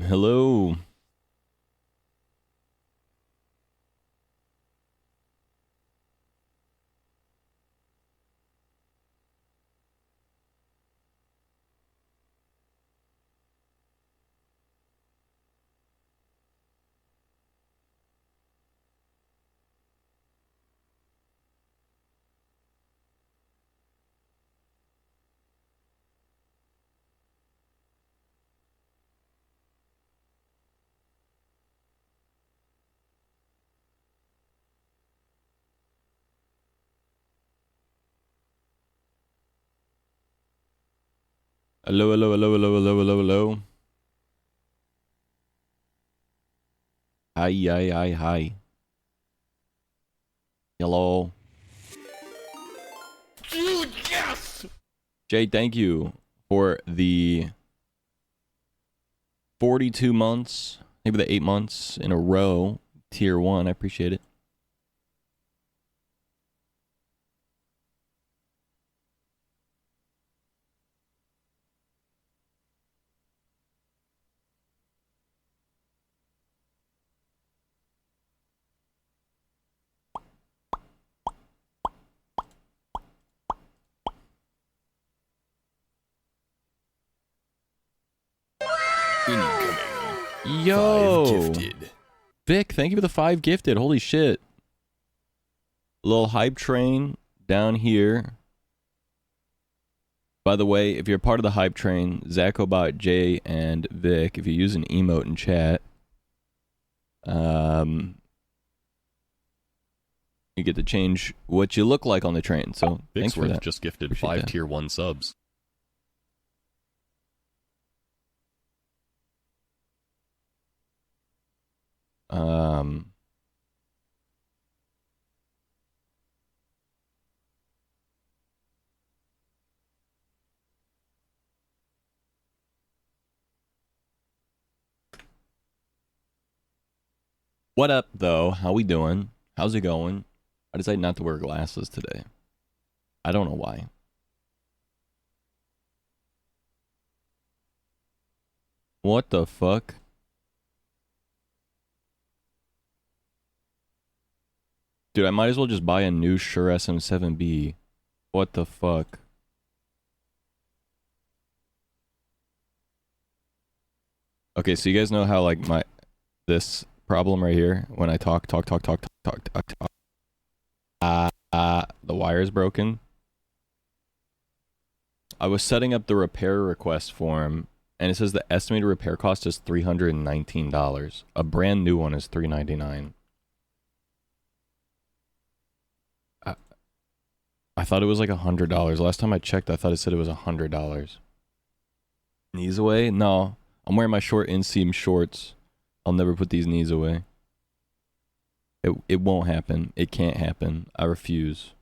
Hello. Hello, hello, hello, hello, hello, hello, hello. Hi, hi, hi, hi. Hello. Dude, yes! Jay, thank you for the 42 months, maybe the 8 months in a row. Tier 1, I appreciate it. Incoming. Yo! 5 gifted. Vic, thank you for the 5 gifted. Holy shit. Little hype train down here. By the way, if you're part of the hype train, Zachobot, Jay, and Vic, if you use an emote in chat, you get to change what you look like on the train. So thanks for that. Just gifted Appreciate 5 that. tier 1 subs. What up, though? How we doing? How's it going? I decided not to wear glasses today. I don't know why. What the fuck? Dude, I might as well just buy a new Shure SM7B. What the fuck? Okay, so you guys know how like this problem right here when I talk, the wire is broken. I was setting up the repair request form, and it says the estimated repair cost is $319. A brand new one is $399. I thought it was like $100. Last time I checked, I thought it said it was $100. Knees away? No. I'm wearing my short inseam shorts. I'll never put these knees away. It won't happen. It can't happen. I refuse.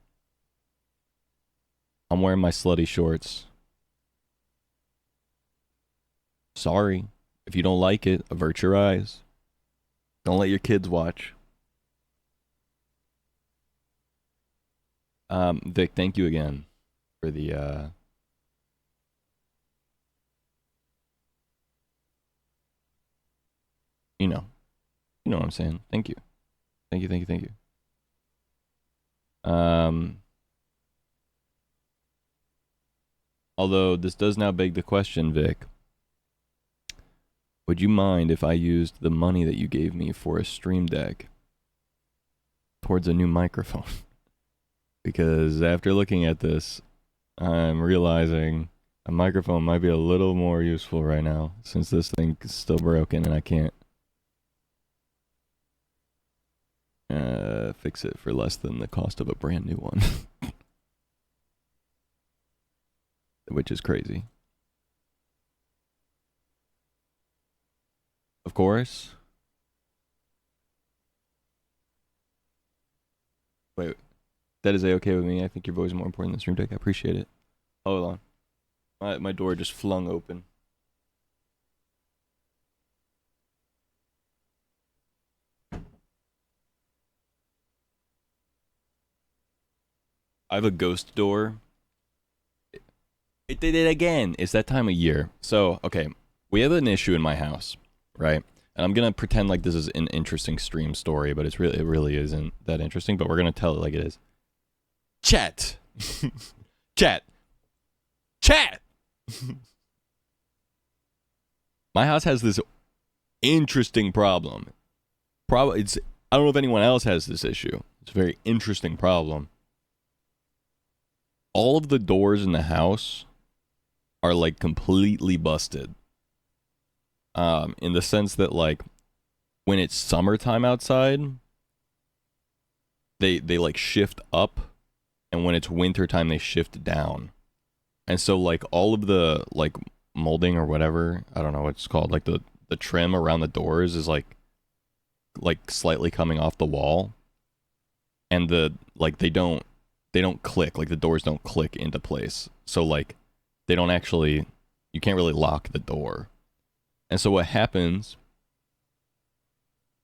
I'm wearing my slutty shorts. Sorry. If you don't like it, avert your eyes. Don't let your kids watch. Vic, thank you again for the you know what I'm saying. Thank you. Thank you, thank you, thank you. Although this does now beg the question, Vic. Would you mind if I used the money that you gave me for a stream deck towards a new microphone? Because after looking at this, I'm realizing a microphone might be a little more useful right now since this thing is still broken and I can't fix it for less than the cost of a brand new one. Which is crazy. Of course. Wait, that is A-okay with me. I think your voice is more important than stream deck. I appreciate it. Hold on. My door just flung open. I have a ghost door. It did it again. It's that time of year. So, okay, we have an issue in my house, right? And I'm gonna pretend like this is an interesting stream story, but it really isn't that interesting. But we're gonna tell it like it is. Chat, chat, chat. My house has this interesting problem. It's I don't know if anyone else has this issue. It's a very interesting problem. All of the doors in the house are like completely busted. In the sense that like when it's summertime outside, they like shift up, and when it's wintertime they shift down. And so like all of the like molding or whatever, I don't know what it's called, like the trim around the doors is like slightly coming off the wall, and the like they don't click, like the doors don't click into place. So like they don't actually, you can't really lock the door. And so what happens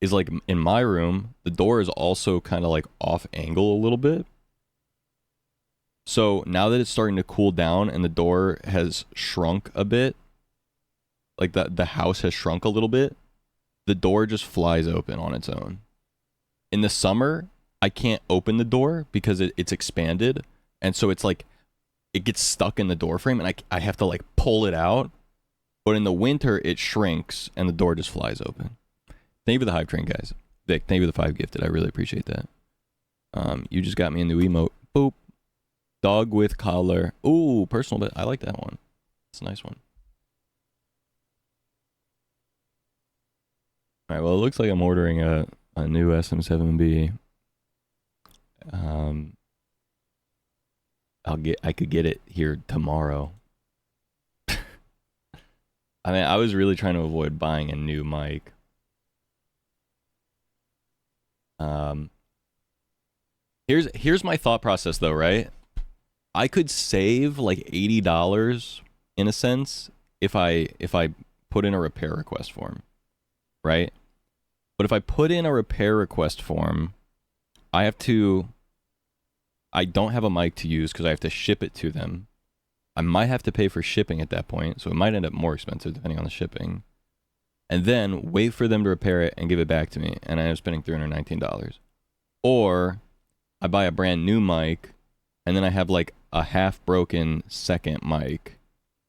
is like in my room, the door is also kind of like off angle a little bit. So now that it's starting to cool down and the door has shrunk a bit, like the house has shrunk a little bit, the door just flies open on its own. In the summer, I can't open the door because it's expanded. And so it's like, it gets stuck in the door frame and I have to like pull it out. But in the winter, it shrinks and the door just flies open. Thank you for the hype train, guys. Vic, thank you for the 5 gifted. I really appreciate that. You just got me a new emote. Boop. Dog with collar. Ooh, personal bit. I like that one. It's a nice one. All right, well, it looks like I'm ordering a new SM7B. I could get it here tomorrow. I mean, I was really trying to avoid buying a new mic. Here's my thought process though, right? I could save like $80 in a sense if I put in a repair request form, right? But if I put in a repair request form, I don't have a mic to use because I have to ship it to them. I might have to pay for shipping at that point, so it might end up more expensive depending on the shipping. And then wait for them to repair it and give it back to me, and I end up spending $319. Or I buy a brand new mic, and then I have like a half broken second mic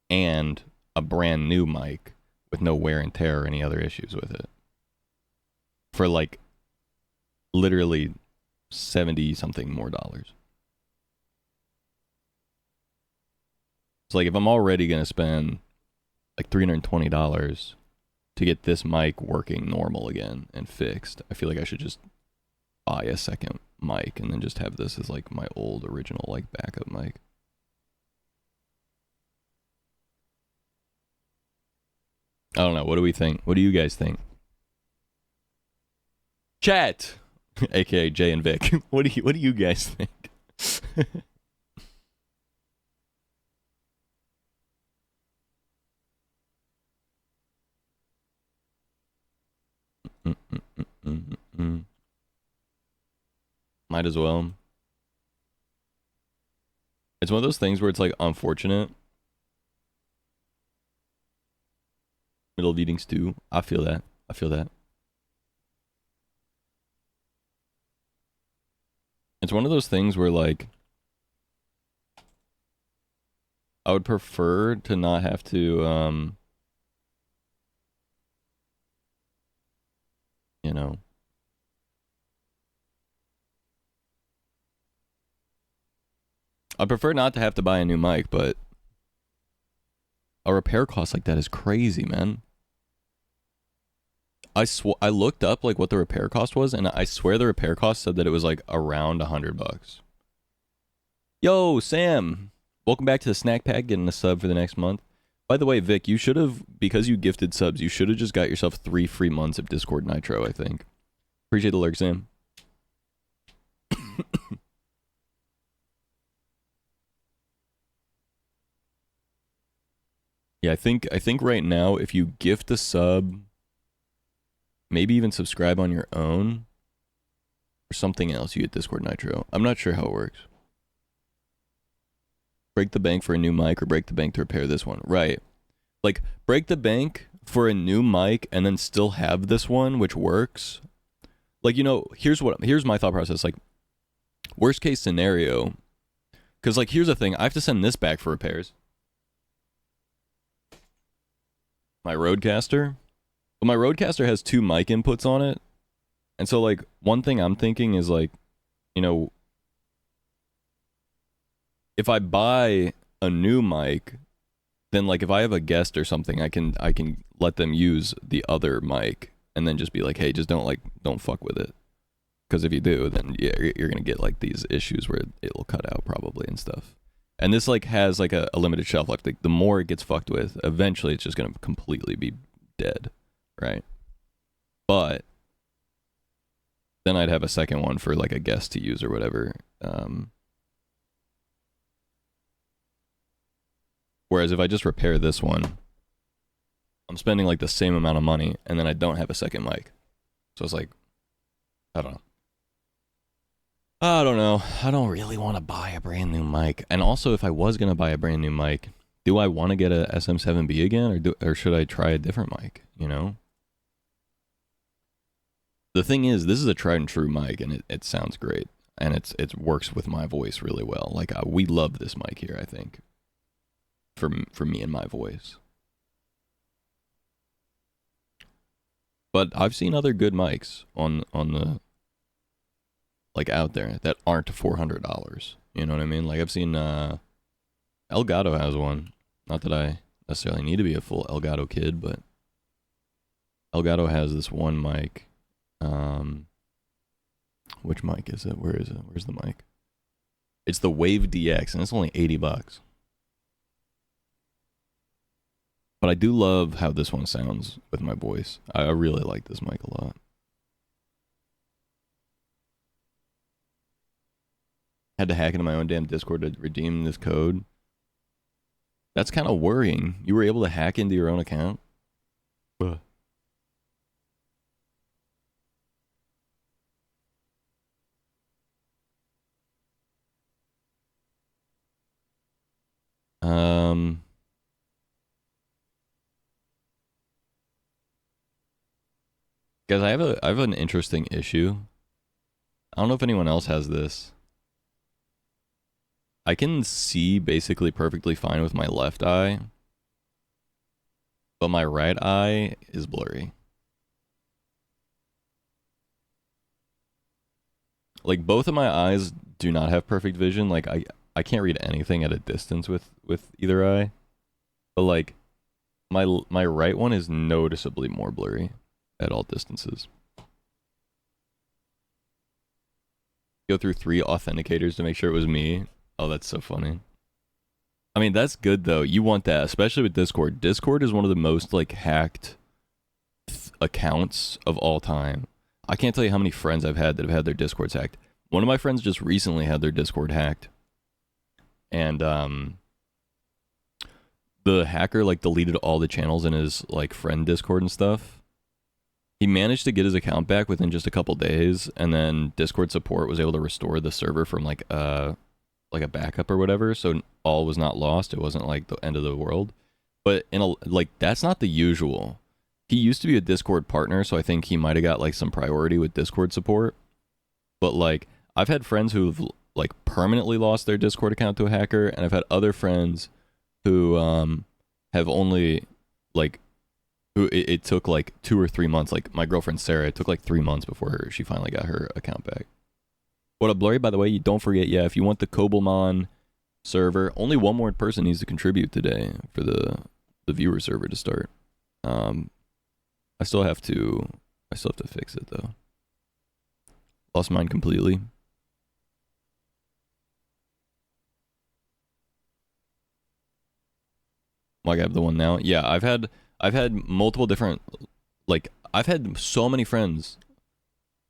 and a brand new mic with no wear and tear or any other issues with it. For like literally 70 something more dollars. So like if I'm already going to spend like $320 to get this mic working normal again and fixed, I feel like I should just buy a second mic and then just have this as like my old original like backup mic. I don't know. What do we think? What do you guys think? Chat, aka Jay and Vic. What do you guys think? Might as well. It's one of those things where it's like unfortunate. Middle of eating stew. I feel that. I feel that. It's one of those things where like I would prefer to not have to you know, I prefer not to have to buy a new mic, but a repair cost like that is crazy, man. I looked up like what the repair cost was, and I swear the repair cost said that it was like around $100. Yo, Sam, welcome back to the snack pack. Getting a sub for the next month. By the way, Vic, you should have, because you gifted subs, you should have just got yourself 3 free months of Discord Nitro. I think. Appreciate the lurk, Sam. Yeah, I think right now if you gift a sub, maybe even subscribe on your own or something else, you get Discord Nitro. I'm not sure how it works. break the bank for a new mic or break the bank to repair this one. Right. Like, break the bank for a new mic and then still have this one, which works. Like, here's my thought process. Like, worst case scenario, because, like, here's the thing. I have to send this back for repairs. My Rodecaster. But my Rodecaster has 2 mic inputs on it. And so, like, one thing I'm thinking is, like, if I buy a new mic, then, like, if I have a guest or something, I can let them use the other mic and then just be like, hey, just don't fuck with it. Because if you do, then yeah, you're gonna get like these issues where it'll cut out probably and stuff. And this like has like a limited shelf life. Like, the more it gets fucked with, eventually it's just gonna completely be dead, right? But then I'd have a second one for like a guest to use or whatever. Whereas if I just repair this one, I'm spending like the same amount of money, and then I don't have a second mic. So it's like, I don't know. I don't know. I don't really want to buy a brand new mic. And also, if I was going to buy a brand new mic, do I want to get a SM7B again, or should I try a different mic, The thing is, this is a tried and true mic, and it sounds great. And it works with my voice really well. Like, we love this mic here, I think. For me and my voice. But I've seen other good mics on the, like, out there that aren't $400. You know what I mean? Like, I've seen Elgato has one. Not that I necessarily need to be a full Elgato kid, but Elgato has this one mic. Which mic is it? Where is it? Where's the mic? It's the Wave DX, and it's only $80. But I do love how this one sounds with my voice. I really like this mic a lot. Had to hack into my own damn Discord to redeem this code. That's kind of worrying. You were able to hack into your own account? Ugh. Guys, I have an interesting issue. I don't know if anyone else has this. I can see basically perfectly fine with my left eye, but my right eye is blurry. Like, both of my eyes do not have perfect vision. Like, I can't read anything at a distance with either eye. But like, my right one is noticeably more blurry at all distances. Go through 3 authenticators to make sure it was me. Oh, that's so funny. I mean, that's good though. You want that, especially with Discord. Discord is one of the most like hacked accounts of all time. I can't tell you how many friends I've had that have had their Discords hacked. One of my friends just recently had their Discord hacked. And the hacker like deleted all the channels in his like friend Discord and stuff. He managed to get his account back within just a couple days, and then Discord support was able to restore the server from like a backup or whatever, so all was not lost. It wasn't like the end of the world. But that's not the usual. He used to be a Discord partner, so I think he might have got like some priority with Discord support. But like, I've had friends who've like permanently lost their Discord account to a hacker, and I've had other friends who have only like who it took like 2 or 3 months. Like my girlfriend Sarah, it took like 3 months before she finally got her account back. What up, Blurry? By the way, you don't forget, yeah, if you want the Kobelmon server, only one more person needs to contribute today for the viewer server to start. I still have to fix it though. Lost mine completely. Like, I have the one now. Yeah, I've had multiple different, like, I've had so many friends.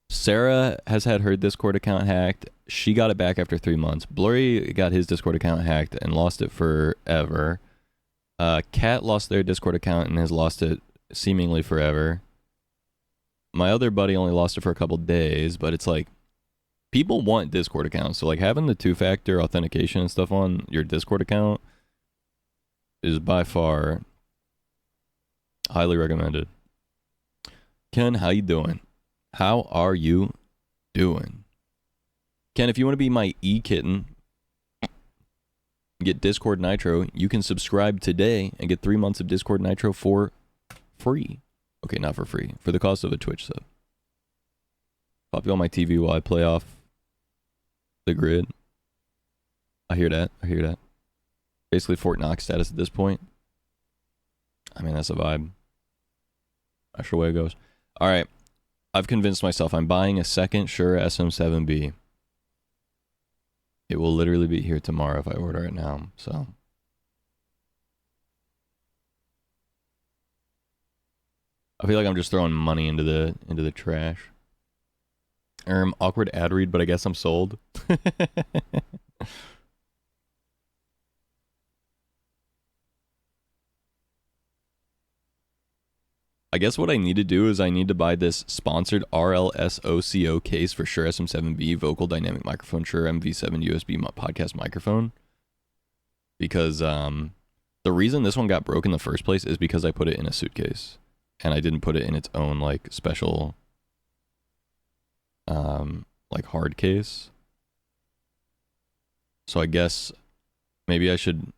Sarah has had her Discord account hacked. She got it back after 3 months. Blurry got his Discord account hacked and lost it forever. Kat lost their Discord account and has lost it seemingly forever. My other buddy only lost it for a couple days, but it's like, people want Discord accounts. So like having the 2-factor authentication and stuff on your Discord account is by far highly recommended. Ken, how you doing? How are you doing? Ken, if you want to be my e-kitten, get Discord Nitro, you can subscribe today and get 3 months of Discord Nitro for free. Okay, not for free. For the cost of a Twitch sub. Pop you on my TV while I play off the grid. I hear that. I hear that. Basically Fort Knox status at this point. I mean, that's a vibe. That's the way it goes. All right. I've convinced myself I'm buying a second Shure SM7B. It will literally be here tomorrow if I order it now. So I feel like I'm just throwing money into the trash. Awkward ad read, but I guess I'm sold. I guess what I need to do is I need to buy this sponsored RLSOCO case for Shure SM7B vocal dynamic microphone, Shure MV7 USB podcast microphone. Because the reason this one got broken in the first place is because I put it in a suitcase. And I didn't put it in its own like special like hard case. So I guess maybe I should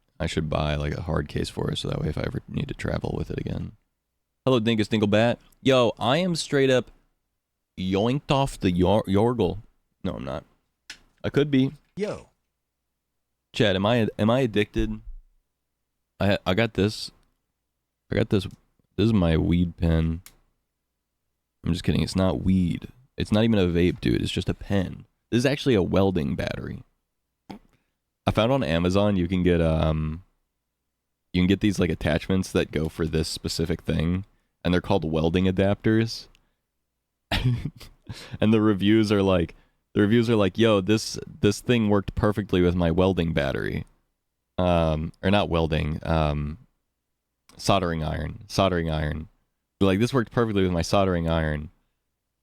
buy like a hard case for it so that way if I ever need to travel with it again. Hello, Dingus Dinglebat. Yo, I am straight up yoinked off the Yorgle. No, I'm not. I could be. Yo. Chad, am I addicted? I got this. I got this. This is my weed pen. I'm just kidding. It's not weed. It's not even a vape, dude. It's just a pen. This is actually a welding battery. I found on Amazon you can get these like attachments that go for this specific thing, and they're called welding adapters. And the reviews are like, yo, this thing worked perfectly with my welding battery. Or not welding, soldering iron. Like, this worked perfectly with my soldering iron.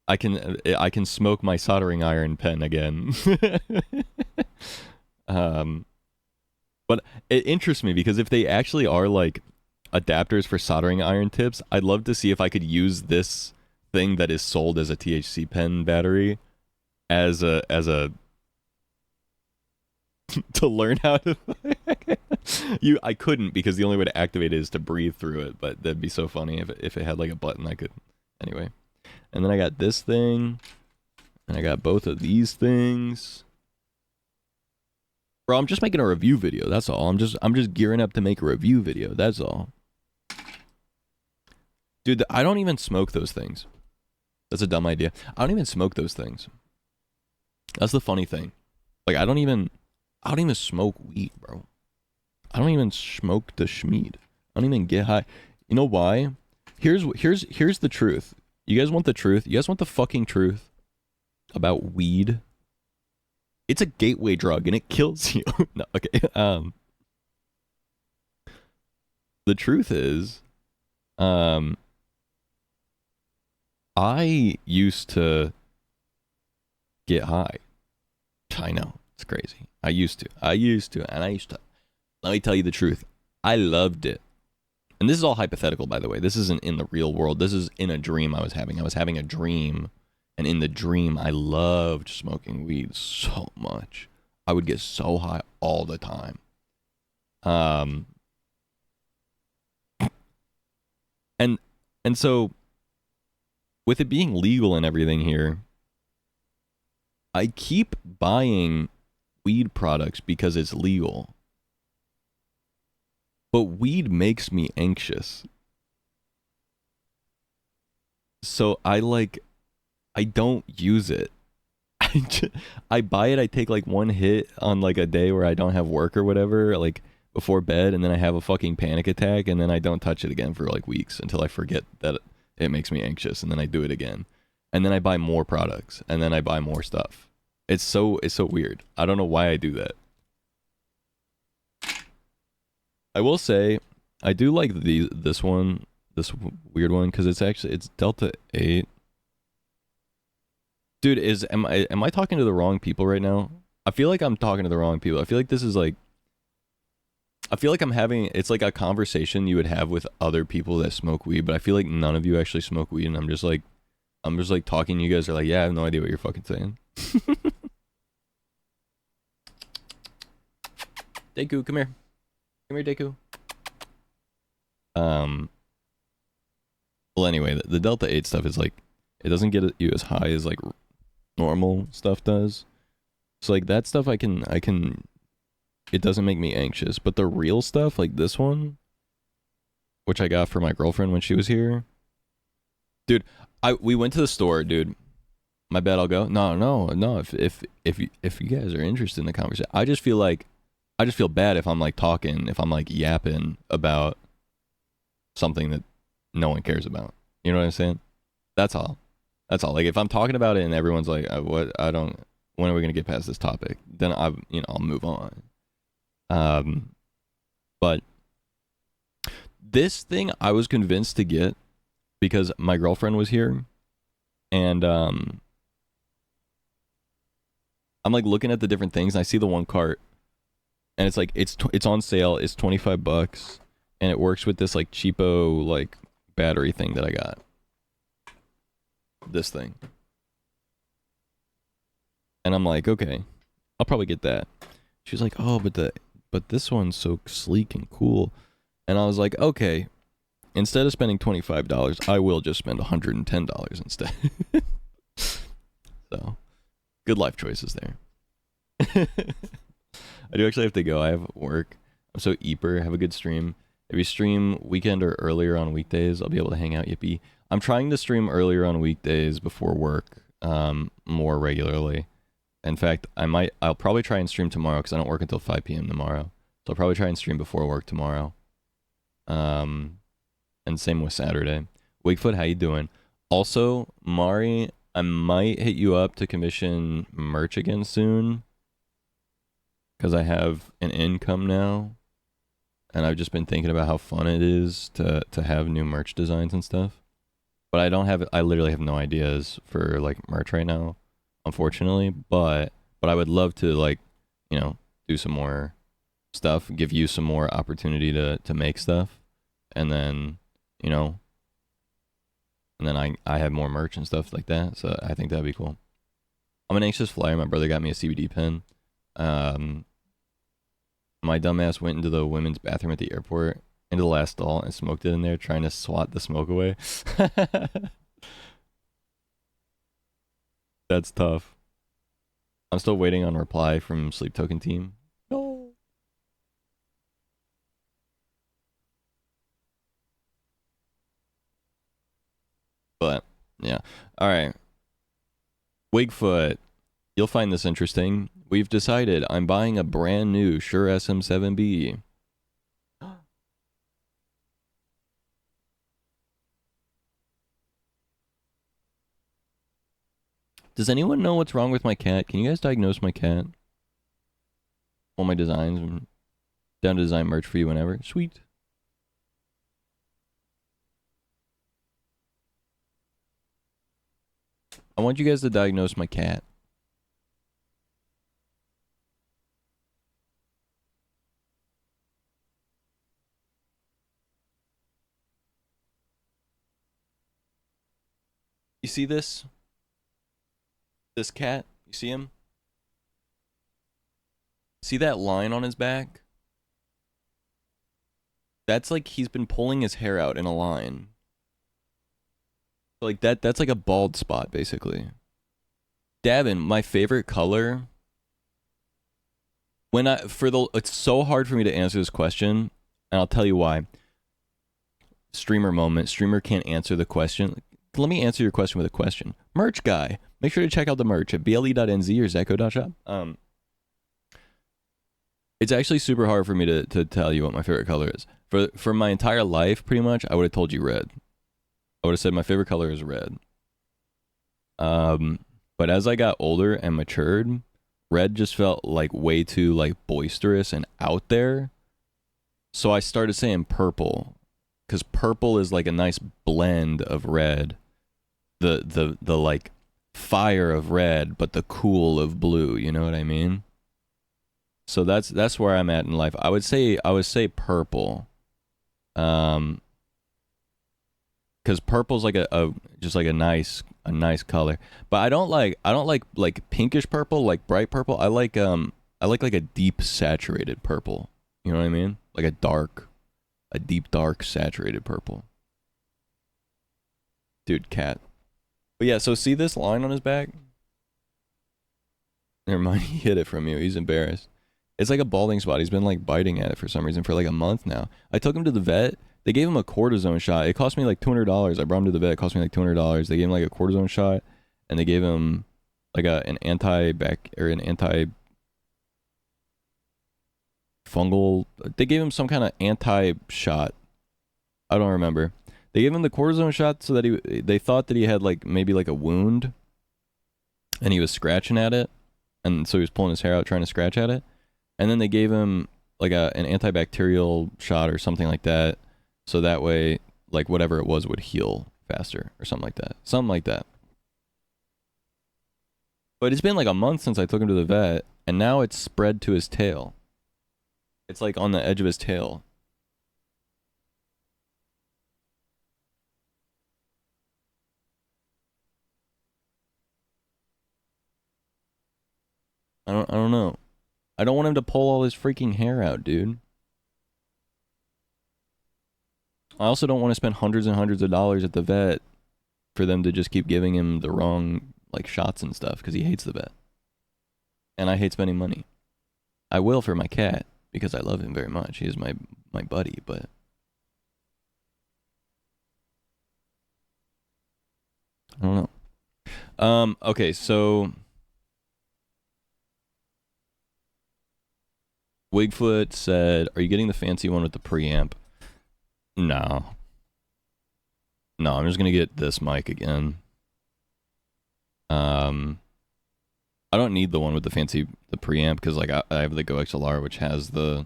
I can smoke my soldering iron pen again. But it interests me because if they actually are like adapters for soldering iron tips, I'd love to see if I could use this thing that is sold as a THC pen battery as a to learn how to I couldn't, because the only way to activate it is to breathe through it, but that'd be so funny if it had like a button I could. Anyway. And then I got this thing, and I got both of these things. Bro, I'm just making a review video, that's all. I'm just gearing up to make a review video, that's all. Dude, I don't even smoke those things. That's a dumb idea. I don't even smoke those things. That's the funny thing. Like, I don't even smoke weed, bro. I don't even smoke the schmeed. I don't even get high. You know why? Here's the truth. You guys want the truth? You guys want the fucking truth about weed? It's a gateway drug and it kills you. No, okay. The truth is, I used to get high. I know, it's crazy. I used to. Let me tell you the truth. I loved it. And this is all hypothetical, by the way. This isn't in the real world. This is in a dream I was having. I was having a dream, and in the dream, I loved smoking weed so much. I would get so high all the time. And so, with it being legal and everything here, I keep buying weed products because it's legal. But weed makes me anxious. So I don't use it. I buy it, I take like one hit on like a day where I don't have work or whatever, like before bed, and then I have a fucking panic attack, and then I don't touch it again for like weeks until I forget that it makes me anxious, and then I do it again. And then I buy more products, and then I buy more stuff. It's so weird. I don't know why I do that. I will say, I do like this one, this weird one, because it's Delta 8. Dude, am I talking to the wrong people right now? I feel like I'm talking to the wrong people. I feel like this is like I feel like I'm having it's like a conversation you would have with other people that smoke weed, but I feel like none of you actually smoke weed, and I'm just like talking. You guys are like, yeah, I have no idea what you're fucking saying. Deku, come here. Come here, Deku. Well, anyway, the Delta 8 stuff is like, it doesn't get you as high as like normal stuff does. So like that stuff I can, it doesn't make me anxious. But the real stuff, like this one, which I got for my girlfriend when she was here, dude, we went to the store, dude. My bad, I'll go. No. If you guys are interested in the conversation, I just feel bad if I'm like talking, if I'm like yapping about something that no one cares about. You know what I'm saying? That's all. That's all. Like if I'm talking about it and everyone's like, "What? I don't. When are we gonna get past this topic?" Then I'll move on. But this thing I was convinced to get because my girlfriend was here, and I'm like looking at the different things, and I see the one cart, and it's like it's on sale. It's $25, and it works with this like cheapo like battery thing that I got. This thing. And I'm like, okay, I'll probably get that. She's like, oh, but this one's so sleek and cool. And I was like, okay, instead of spending $25, I will just spend $110 instead. So, good life choices there. I do actually have to go. I have work. I'm so eeper. Have a good stream. If you stream weekend or earlier on weekdays, I'll be able to hang out. Yippee. I'm trying to stream earlier on weekdays before work, more regularly. In fact, I'll probably try and stream tomorrow because I don't work until 5 p.m. tomorrow. So I'll probably try and stream before work tomorrow. And same with Saturday. Wakefoot, how you doing? Also, Mari, I might hit you up to commission merch again soon. Because I have an income now. And I've just been thinking about how fun it is to have new merch designs and stuff. But I literally have no ideas for like merch right now, unfortunately. But I would love to like, do some more stuff, give you some more opportunity to make stuff. And then, and then I have more merch and stuff like that. So I think that'd be cool. I'm an anxious flyer. My brother got me a CBD pen. My dumbass went into the women's bathroom at the airport, into the last stall, and smoked it in there, trying to swat the smoke away. That's tough. I'm still waiting on a reply from Sleep Token team. No. But, yeah. Alright. Wigfoot. You'll find this interesting. We've decided I'm buying a brand new Shure SM7B. Does anyone know what's wrong with my cat? Can you guys diagnose my cat? All my designs. I'm down to design merch for you whenever. Sweet. I want you guys to diagnose my cat. You see this? This cat? You see him? See that line on his back? That's like he's been pulling his hair out in a line. Like that's like a bald spot, basically. Davin, my favorite color. It's so hard for me to answer this question, and I'll tell you why. Streamer moment. Streamer can't answer the question. Let me answer your question with a question. Merch guy. Make sure to check out the merch at ble.nz or zecho.shop. It's actually super hard for me to tell you what my favorite color is. For my entire life, pretty much, I would have told you red. I would have said my favorite color is red. But as I got older and matured, red just felt like way too like boisterous and out there. So I started saying purple, because purple is like a nice blend of red. The like fire of red, but the cool of blue. You know what I mean? So that's where I'm at in life. I would say purple, because purple's like a just like a nice color. But I don't like pinkish purple, like bright purple. I like a deep saturated purple. You know what I mean? Like a deep dark saturated purple. Dude, cat. But yeah, so see this line on his back? Never mind, he hid it from you. He's embarrassed. It's like a balding spot. He's been like biting at it for some reason for like a month now. I took him to the vet. They gave him a cortisone shot. It cost me like $200. I brought him to the vet. It cost me like $200. They gave him like a cortisone shot, and they gave him like an anti fungal. They gave him some kind of anti shot. I don't remember. They gave him the cortisone shot so that they thought that he had like maybe like a wound, and he was scratching at it, and so he was pulling his hair out trying to scratch at it. And then they gave him like an antibacterial shot or something like that, so that way like whatever it was would heal faster or something like that. Something like that. But it's been like a month since I took him to the vet, and now it's spread to his tail. It's like on the edge of his tail. I don't know. I don't want him to pull all his freaking hair out, dude. I also don't want to spend hundreds and hundreds of dollars at the vet for them to just keep giving him the wrong like shots and stuff because he hates the vet. And I hate spending money. I will for my cat because I love him very much. He is my buddy, but I don't know. Okay, so Wigfoot said, "Are you getting the fancy one with the preamp?" No. No, I'm just gonna get this mic again. I don't need the one with the preamp because like I have the Go XLR, which has the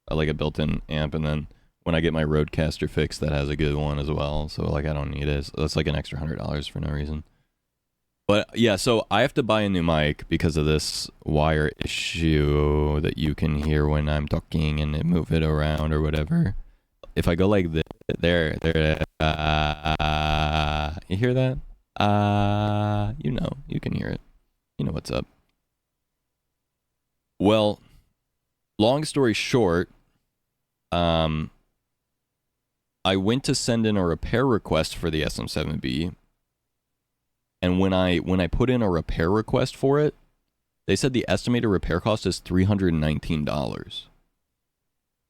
like a built-in amp, and then when I get my Rodecaster fixed, that has a good one as well. So like I don't need it. So that's like an extra $100 for no reason. But yeah, so I have to buy a new mic because of this wire issue that you can hear when I'm talking and move it around or whatever. If I go like this, there, you hear that? You know, you can hear it. You know what's up. Well, long story short, I went to send in a repair request for the SM7B. And when I put in a repair request for it, they said the estimated repair cost is $319.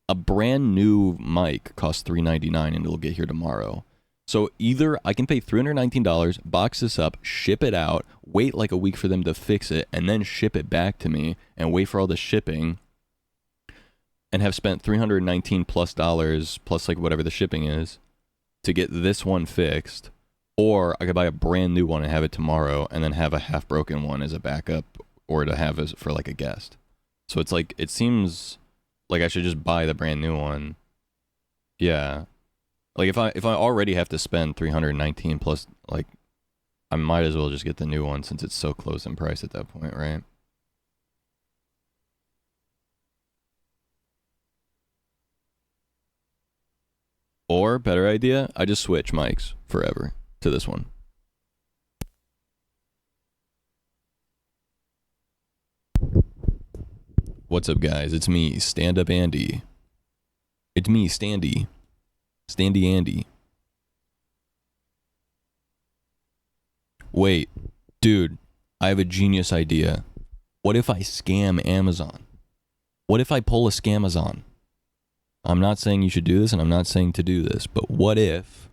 A brand new mic costs $399 and it'll get here tomorrow. So either I can pay $319, box this up, ship it out, wait like a week for them to fix it, and then ship it back to me and wait for all the shipping, and have spent $319 plus like whatever the shipping is to get this one fixed. Or I could buy a brand new one and have it tomorrow, and then have a half broken one as a backup, or to have as for like a guest. So it's like, it seems like I should just buy the brand new one. Yeah. Like if I already have to spend $319 plus, like I might as well just get the new one since it's so close in price at that point, right? Or better idea, I just switch mics forever to this one. What's up, guys? It's me, Stand Up Andy. It's me, Standy Andy. Wait, dude, I have a genius idea. What if I scam Amazon? What if I pull a scamazon? I'm not saying you should do this, and I'm not saying to do this, but what if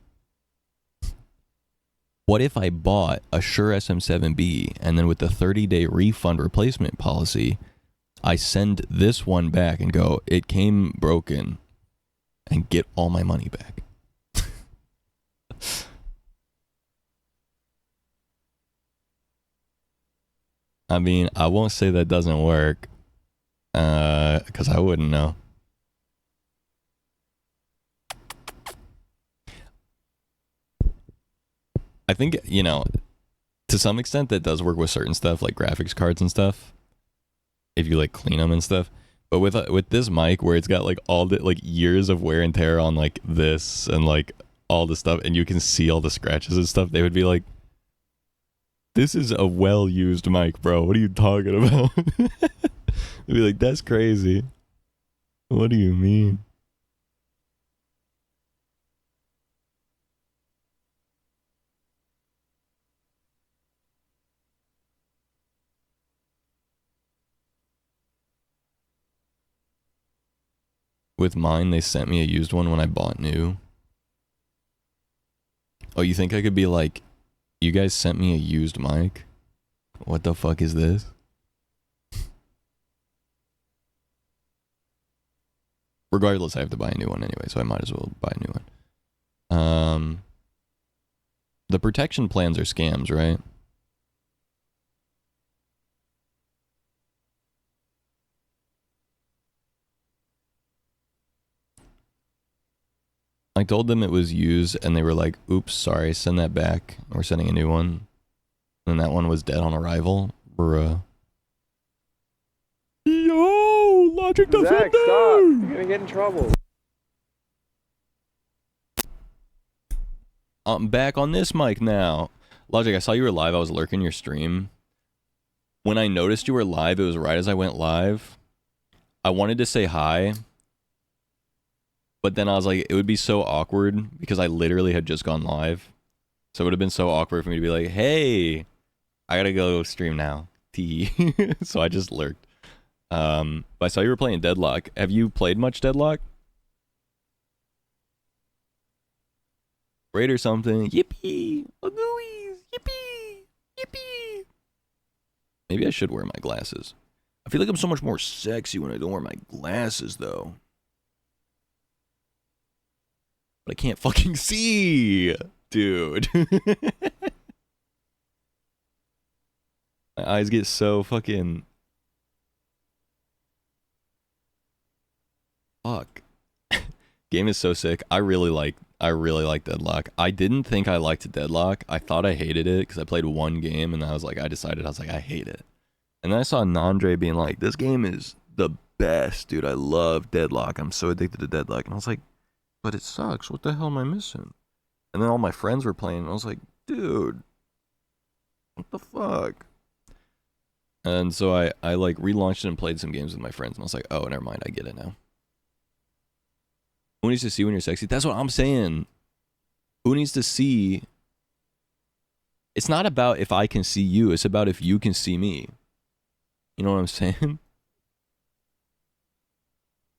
I bought a Shure SM7B, and then with the 30-day refund replacement policy, I send this one back and go, it came broken, and get all my money back? I mean, I won't say that doesn't work, because I wouldn't know. I think, you know, To some extent, that does work with certain stuff like graphics cards and stuff. If you like clean them and stuff. But with this mic, where it's got like all the like years of wear and tear on like this and like all the stuff, and you can see all the scratches and stuff, they would be like, "This is a well-used mic, bro. What are you talking about?" They'd be like, "That's crazy. What do you mean?" With mine, they sent me a used one when I bought new. Oh, you think I could be like, "You guys sent me a used mic? What the fuck is this?" Regardless, I have to buy a new one anyway, so I might as well buy a new one. The protection plans are scams, right? I told them it was used, and they were like, "Oops, sorry, send that back. We're sending a new one." And that one was dead on arrival. Bruh. Yo, Logic Defender! Zach, stop. You're gonna get in trouble. I'm back on this mic now. Logic, I saw you were live. I was lurking your stream. When I noticed you were live, it was right as I went live. I wanted to say hi, but then I was like, it would be so awkward because I literally had just gone live. So it would have been so awkward for me to be like, "Hey, I gotta go stream now." T. So I just lurked. But I saw you were playing Deadlock. Have you played much Deadlock? Raid or something? Yippee! Oh, gooeyes! Yippee! Yippee! Maybe I should wear my glasses. I feel like I'm so much more sexy when I don't wear my glasses, though. But I can't fucking see, dude. My eyes get so fucking... Fuck. Game is so sick. I really like Deadlock. I didn't think I liked Deadlock. I thought I hated it because I played one game and I was like, I hate it. And then I saw Nandre being like, "This game is the best, dude. I love Deadlock. I'm so addicted to Deadlock." And I was like, "But it sucks. What the hell am I missing?" And then all my friends were playing and I was like, "Dude, what the fuck?" And so I like relaunched it and played some games with my friends and I was like, "Oh, never mind. I get it now." Who needs to see when you're sexy? That's what I'm saying. Who needs to see? It's not about if I can see you. It's about if you can see me. You know what I'm saying?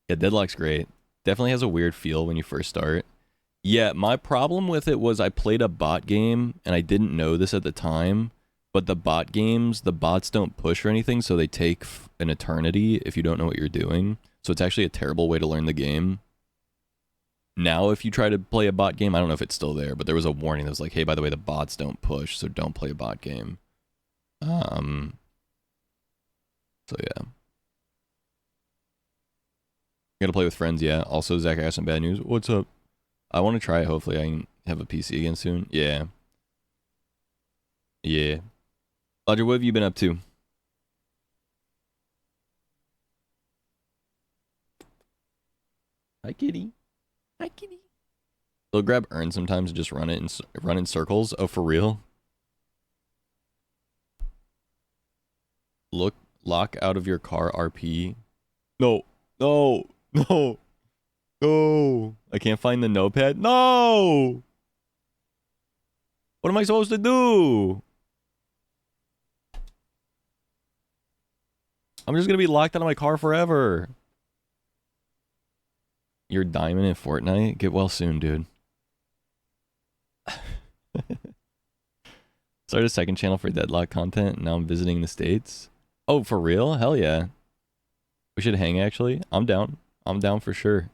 Yeah, Deadlock's great. Definitely has a weird feel when you first start. Yeah, my problem with it was I played a bot game, and I didn't know this at the time, but the bot games, the bots don't push or anything, so they take an eternity if you don't know what you're doing. So it's actually a terrible way to learn the game. Now, if you try to play a bot game, I don't know if it's still there, but there was a warning that was like, "Hey, by the way, the bots don't push, so don't play a bot game." So yeah. Gotta play with friends, yeah. Also, Zach, I got some bad news. What's up? I want to try it. Hopefully, I can have a PC again soon. Yeah. Yeah. Roger, what have you been up to? Hi, kitty. Hi, kitty. They'll grab urn sometimes and just run in circles. Oh, for real? Lock out of your car RP. No. No. No. No. I can't find the notepad. No. What am I supposed to do? I'm just gonna be locked out of my car forever. You're diamond in Fortnite? Get well soon, dude. Started a second channel for Deadlock content. Now I'm visiting the States. Oh, for real? Hell yeah. We should hang, actually. I'm down. I'm down for sure.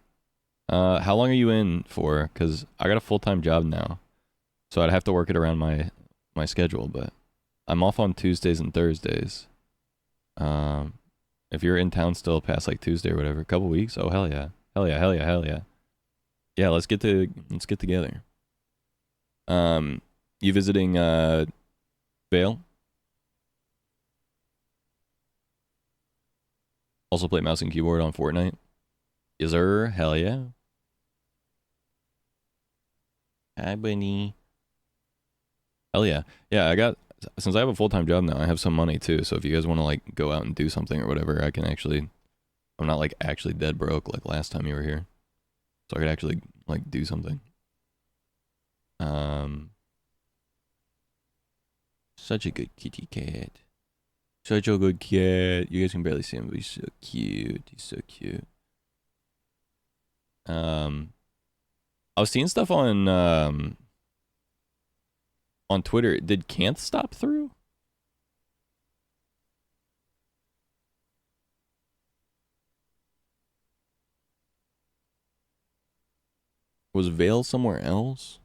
How long are you in for? Because I got a full-time job now. So I'd have to work it around my schedule, but I'm off on Tuesdays and Thursdays. If you're in town still past like Tuesday or whatever, a couple weeks, oh hell yeah. Hell yeah, hell yeah, hell yeah. Yeah, let's get together. You visiting Vale. Also play mouse and keyboard on Fortnite. Yes, sir. Hell yeah. Hi, bunny. Hell yeah. Yeah, since I have a full-time job now, I have some money too. So if you guys want to like go out and do something or whatever, I can actually, I'm not like actually dead broke like last time you were here. So I could actually like do something. Such a good kitty cat. Such a good cat. You guys can barely see him, but he's so cute. He's so cute. I was seeing stuff on Twitter. Did Canth stop through? Was Vale somewhere else?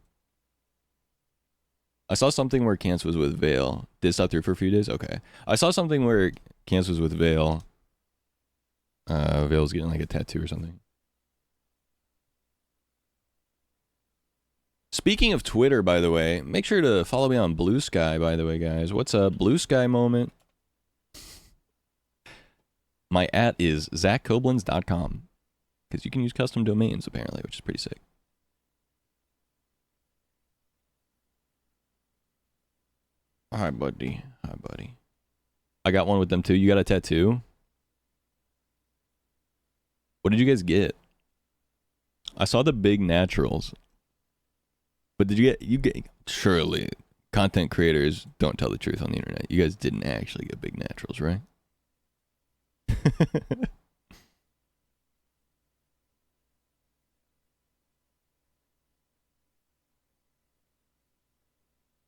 I saw something where Canth was with Vale. Did it stop through for a few days? Okay. I saw something where Canth was with Vale. Vale's getting like a tattoo or something. Speaking of Twitter, by the way, make sure to follow me on Blue Sky, by the way, guys. What's a Blue Sky moment? My @ is ZachKoblenz.com. Because you can use custom domains, apparently, which is pretty sick. Hi, buddy. Hi, buddy. I got one with them, too. You got a tattoo? What did you guys get? I saw the big naturals. But did you get, surely, content creators don't tell the truth on the internet. You guys didn't actually get big naturals, right?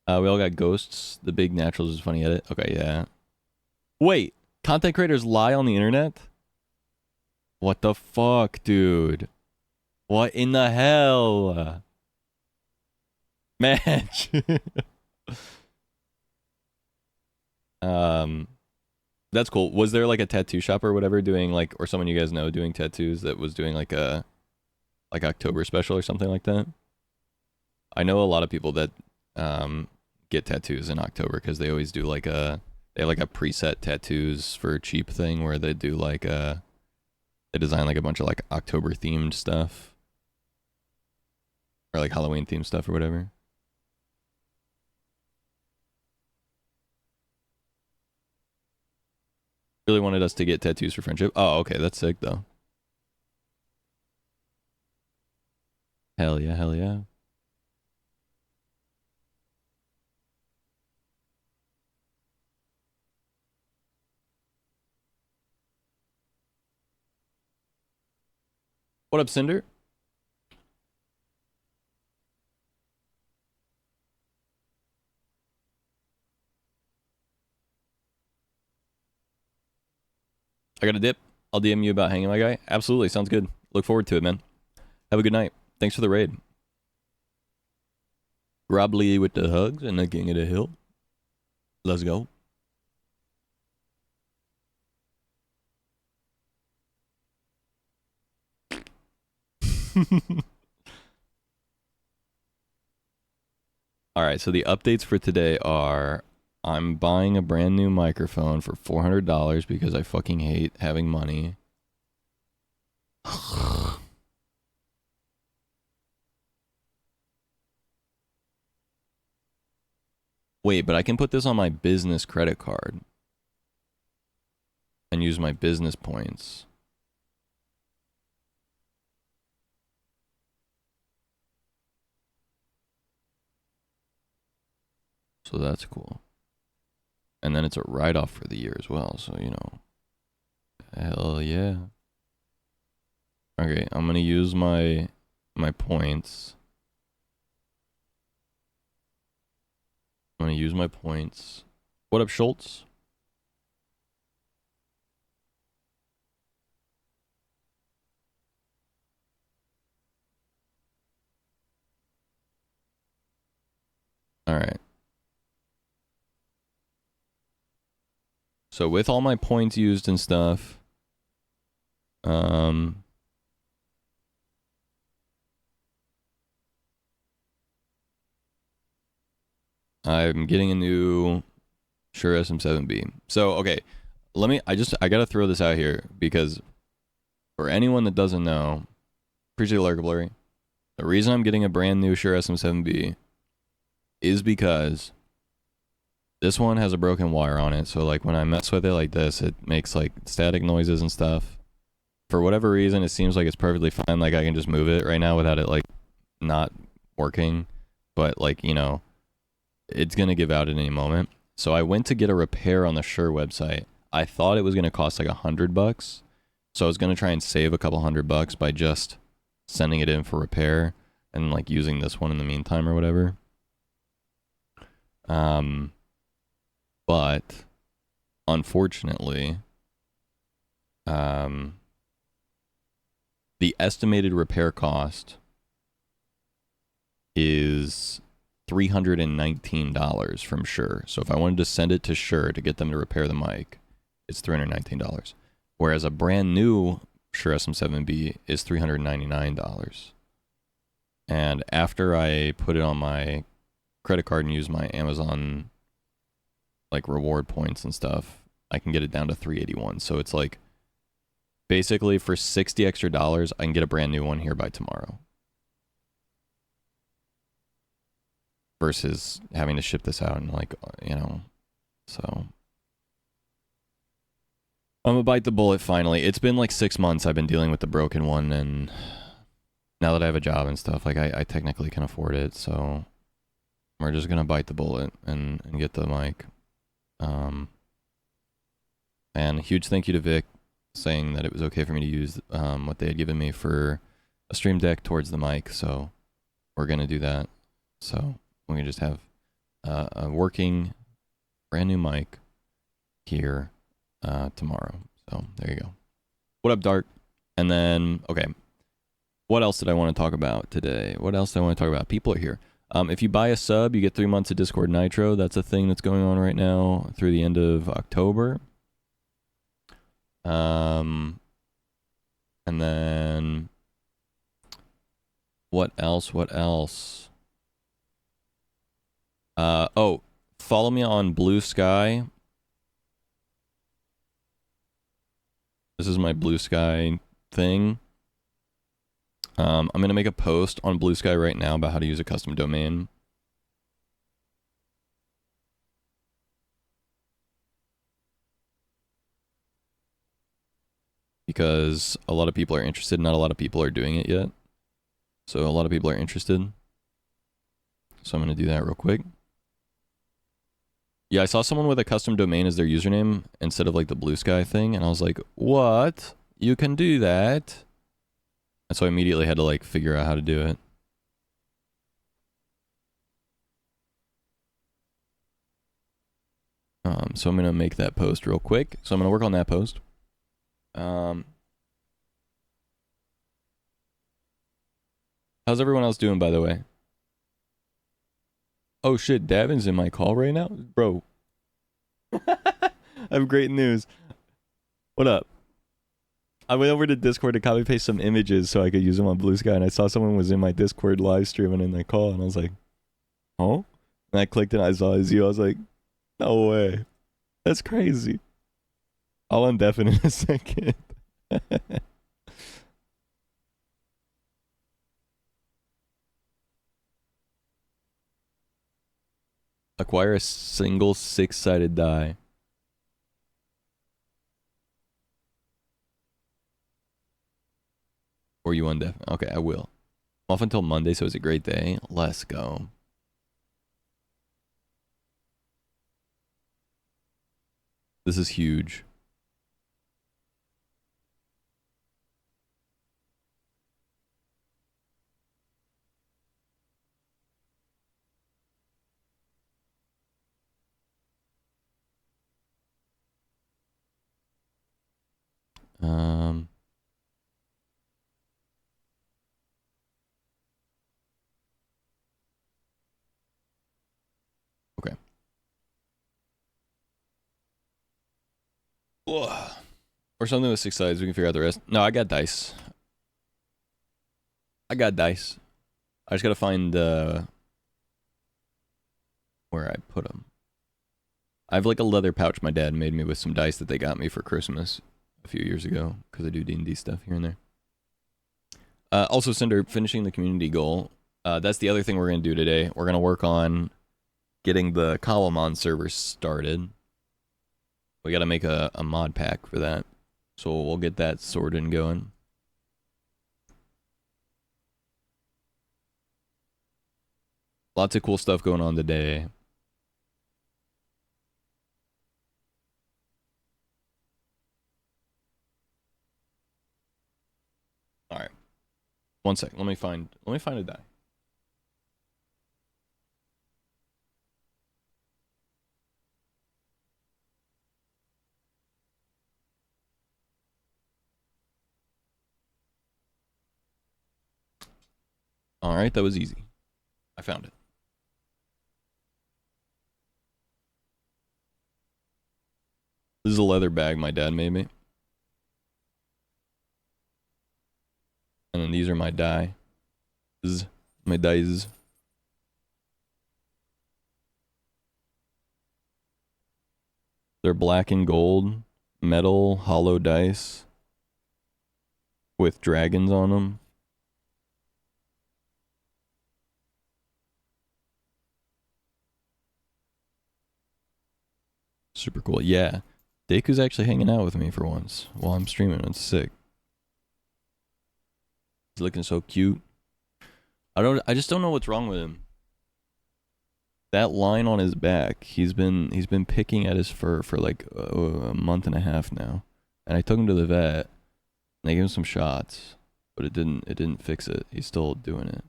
We all got ghosts. The big naturals is funny edit. Okay, yeah. Wait, content creators lie on the internet? What the fuck, dude? What in the hell? Match. That's cool. Was there like a tattoo shop or whatever doing like, or someone you guys know doing tattoos that was doing like a like October special or something like that? I know a lot of people that get tattoos in October because they always do like they have like a preset tattoos for cheap thing where they do like they design like a bunch of like October themed stuff or like Halloween themed stuff or whatever. Really wanted us to get tattoos for friendship. Oh, okay, that's sick though. Hell yeah, hell yeah. What up, Cinder? I got a dip. I'll DM you about hanging, my guy. Absolutely, sounds good. Look forward to it, man. Have a good night. Thanks for the raid. Rob Lee with the hugs and the King of the Hill. Let's go. All right, so the updates for today are I'm buying a brand new microphone for $400 because I fucking hate having money. Wait, but I can put this on my business credit card and use my business points. So that's cool. And then it's a write-off for the year as well, so, you know. Hell yeah. Okay, I'm gonna use my points. I'm gonna use my points. What up, Schultz? All right. So with all my points used and stuff, I'm getting a new Shure SM7B. So okay, I gotta throw this out here because for anyone that doesn't know, appreciate Lark Blurry. The reason I'm getting a brand new Shure SM7B is because this one has a broken wire on it. So like when I mess with it like this, it makes like static noises and stuff. For whatever reason, it seems like it's perfectly fine. Like I can just move it right now without it like not working. But like, you know, it's gonna give out at any moment. So I went to get a repair on the Shure website. I thought it was gonna cost like $100. So I was gonna try and save a couple $100 by just sending it in for repair and like using this one in the meantime or whatever. But unfortunately, the estimated repair cost is $319 from Shure. So if I wanted to send it to Shure to get them to repair the mic, it's $319. Whereas a brand new Shure SM7B is $399. And after I put it on my credit card and use my Amazon like reward points and stuff, I can get it down to $381. So it's like basically for $60 extra, I can get a brand new one here by tomorrow. Versus having to ship this out and like, you know, so I'm gonna bite the bullet finally. It's been like 6 months I've been dealing with the broken one, and now that I have a job and stuff, like I technically can afford it, so we're just gonna bite the bullet and get the mic. And a huge thank you to Vic saying that it was okay for me to use what they had given me for a stream deck towards the mic, so we're gonna do that. So we can just have a working brand new mic here tomorrow. So there you go. What up, Dark? And then, okay, what else did I want to talk about today? What else did I want to talk about? People are here. If you buy a sub, you get 3 months of Discord Nitro. That's a thing that's going on right now through the end of October. And then what else? Oh, follow me on Blue Sky. This is my Blue Sky thing. I'm going to make a post on Blue Sky right now about how to use a custom domain. Because a lot of people are interested, not a lot of people are doing it yet. So a lot of people are interested. So I'm going to do that real quick. Yeah, I saw someone with a custom domain as their username instead of like the Blue Sky thing, and I was like, what? You can do that? And so I immediately had to like figure out how to do it. So I'm going to make that post real quick. So I'm going to work on that post. How's everyone else doing, by the way? Oh shit, Davin's in my call right now? Bro. I have great news. What up? I went over to Discord to copy paste some images so I could use them on Blue Sky, and I saw someone was in my Discord live streaming in that call, and I was like, huh? And I clicked and I saw it was you. I was like, no way. That's crazy. I'll undeafen in a second. Acquire a single 6-sided die. Or you undeafen. Okay, I will. I'm off until Monday, so it's a great day. Let's go. This is huge. Okay. Ugh. Or something with 6 sides. We can figure out the rest. No, I got dice. I just gotta find where I put them. I have like a leather pouch my dad made me with some dice that they got me for Christmas a few years ago because I do D&D stuff here and there. Also, Cinder, finishing the community goal. That's the other thing we're going to do today. We're going to work on getting the Kalamon server started. We got to make a mod pack for that. So we'll get that sorted and going. Lots of cool stuff going on today. All right. One sec. Let me find a die. All right, that was easy. I found it. This is a leather bag my dad made me. And then these are my die. My dice. They're black and gold, metal, hollow dice with dragons on them. Super cool. Yeah. Deku's actually hanging out with me for once while I'm streaming. It's sick. He's looking so cute. I just don't know what's wrong with him. That line on his back, he's been picking at his fur for like a month and a half now. And I took him to the vet and they gave him some shots, but it didn't fix it. He's still doing it.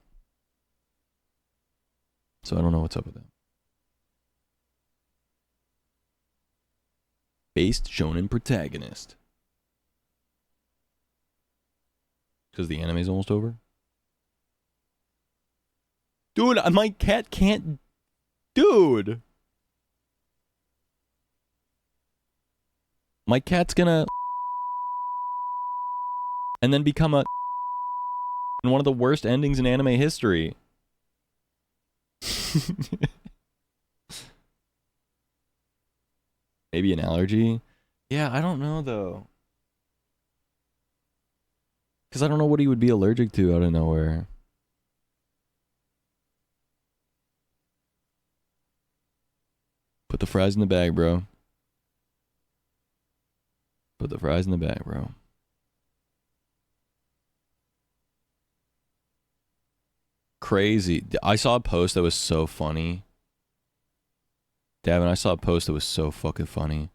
So I don't know what's up with that. Based shonen protagonist. Because the anime's almost over? Dude, my cat can't... Dude! My cat's gonna... and then become a... in one of the worst endings in anime history. Maybe an allergy? Yeah, I don't know though. Because I don't know what he would be allergic to out of nowhere. Put the fries in the bag, bro. Put the fries in the bag, bro. Crazy. I saw a post that was so funny. Davin, I saw a post that was so fucking funny.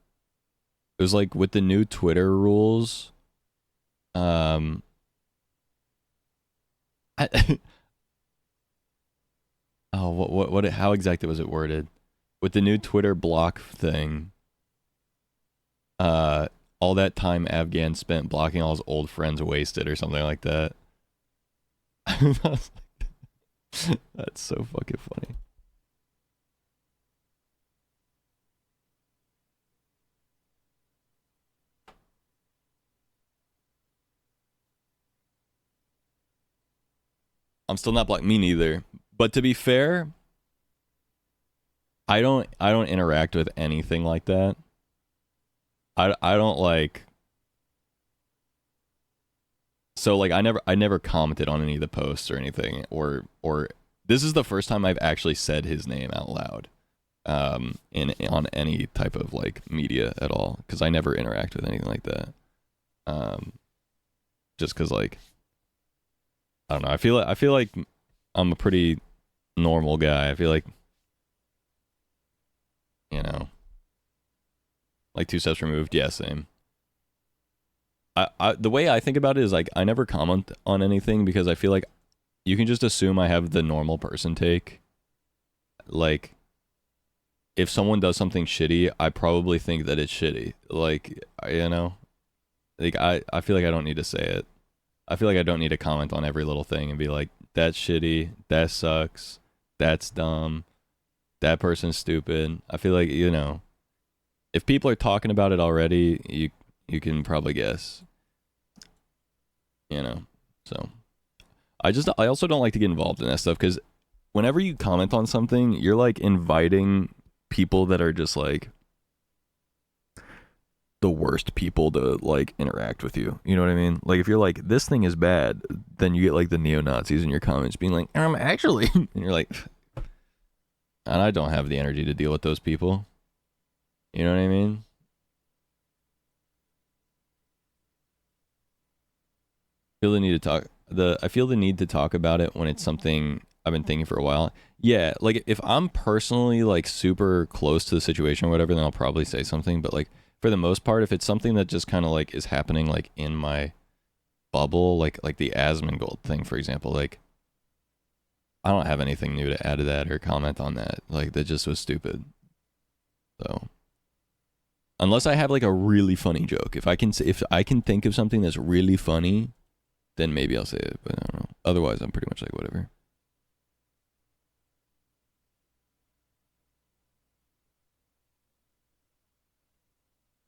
It was like with the new Twitter rules. Oh, what, how exactly was it worded? With the new Twitter block thing, all that time Afghan spent blocking all his old friends wasted or something like that. That's so fucking funny. I'm still not blocked. Me neither. But to be fair, I don't interact with anything like that. I don't like. So like I never commented on any of the posts or anything, or this is the first time I've actually said his name out loud, on any type of like media at all, because I never interact with anything like that. Just because like, I don't know. I feel like I'm a pretty normal guy. I feel like, you know, like 2 steps removed. Yeah, same. The way I think about it is like I never comment on anything because I feel like you can just assume I have the normal person take. Like, if someone does something shitty, I probably think that it's shitty. Like, you know, like I feel like I don't need to say it. I feel like I don't need to comment on every little thing and be like, that's shitty, that sucks, that's dumb, that person's stupid. I feel like, you know, if people are talking about it already, you can probably guess. You know, so I also don't like to get involved in that stuff because whenever you comment on something, you're like inviting people that are just like the worst people to like interact with you. You know what I mean? Like if you're like, this thing is bad, then you get like the neo-Nazis in your comments being like, actually, and you're like, and I don't have the energy to deal with those people. You know what I mean? I feel the need to talk about it when it's something I've been thinking for a while. Yeah, like if I'm personally like super close to the situation or whatever, then I'll probably say something. But like for the most part, if it's something that just kind of like is happening like in my bubble, like the Asmongold thing, for example, like I don't have anything new to add to that or comment on that. Like that just was stupid. So unless I have like a really funny joke, if I can think of something that's really funny, then maybe I'll say it. But I don't know. Otherwise, I'm pretty much like whatever.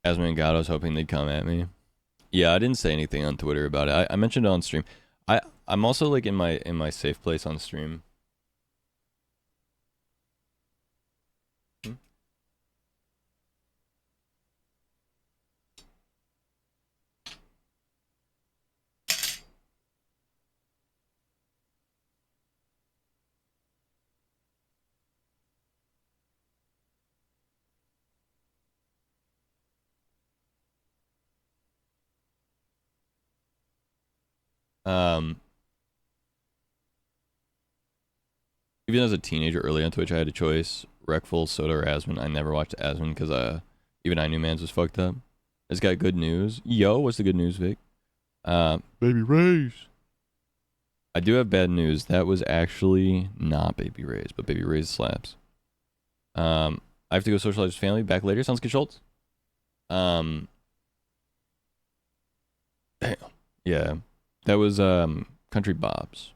Asman and God, I was hoping they'd come at me. Yeah, I didn't say anything on Twitter about it. I mentioned it on stream. I'm also like in my safe place on stream. Even as a teenager, early on Twitch, I had a choice: Reckful, Soda, or Asman. I never watched Asman because even I knew Mans was fucked up. It's got good news. Yo, what's the good news, Vic? Baby Rays. I do have bad news. That was actually not Baby Rays, but Baby Rays slaps. I have to go socialize with family. Back later. Sounds good, Schultz. Damn. Yeah. That was Country Bob's,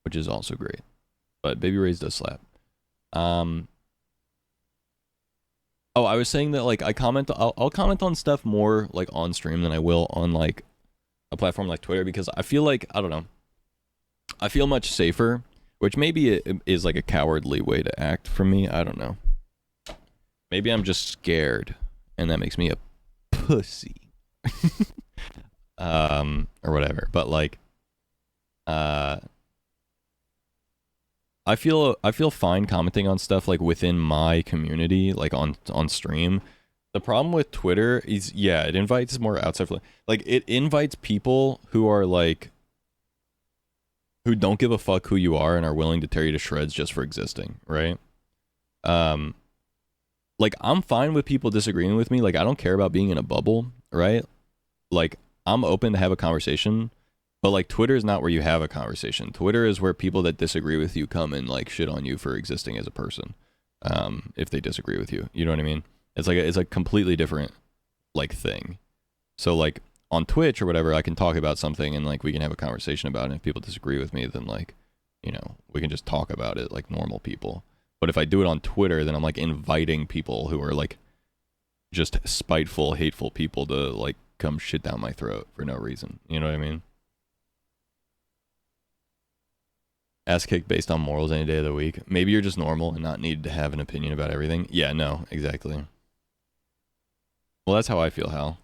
which is also great. But Baby Rays does slap. Oh, I was saying that like I'll comment on stuff more like on stream than I will on like a platform like Twitter, because I feel like, I don't know, I feel much safer, which maybe it is like a cowardly way to act from me. I don't know. Maybe I'm just scared and that makes me a pussy. Or whatever. But like I feel fine commenting on stuff like within my community, like on stream. The problem with Twitter is, yeah, it invites more outside, like it invites people who are like, who don't give a fuck who you are and are willing to tear you to shreds just for existing, right? Like I'm fine with people disagreeing with me. Like I don't care about being in a bubble, right? Like I'm open to have a conversation. But like Twitter is not where you have a conversation. Twitter is where people that disagree with you come and like shit on you for existing as a person. If they disagree with you, you know what I mean? It's a completely different like thing. So like on Twitch or whatever, I can talk about something and like we can have a conversation about it. And if people disagree with me, then like, you know, we can just talk about it like normal people. But if I do it on Twitter, then I'm like inviting people who are like just spiteful, hateful people to like come shit down my throat for no reason. You know what I mean? Ass kicked based on morals any day of the week. Maybe you're just normal and not needed to have an opinion about everything. Yeah, no, exactly. Well, that's how I feel, Hal.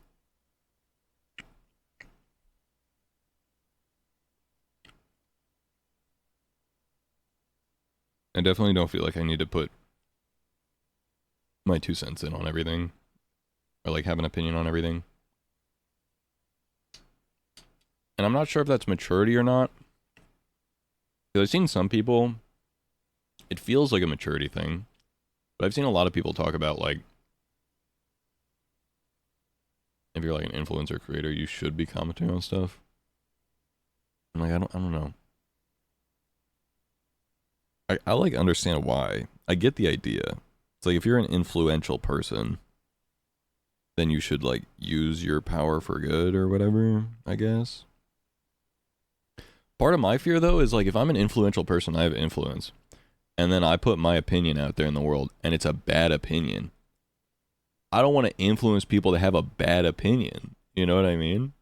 I definitely don't feel like I need to put my 2 cents in on everything. Or like have an opinion on everything. And I'm not sure if that's maturity or not. Because I've seen some people, it feels like a maturity thing. But I've seen a lot of people talk about like, if you're like an influencer creator, you should be commenting on stuff. I'm like, I don't know. I like understand why. I get the idea. It's like if you're an influential person, then you should like use your power for good or whatever, I guess. Part of my fear though is like if I'm an influential person, I have influence, and then I put my opinion out there in the world and it's a bad opinion. I don't want to influence people to have a bad opinion. You know what I mean?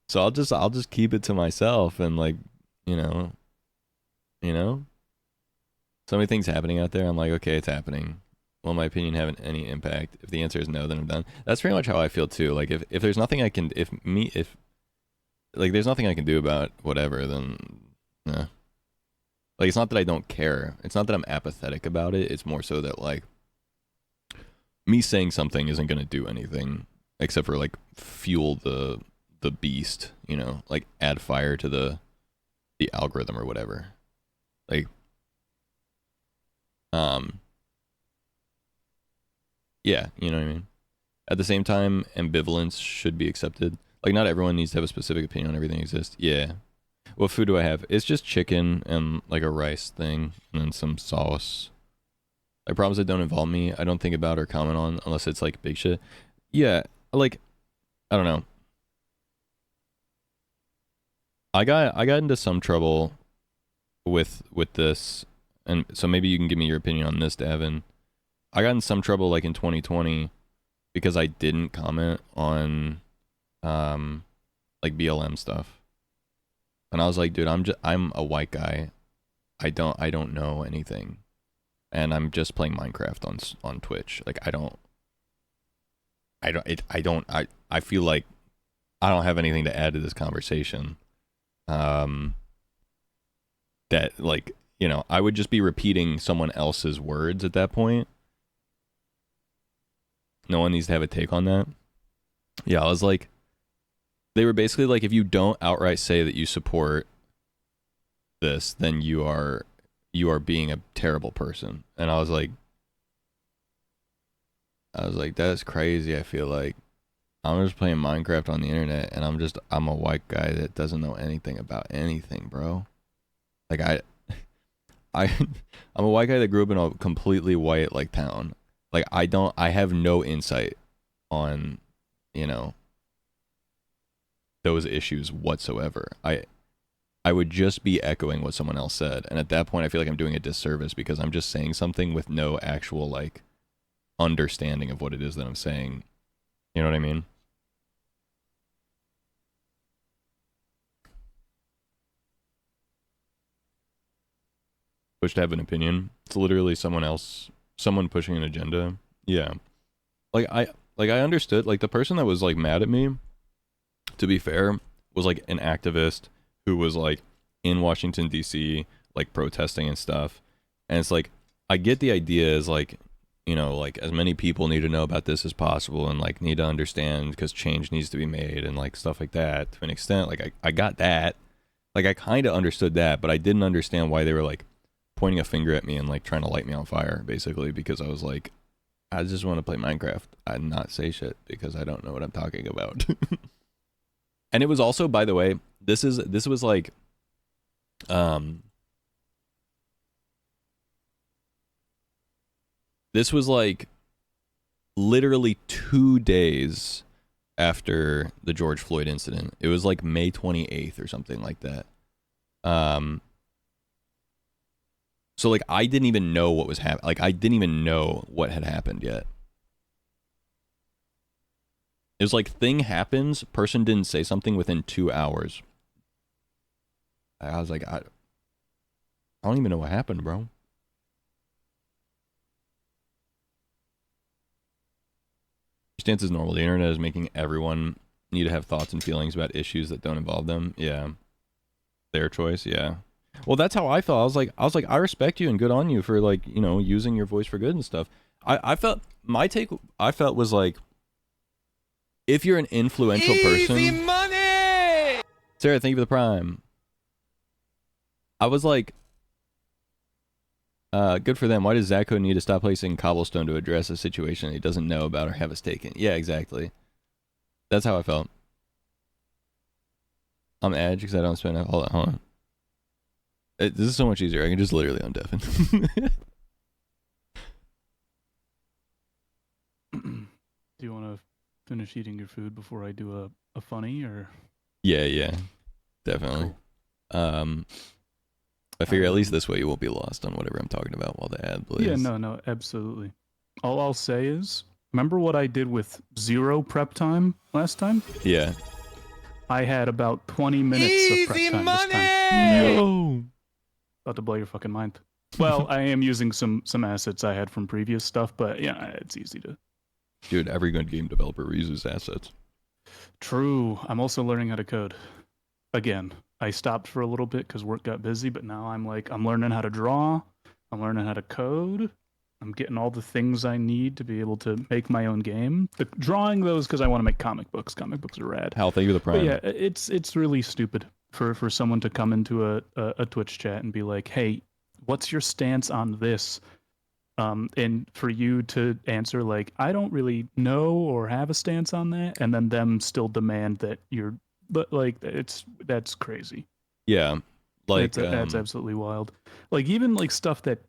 So I'll just keep it to myself and like, you know, so many things happening out there. I'm like, okay, it's happening. will my opinion have any impact? If the answer is no, then I'm done. That's pretty much how I feel too. Like if there's nothing I can if there's nothing I can do about whatever, then nah. Like it's not that I don't care. It's not that I'm apathetic about it. It's more so that like me saying something isn't gonna do anything except for like fuel the beast, you know, like add fire to the algorithm or whatever. Like yeah, you know what I mean? At the same time, ambivalence should be accepted. Like not everyone needs to have a specific opinion on everything that exists. Yeah. What food do I have? It's just chicken and like a rice thing and then some sauce. Like problems that don't involve me, I don't think about or comment on unless it's like big shit. Yeah, like I don't know. I got into some trouble with this, and so maybe you can give me your opinion on this, Davin. I got in some trouble like in 2020 because I didn't comment on like BLM stuff. And I was like, dude, I'm a white guy. I don't know anything. And I'm just playing Minecraft on Twitch. Like I feel like I don't have anything to add to this conversation. That like, you know, I would just be repeating someone else's words at that point. No one needs to have a take on that. Yeah, I was like, they were basically like, if you don't outright say that you support this, then you are being a terrible person. And I was like, that's crazy. I feel like I'm just playing Minecraft on the internet, and I'm a white guy that doesn't know anything about anything, bro. Like I'm a white guy that grew up in a completely white like town. Like I have no insight on, you know, those issues whatsoever. I would just be echoing what someone else said, and at that point I feel like I'm doing a disservice because I'm just saying something with no actual like understanding of what it is that I'm saying. You know what I mean? Push to have an opinion. It's literally someone pushing an agenda. Yeah. Like I understood, like the person that was like mad at me, to be fair, was like an activist who was like in Washington DC like protesting and stuff. And it's like I get the idea is like, you know, like as many people need to know about this as possible and like need to understand because change needs to be made and like stuff like that to an extent. Like I got that. Like I kind of understood that, but I didn't understand why they were like pointing a finger at me and like trying to light me on fire basically, because I was like, I just want to play Minecraft and not say shit because I don't know what I'm talking about. And it was also, by the way, this was like this was like literally 2 days after the George Floyd incident. It was like May 28th or something like that. So like I didn't even know what was happening. Like I didn't even know what had happened yet. It was like thing happens, person didn't say something within 2 hours. I was like, I don't even know what happened, bro. Your stance is normal. The internet is making everyone need to have thoughts and feelings about issues that don't involve them. Yeah. Their choice, yeah. Well, that's how I felt. I was like, I respect you and good on you for like, you know, using your voice for good and stuff. I felt my take I felt was like, if you're an influential person, easy money! Sarah, thank you for the prime. I was like, good for them. Why does Zacho need to stop placing cobblestone to address a situation he doesn't know about or have a stake in? Yeah, exactly. That's how I felt. I'm edge because I don't spend. Hold on. This is so much easier. I can just literally undeafen. Do you want to finish eating your food before I do a funny or? Yeah, definitely. Cool. I figure at least this way you won't be lost on whatever I'm talking about while the ad plays. Yeah, no, absolutely. All I'll say is, remember what I did with 0 prep time last time? Yeah. I had about 20 minutes of prep time this time. No. About to blow your fucking mind. Well, I am using some assets I had from previous stuff, but yeah, it's easy to. Dude, every good game developer uses assets. True. I'm also learning how to code. Again, I stopped for a little bit because work got busy, but now I'm learning how to draw. I'm learning how to code. I'm getting all the things I need to be able to make my own game. Drawing those because I want to make comic books. Comic books are rad. Hal, thank you for the But prime. yeah, it's really stupid for someone to come into a Twitch chat and be like, "Hey, what's your stance on this?" And for you to answer like, "I don't really know or have a stance on that," and then them still demand that you're, but like that's crazy. Yeah, like That's absolutely wild. Like even like stuff that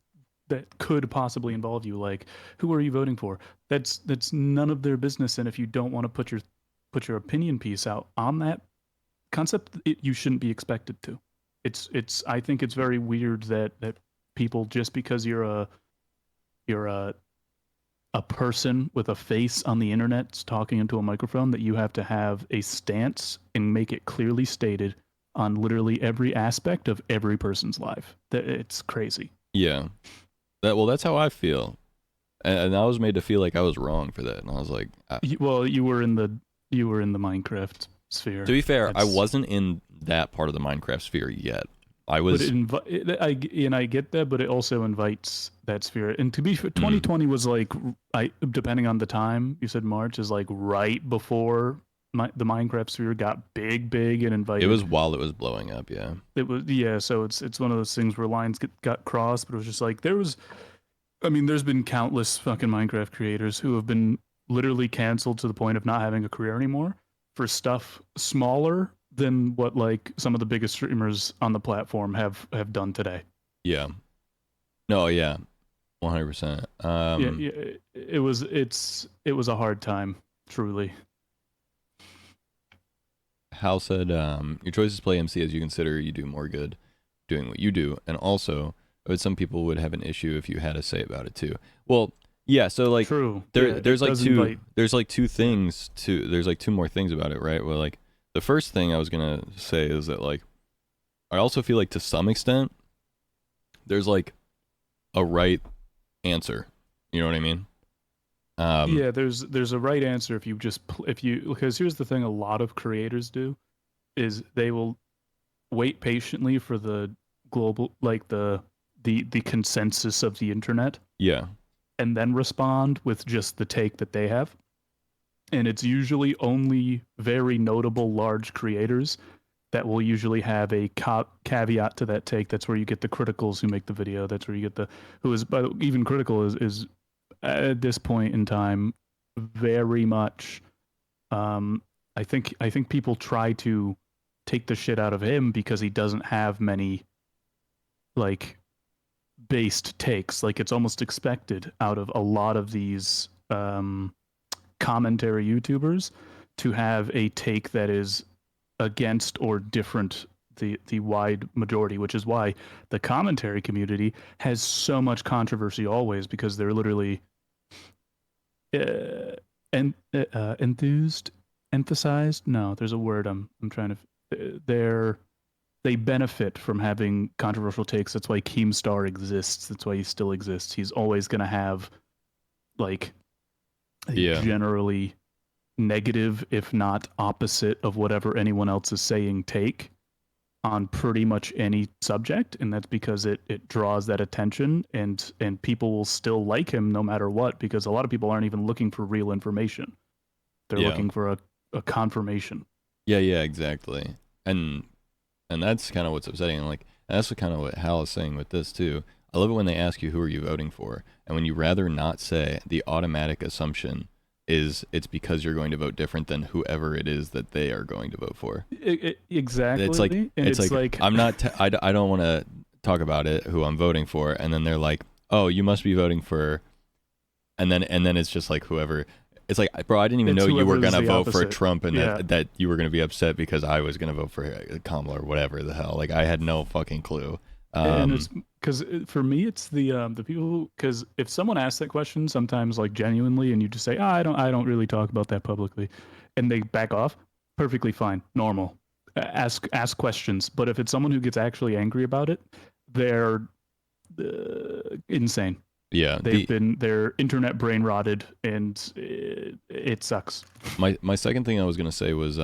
could possibly involve you, like who are you voting for? That's none of their business. And if you don't want to put your opinion piece out on that concept, you shouldn't be expected to. It's I think it's very weird that people, just because you're a person with a face on the internet talking into a microphone, that you have to have a stance and make it clearly stated on literally every aspect of every person's life. That it's crazy. yeah, that's how I feel, and I was made to feel like I was wrong for that, and I was like, Well, you were in the Minecraft sphere. to be fair, I That's- wasn't in that part of the Minecraft sphere yet. I But was. I get that, but it also invites that spirit. And to be fair, 2020 was like, depending on the time, you said March is like right before the Minecraft sphere got big and invited. It was while it was blowing up. Yeah. It was, yeah. So it's one of those things where lines got crossed, but it was just like there was. I mean, there's been countless fucking Minecraft creators who have been literally canceled to the point of not having a career anymore for stuff smaller than what like some of the biggest streamers on the platform have done today. Yeah. No. Yeah. 100%. Yeah, it was a hard time, truly. Hal said, your choices play MC as you consider you do more good doing what you do, and also, some people would have an issue if you had a say about it too. Well, yeah. So like, True. there's like two. Invite... There's like two things. There's like two more things about it, right? Well, like the first thing I was gonna say is that like, I also feel like to some extent, there's like a right answer. You know what I mean? Yeah, there's a right answer if you just because here's the thing a lot of creators do is they will wait patiently for the global, like the consensus of the internet, Yeah. and then respond with just the take that they have. And it's usually only very notable large creators that will usually have a caveat to that take. That's where you get the criticals who make the video. That's where you get the who is, but even critical is at this point in time very much. I think people try to take the shit out of him because he doesn't have many like based takes. Like it's almost expected out of a lot of these commentary YouTubers to have a take that is against or different the wide majority, which is why the commentary community has so much controversy always, because they're literally emphasized. No, there's a word I'm trying to. They benefit from having controversial takes. That's why Keemstar exists. That's why he still exists. He's always going to have like a generally negative, if not opposite of whatever anyone else is saying, take on pretty much any subject, and that's because it draws that attention, and people will still like him no matter what, because a lot of people aren't even looking for real information. They're looking for a confirmation. Yeah, exactly. And that's kind of what's upsetting. And like, that's kind of what Hal is saying with this too. I love it when they ask you who are you voting for, and when you rather not say, the automatic assumption is it's because you're going to vote different than whoever it is that they are going to vote for. Exactly. It's like, and it's like I'm not. I don't want to talk about it, who I'm voting for, and then they're like, oh, you must be voting for, and then it's just like whoever. It's like, bro, I didn't even know you were gonna vote for Trump, and that you were gonna be upset because I was gonna vote for Kamala or whatever the hell. Like, I had no fucking clue. And it's because for me, it's the people, because if someone asks that question, sometimes like genuinely, and you just say, I don't really talk about that publicly, and they back off, perfectly fine, normal. Ask questions. But if it's someone who gets actually angry about it, insane. Yeah, They're internet brain rotted, and it sucks. my second thing I was gonna say was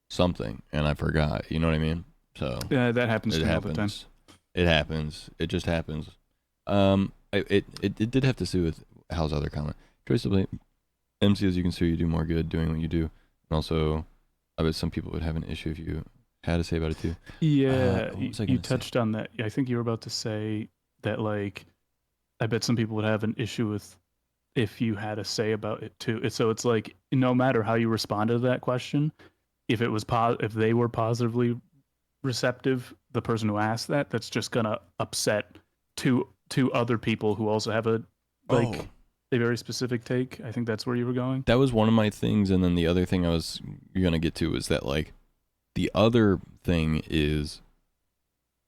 something, and I forgot. You know what I mean? So Yeah, that happens it to me all the time. happens. It happens. It just happens. It did have to do with Hal's other comment. Choice of blame. MC, as you can see, you do more good doing what you do, and also, I bet some people would have an issue if you had to say about it too. Yeah, what was I you gonna say? touched on that. I think you were about to say that, like, I bet some people would have an issue with if you had a say about it too. So it's like, no matter how you responded to that question, if it was if they were positively receptive, the person who asked that, that's just gonna upset two other people who also have a Oh, a very specific take. I think that's where you were going. that was one of my things, and then the other thing I was gonna get to is that, like, the other thing is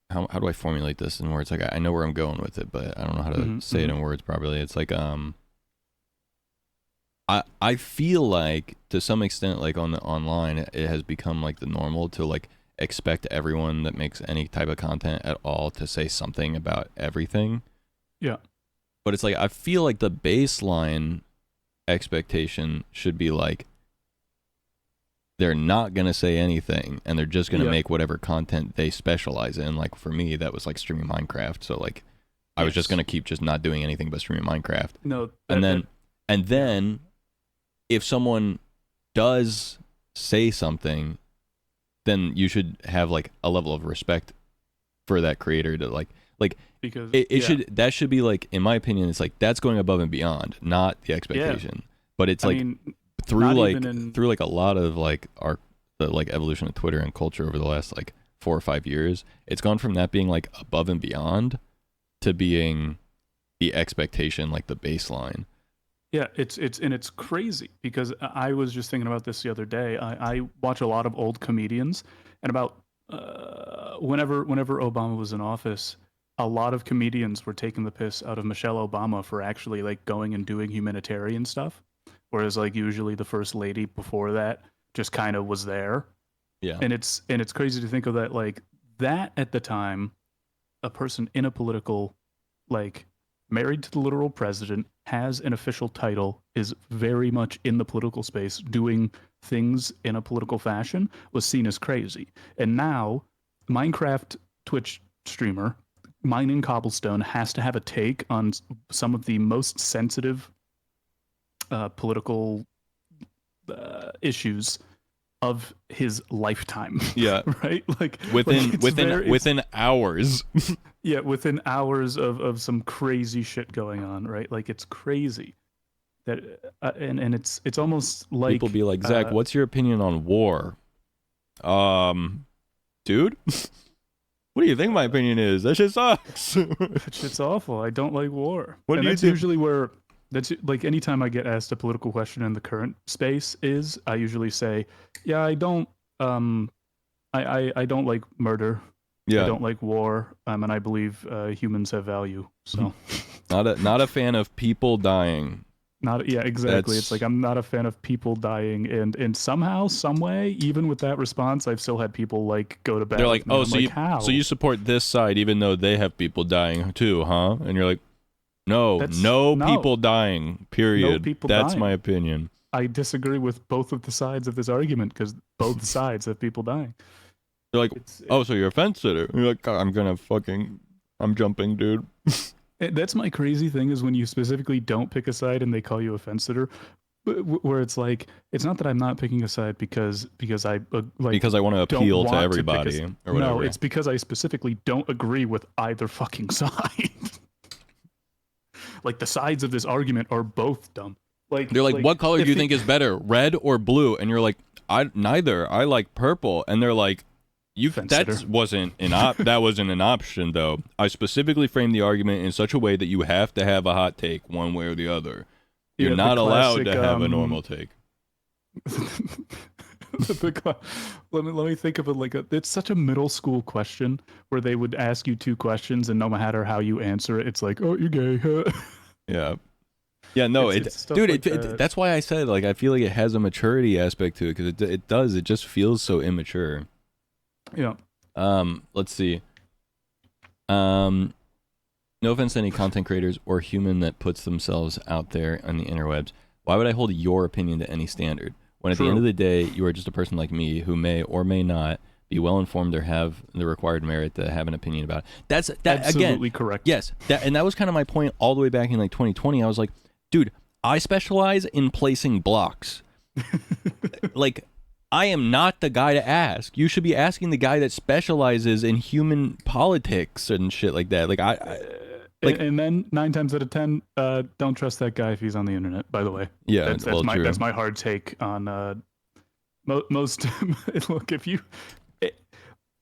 how do I formulate this in words? Like, I know where I'm going with it, but I don't know how to say it in words properly. It's like I feel like, to some extent, like, on the online, it has become like the normal to, like, expect everyone that makes any type of content at all to say something about everything. Yeah. But it's like, I feel like the baseline expectation should be like, they're not going to say anything, and they're just going to make whatever content they specialize in. Like, for me, that was like streaming Minecraft. So, like, I was just going to keep just not doing anything but streaming Minecraft. No. And then if someone does say something, then you should have, like, a level of respect for that creator to, like because that should be, like, in my opinion, it's like, that's going above and beyond, not the expectation. But it's like, through like a lot of, like, the like evolution of Twitter and culture over the last, like, 4 or 5 years, it's gone from that being, like, above and beyond to being the expectation, like the baseline. Yeah, it's crazy because I was just thinking about this the other day. I watch a lot of old comedians, and about whenever Obama was in office, a lot of comedians were taking the piss out of Michelle Obama for actually, like, going and doing humanitarian stuff, whereas, like, usually the first lady before that just kind of was there. Yeah. And it's crazy to think of that, like, that at the time, a person in a political, like, married to the literal president, has an official title, is very much in the political space, doing things in a political fashion, was seen as crazy. And now, Minecraft Twitch streamer mining cobblestone has to have a take on some of the most sensitive political issues of his lifetime. Yeah. Right? Like, within hours. Yeah, within hours of some crazy shit going on, right? Like, it's crazy. That and it's almost like people be like, Zach, what's your opinion on war? Dude, what do you think my opinion is? That shit sucks. That shit's awful. I don't like war. What do you that's think? usually where that's like, anytime I get asked a political question in the current space, is I usually say, yeah, I don't I don't like murder. Yeah. I don't like war, and I believe humans have value. So not a fan of people dying. Exactly. It's like, I'm not a fan of people dying, and somehow, some way, even with that response, I've still had people, like, go to bed. They're like, oh, how? So you support this side even though they have people dying too, huh? And you're like, no people dying. Period. No people That's dying. my opinion. I disagree with both of the sides of this argument because both sides have people dying. They're like, oh, so you're a fence sitter? You're like, I'm jumping, dude. That's my crazy thing, is when you specifically don't pick a side and they call you a fence sitter, where it's like, it's not that I'm not picking a side because I because I want to appeal to everybody or whatever. No, it's because I specifically don't agree with either fucking side. Like, the sides of this argument are both dumb. Like, they're like, what color do you think is better, red or blue? And you're like, neither. I like purple. And they're like, that wasn't an option though. I specifically framed the argument in such a way that you have to have a hot take one way or the other. You're not allowed to have a normal take. Let me think of it it's such a middle school question where they would ask you two questions, and no matter how you answer it, it's like, oh, you're gay. Yeah, no, dude, that's why I said, like, I feel like it has a maturity aspect to it, because it does. It just feels so immature. Yeah. Let's see. No offense to any content creators or human that puts themselves out there on the interwebs. Why would I hold your opinion to any standard? When at the end of the day, you are just a person like me who may or may not be well informed or have the required merit to have an opinion about it. That's that Absolutely again. correct. Yes, that was kind of my point all the way back in like 2020. I was like, dude, I specialize in placing blocks. Like, I am not the guy to ask. You should be asking the guy that specializes in human politics and shit like that. Like like, and then 9 times out of 10, don't trust that guy if he's on the internet. By the way, yeah, that's my hard take on most. Look, if you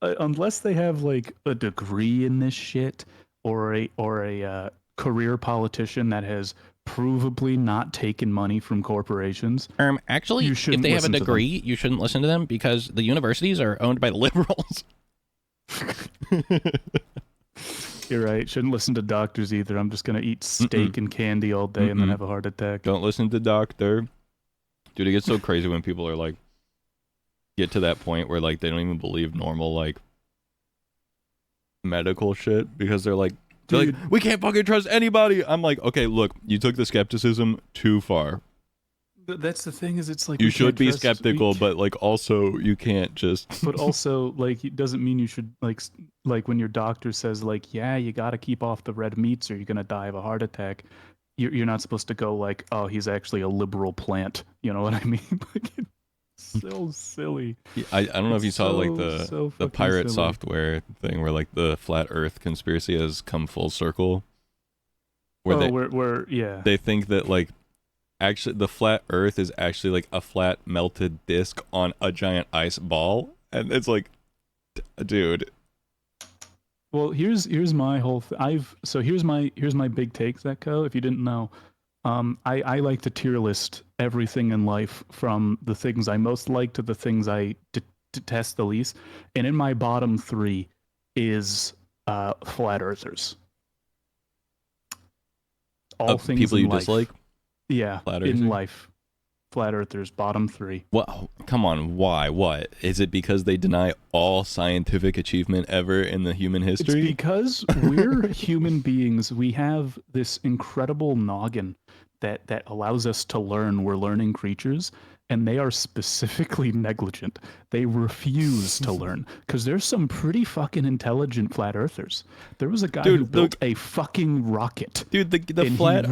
unless they have like a degree in this shit or a career politician that has provably not taken money from corporations. Actually, if they have a degree, you shouldn't listen to them because the universities are owned by liberals. You're right. Shouldn't listen to doctors either. I'm just gonna eat steak and candy all day and then have a heart attack. Don't listen to doctor. Dude, it gets so crazy when people are like, get to that point where like they don't even believe normal like medical shit because they're like, we can't fucking trust anybody. I'm like, okay, look, you took the skepticism too far. That's the thing is it's like you should be skeptical, but like also you can't just. But also like it doesn't mean you should like when your doctor says like, yeah, you got to keep off the red meats or you're gonna die of a heart attack. You're not supposed to go like, oh, he's actually a liberal plant. You know what I mean? Like, it's so silly. I don't know if you saw like the pirate software thing where like the flat Earth conspiracy has come full circle. Where they think that like actually the flat Earth is actually like a flat melted disc on a giant ice ball, and it's like, dude. Well, here's my whole. Here's my big take, Zetko. If you didn't know, I like to tier list everything in life from the things I most like to the things I detest the least. And in my bottom 3 is flat earthers. All things people you in life. Dislike? Yeah, in life. Flat earthers, bottom 3. Well, come on, why? What? Is it because they deny all scientific achievement ever in the human history? It's because we're human beings. We have this incredible noggin that allows us to learn. We're learning creatures, and they are specifically negligent. They refuse to learn because there's some pretty fucking intelligent flat earthers. There was a guy who built a fucking rocket. Dude, the flat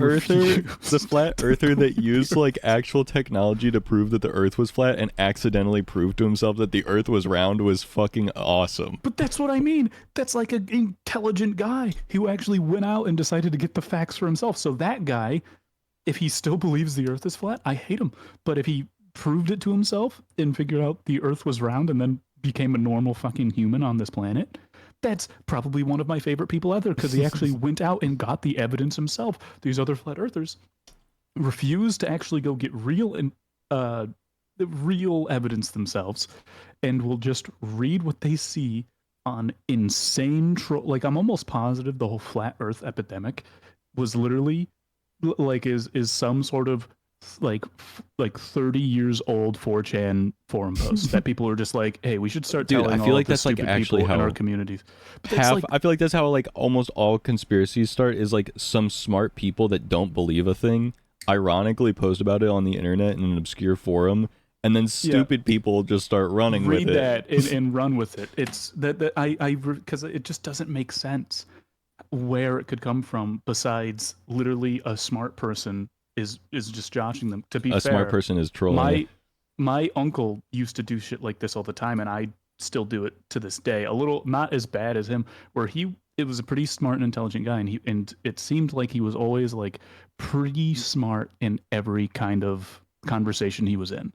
earther that used like actual technology to prove that the Earth was flat and accidentally proved to himself that the Earth was round was fucking awesome. But that's what I mean. That's like an intelligent guy who actually went out and decided to get the facts for himself. So that guy, if he still believes the Earth is flat, I hate him. But if he proved it to himself and figured out the Earth was round and then became a normal fucking human on this planet, that's probably one of my favorite people ever because he actually went out and got the evidence himself. These other flat earthers refuse to actually go get real evidence themselves and will just read what they see on insane like I'm almost positive the whole flat earth epidemic was literally like is some sort of like 30 years old 4chan forum post that people are just like, hey, we should start telling I feel all like the that's like stupid actually people how in our communities. I feel like that's how like almost all conspiracies start is like some smart people that don't believe a thing ironically post about it on the internet in an obscure forum, and then stupid people just start running with it. Read that and run with it. It's that I because it just doesn't make sense where it could come from besides literally a smart person is just joshing them. To be fair, smart person is trolling. My uncle used to do shit like this all the time, and I still do it to this day. A little not as bad as him, where it was a pretty smart and intelligent guy, and it seemed like he was always like pretty smart in every kind of conversation he was in.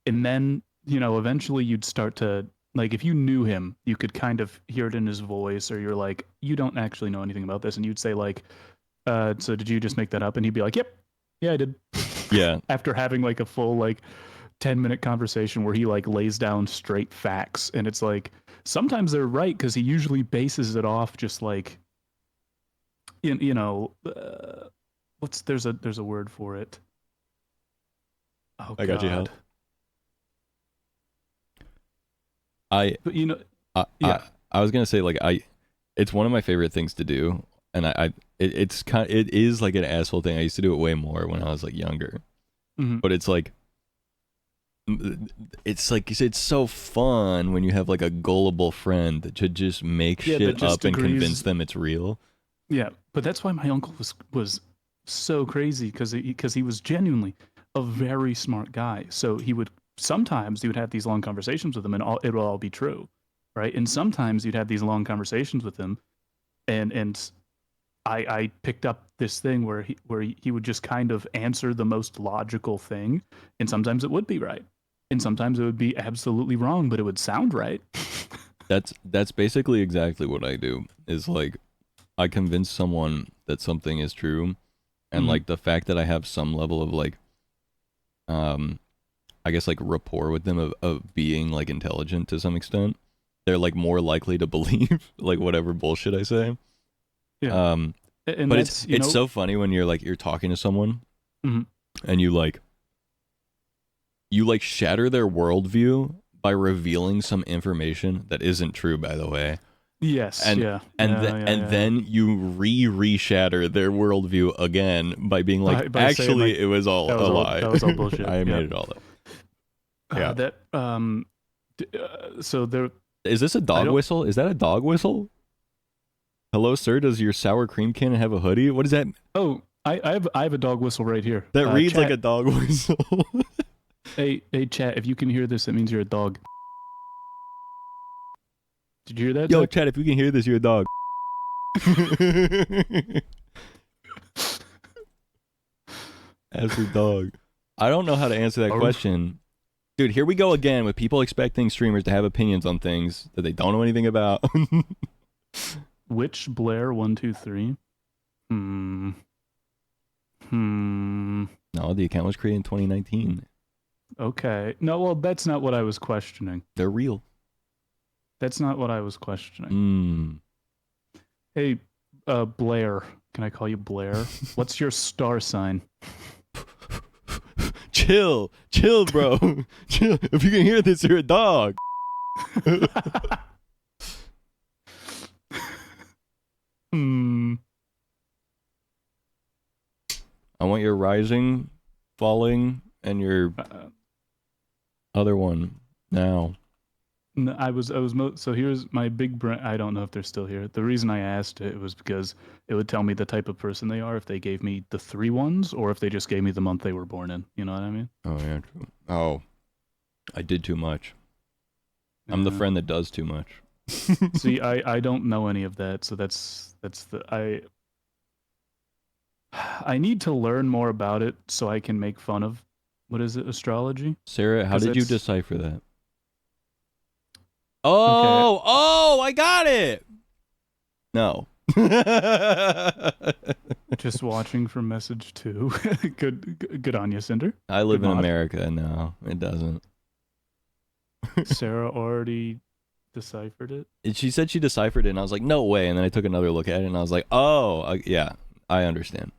And then, eventually you'd start to, like, if you knew him, you could kind of hear it in his voice, or you're like, you don't actually know anything about this. And you'd say, like, so did you just make that up? And he'd be like, yep, yeah, I did. Yeah. After having, like, a full, like, 10-minute conversation where he, like, lays down straight facts. And it's like, sometimes they're right, because he usually bases it off just, like, there's a word for it. Oh, I got you, Hal. I was gonna say like it's one of my favorite things to do, and it is like an asshole thing. I used to do it way more when I was like younger, Mhm. but it's like it's so fun when you have like a gullible friend to just make Yeah, that shit just up and agrees- convince them it's real. Yeah, but that's why my uncle was so crazy because he was genuinely a very smart guy. So sometimes he would have these long conversations with him, and it will all be true, right? And sometimes you'd have these long conversations with him, and I picked up this thing where he would just kind of answer the most logical thing, and sometimes it would be right, and sometimes it would be absolutely wrong, but it would sound right. That's basically exactly what I do. Is like I convince someone that something is true, and Mhm. like the fact that I have some level of like I guess like rapport with them of being like intelligent to some extent, they're like more likely to believe like whatever bullshit I say. Yeah. Um And but that's, it's so funny when you're talking to someone Mhm. and you shatter their worldview by revealing some information that isn't true, by the way. Yes, And yeah, and yeah, then yeah, and yeah. then you re-shatter their worldview again by being like, By saying, actually, like, it was all that was a all- lie. that was all bullshit. I Yeah. made it all up. Yeah. So there. Is this a dog don't- whistle? Is that a dog whistle? Hello, sir. Does your sour cream cannon have a hoodie? What is that? Oh, I have a dog whistle right here. That reads like chat, a dog whistle. Hey, chat. If you can hear this, it means you're a dog. Did you hear that? Yo, Zach? Chad, if you can hear this, you're a dog. Absolute dog. I don't know how to answer that Arf. question. Dude, here we go again with people expecting streamers to have opinions on things that they don't know anything about. Which Blair 123? Hmm. No, the account was created in 2019. Okay. No, well, that's not what I was questioning. They're real. That's not what I was questioning. Hey, Blair. Can I call you Blair? What's your star sign? Chill, bro. Chill. If you can hear this, you're a dog. I want your rising, falling, and your other one now. No, so here's my big brain. I don't know if they're still here. The reason I asked it was because it would tell me the type of person they are if they gave me the 3 ones or if they just gave me the month they were born in. You know what I mean? Oh yeah, true. Oh, I did too much. I'm the Yeah. friend that does too much. See, I don't know any of that, so that's I need to learn more about it so I can make fun of what is it, astrology? Sarah, how 'Cause did you it's- decipher that? Oh, I got it. No. Just watching from message 2. Good on you, Cinder. I live Good in mod. America. No, it doesn't. Sarah already deciphered it. She said she deciphered it, and I was like, no way. And then I took another look at it, and I was like, oh, yeah, I understand.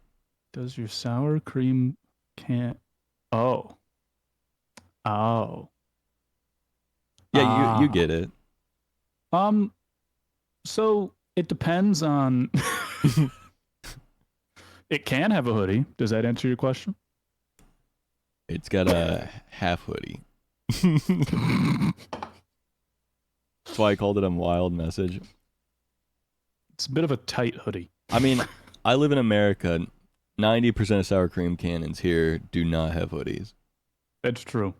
Does your sour cream can? Oh. Yeah, you get it. So it depends on. It can have a hoodie. Does that answer your question? It's got a half hoodie. That's why I called it a wild message. It's a bit of a tight hoodie. I mean, I live in America. 90% of sour cream cannons here do not have hoodies. That's true.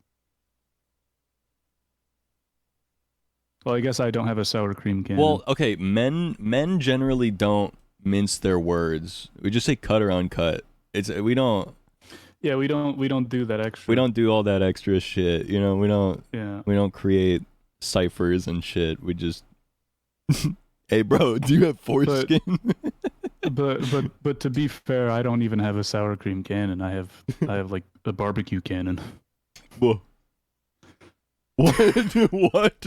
Well, I guess I don't have a sour cream can. Well, okay, men generally don't mince their words. We just say cut or uncut. We don't yeah, we don't do that extra. we don't do all that extra shit. You know, we don't create ciphers and shit. We just hey bro, do you have foreskin? But to be fair, I don't even have a sour cream cannon. I have like a barbecue cannon. Whoa. What?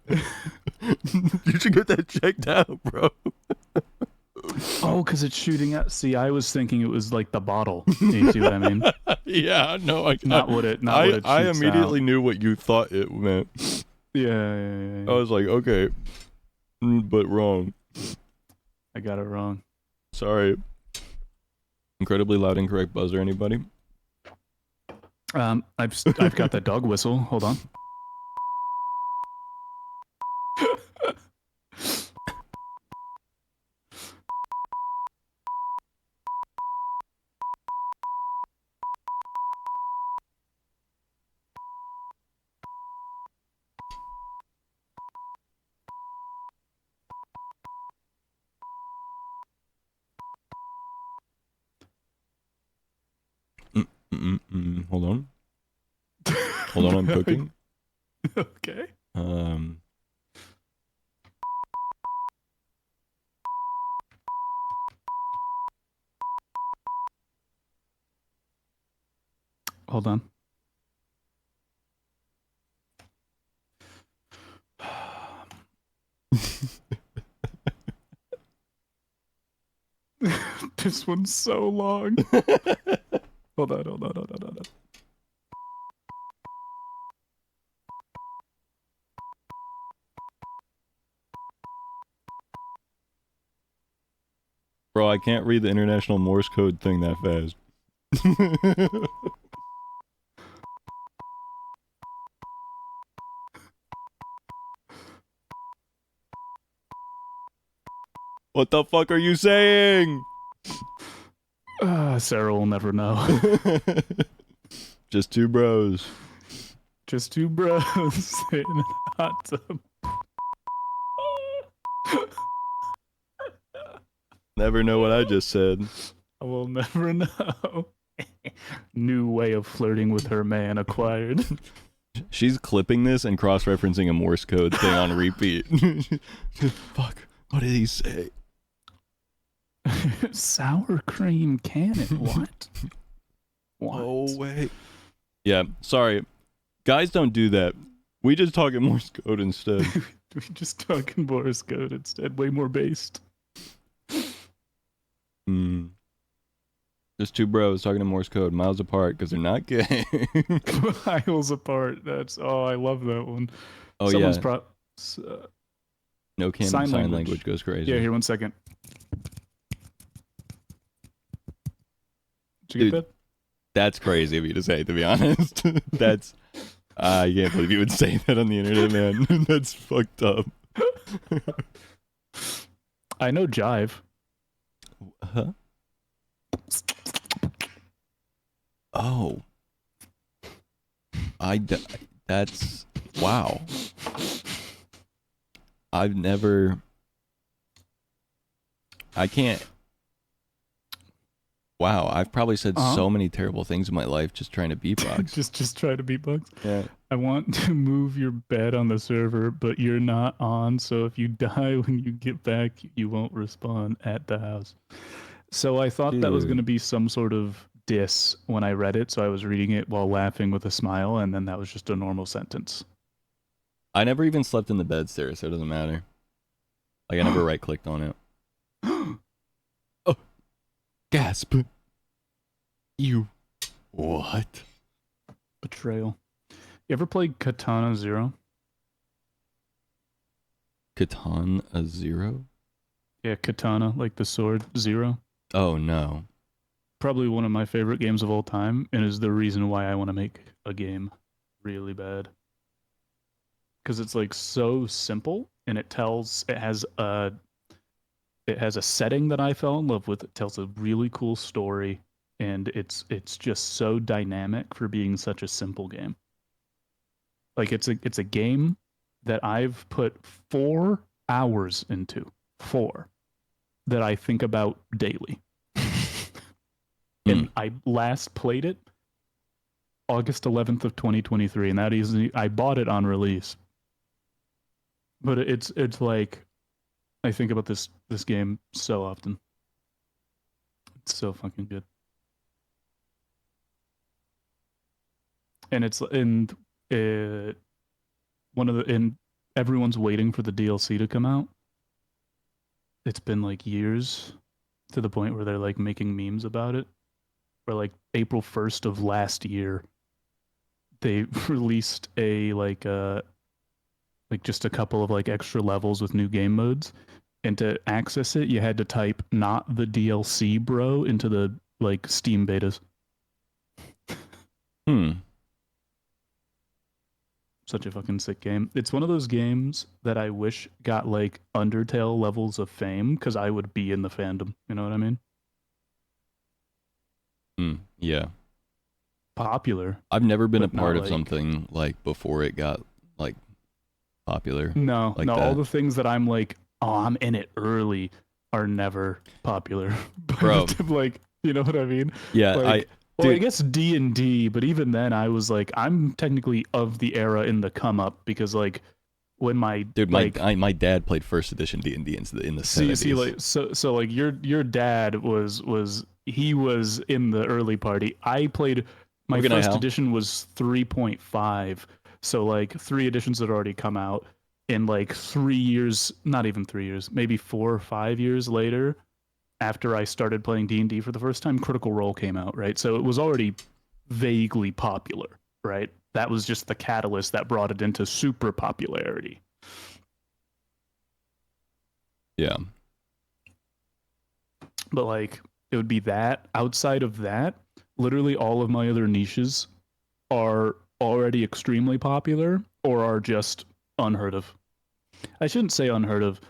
You should get that checked out, bro. Oh, because it's shooting out. See, I was thinking it was like the bottle. You see what I mean? Yeah, no, Not what it. Not what it I shoots immediately out. knew what you thought it meant. Yeah. I was like, okay, but wrong. I got it wrong. Sorry. Incredibly loud incorrect buzzer, anybody? I've got that dog whistle. Hold on. Hold on. Hold on, I'm cooking. Okay. Hold on. This one's so long. Hold on. Bro, I can't read the international Morse code thing that fast. What the fuck are you saying? Sarah will never know. Just two bros. Just two bros in a hot tub. Never know what I just said. I will never know. New way of flirting with her man acquired. She's clipping this and cross-referencing a Morse code thing on repeat. Fuck. What did he say? Sour cream cannon. What? What? Oh, wait. Yeah, sorry. Guys don't do that. We just talk in Morse code instead. We just talk in Morse code instead. Way more based. Just two bros talking in Morse code miles apart because they're not gay. Miles apart. That's I love that one. Oh, Someone's yeah. No Cam sign language goes crazy. Yeah, here, 1 second. Did you Dude, get that? That's crazy of you to say, to be honest. That's... I can't believe you would say that on the internet, man. That's fucked up. I know jive. Huh? Oh. That's... Wow. I've never... I can't... Wow, I've probably said so many terrible things in my life just trying to beatbox. just try to beatbox. Yeah. I want to move your bed on the server, but you're not on, so if you die when you get back, you won't respawn at the house. So I thought that was going to be some sort of diss when I read it, so I was reading it while laughing with a smile, and then that was just a normal sentence. I never even slept in the bed stairs, so it doesn't matter. Like, I never right-clicked on it. Oh. Gasp. You. What? Betrayal. You ever played Katana Zero? Katana Zero? Yeah, Katana, like the sword, Zero. Oh, no. Probably one of my favorite games of all time, and is the reason why I want to make a game really bad. Because it's like so simple, and it has a setting that I fell in love with. It tells a really cool story, and it's just so dynamic for being such a simple game. Like it's a game that I've put 4 hours into. 4 that I think about daily. And I last played it August 11th of 2023, and that is I bought it on release. But it's like I think about this game so often. It's so fucking good. And it's and everyone's waiting for the DLC to come out. It's been like years to the point where they're like making memes about it. Or like April 1st of last year, they released a like just a couple of like extra levels with new game modes. And to access it, you had to type "not the DLC, bro" into the like Steam betas. Hmm. Such a fucking sick game. It's one of those games that I wish got like Undertale levels of fame because I would be in the fandom. You know what I mean? Hmm. Yeah. Popular. I've never been a But not part of like- something like before it got like popular. No, Like no. that. All the things that I'm like, oh, I'm in it early, are never popular. Bro. Like, you know what I mean? Yeah, Like, well, I dude- guess D&D, but even then, I was like, I'm technically of the era in the come up because like when my my dad played first edition D&D in the 70s. see like so like your dad was he was in the early party. I played my Good night, first Hal. edition was 3.5, so like 3 editions had already come out in like 3 years, not even 3 years, maybe 4 or 5 years later. After I started playing D&D for the first time, Critical Role came out, right? So it was already vaguely popular, right? That was just the catalyst that brought it into super popularity. Yeah. But like it would be that. Outside of that, literally all of my other niches are already extremely popular or are just unheard of. I shouldn't say unheard of.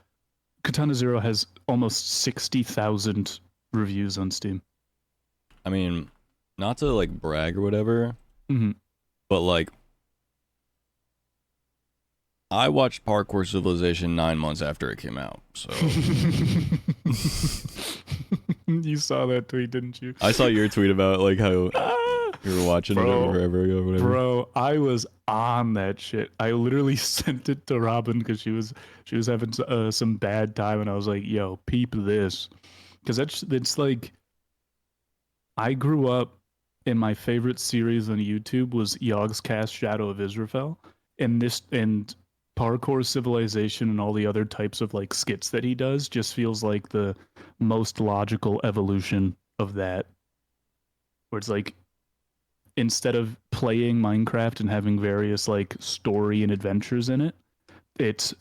Katana Zero has almost 60,000 reviews on Steam. I mean, not to like brag or whatever, Mhm. but like I watched Parkour Civilization 9 months after it came out. So You saw that tweet, didn't you? I saw your tweet about like how Ah! you were watching Bro. it forever ago or whatever. Bro, I was on that shit. I literally sent it to Robin because she was having some bad time, and I was like, "Yo, peep this," because it's like I grew up, and my favorite series on YouTube was Yogg's Cast Shadow of Israfel, and Parkour Civilization and all the other types of like skits that he does just feels like the most logical evolution of that, where it's like, instead of playing Minecraft and having various like story and adventures in it, it's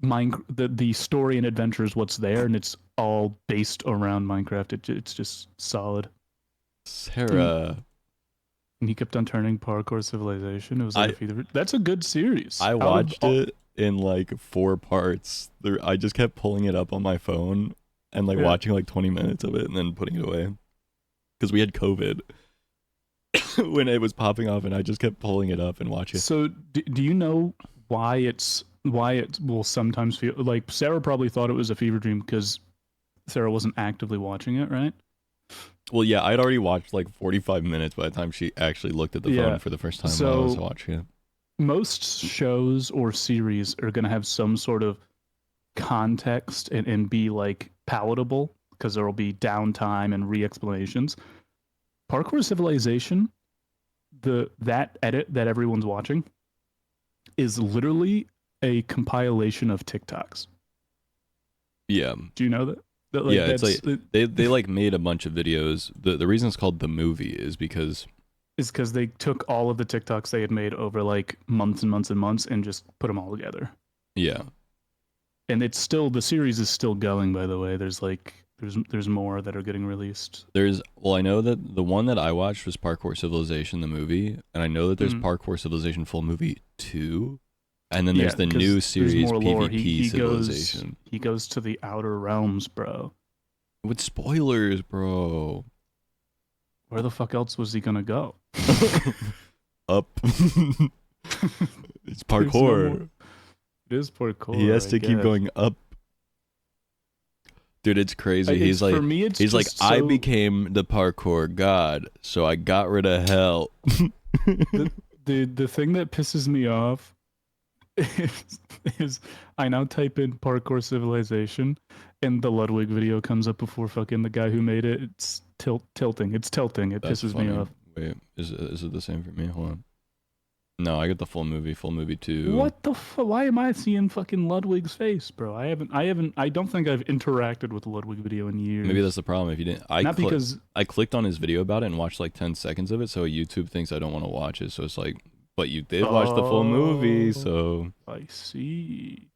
the story and adventure is what's there, and it's all based around Minecraft. It's just solid. Sarah, And he kept on turning Parkour Civilization. It was like that's a good series. I Out of watched all- it in like 4 parts. I just kept pulling it up on my phone and like Yeah. watching like 20 minutes of it and then putting it away. Because we had COVID when it was popping off, and I just kept pulling it up and watching it. So do you know why it will sometimes feel like Sarah probably thought it was a fever dream because Sarah wasn't actively watching it, right? Well, yeah, I'd already watched like 45 minutes by the time she actually looked at the Yeah. phone for the first time while I was So- watching it. Most shows or series are going to have some sort of context and be like palatable because there will be downtime and re-explanations. Parkour Civilization, that edit that everyone's watching is literally a compilation of TikToks. Yeah. Do you know that? Yeah, it's They like made a bunch of videos. The reason it's called The Movie is because is because they took all of the TikToks they had made over like months and months and months and just put them all together. yeah. And it's still, the series is still going, by the way. There's like there's more that are getting released. I know that the one that I watched was Parkour Civilization the movie, and I know that there's Mhm. Parkour Civilization full movie 2, and then there's Yeah, the 'cause new there's series more lore. PvP He Civilization. he goes to the outer realms, bro. With spoilers, bro. Where the fuck else was he gonna go? Up. It's There's no parkour. more- It is parkour. He has I to keep guess. going up. Dude, it's crazy. It's- He's like, for me, it's he's like, just I so- became the parkour god, so I got rid of hell. the thing that pisses me off is I now type in Parkour Civilization, and the Ludwig video comes up before fucking the guy who made it. It's tilting. It's tilting. It That's pisses funny. me off. Wait, is it the same for me? Hold on. No, I got the full movie 2. What the fuck? Why am I seeing fucking Ludwig's face, bro? I don't think I've interacted with the Ludwig video in years. Maybe that's the problem. If you didn't, not because I clicked on his video about it and watched like 10 seconds of it, so YouTube thinks I don't want to watch it. So it's like, but you did watch the full movie, Oh. so I see.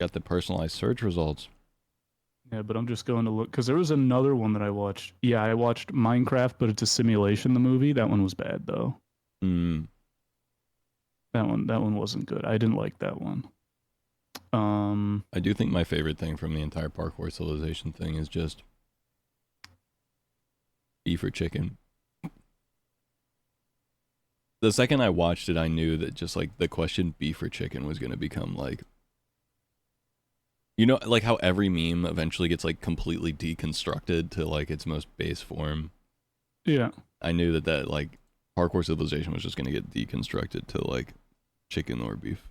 got the personalized search results. Yeah, but I'm just going to look because there was another one that I watched. Yeah, I watched Minecraft, but it's a simulation. The movie that one was bad though. Hmm. That one wasn't good. I didn't like that one. I do think my favorite thing from the entire Parkour Civilization thing is just beef or chicken. The second I watched it, I knew that just like the question beef or chicken was going to become like, you know, like how every meme eventually gets like completely deconstructed to like its most base form. Yeah. I knew that like Parkour Civilization was just going to get deconstructed to like chicken or beef.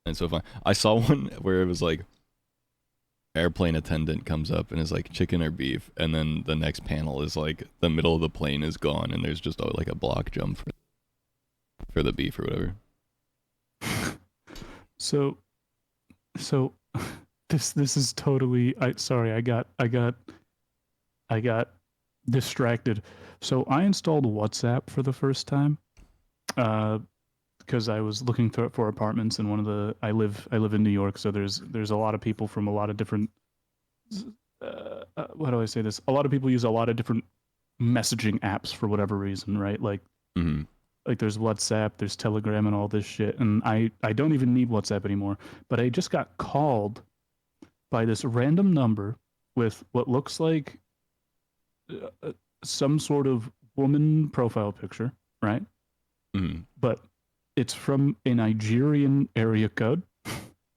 And so I saw one where it was like airplane attendant comes up and is like chicken or beef, and then the next panel is like the middle of the plane is gone and there's just like a block jump for the beef or whatever. So this is totally I got distracted. So I installed WhatsApp for the first time. Because I was looking for apartments in I live in New York, so there's a lot of people from a lot of different how do I say this? A lot of people use a lot of different messaging apps for whatever reason, right? Like Mm-hmm. like there's WhatsApp, there's Telegram and all this shit. And I don't even need WhatsApp anymore, but I just got called by this random number with what looks like some sort of woman profile picture, right? Mm-hmm. But it's from a Nigerian area code.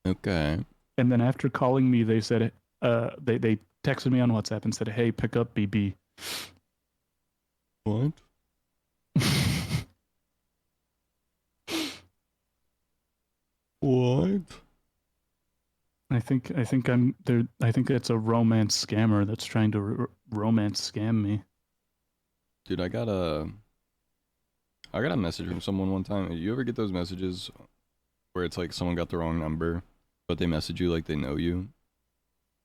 Okay. And then after calling me, they said, they texted me on WhatsApp and said, "Hey, pick up BB." What? What? I think I'm there. I think it's a romance scammer that's trying to romance scam me. Dude, I got a message from someone one time. You ever get those messages where it's like someone got the wrong number, but they message you like they know you?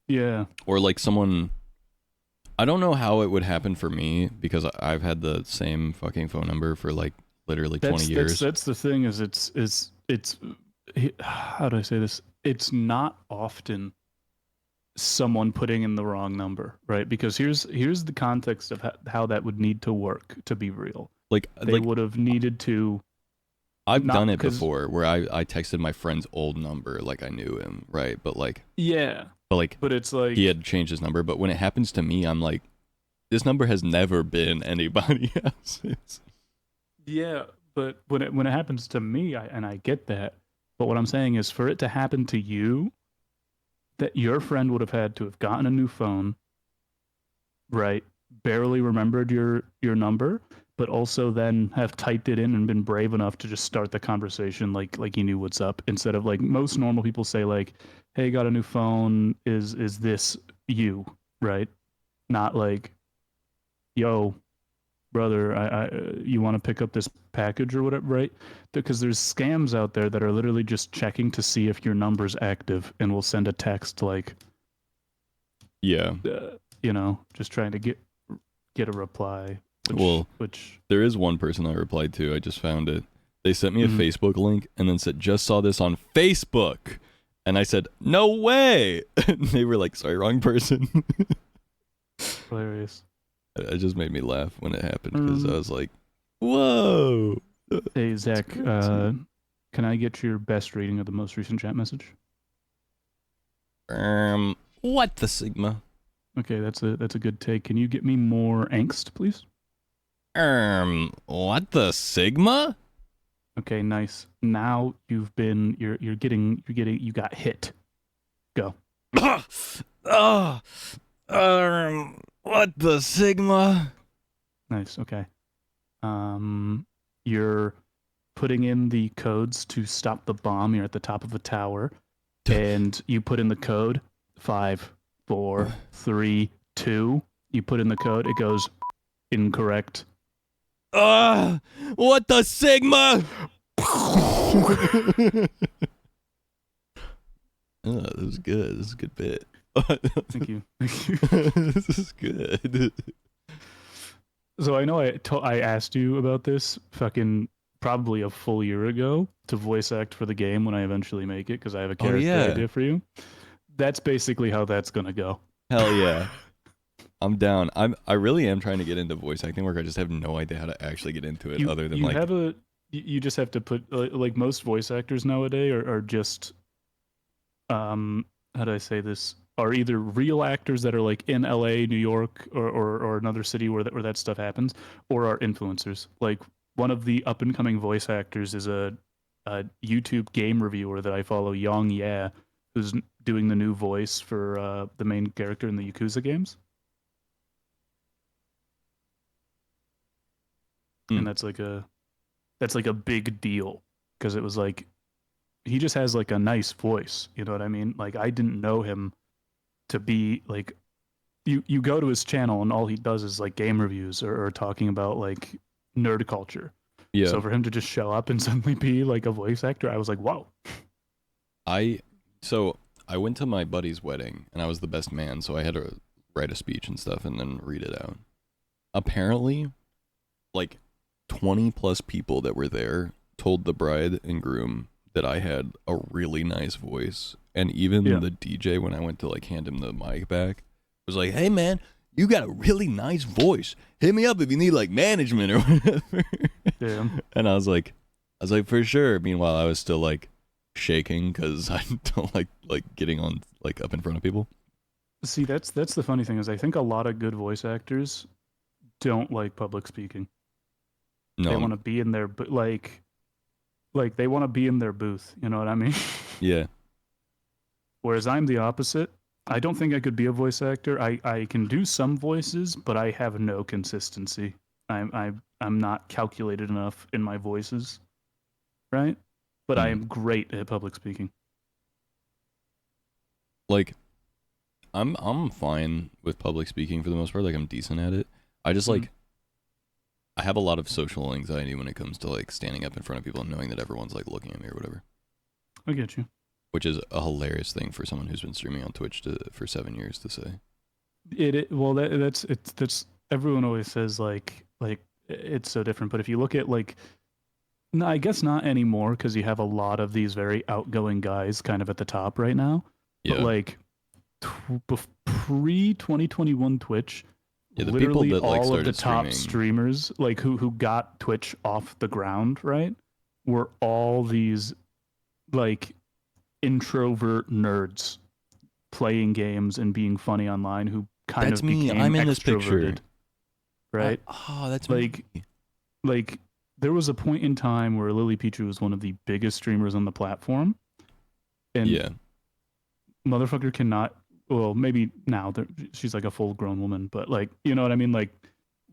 Yeah. Or like someone, I don't know how it would happen for me because I've had the same fucking phone number for like literally 20 years. That's the thing is it's how do I say this? It's not often someone putting in the wrong number, right? Because here's the context of how that would need to work to be real. Like They would have needed to. I've not done it 'cause- before where I texted my friend's old number like I knew him, right? But Yeah, but it's like he had changed his number. But when it happens to me, I'm like, this number has never been anybody else's. Yeah, but when it happens to me, I get that. But what I'm saying is, for it to happen to you, that your friend would have had to have gotten a new phone, right? Barely remembered your number, but also then have typed it in and been brave enough to just start the conversation like he knew what's up, instead of like most normal people say like, "Hey, got a new phone. Is this you?" Right? Not like, "Yo, brother, I you want to pick up this package or whatever," right? Because there's scams out there that are literally just checking to see if your number's active and will send a text like, Yeah. Just trying to get a reply. Which there is one person I replied to. I just found it. They sent me a Facebook link and then said, "Just saw this on Facebook." And I said, "No way." And they were like, "Sorry, wrong person." hilarious. It just made me laugh when it happened because I was like, "Whoa." Hey Zach, can I get your best rating of the most recent chat message? What the Sigma? Okay, that's a good take. Can you get me more angst, please? What the Sigma? Okay, nice. Now you got hit. Go. What the Sigma? Nice. Okay. You're putting in the codes to stop the bomb. You're at the top of a tower, and you put in the code 5, 4, 3, 2. You put in the code. It goes incorrect. What the Sigma? This is good. This is a good bit. Thank you. This is good. So I know I asked you about this fucking probably a full year ago to voice act for the game when I eventually make it because I have a Oh, character yeah. idea for you. That's basically how that's gonna go. Hell yeah. I'm down. I really am trying to get into voice acting work. I just have no idea how to actually get into it other than like You just have to put like most voice actors nowadays are just how do I say this, are either real actors that are like in LA, New York, or another city where that stuff happens, or are influencers. Like one of the up and coming voice actors is a YouTube game reviewer that I follow, Young Yeah, who's doing the new voice for the main character in the Yakuza games. Hmm. And that's like a big deal because it was like he just has like a nice voice, you know what I mean? Like I didn't know him to be like you go to his channel and all he does is like game reviews or talking about like nerd culture. Yeah. So for him to just show up and suddenly be like a voice actor, I was like, whoa. So I went to my buddy's wedding and I was the best man, so I had to write a speech and stuff and then read it out. Apparently, like 20 plus people that were there told the bride and groom that I had a really nice voice. And even the DJ, when I went to like hand him the mic back, was like, "Hey man, you got a really nice voice. Hit me up if you need like management or whatever." Damn. And I was like, for sure. Meanwhile, I was still like shaking because I don't like getting on like up in front of people. See, that's the funny thing is I think a lot of good voice actors don't like public speaking. No, They want to be in their like they want to be in their booth, you know what I mean? Yeah. Whereas I'm the opposite. I don't think I could be a voice actor. I can do some voices, but I have no consistency. I'm not calculated enough in my voices, right? But I am great at public speaking. Like, I'm fine with public speaking for the most part. Like, I'm decent at it. I just like I have a lot of social anxiety when it comes to like standing up in front of people and knowing that everyone's like looking at me or whatever. I get you. Which is a hilarious thing for someone who's been streaming on Twitch for 7 years to say. Well, that's everyone always says like it's so different. But if you look at like, no, I guess not anymore because you have a lot of these very outgoing guys kind of at the top right now. Yeah. But like pre 2021 Twitch, yeah, the literally people that all like of the top streamers like who got Twitch off the ground, right, were all these like introvert nerds playing games and being funny online who kind that's of me. became I'm in this extroverted, picture. right? That's like me. Like there was a point in time where Lily Pichu was one of the biggest streamers on the platform, and yeah, motherfucker cannot. Well, maybe now she's like a full-grown woman, but like you know what I mean. Like,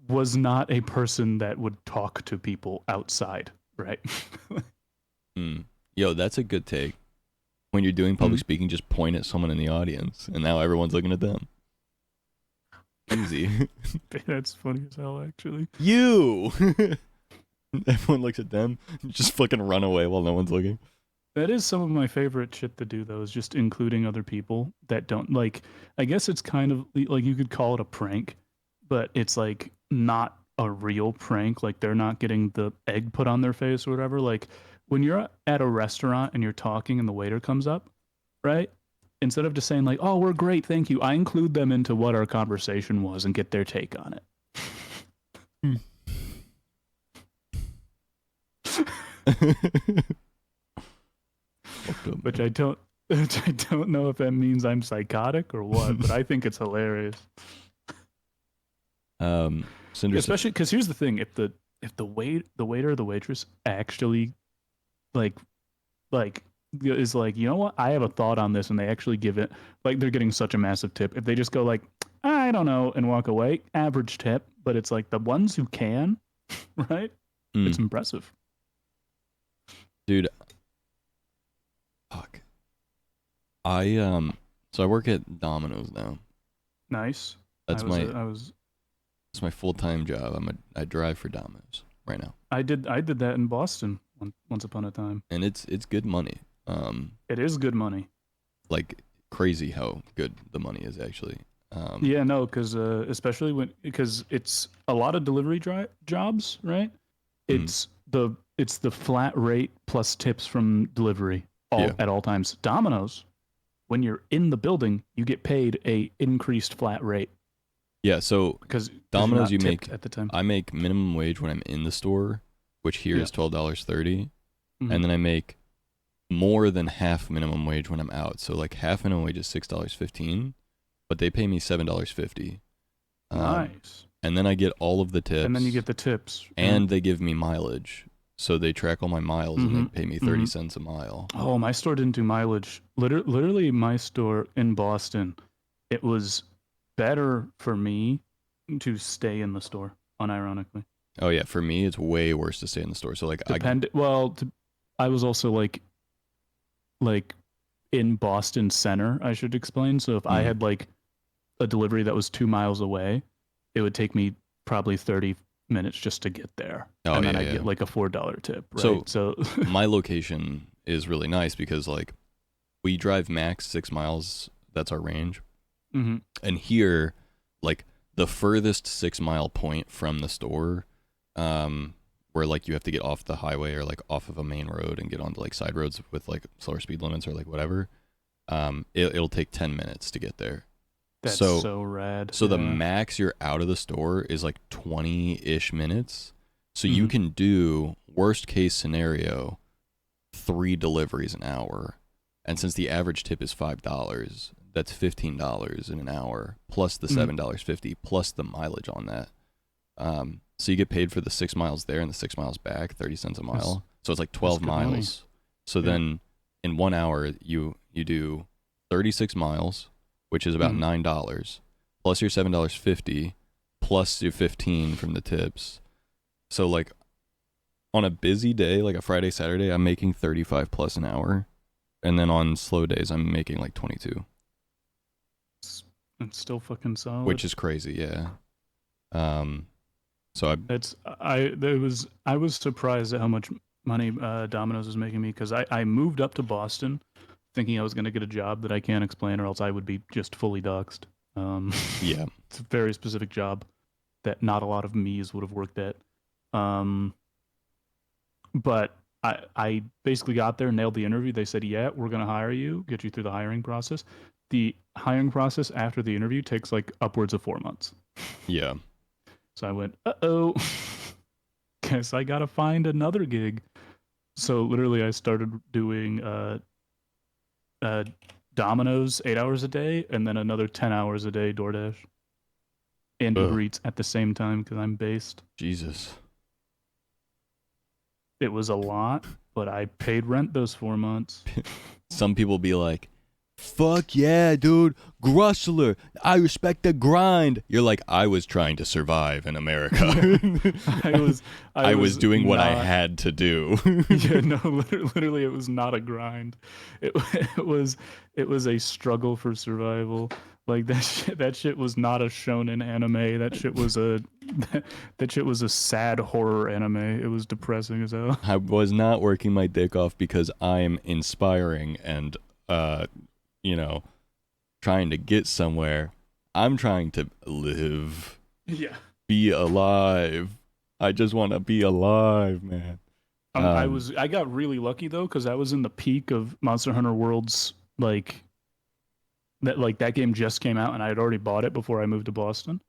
was not a person that would talk to people outside, right? Yo, that's a good take. When you're doing public speaking, just point at someone in the audience, and now everyone's looking at them. Easy. That's funny as hell, actually. You. Everyone looks at them. Just fucking run away while no one's looking. That is some of my favorite shit to do, though, is just including other people that don't like. I guess it's kind of like you could call it a prank, but it's like not a real prank. Like they're not getting the egg put on their face or whatever. Like when you're at a restaurant and you're talking and the waiter comes up, right? Instead of just saying like, "Oh, we're great, thank you," I include them into what our conversation was and get their take on it. Which I don't know if that means I'm psychotic or what, but I think it's hilarious. Cinder Especially because here's the thing: if the waiter or the waitress actually like is like, you know what, I have a thought on this, and they actually give it, like they're getting such a massive tip. If they just go like, I don't know, and walk away, average tip. But it's like the ones who can, right? It's impressive. Dude, fuck. So I work at Domino's now. Nice. That's my full-time job. I drive for Domino's right now. I did that in Boston once upon a time. And it's good money. It is good money. Like crazy how good the money is actually. Yeah, no, because especially because it's a lot of delivery jobs, right? It's the it's the flat rate plus tips from delivery Yeah. at all times. Domino's, when you're in the building, you get paid a increased flat rate Yeah, so because Domino's you're not you tipped make at the time. I make minimum wage when I'm in the store, which here is $12.30, Mhm. and then I make more than half minimum wage when I'm out. So like half minimum wage is $6.15, but they pay me $7.50. Nice. And then I get all of the tips. And then you get the tips. and they give me mileage. So they track all my miles and they pay me 30 cents a mile. Oh, my store didn't do mileage. Literally, my store in Boston, it was better for me to stay in the store, unironically. Oh yeah, for me it's way worse to stay in the store. So like I was also like in Boston Center, I should explain. So if I had like a delivery that was 2 miles away, it would take me probably 30 minutes just to get there. Oh, and then yeah, I'd yeah. get like a $4 tip, right? So my location is really nice because like we drive max 6 miles. That's our range. Mhm. And here, like the furthest 6 mile point from the store, where like you have to get off the highway or like off of a main road and get onto like side roads with like slower speed limits or like whatever, it'll take 10 minutes to get there. That's so rad. So the max you're out of the store is like 20-ish minutes. So you can do, worst case scenario, 3 deliveries an hour. And since the average tip is $5, that's $15 in an hour, plus the $7.50, plus the mileage on that. So you get paid for the 6 miles there and the 6 miles back, 30 cents a mile. So it's like 12 miles. Money. So then in 1 hour, you do 36 miles, which is about $9, plus your $7.50, plus your 15 from the tips. So like on a busy day, like a Friday, Saturday, I'm making 35 plus an hour. And then on slow days, I'm making like 22. It's still fucking solid. Which is crazy, yeah. So I was surprised at how much money Domino's was making me because I moved up to Boston thinking I was going to get a job that I can't explain or else I would be just fully doxxed. Yeah. It's a very specific job that not a lot of me's would have worked at. But I basically got there, nailed the interview. They said, yeah, we're going to hire you, get you through the hiring process. The hiring process after the interview takes like upwards of 4 months. Yeah. So I went, uh-oh, guess I got to find another gig. So literally I started doing Domino's 8 hours a day and then another 10 hours a day DoorDash and Uber Eats at the same time because I'm based. Jesus. It was a lot, but I paid rent those 4 months. Some people be like, fuck yeah, dude, Grussler, I respect the grind. You're like, I was trying to survive in America. I was doing what I had to do. Yeah, no, literally, it was not a grind. It was a struggle for survival. Like that shit was not a shonen anime. That shit was a sad horror anime. It was depressing as hell. I was not working my dick off because I'm inspiring and trying to get somewhere. I'm trying to live. Yeah. Be alive. I just want to be alive, man. I got really lucky though, because I was in the peak of Monster Hunter World's that game just came out and I had already bought it before I moved to Boston.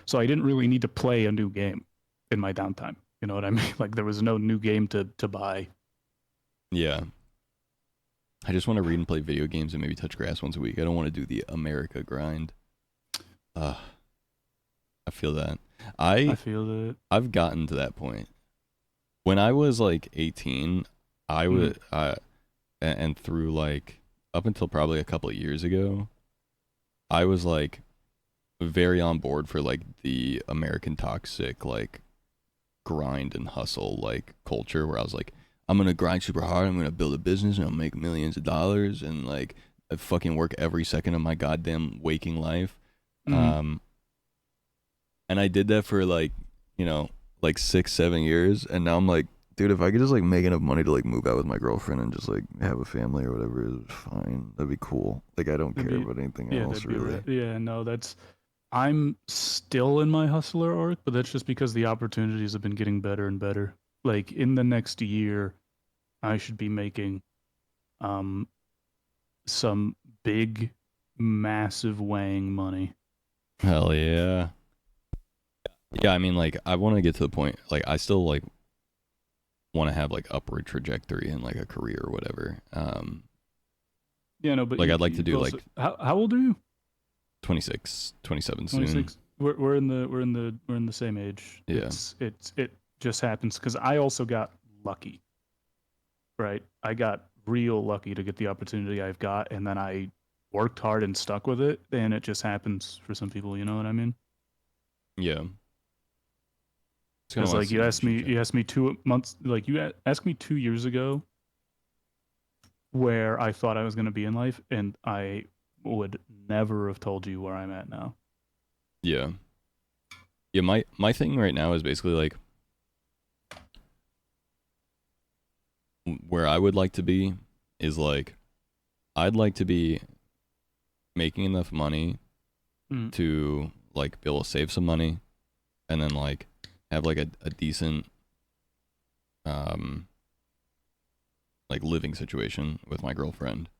So I didn't really need to play a new game in my downtime. You know what I mean? Like there was no new game to buy. Yeah. I just want to read and play video games and maybe touch grass once a week. I don't want to do the America grind. I feel that. I feel that. I've gotten to that point. When I was like 18, I would and through like up until probably a couple of years ago, I was like very on board for like the American toxic like grind and hustle like culture where I was like, I'm gonna grind super hard, I'm gonna build a business and I'll make millions of dollars and like I fucking work every second of my goddamn waking life. And I did that for like 6-7 years, and now I'm like, dude, if I could just like make enough money to like move out with my girlfriend and just like have a family or whatever, it's fine. That'd be cool. Like I don't care about anything else really. Yeah, no, I'm still in my hustler arc, but that's just because the opportunities have been getting better and better. like in the next year, I should be making some big, massive weighing money. Hell yeah. Yeah, I mean, like, I want to get to the point, like, I still, like, want to have, like, upward trajectory in, like, a career or whatever. Yeah, no, but like, I'd like to do, also, like, how old are you? 26, 27 soon. 26. We're in the same age. Yeah. It just happens because I also got lucky. Right? I got real lucky to get the opportunity I've got, and then I worked hard and stuck with it, and it just happens for some people, you know what I mean? Yeah. Because like you asked me 2 months, like you asked me 2 years ago where I thought I was going to be in life, and I would never have told you where I'm at now. Yeah. Yeah, my thing right now is basically like where I would like to be is like I'd like to be making enough money to like be able to save some money and then like have like a decent like living situation with my girlfriend.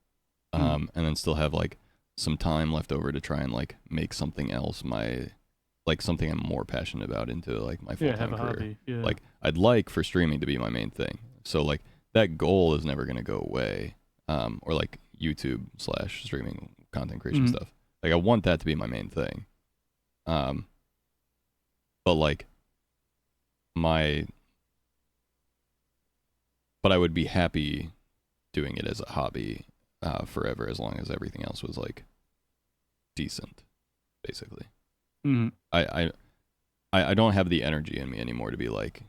And then still have like some time left over to try and like make something else like something I'm more passionate about into like my full-time career. Hobby. Yeah. Like I'd like for streaming to be my main thing. So like that goal is never gonna go away. Or like YouTube / streaming content creation stuff. Like I want that to be my main thing. But like but I would be happy doing it as a hobby forever as long as everything else was like decent, basically. I don't have the energy in me anymore to be like,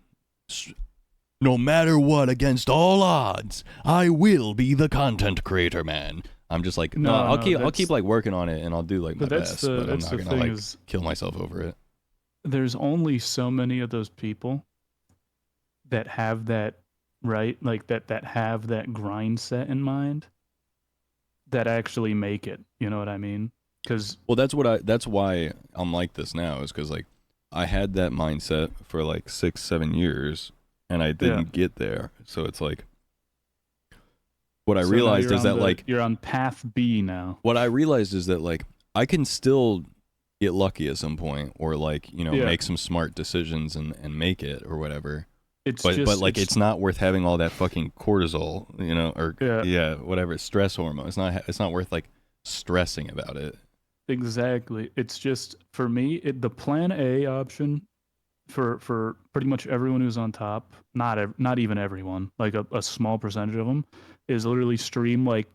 no matter what, against all odds, I will be the content creator, man. I'm just like, no, I'll keep like working on it and I'll do like my best, but I'm not gonna like kill myself over it. There's only so many of those people that have that, right? Like that have that grind set in mind that actually make it. You know what I mean? Because that's why I'm like this now, is because like I had that mindset for like 6-7 years and I didn't get there. So it's like what I realized is that like you're on path B now. What I realized is that like I can still get lucky at some point or like, you know, make some smart decisions and make it or whatever. But like it's not worth having all that fucking cortisol, you know, or whatever, stress hormone. It's not worth like stressing about it. Exactly. It's just for me, the plan A option for pretty much everyone who's on top, not even everyone, like a small percentage of them, is literally stream like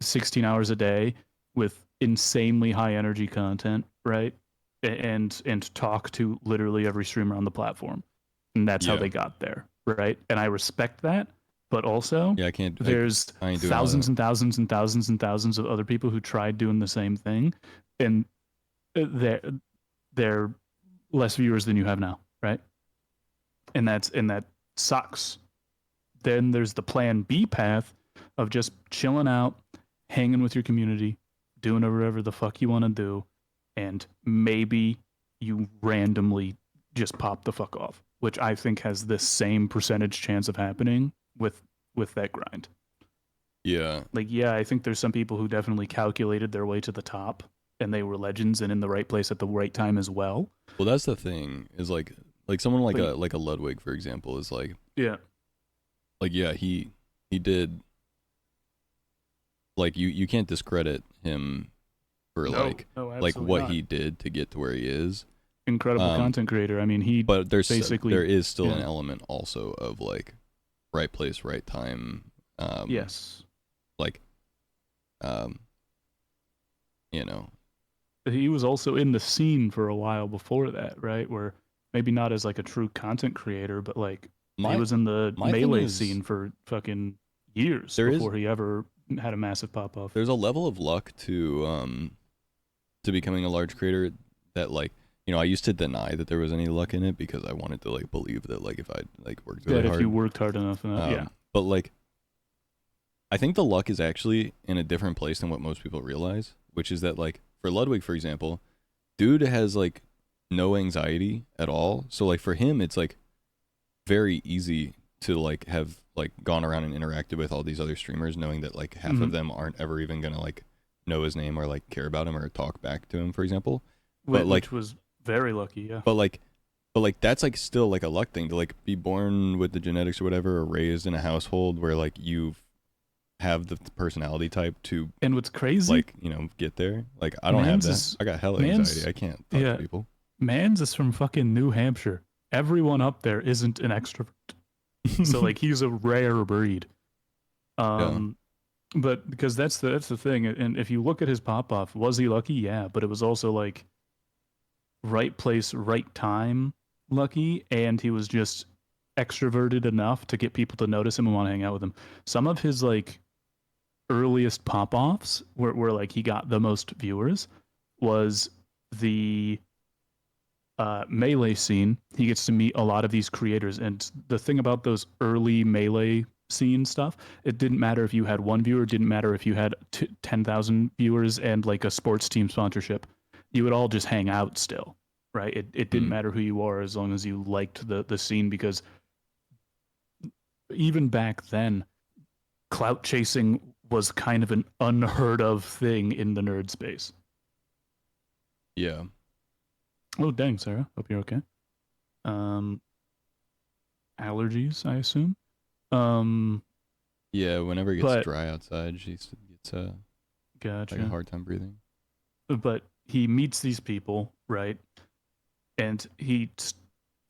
16 hours a day with insanely high energy content, right? And talk to literally every streamer on the platform. And that's how they got there, right? And I respect that, but also there's thousands and thousands and thousands and thousands of other people who tried doing the same thing, and they're less viewers than you have now, right? And that sucks. Then there's the plan B path of just chilling out, hanging with your community, doing whatever the fuck you want to do, and maybe you randomly just pop the fuck off, which I think has the same percentage chance of happening with that grind. Yeah. Like, yeah, I think there's some people who definitely calculated their way to the top and they were legends and in the right place at the right time as well. Well, that's the thing, is like someone like a Ludwig, for example, is like, he did, like, you can't discredit him for like what he did to get to where he is. Incredible content creator. I mean, but there is still an element also of like right place, right time. Yes. Like, you know, he was also in the scene for a while before that, right? Where maybe not as like a true content creator, but like he was in the Melee scene for fucking years before he ever had a massive pop off. There's a level of luck to becoming a large creator that, like, you know, I used to deny that there was any luck in it because I wanted to like believe that like if I like worked really hard, if you worked hard enough, But like, I think the luck is actually in a different place than what most people realize, which is that like for Ludwig, for example, dude has like no anxiety at all. So like for him, it's like very easy to like have like gone around and interacted with all these other streamers, knowing that like half of them aren't ever even gonna like know his name or like care about him or talk back to him, for example. But like, which was very lucky. Yeah. but like, but like that's like still like a luck thing to like be born with the genetics or whatever, or raised in a household where like you have the personality type to And what's crazy, like get there. Like I don't have that. I got hella anxiety. I can't talk to people. Mans is from fucking New Hampshire. Everyone up there isn't an extrovert. So like he's a rare breed. But because that's the thing, and if you look at his pop off, was he lucky? Yeah, but it was also like right place, right time lucky, and he was just extroverted enough to get people to notice him and want to hang out with him. Some of his like earliest pop offs where like he got the most viewers was the Melee scene. He gets to meet a lot of these creators, and the thing about those early Melee scene stuff, it didn't matter if you had one viewer, it didn't matter if you had 10,000 viewers and like a sports team sponsorship. You would all just hang out still, right? It didn't matter who you are as long as you liked the scene, because even back then, clout chasing was kind of an unheard of thing in the nerd space. Yeah. Oh, dang, Sarah. Hope you're okay. Allergies, I assume. Yeah, whenever it gets dry outside, she gets gotcha. like a hard time breathing. But he meets these people, right? And he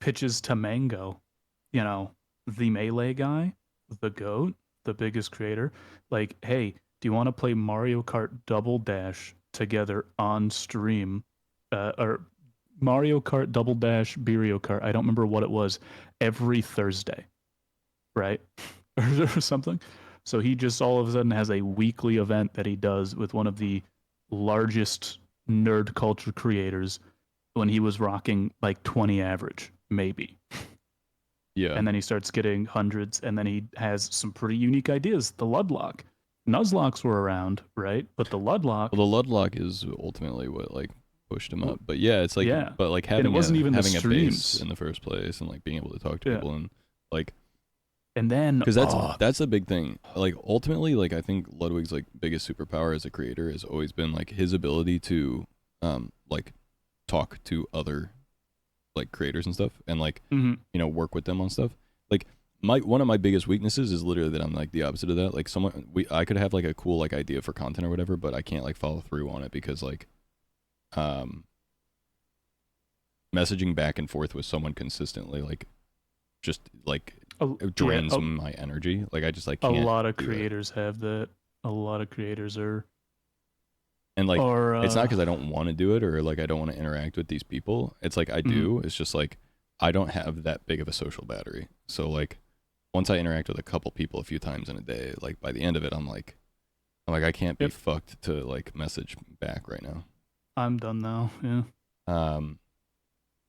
pitches to Mango, the Melee guy, the GOAT, the biggest creator. Like, hey, do you want to play Mario Kart Double Dash together on stream? Or Mario Kart Double Dash Beerio Kart, I don't remember what it was, every Thursday, right? or something. So he just all of a sudden has a weekly event that he does with one of the largest nerd culture creators when he was rocking like 20 average, maybe. Yeah. And then he starts getting hundreds, and then he has some pretty unique ideas. The Ludlock. Nuzlocks were around, right? But the Ludlock... Well, the Ludlock is ultimately what like pushed him up. But yeah, it's like, but like having, it wasn't even having the a streams base in the first place, and like being able to talk to people, and like, and then because that's a big thing. Like ultimately, like I think Ludwig's like biggest superpower as a creator has always been like his ability to like talk to other like creators and stuff, and like work with them on stuff. Like one of my biggest weaknesses is literally that I'm like the opposite of that. Like I could have like a cool like idea for content or whatever, but I can't like follow through on it because like messaging back and forth with someone consistently like just like drains my energy. Like I just like can't. A lot of creators have that. A lot of creators are, and like it's not because I don't want to do it or like I don't want to interact with these people. It's like I do. It's just like I don't have that big of a social battery. So like once I interact with a couple people a few times in a day, like by the end of it, I'm like I can't be fucked to like message back right now. I'm done now. Yeah.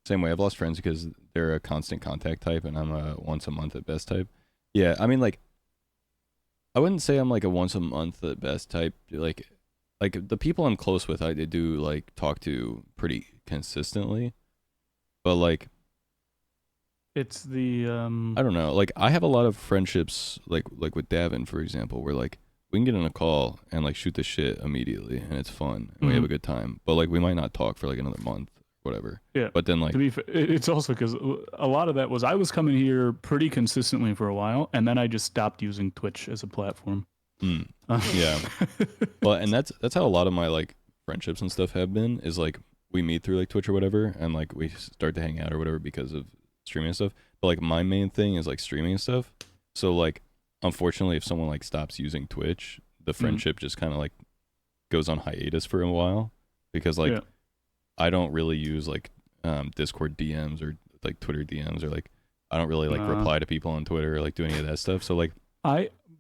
Same way. I've lost friends because they're a constant contact type, and I'm a once a month at best type. Yeah, I mean, like, I wouldn't say I'm like a once a month at best type. Like the people I'm close with, I do like talk to pretty consistently, but like, it's the I don't know. Like, I have a lot of friendships, like with Davin, for example, where like we can get on a call and like shoot the shit immediately, and it's fun, and we have a good time. But like, we might not talk for like another month. Whatever. Yeah. But then like, to be fair, it's also because a lot of that was I was coming here pretty consistently for a while, and then I just stopped using Twitch as a platform. Yeah. Well, and that's how a lot of my like friendships and stuff have been, is like we meet through like Twitch or whatever, and like we start to hang out or whatever because of streaming and stuff. But like my main thing is like streaming and stuff. So like, unfortunately, if someone like stops using Twitch, the friendship just kind of like goes on hiatus for a while, because like I don't really use like Discord DMs or like Twitter DMs, or like I don't really like reply to people on Twitter or like do any of that stuff. So like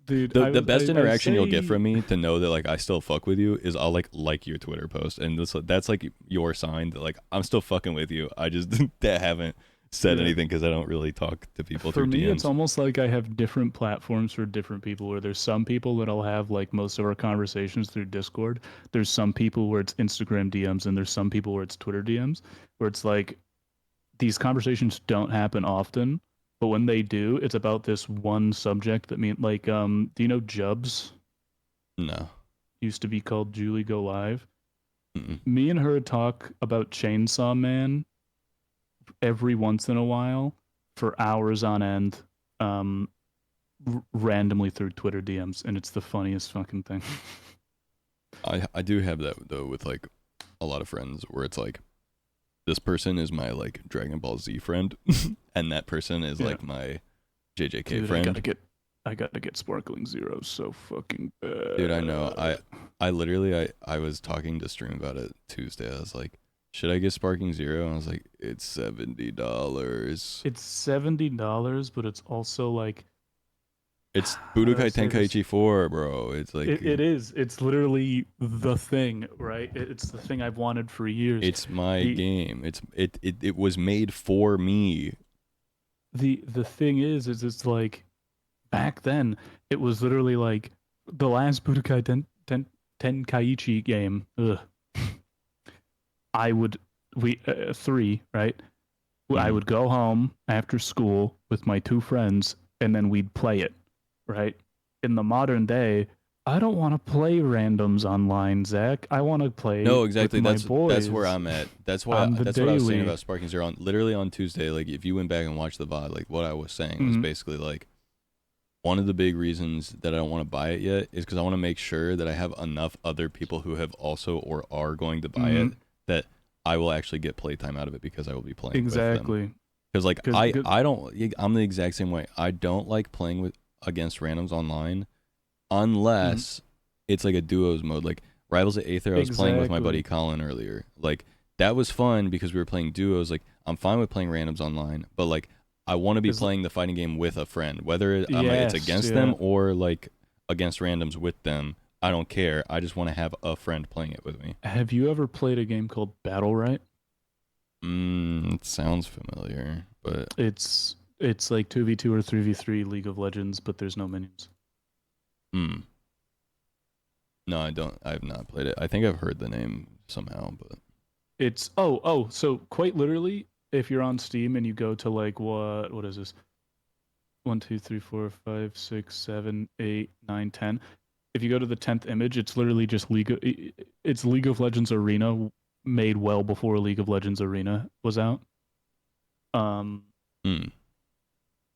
the best interaction you'll get from me to know that like I still fuck with you is I'll like your Twitter post, and that's like your sign that like I'm still fucking with you. I just haven't said anything because I don't really talk to people through DMs. For me, it's almost like I have different platforms for different people, where there's some people that I'll have like most of our conversations through Discord. There's some people where it's Instagram DMs, and there's some people where it's Twitter DMs, where it's like these conversations don't happen often, but when they do, it's about this one subject that do you know Jubs? No. Used to be called Julie Go Live. Mm-mm. Me and her talk about Chainsaw Man every once in a while for hours on end, randomly through Twitter DMs, and it's the funniest fucking thing. I do have that though with like a lot of friends where it's like this person is my like Dragon Ball Z friend and that person is Yeah. like my JJK Dude, friend. I gotta get Sparkling Zero so fucking bad. Dude, I know. I literally I was talking to Stream about it Tuesday. I was like, should I get Sparking Zero? And I was like, it's $70. It's $70, but it's also like It's do I Budokai say this? Tenkaichi 4, bro. It's like it is. It's literally the thing, right? It's the thing I've wanted for years. it's my The- game. It was made for me. The thing is it's like back then it was literally like the last Budokai Tenkaichi game. Ugh. I would we 3, right? I Mhm. would go home after school with my 2 friends and then we'd play it, right? In the modern day, I don't want to play randoms online, Zach. I want to play No, exactly. with my That's boys. where I'm at. That's why on the that's what I was saying daily. about Sparking Zero. Literally on Tuesday, like if you went back and watched the VOD, like what I was saying was Mhm. basically like one of the big reasons that I don't want to buy it yet is because I want to make sure that I have enough other people who have also or are going to buy it Mhm. that I will actually get playtime out of it because I will be playing with them. Exactly. Because like 'Cause- I don't I'm the exact same way. I don't like playing with against randoms online unless it's like a duos mode. Like Rivals of Aether, I was playing with my buddy Exactly. Colin earlier. Like that was fun because we were playing duos. Like I'm fine with playing randoms online, but like I want to be 'Cause- playing the fighting game with a friend, whether it's Yes, against yeah. them or like against randoms with them. I don't care. I just want to have a friend playing it with me. Have you ever played a game called Battle Right? It sounds familiar, but It's like 2v2 or 3v3 League of Legends, but there's no minions. No, I don't. I have not played it. I think I've heard the name somehow, but It's so quite literally, if you're on Steam and you go to like what is this? 1, 2, 3, 4, 5, 6, 7, 8, 9, 10. If you go to the 10th image, it's literally just it's League of Legends Arena made well before League of Legends Arena was out.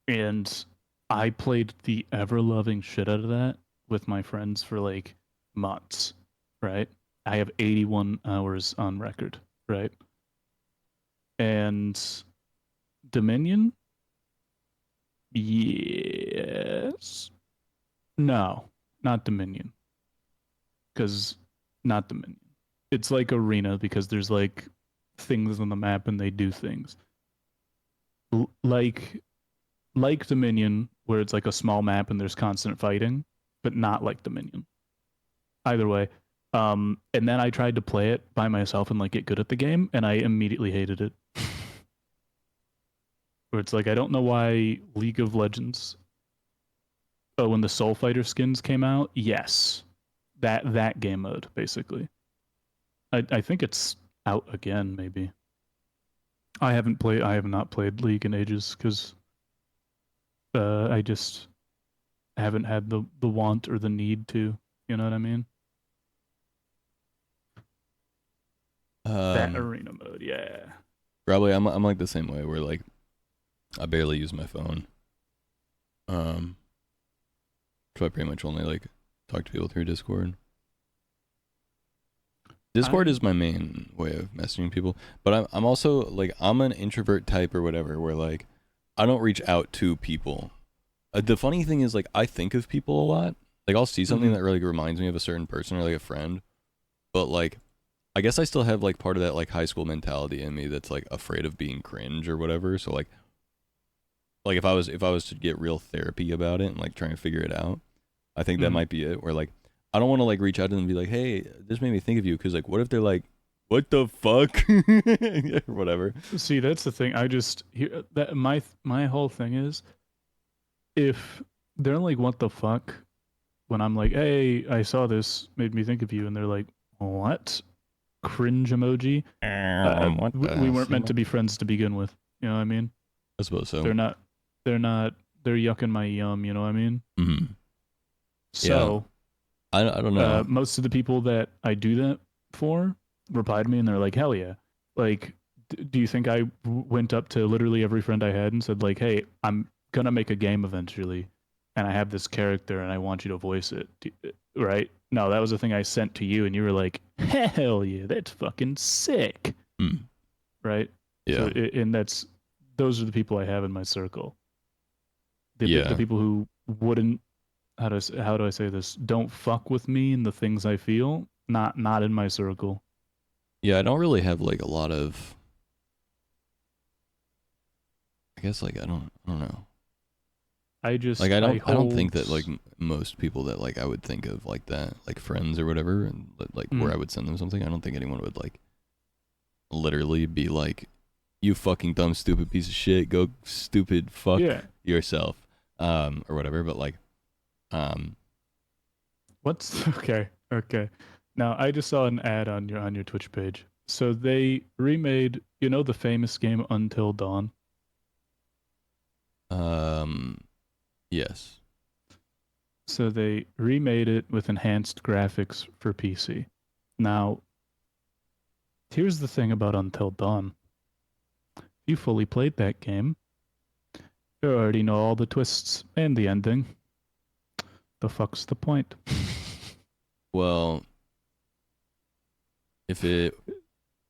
And I played the ever loving shit out of that with my friends for like months, right? I have 81 hours on record, right? And Dominion? Yes. No, not Dominion. Because not Dominion. It's like Arena because there's like things on the map and they do things. Like Dominion, where it's like a small map and there's constant fighting, but not like Dominion. Either way. And then I tried to play it by myself and like get good at the game, and I immediately hated it. Where it's like I don't know why League of Legends. Oh, when the Soul Fighter skins came out, yes, that game mode basically. I think it's out again, maybe. I have not played League in ages because I just haven't had the want or the need to. You know what I mean? That arena mode, yeah. Probably I'm like the same way where like I barely use my phone. So I pretty much only like talk to people through Discord. Discord is my main way of messaging people, but I'm also like I'm an introvert type or whatever where like I don't reach out to people. The funny thing is like I think of people a lot. Like I'll see something that really reminds me of a certain person or like a friend, but like I guess I still have like part of that like high school mentality in me that's like afraid of being cringe or whatever. So like if I was to get real therapy about it and like try and figure it out, I think that might be it. Where like I don't want to like reach out to them and be like, hey, this made me think of you, because like what if they're like, what the fuck, or whatever. See, that's the thing. I just that my whole thing is, if they're like, what the fuck, when I'm like, hey, I saw this, made me think of you, and they're like, what? Cringe emoji. We weren't meant to be friends to begin with. You know what I mean? I suppose so. They're not. they're not. They're yucking my yum. You know what I mean? Hmm. So I don't know. most of the people that I do that for replied to me and they're like, hell yeah. Like, do you think I went up to literally every friend I had and said, like, hey, I'm going to make a game eventually and I have this character and I want you to voice it? Right? No, that was the thing I sent to you and you were like, hell yeah, that's fucking sick. Hmm. Right? Yeah. So, and those are the people I have in my circle. Yeah. The people who wouldn't, how do I say this? Don't fuck with me and the things I feel. Not in my circle. Yeah, I don't really have like a lot of. I guess like I don't know. I just Like I don't think that hold- like most people that like I would think of like that, like friends or whatever, and like where I would send them something. I don't think anyone would like literally be like, "You fucking dumb stupid piece of shit, go stupid fuck yeah. yourself," or whatever. But like, What's okay. Now I just saw an ad on your Twitch page. So they remade, the famous game Until Dawn. yes. So they remade it with enhanced graphics for PC. Now, here's the thing about Until Dawn. If you fully played that game, you already know all the twists and the ending. The fuck's the point? Well, if it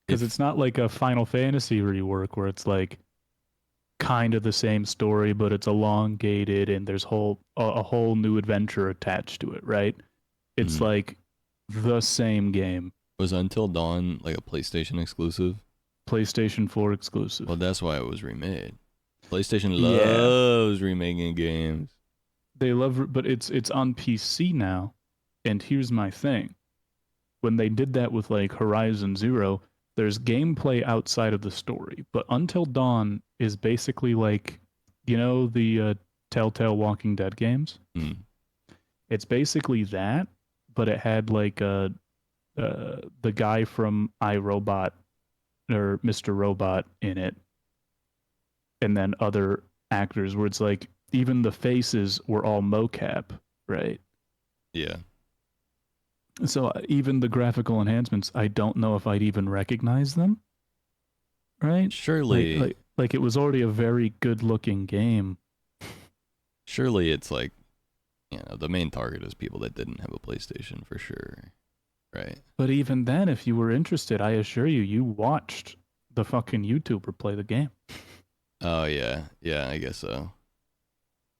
Because if it's not like a Final Fantasy rework where it's like kind of the same story, but it's elongated and there's a whole new adventure attached to it, right? It's Mhm. like the same game, was Until Dawn like a PlayStation exclusive. PlayStation 4 exclusive. Well, that's why it was remade. PlayStation Yeah. loves remaking games. They love, but it's on PC now. And here's my thing: when they did that with like Horizon Zero, there's gameplay outside of the story, but Until Dawn is basically like, the Telltale Walking Dead games. Mm. It's basically that, but it had like the guy from iRobot or Mr. Robot in it, and then other actors where it's like even the faces were all mocap, right? Yeah. So even the graphical enhancements, I don't know if I'd even recognize them, right? Surely, Like it was already a very good looking game. surely it's like, the main target is people that didn't have a PlayStation for sure, right? But even then, if you were interested, I assure you, you watched the fucking YouTuber play the game. Oh yeah, yeah, I guess so.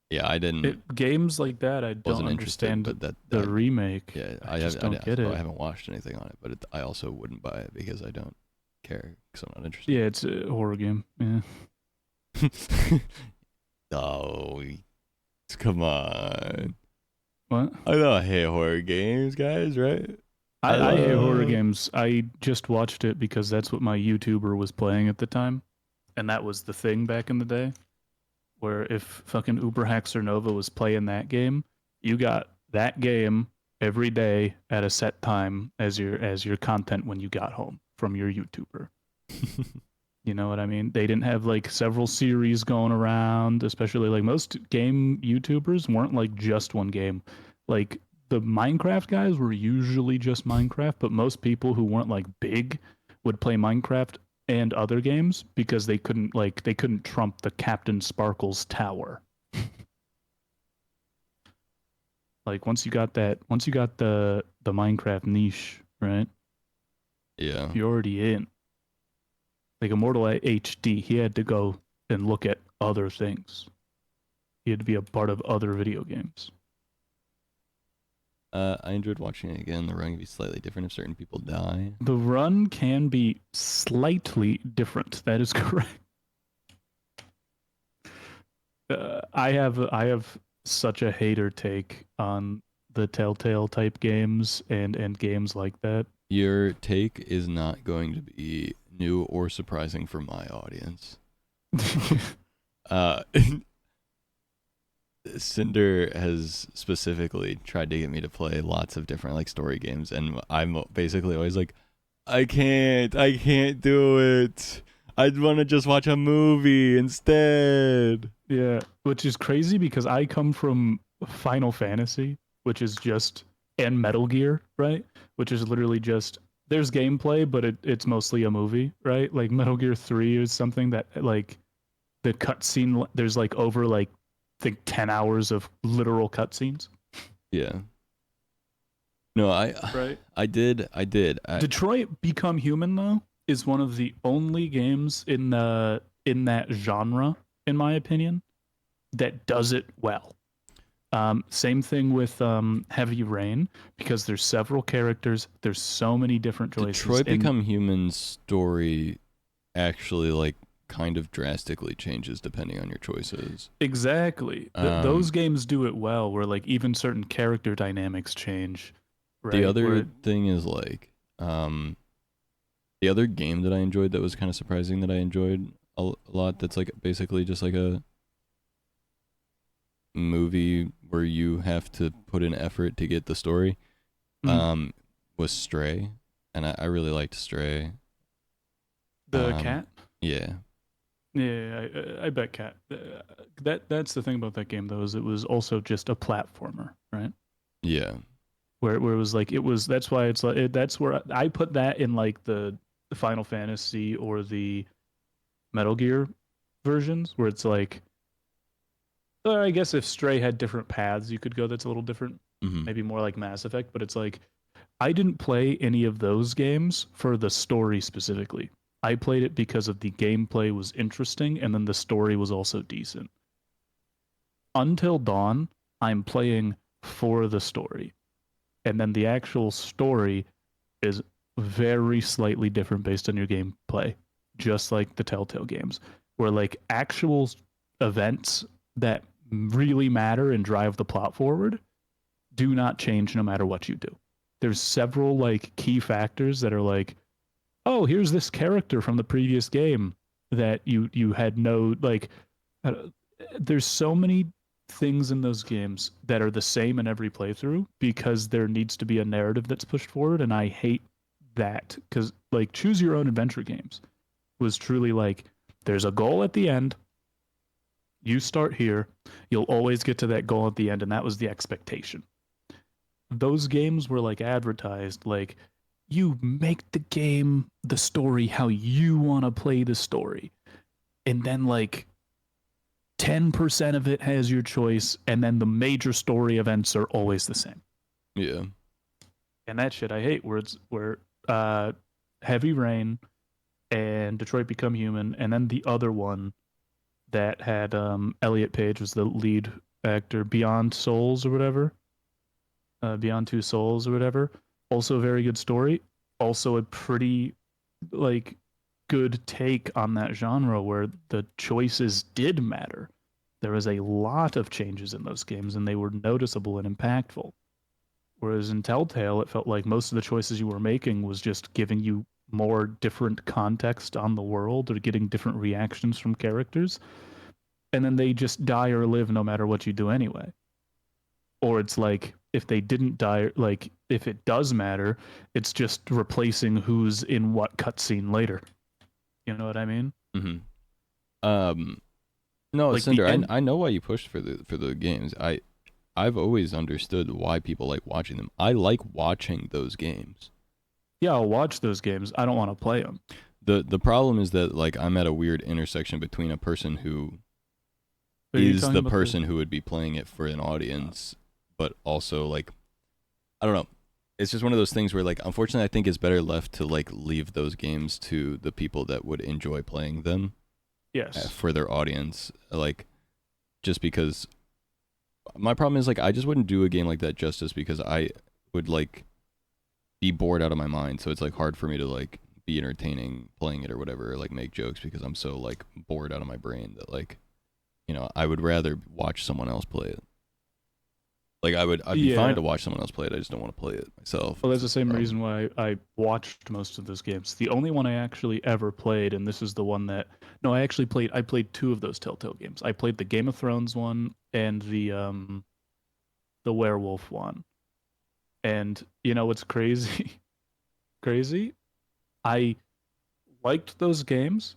Yeah, I didn't, Games like that, I don't wasn't interested, understand but that, the remake. yeah, I just don't get it. I haven't watched anything on it, but I also wouldn't buy it because I don't care because I'm not interested. Yeah, it's a horror game. Yeah. Oh, come on. What? I don't hate horror games, guys, right? I hate horror games. I just watched it because that's what my YouTuber was playing at the time. And that was the thing back in the day. Where if fucking Uber Haxer Nova was playing that game, you got that game every day at a set time as your content when you got home from your YouTuber. You know what I mean? They didn't have like several series going around, especially like most game YouTubers weren't like just one game. Like the Minecraft guys were usually just Minecraft, but most people who weren't like big would play Minecraft and other games because they couldn't trump the Captain Sparkles tower. Like once you got the Minecraft niche, right? Yeah. You're already in. Like Immortal HD, he had to go and look at other things. He had to be a part of other video games. I enjoyed watching it again. The run can be slightly different if certain people die. The run can be slightly different. That is correct. I have such a hater take on the Telltale type games and games like that. Your take is not going to be new or surprising for my audience. Cinder has specifically tried to get me to play lots of different like story games, and I'm basically always like, I can't do it. I'd want to just watch a movie instead. Yeah, which is crazy because I come from Final Fantasy, which is just and Metal Gear, right? Which is literally just there's gameplay, but it's mostly a movie, right? Like Metal Gear 3 is something that like the cutscene there's like over like I think 10 hours of literal cutscenes. Yeah. No, Right. I did. Detroit Become Human though is one of the only games in that genre, in my opinion, that does it well. Same thing with Heavy Rain because there's several characters. There's so many different choices. Detroit Become Human's story actually like kind of drastically changes depending on your choices. Exactly. Those games do it well, where like even certain character dynamics change. Right? The other thing is like, the other game that I enjoyed that was kind of surprising that I enjoyed a lot. That's like basically just like a movie where you have to put in effort to get the story. Was Stray, and I really liked Stray. The cat. Yeah. Yeah, I bet cat. That's the thing about that game though, is it was also just a platformer, right? Yeah. Where it was like that's why it's like that's where I put that in like the Final Fantasy or the Metal Gear versions, where it's like, I guess if Stray had different paths you could go that's a little different, maybe more like Mass Effect, but it's like I didn't play any of those games for the story specifically. I played it because of the gameplay was interesting and then the story was also decent. Until Dawn, I'm playing for the story. And then the actual story is very slightly different based on your gameplay, just like the Telltale games, where like actual events that really matter and drive the plot forward do not change no matter what you do. There's several like key factors that are like, oh, here's this character from the previous game that you had no like. There's so many things in those games that are the same in every playthrough because there needs to be a narrative that's pushed forward, and I hate that because like choose your own adventure games was truly like there's a goal at the end. You start here, you'll always get to that goal at the end, and that was the expectation. Those games were like advertised like you make the game the story how you want to play the story, and then like 10% of it has your choice, and then the major story events are always the same. Yeah. And that shit I hate, where Heavy Rain and Detroit Become Human, and then the other one that had Elliot Page was the lead actor, Beyond Souls or whatever, Beyond Two Souls or whatever. Also a very good story. Also a pretty like good take on that genre where the choices did matter. There was a lot of changes in those games and they were noticeable and impactful. Whereas in Telltale, it felt like most of the choices you were making was just giving you more different context on the world or getting different reactions from characters. And then they just die or live no matter what you do anyway. Or it's like if they didn't die, like if it does matter, it's just replacing who's in what cutscene later. You know what I mean? No, Like Cinder, I know why you pushed for the games. I've always understood why people like watching them. I like watching those games. Yeah, I'll watch those games. I don't want to play them. The problem is that like I'm at a weird intersection between a person who is the person who would be playing it for an audience, but also like I don't know. It's just one of those things where like unfortunately I think it's better left to like leave those games to the people that would enjoy playing them. Yes. For their audience, like just because my problem is like I just wouldn't do a game like that justice because I would like be bored out of my mind. So it's like hard for me to like be entertaining playing it or whatever, or like make jokes because I'm so like bored out of my brain that like, you know, I would rather watch someone else play it. Like I'd be fine to watch someone else play it. I just don't want to play it myself. Well, that's the same reason why I watched most of those games. The only one I actually ever played, and this is the one that I played two of those Telltale games. I played the Game of Thrones one and the werewolf one. And you know what's crazy? Crazy? I liked those games,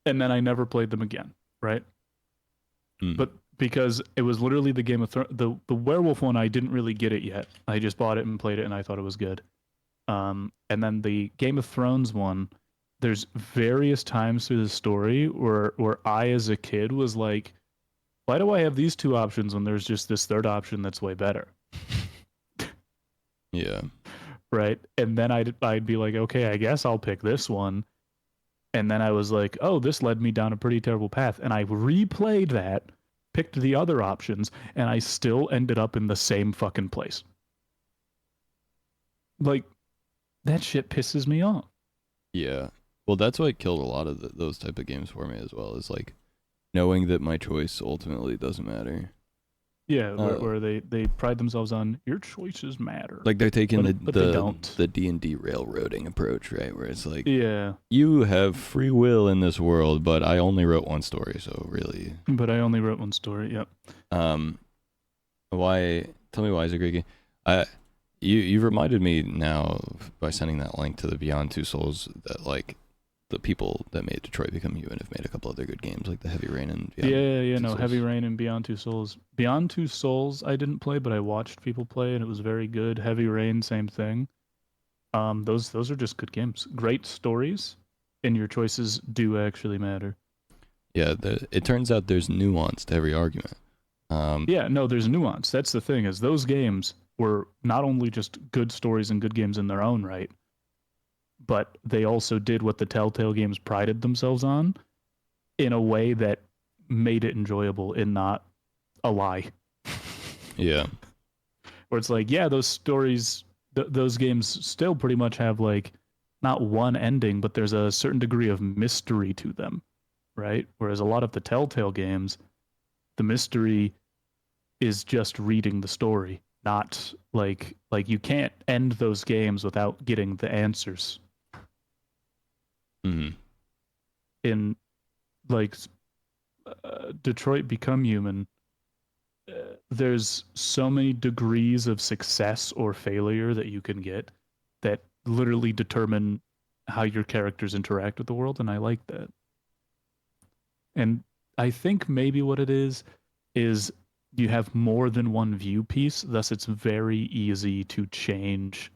and then I never played them again, right? Mm. But because it was literally the Game of Thrones, the werewolf one, I didn't really get it yet. I just bought it and played it, and I thought it was good. And then the Game of Thrones one, there's various times through the story where I, as a kid, was like, why do I have these two options when there's just this third option that's way better? Yeah. Right. And then I'd be like, okay, I guess I'll pick this one. And then I was like, oh, this led me down a pretty terrible path. And I replayed that, picked the other options, and I still ended up in the same fucking place. Like, that shit pisses me off. Yeah. Well, that's what killed a lot of those type of games for me as well, is like knowing that my choice ultimately doesn't matter. Yeah, where they pride themselves on your choices matter. Like they're taking but they don't. the D&D railroading approach, right? Where it's like, yeah, you have free will in this world, but I only wrote one story, so really. But I only wrote one story. Yep. Why? Tell me why is it a great game? You've reminded me now by sending that link to the Beyond Two Souls that like the people that made Detroit Become Human have made a couple other good games like the Heavy Rain and Beyond Two Souls. Heavy Rain and Beyond Two Souls. Beyond Two Souls I didn't play, but I watched people play and it was very good. Heavy Rain, same thing. Those are just good games. Great stories, and your choices do actually matter. Yeah, it turns out there's nuance to every argument. Yeah, no, there's nuance. That's the thing, is those games were not only just good stories and good games in their own right, but they also did what the Telltale games prided themselves on in a way that made it enjoyable and not a lie. Yeah. Where it's like, yeah, those stories, those games still pretty much have like not one ending, but there's a certain degree of mystery to them, right? Whereas a lot of the Telltale games, the mystery is just reading the story, not like you can't end those games without getting the answers. Mm-hmm. In like Detroit Become Human, there's so many degrees of success or failure that you can get that literally determine how your characters interact with the world, and I like that. And I think maybe what it is you have more than one view piece, thus it's very easy to change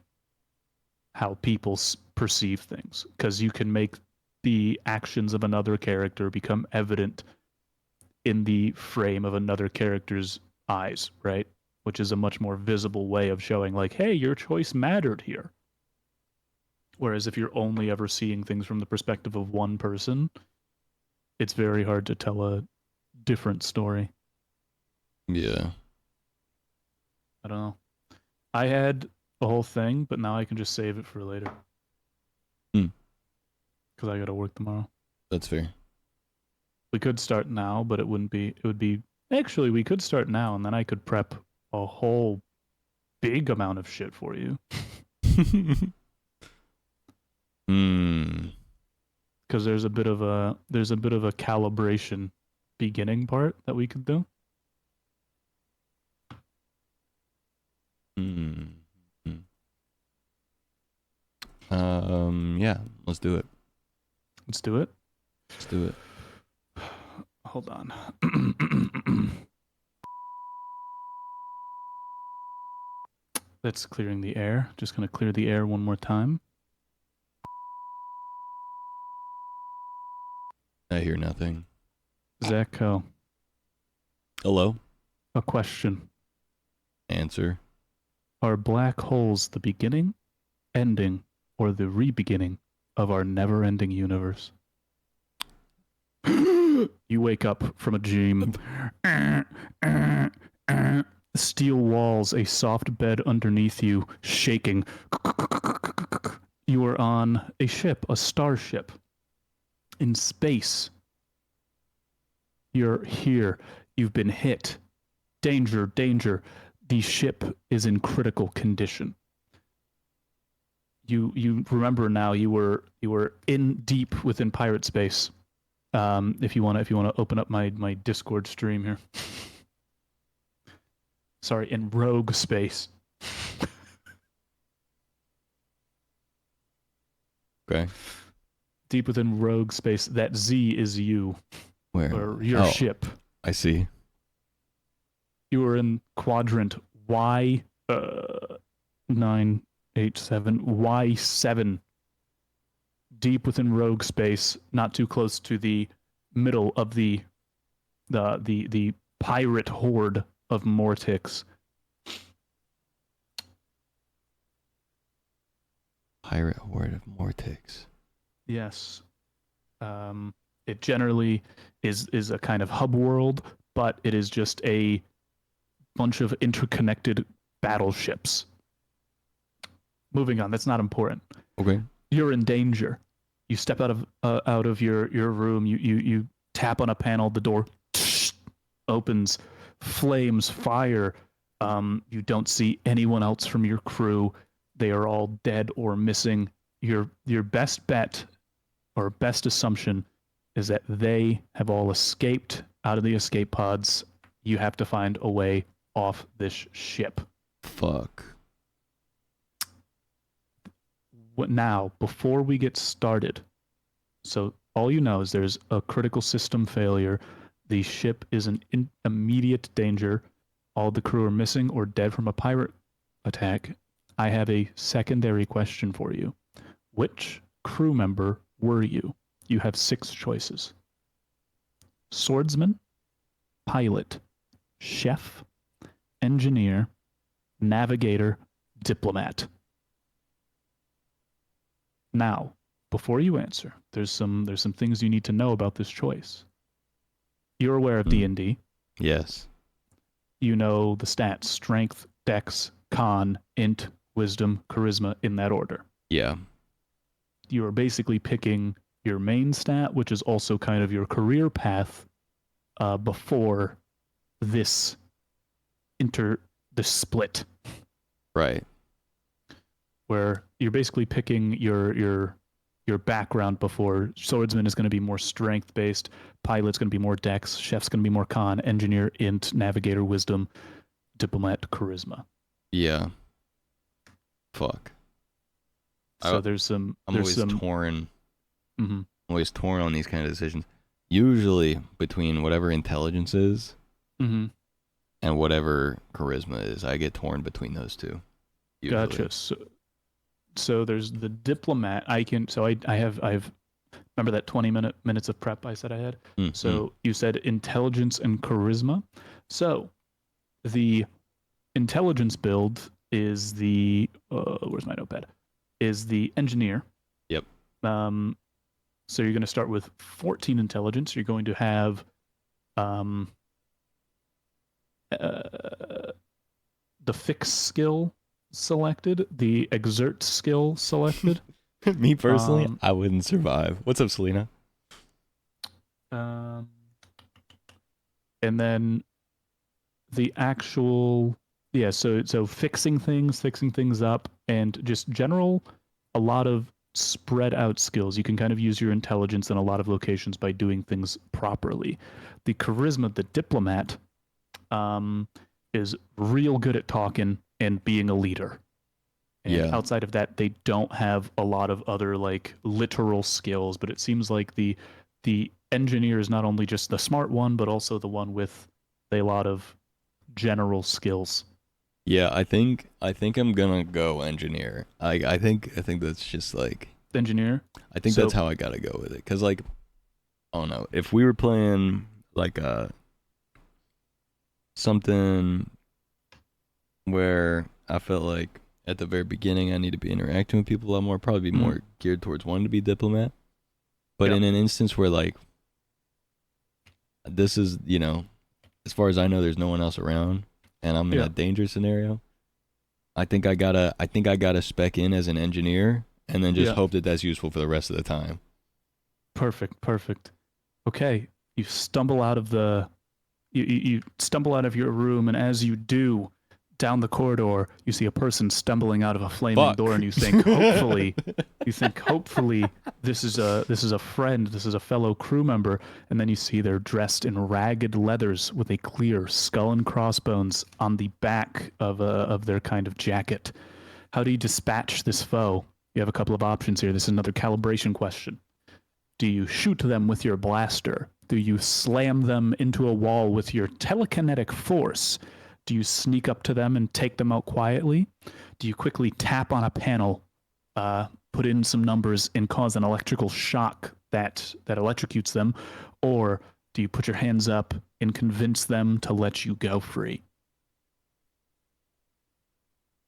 how people perceive things, because you can make the actions of another character become evident in the frame of another character's eyes, right? Which is a much more visible way of showing like, hey, your choice mattered here. Whereas if you're only ever seeing things from the perspective of one person, it's very hard to tell a different story. Yeah. I don't know. I had a whole thing, but now I can just save it for later. Because I got to work tomorrow. That's fair. We could start now, but it would be actually, we could start now and then I could prep a whole big amount of shit for you. Because there's a bit of a calibration beginning part that we could do. Yeah, let's do it. Let's do it. Let's do it. Hold on. That's clearing the air. Just going to clear the air one more time. I hear nothing. Zach Coe. Hello? A question. Answer. Are black holes the beginning, ending, or the re-beginning of our never-ending universe? You wake up from a dream. Steel walls, a soft bed underneath you, shaking. You are on a ship, a starship, in space. You're here. You've been hit. Danger, danger. The ship is in critical condition. You remember now you were in deep within pirate space. If you want to open up my Discord stream here. Sorry, in rogue space. Okay. Deep within rogue space. That Z is you, Where? or your Oh, ship. I see. You are in quadrant Y 987 Y7. Deep within rogue space, not too close to the middle of the pirate horde of Mortix. Pirate horde of Mortix. Yes. It generally is a kind of hub world, but it is just a bunch of interconnected battleships. Moving on, that's not important. Okay. You're in danger. You step out of your room. You tap on a panel. The door opens. Flames, fire. You don't see anyone else from your crew. They are all dead or missing. Your best bet or best assumption is that they have all escaped out of the escape pods. You have to find a way off this ship. Fuck. What now, before we get started, so all you know is there's a critical system failure. The ship is in immediate danger. All the crew are missing or dead from a pirate attack. I have a secondary question for you. Which crew member were you? You have 6 choices. Swordsman, pilot, chef, engineer, navigator, diplomat. Now, before you answer, there's some things you need to know about this choice. You're aware of D&D. Yes. You know the stats: strength, dex, con, int, wisdom, charisma, in that order. Yeah. You are basically picking your main stat, which is also kind of your career path before this split. Right. Where you're basically picking your background before. Swordsman is going to be more strength based, pilot's going to be more dex, chef's going to be more con, engineer int, navigator wisdom, diplomat charisma. Yeah. Fuck. So there's always torn. Mm-hmm. I'm always torn on these kind of decisions. Usually between whatever intelligence is Mm-hmm. and whatever charisma is. I get torn between those two. Usually. Gotcha. So there's the diplomat. I have remember that 20 minutes of prep I said I had. Mm-hmm. So you said intelligence and charisma. So the intelligence build is the where's my notepad? Is the engineer. Yep. So you're going to start with 14 intelligence. You're going to have the fix skill selected, the exert skill selected. Me personally, I wouldn't survive. What's up, Selena? And then the actual, so fixing things up, and just general, a lot of spread out skills. You can kind of use your intelligence in a lot of locations by doing things properly. The charisma, the diplomat, is real good at talking and being a leader. And outside of that, they don't have a lot of other like literal skills, but it seems like the engineer is not only just the smart one, but also the one with a lot of general skills. Yeah, I think I'm gonna go engineer. I think that's just like engineer. I think that's how I gotta go with it. Cause like, I don't know, if we were playing like something where I felt like at the very beginning I need to be interacting with people a lot more, probably be more geared towards wanting to be diplomat. But in an instance where like this is, as far as I know, there's no one else around, and I'm in a danger scenario. I think I gotta spec in as an engineer, and then just hope that that's useful for the rest of the time. Perfect. Okay, you stumble out of you stumble out of your room, and as you do, down the corridor, you see a person stumbling out of a flaming door, and you think, hopefully, this is a friend, this is a fellow crew member, and then you see they're dressed in ragged leathers with a clear skull and crossbones on the back of their kind of jacket. How do you dispatch this foe? You have a couple of options here. This is another calibration question. Do you shoot them with your blaster? Do you slam them into a wall with your telekinetic force? Do you sneak up to them and take them out quietly? Do you quickly tap on a panel, put in some numbers, and cause an electrical shock that electrocutes them? Or do you put your hands up and convince them to let you go free?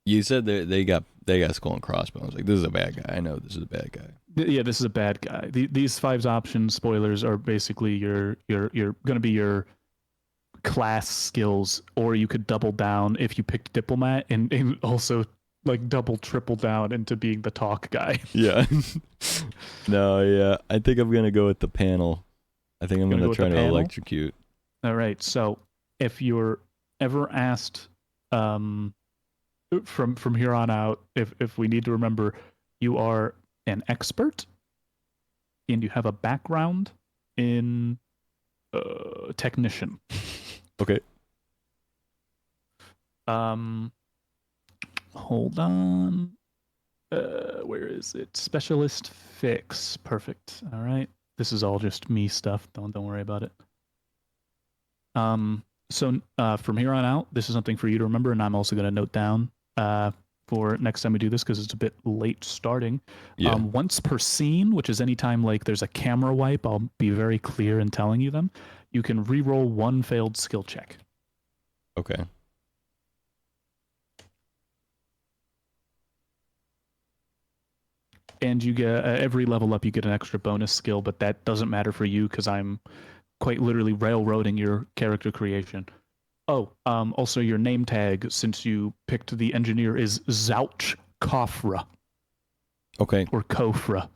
You said they got skull and crossbones. Like, this is a bad guy. I know this is a bad guy. Yeah, this is a bad guy. These 5 options, spoilers, are basically your going to be your class skills, or you could double down if you picked diplomat and also like double triple down into being the talk guy. Yeah. No, yeah. I think I'm gonna go with the panel. I think I'm gonna try to electrocute. All right. So if you're ever asked, from here on out, if we need to remember, you are an expert, and you have a background in technician. Okay. Hold on. Where is it? Specialist fix. Perfect. All right. This is all just me stuff. Don't worry about it. So from here on out, this is something for you to remember, and I'm also going to note down for next time we do this because it's a bit late starting. Yeah. Once per scene, which is anytime like there's a camera wipe, I'll be very clear in telling you them. You can re-roll 1 failed skill check. Okay. And you get every level up, you get an extra bonus skill, but that doesn't matter for you because I'm quite literally railroading your character creation. Oh, also your name tag, since you picked the engineer, is Zalch Kofra. Okay. Or Kofra,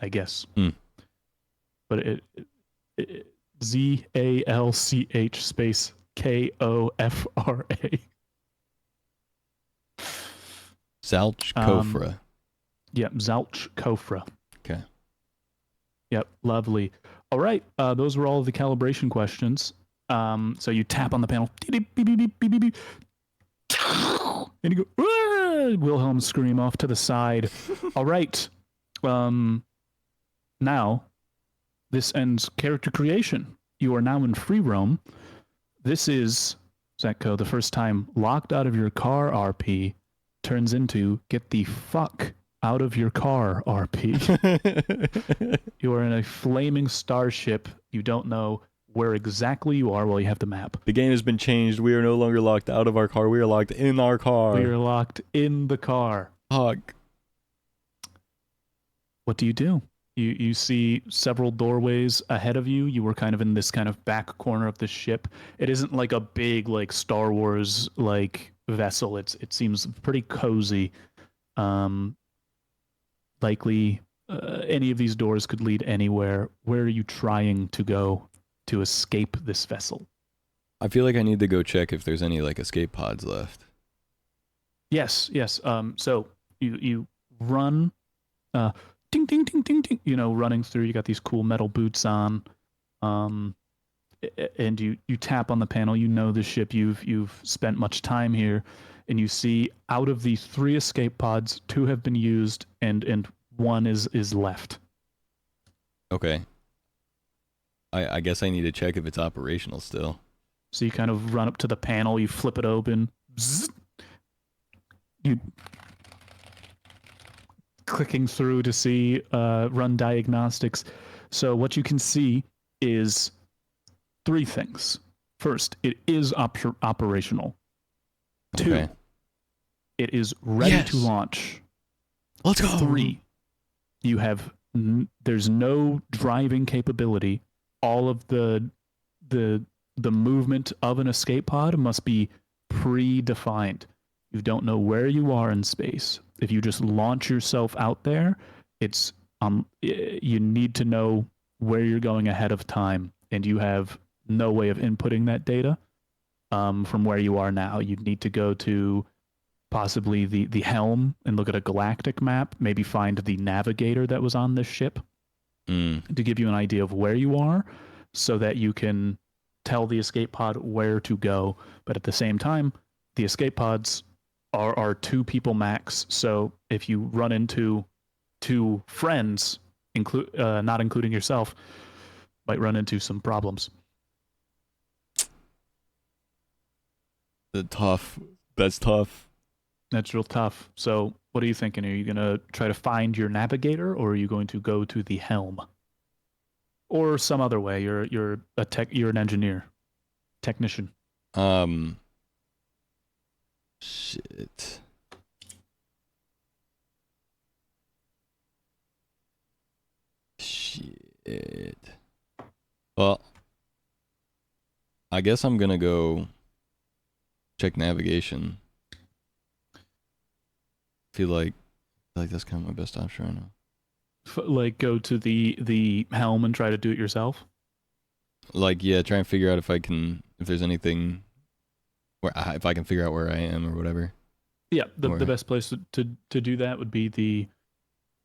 I guess. But it Zalch space Kofra. Zalch Kofra. Yep, Zalch Kofra. Okay. Yep, lovely. All right, those were all of the calibration questions. So you tap on the panel, beep, beep, beep, beep, beep, beep, and you go, "Ah!" Wilhelm scream off to the side. All right. Now, this ends character creation. You are now in free roam. This is, Zetko, the first time locked out of your car RP turns into get the fuck out of your car RP. You are in a flaming starship. You don't know where exactly you are while you have the map. The game has been changed. We are no longer locked out of our car. We are locked in our car. We are locked in the car. Fuck. What do? You see several doorways ahead of you. You were kind of in this kind of back corner of the ship. It isn't like a big like Star Wars like vessel. It seems pretty cozy. Likely any of these doors could lead anywhere. Where are you trying to go to escape this vessel? I feel like I need to go check if there's any like escape pods left. Yes. So you run, ding ding ding ding ding. You know, running through. You got these cool metal boots on, and you tap on the panel. You know the ship. You've spent much time here, and you see out of the 3 escape pods, 2 have been used, and 1 is left. Okay. I guess I need to check if it's operational still. So you kind of run up to the panel, you flip it open, bzzz, you clicking through to see run diagnostics. So what you can see is 3 things. First, it is operational. 2, Okay. it is ready to launch. Let's go. 3, you have there's no driving capability. All of the movement of an escape pod must be predefined. You don't know where you are in space. If you just launch yourself out there, it's you need to know where you're going ahead of time, and you have no way of inputting that data from where you are now. You'd need to go to possibly the helm and look at a galactic map, maybe find the navigator that was on this ship to give you an idea of where you are so that you can tell the escape pod where to go. But at the same time, the escape pods are 2 people max. So if you run into 2 friends not including yourself, might run into some problems. Tough. That's tough. That's real tough. So, what are you thinking? Are you gonna try to find your navigator, or are you going to go to the helm, or some other way? You're an engineer, technician. Shit. Shit. Well, I guess I'm gonna go check navigation. Feel like that's kind of my best option right now. Like go to the helm and try to do it yourself. Like, yeah, try and figure out if there's anything if I can figure out where I am or whatever. Yeah, the best place to do that would be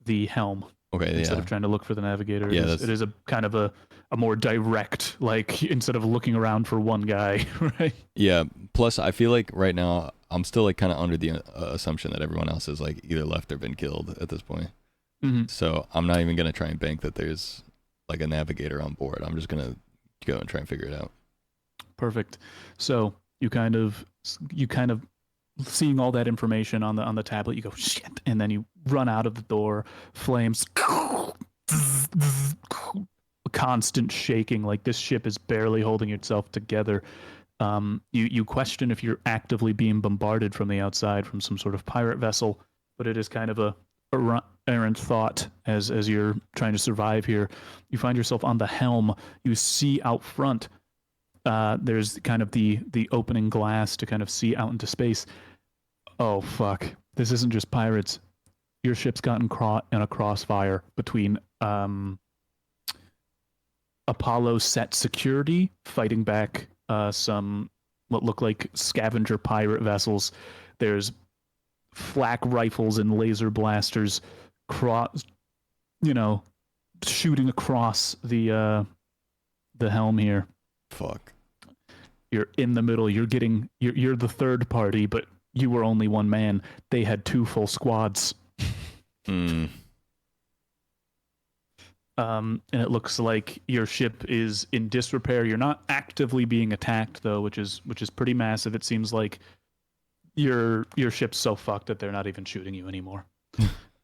the helm. Okay, instead yeah. of trying to look for the navigator. Yeah, it is a kind of a more direct, like, instead of looking around for one guy, right? Yeah, plus I feel like right now I'm still like kind of under the assumption that everyone else is like either left or been killed at this point. Mm-hmm. So I'm not even gonna try and bank that there's like a navigator on board. I'm just gonna go and try and figure it out. Perfect. So you kind of seeing all that information on the tablet, you go shit, and then you run out of the door, flames, constant shaking, like this ship is barely holding itself together. You question if you're actively being bombarded from the outside from some sort of pirate vessel, but it is kind of a errant thought as you're trying to survive here. You find yourself on the helm. You see out front. There's kind of the opening glass to kind of see out into space. Oh fuck! This isn't just pirates. Your ship's gotten caught in a crossfire between Apollo set security fighting back some what look like scavenger pirate vessels. There's flak rifles and laser blasters, shooting across the helm here. Fuck. You're in the middle. You're the third party, but you were only one man. They had 2 full squads. Mm. And it looks like your ship is in disrepair. You're not actively being attacked though, which is pretty massive. It seems like your ship's so fucked that they're not even shooting you anymore.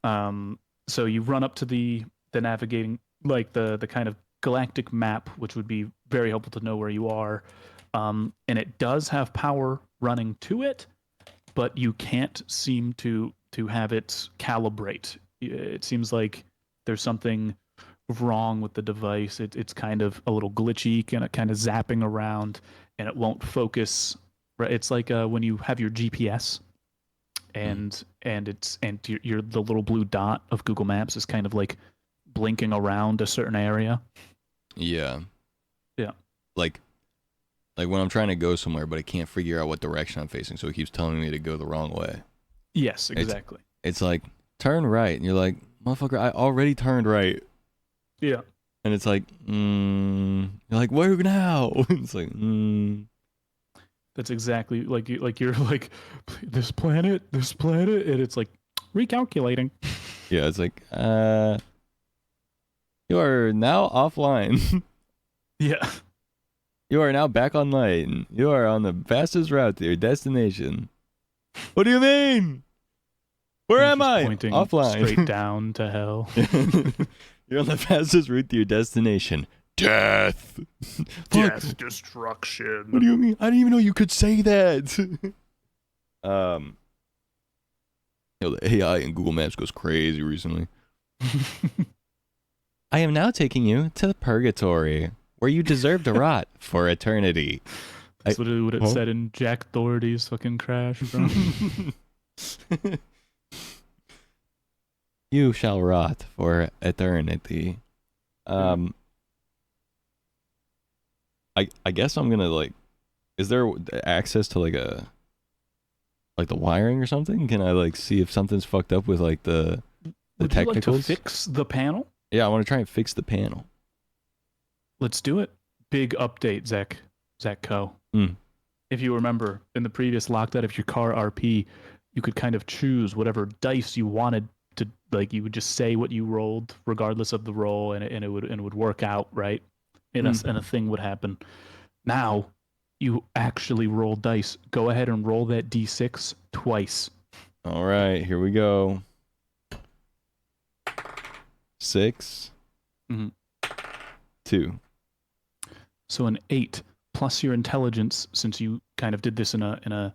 So you run up to the navigating, like the kind of galactic map, which would be very helpful to know where you are. And it does have power running to it, but you can't seem to have it calibrate. It seems like there's something wrong with the device. It's kind of a little glitchy, kind of zapping around, and it won't focus. Right? It's like when you have your GPS, and you're the little blue dot of Google Maps is kind of like blinking around a certain area. Yeah. Yeah. Like when I'm trying to go somewhere, but I can't figure out what direction I'm facing, so it keeps telling me to go the wrong way. Yes, exactly. It's like, turn right, and you're like, motherfucker, I already turned right. Yeah. And it's like, you're like, where now? It's like, That's exactly like you're like this planet, and it's like recalculating. Yeah, it's like, you are now offline. Yeah. You are now back online. You are on the fastest route to your destination. What do you mean? Where am I? Pointing offline. Straight down to hell. You're on the fastest route to your destination. Death. Death, destruction. What do you mean? I didn't even know you could say that. The AI in Google Maps goes crazy recently. I am now taking you to purgatory, where you deserve to rot for eternity. That's what it said in Jack Doherty's fucking Crash, bro. You shall rot for eternity. I guess I'm gonna like. Is there access to like the wiring or something? Can I like see if something's fucked up with like the Would technicals? you like to fix the panel? Yeah, I want to try and fix the panel. Let's do it. Big update, Zach Co. Mm. If you remember, in the previous locked out of your car RP, you could kind of choose whatever dice you wanted to like you would just say what you rolled regardless of the roll, and it would work out right, and a thing would happen. Now you actually roll dice. Go ahead and roll that d6 twice. All right, here we go. 6. Mhm. 2. So an 8 plus your intelligence, since you kind of did this in a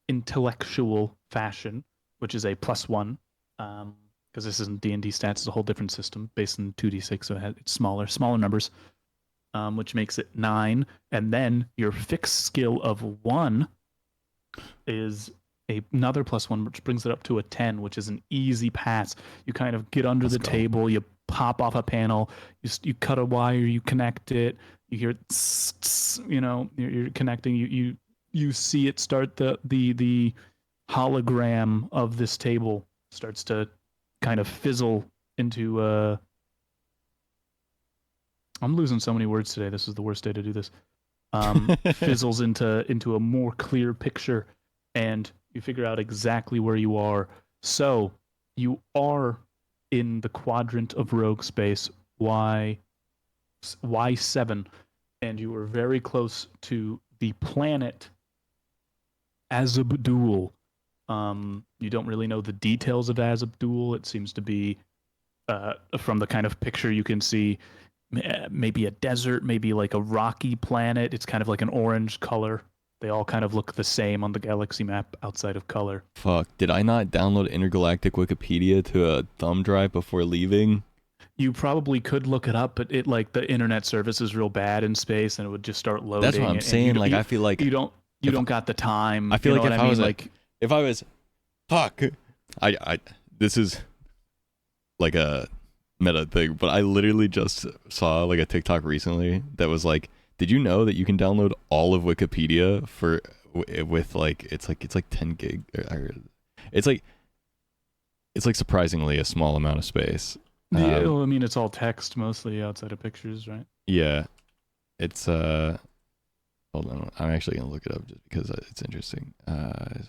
intellectual fashion, which is a +1, because this isn't D&D stats, it's a whole different system based on 2d6, so it's smaller numbers, which makes it 9. And then your fixed skill of 1 is another +1, which brings it up to a 10, which is an easy pass. You kind of get under the table, you pop off a panel, you cut a wire, you connect it, you hear tss, tss, you're connecting, you see it start the hologram of this table starts to kind of fizzle into I'm losing so many words today. This is the worst day to do this. Fizzles into a more clear picture, and you figure out exactly where you are. So you are in the quadrant of rogue space Y7, and you are very close to the planet Azabdul. You don't really know the details of Azabdul. It seems to be, from the kind of picture you can see, maybe a desert, maybe like a rocky planet. It's kind of like an orange color. They all kind of look the same on the galaxy map outside of color. Fuck, did I not download Intergalactic Wikipedia to a thumb drive before leaving? You probably could look it up, but it like the internet service is real bad in space, and it would just start loading. That's what I'm saying. Like, I feel like you don't got the time. I feel like if I was, fuck, I this is like a meta thing, but I literally just saw like a TikTok recently that was like, did you know that you can download all of Wikipedia with like it's like 10 gig? It's like surprisingly a small amount of space. Yeah, well, I mean, it's all text mostly outside of pictures, right? Yeah, it's hold on, I'm actually gonna look it up just because it's interesting. Okay,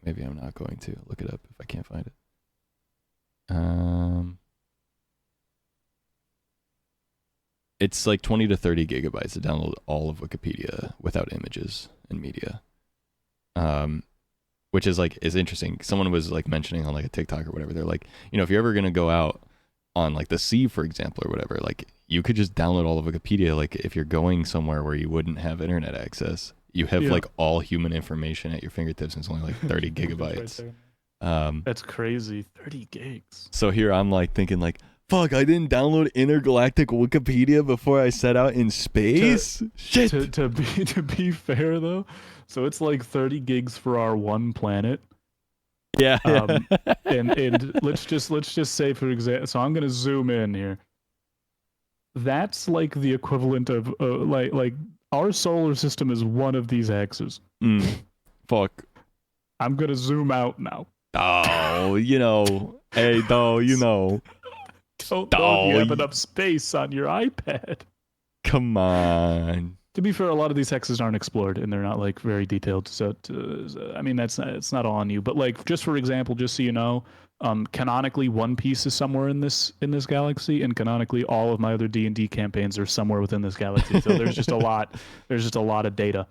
maybe I'm not going to look it up if I can't find it. It's like 20 to 30 gigabytes to download all of Wikipedia without images and media. Which is interesting. Someone was like mentioning on like a TikTok or whatever. They're like, if you're ever going to go out on like the sea, for example, or whatever, like you could just download all of Wikipedia. Like if you're going somewhere where you wouldn't have internet access, you have like all human information at your fingertips, and it's only like 30 gigabytes. Right, that's crazy. 30 gigs. So here I'm like thinking like, fuck, I didn't download Intergalactic Wikipedia before I set out in space? Shit. To be fair though, so it's like 30 gigs for our one planet. Yeah. And let's just say, for example, so I'm going to zoom in here. That's like the equivalent of like our solar system is one of these axes. Fuck. I'm going to zoom out now. Oh, hey, though, Don't know if you have enough space on your iPad. Come on. To be fair, a lot of these hexes aren't explored, and they're not like very detailed. So I mean, it's not all on you. But like, just for example, just so you know, canonically, One Piece is somewhere in this galaxy, and canonically, all of my other D&D campaigns are somewhere within this galaxy. So there's just a lot. There's just a lot of data.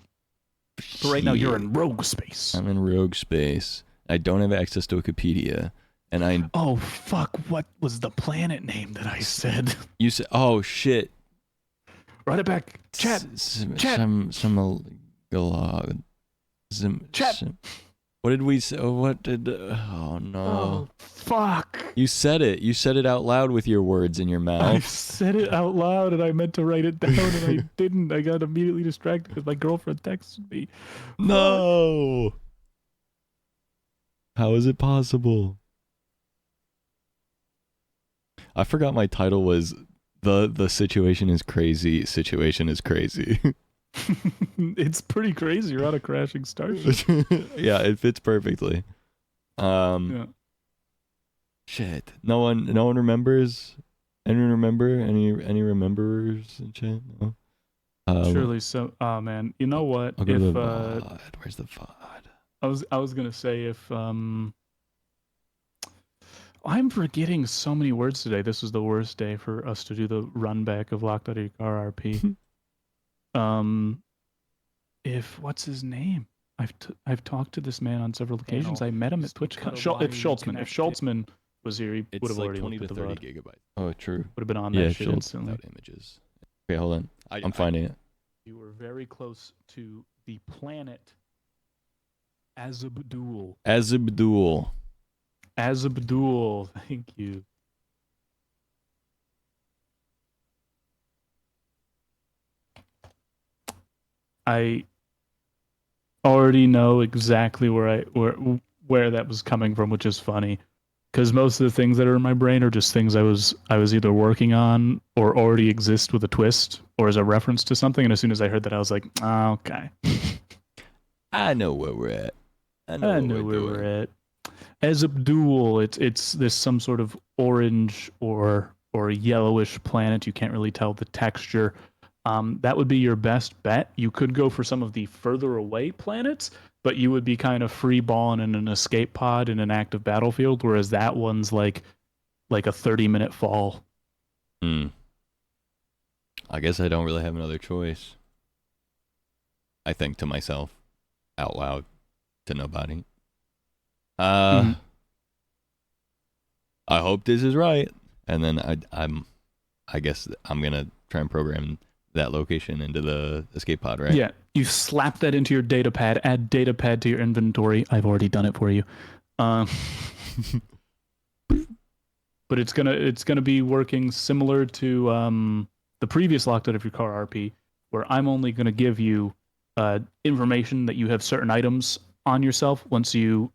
But right now, you're in rogue space. I'm in rogue space. I don't have access to Wikipedia. And oh fuck! What was the planet name that I said? You said, oh shit! Write it back. Chat. Chat. Chat. What did we say? Oh no! Oh fuck! You said it. You said it out loud with your words in your mouth. I said it out loud, and I meant to write it down, and I didn't. I got immediately distracted because my girlfriend texted me. No. How is it possible? I forgot my title was the situation is crazy. Situation is crazy. It's pretty crazy. You're on a crashing starship. Yeah, it fits perfectly. Yeah. Shit. No one remembers. Anyone remember? Any rememberers in chat? No. Surely so. Oh man, you know what? I'll go to the VOD. Where's the VOD? I was gonna say if I'm forgetting so many words today. This was the worst day for us to do the run back of Locked Out of Your Car RP. If what's his name? I've talked to this man on several occasions. I met him at TwitchCon. If Schultzman was here, he would have like already 20 looked to at the 30 VOD. gigabytes. Oh, true. Would have been on Yeah, that shit Schultz instantly. without images. Okay, hold on. I'm finding it. You were very close to the planet Azabdul. Azabdul. Azabdul, thank you. I already know exactly where that was coming from, which is funny, because most of the things that are in my brain are just things I was either working on or already exist with a twist or as a reference to something. And as soon as I heard that, I was like, oh, okay. I know where we're at. I know where we're at. Azabdul, it's this some sort of orange or yellowish planet. You can't really tell the texture. That would be your best bet. You could go for some of the further away planets, but you would be kind of free balling in an escape pod in an active battlefield, whereas that one's like a 30-minute fall. I guess I don't really have another choice. I think to myself, out loud, to nobody. I hope this is right. And then I guess I'm gonna try and program that location into the escape pod, right? Yeah, you slap that into your data pad, add data pad to your inventory. I've already done it for you. But it's gonna be working similar to the previous Locked Out of Your Car RP, where I'm only gonna give you information that you have certain items on yourself once you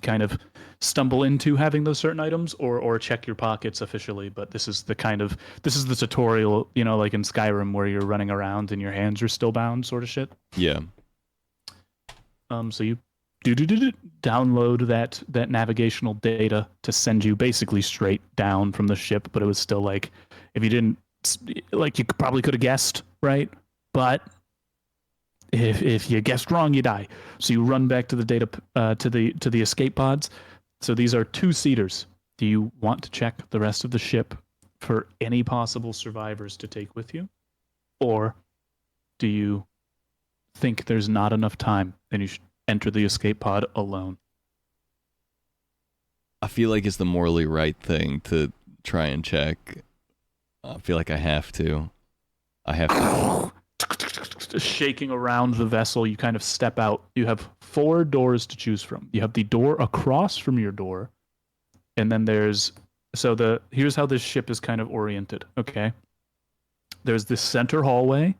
kind of stumble into having those certain items or check your pockets officially. But this is the tutorial, like in Skyrim where you're running around and your hands are still bound sort of shit. Yeah. So you download that navigational data to send you basically straight down from the ship, but it was still like, if you didn't, like, you probably could have guessed, right? But if you guessed wrong, you die. So you run back to the data to the escape pods. So these are 2-seaters. Do you want to check the rest of the ship for any possible survivors to take with you, or do you think there's not enough time and you should enter the escape pod alone? I feel like it's the morally right thing to try and check. I feel like I have to. Shaking around the vessel, you kind of step out. You have 4 doors to choose from. You have the door across from your door, and then here's how this ship is kind of oriented. Okay, there's this center hallway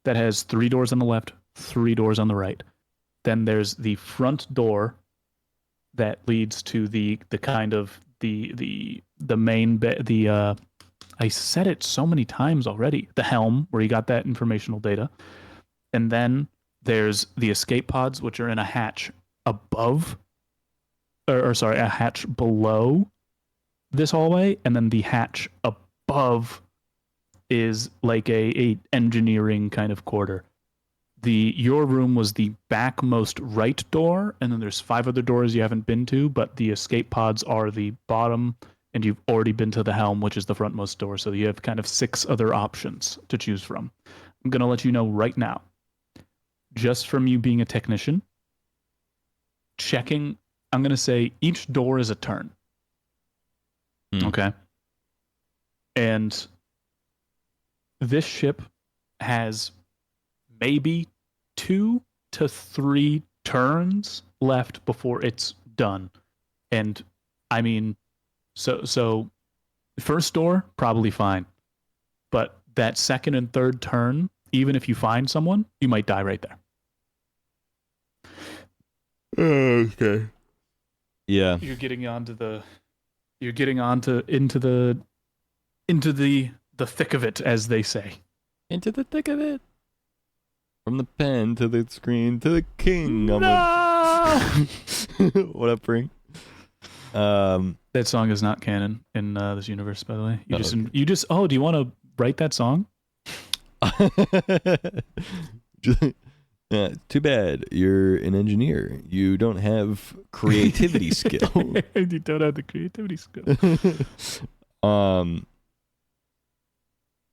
that has 3 doors on the left, 3 doors on the right. Then there's the front door that leads to the kind of the main I said it so many times already. The helm, where you got that informational data. And then there's the escape pods, which are in a hatch above, a hatch below this hallway. And then the hatch above is like a engineering kind of quarter. Your room was the backmost right door, and then there's 5 other doors you haven't been to, but the escape pods are the bottom, and you've already been to the helm, which is the frontmost door. So you have kind of 6 other options to choose from. I'm going to let you know right now, just from you being a technician, checking, I'm going to say each door is a turn. Okay? And this ship has maybe 2 to 3 turns left before it's done. And I mean, so first door, probably fine. But that second and third turn, even if you find someone, you might die right there. Okay. Yeah. You're getting into the thick of it, as they say. Into the thick of it. From the pen to the screen to the king. No! What up, Brink? That song is not canon in this universe, by the way. Do you want to write that song? Too bad you're an engineer. You don't have creativity skill. You don't have the creativity skill.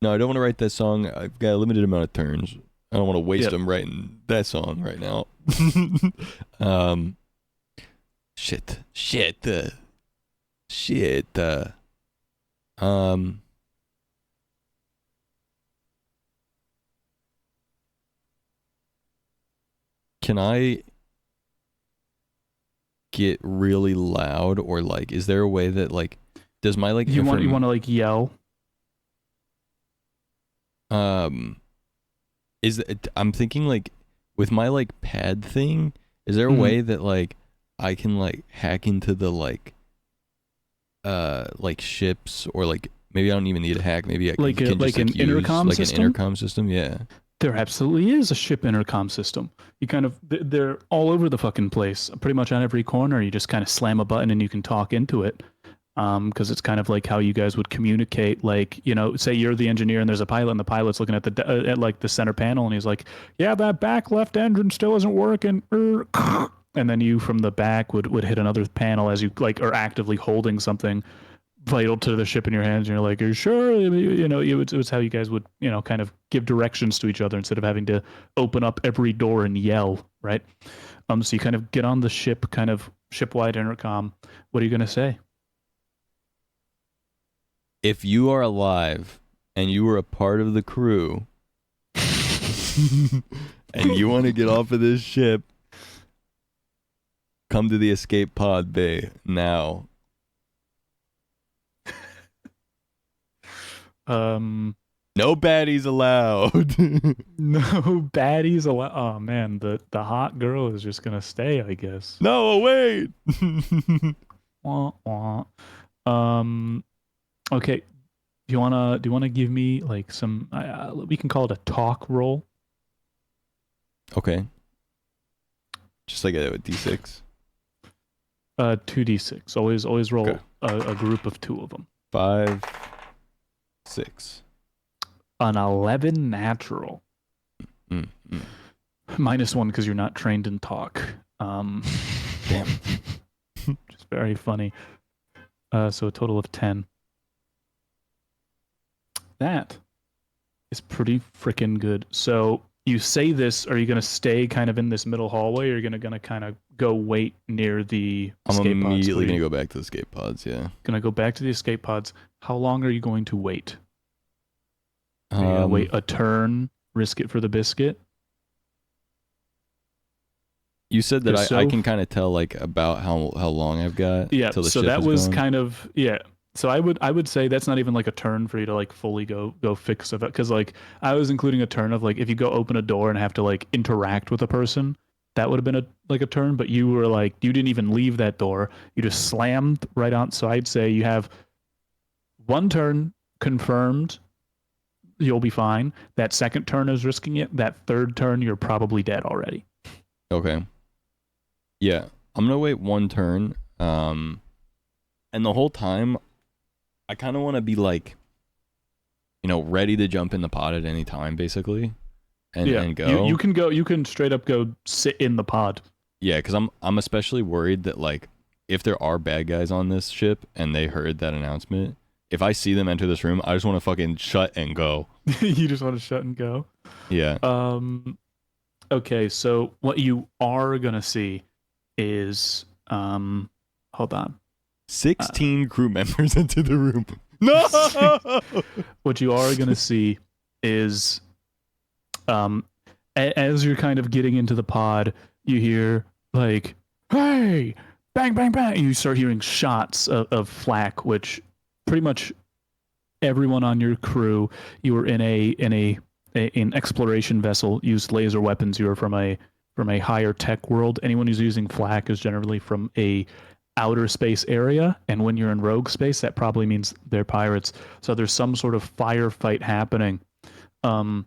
No, I don't want to write that song. I've got a limited amount of turns. I don't want to waste them writing that song right now. Shit. Can I get really loud, or like, is there a way that like, does my like you want to like yell? I'm thinking like with my like pad thing, is there a way that like I can like hack into the like ships, or like maybe I don't even need a hack, maybe I can, like can just an like use intercom like system? an intercom system? Yeah. There absolutely is a ship intercom system. You kind of, they're all over the fucking place, pretty much on every corner. You just kind of slam a button and you can talk into it. Because it's kind of like how you guys would communicate. Like, you know, say you're the engineer and there's a pilot, and the pilot's looking at the at like the center panel, and he's like, "Yeah, that back left engine still isn't working." And then you from the back would hit another panel as you like are actively holding something vital to the ship in your hands, and you're like, "Are you sure?" You know, it was how you guys would, you know, kind of give directions to each other instead of having to open up every door and yell, right? So you kind of get on the ship, kind of ship-wide intercom. What are you gonna say? If you are alive and you were a part of the crew and you want to get off of this ship, come to the escape pod bay now. No baddies allowed. No baddies allowed. Oh man, the hot girl is just gonna stay, I guess. No, wait. Wah, wah. Okay. Do you wanna give me like some? We can call it a talk roll. Okay. Just like a D6. 2d6. Always roll Okay. a group of 2 of them. 5, 6. An 11 natural. -1 because you're not trained in talk. Damn. Just very funny. So a total of 10. That is pretty freaking good. So you say this, are you going to stay kind of in this middle hallway, or are you going to kind of go wait near the escape pods? I'm immediately going to go back to the escape pods, yeah. Going to go back to the escape pods. How long are you going to wait? Are you going to wait a turn, risk it for the biscuit? You said that I can kind of tell like about how long I've got. Yeah, till the so ship that is was gone. kind of, yeah. So I would say that's not even like a turn for you to like fully go fix it, because like I was including a turn of like if you go open a door and have to like interact with a person, that would have been a turn. But you were like, you didn't even leave that door, you just slammed right on. So I'd say you have 1 turn confirmed, you'll be fine. That second turn is risking it. That third turn you're probably dead already. Okay. Yeah, I'm gonna wait 1 turn. And the whole time, I kind of want to be like, you know, ready to jump in the pod at any time, basically, and go. You can go. You can straight up go sit in the pod. Yeah, because I'm especially worried that like if there are bad guys on this ship and they heard that announcement, if I see them enter this room, I just want to fucking shut and go. You just want to shut and go. Yeah. Okay, so what you are gonna see is hold on. 16 crew members into the room. No. What you are gonna see is as you're kind of getting into the pod, you hear like, "Hey, bang, bang, bang!" You start hearing shots of flak, which pretty much everyone on your crew. You were in an exploration vessel, used laser weapons. You were from a higher tech world. Anyone who's using flak is generally from a outer space area, and when you're in rogue space, that probably means they're pirates. So there's some sort of firefight happening. And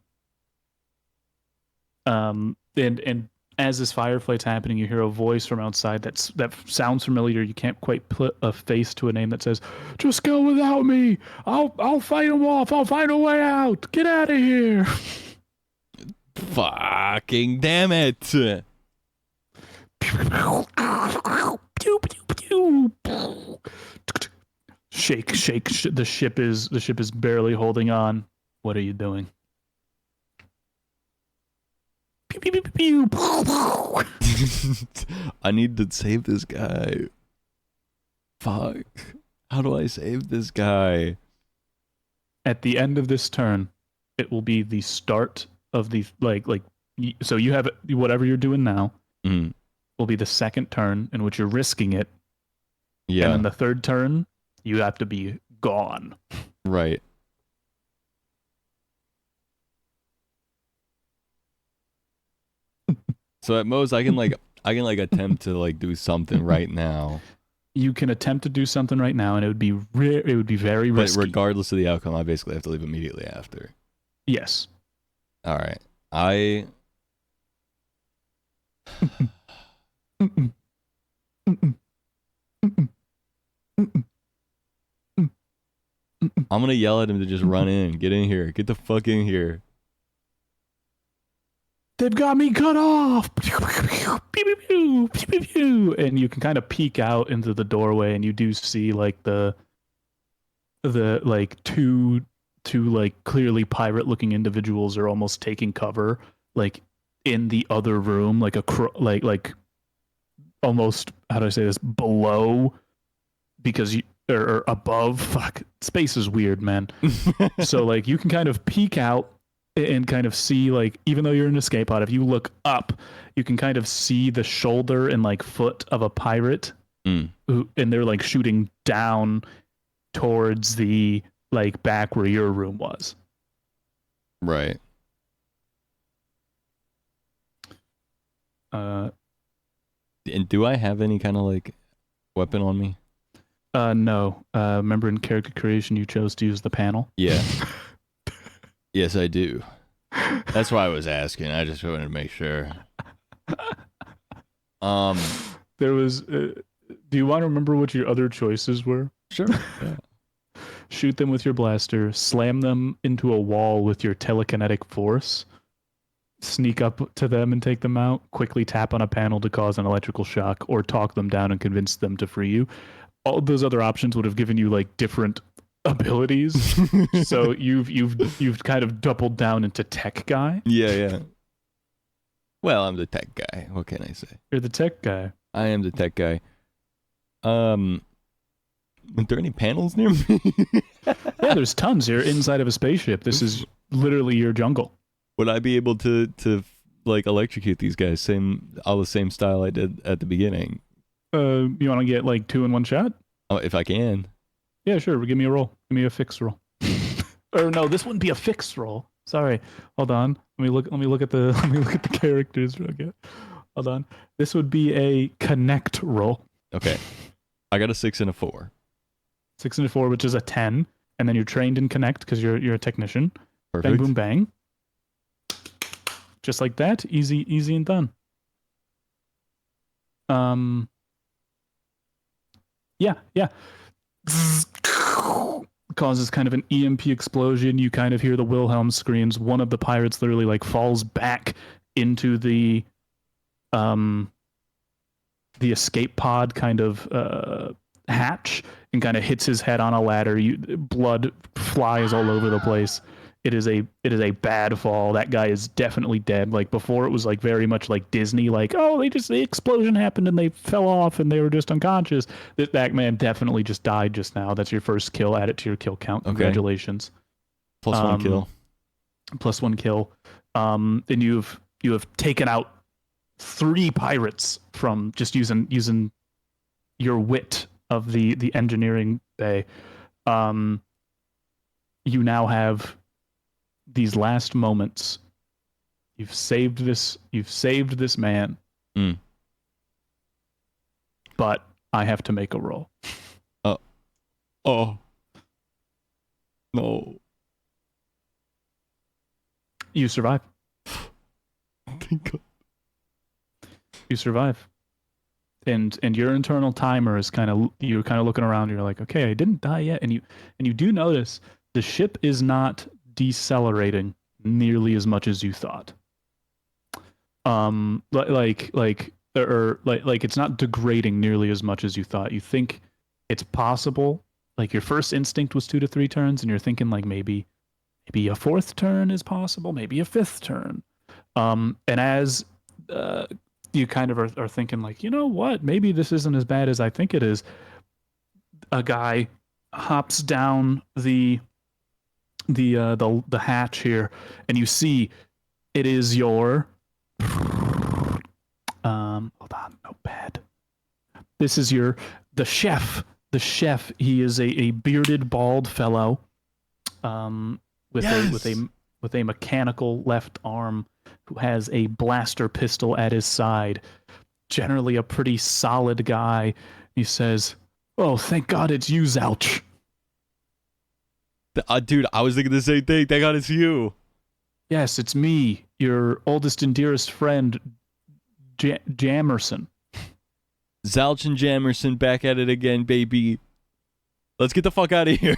as this firefight's happening, you hear a voice from outside that sounds familiar. You can't quite put a face to a name, that says, "Just go without me. I'll fight them off. I'll find a way out. Get out of here." Fucking damn it! Shake. The ship is barely holding on. What are you doing? I need to save this guy. Fuck. How do I save this guy? At the end of this turn, it will be the start of the so you have whatever you're doing now will be the second turn in which you're risking it. Yeah. And then the third turn, you have to be gone. Right. So at most I can attempt to like do something right now. You can attempt to do something right now, and it would be very risky. But regardless of the outcome, I basically have to leave immediately after. Yes. All right. I'm gonna yell at him to just run in. Get in here. Get the fuck in here. They've got me cut off. And you can kind of peek out into the doorway, and you do see like the like two like clearly pirate looking individuals are almost taking cover like in the other room, like like almost, how do I say this, below, because you or above. Fuck, space is weird, man. So like you can kind of peek out and kind of see, like, even though you're in an escape pod, if you look up, you can kind of see the shoulder and like foot of a pirate and they're like shooting down towards the like back where your room was. Right. And do I have any kind of like weapon on me? No. Remember in character creation you chose to use the panel? Yeah. Yes, I do. That's why I was asking. I just wanted to make sure. There was. Do you want to remember what your other choices were? Sure. Yeah. Shoot them with your blaster, slam them into a wall with your telekinetic force, sneak up to them and take them out, quickly tap on a panel to cause an electrical shock, or talk them down and convince them to free you. All those other options would have given you like different abilities. So you've kind of doubled down into tech guy. Yeah. Well, I'm the tech guy. What can I say? You're the tech guy. I am the tech guy. Are there any panels near me? Yeah, there's tons. You're inside of a spaceship. This is literally your jungle. Would I be able to like electrocute these guys all the same style I did at the beginning? You want to get like 2 in one shot? Oh, if I can. Yeah, sure. Give me a roll. Give me a fixed roll. Or no, this wouldn't be a fixed roll. Sorry. Hold on. Let me look at the characters real quick. Hold on. This would be a connect roll. Okay. I got a 6 and a 4. 6 and a 4, which is a 10, and then you're trained in connect because you're a technician. Perfect. Bang boom bang. Just like that. Easy and done. Yeah. Causes kind of an EMP explosion. You kind of hear the Wilhelm screams. One of the pirates literally like falls back into the escape pod kind of hatch and kind of hits his head on a ladder. Blood flies all over the place. It is a bad fall. That guy is definitely dead. Like before, it was like very much like Disney, like, oh, the explosion happened and they fell off and they were just unconscious. That man definitely just died just now. That's your first kill. Add it to your kill count. Congratulations. Okay. Plus 1 kill. Plus 1 kill. And you have taken out 3 pirates from just using your wit of the engineering bay. You now have these last moments. You've saved this man. But I have to make a roll. Oh. No. You survive. Thank God. You survive. And your internal timer is you're kind of looking around, you're like, okay, I didn't die yet. And you do notice the ship is not decelerating nearly as much as you thought. Like it's not degrading nearly as much as you thought. You think it's possible. Like your first instinct was 2 to 3 turns, and you're thinking like maybe a fourth turn is possible, maybe a fifth turn. And as you kind of are thinking like, you know what, maybe this isn't as bad as I think it is. A guy hops down the hatch here, and you see it is your hold on, notepad. This is the chef. The chef. He is a bearded bald fellow, with Yes. with a mechanical left arm, who has a blaster pistol at his side. Generally a pretty solid guy. He says, "Oh, thank God it's you, Zouch." Dude, I was thinking the same thing. Thank God it's you. Yes, it's me, your oldest and dearest friend, Jamerson. Zalch and Jamerson back at it again, baby. Let's get the fuck out of here.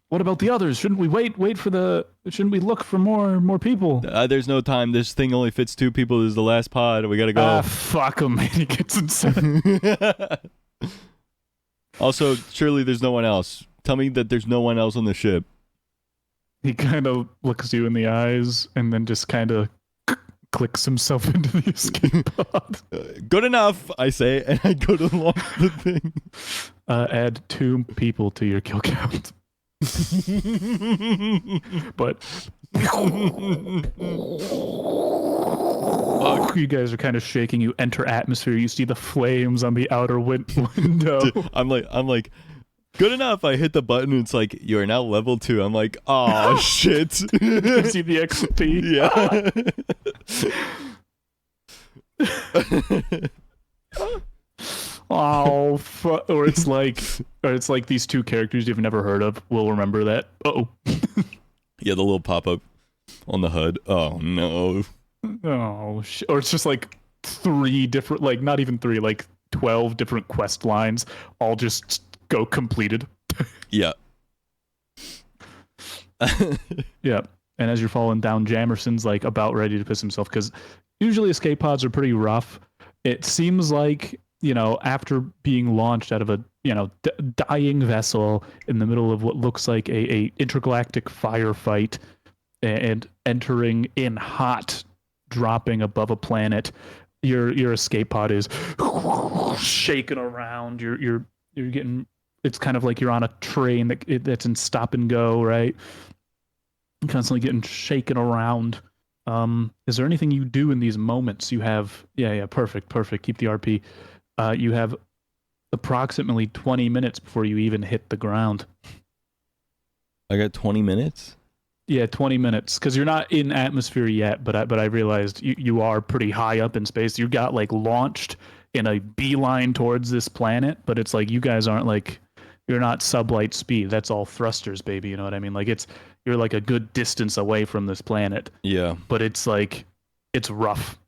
What about the others? Shouldn't we shouldn't we look for more people? There's no time. This thing only fits 2 people. This is the last pod. We gotta go. Fuck him, man. He gets inside. Also, surely there's no one else. Tell me that there's no one else on the ship. He kind of looks you in the eyes and then just kind of clicks himself into the escape pod. Good enough, I say, and I go to launch the thing. Add 2 people to your kill count. But you guys are kind of shaking. You enter atmosphere. You see the flames on the outer window. Dude, I'm like, good enough. I hit the button and it's like, you are now level 2. I'm like, oh shit. You see the XP. Yeah. Oh, or it's like these 2 characters you've never heard of will remember that. Oh. Yeah, the little pop up on the HUD. Oh no. Oh, or it's just like 3 different, like not even 3, like 12 different quest lines, all just go completed. Yeah. Yeah. And as you're falling down, Jamerson's like about ready to piss himself, because usually escape pods are pretty rough. It seems like, after being launched out of a, dying vessel in the middle of what looks like a intergalactic firefight, and entering in hot, dropping above a planet, your escape pod is shaking around. You're getting. It's kind of like you're on a train that's in stop and go, right? Constantly getting shaken around. Is there anything you do in these moments? You have perfect. Keep the RP. You have approximately 20 minutes before you even hit the ground. I got 20 minutes? Yeah, 20 minutes, because you're not in atmosphere yet, but I realized you are pretty high up in space. You got like launched in a beeline towards this planet, but it's like you guys aren't like, you're not sublight speed. That's all thrusters, baby. You know what I mean? Like you're like a good distance away from this planet. Yeah. But it's like, it's rough.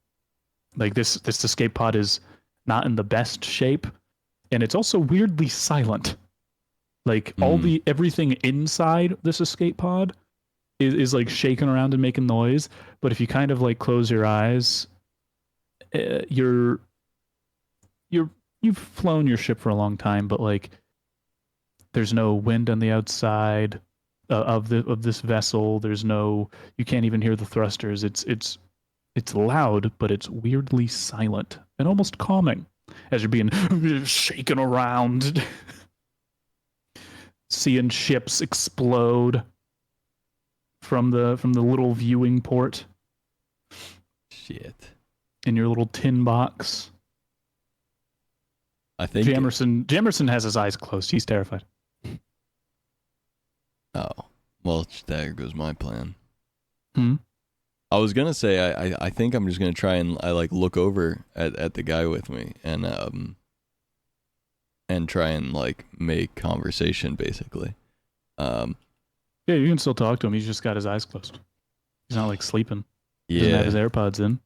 Like this escape pod is not in the best shape, and it's also weirdly silent. Like everything inside this escape pod is like shaking around and making noise, but if you kind of like close your eyes, you've flown your ship for a long time, but like there's no wind on the outside of this vessel. You can't even hear the thrusters. It's loud, but it's weirdly silent and almost calming as you're being shaken around. Seeing ships explode from the little viewing port. Shit. In your little tin box. I think Jamerson has his eyes closed. He's terrified. Oh. Well, there goes my plan. Hmm? I was gonna say I think I'm just gonna try and look over at the guy with me and try and like make conversation basically. Yeah, you can still talk to him. He's just got his eyes closed. He's not like sleeping. He doesn't have his AirPods in.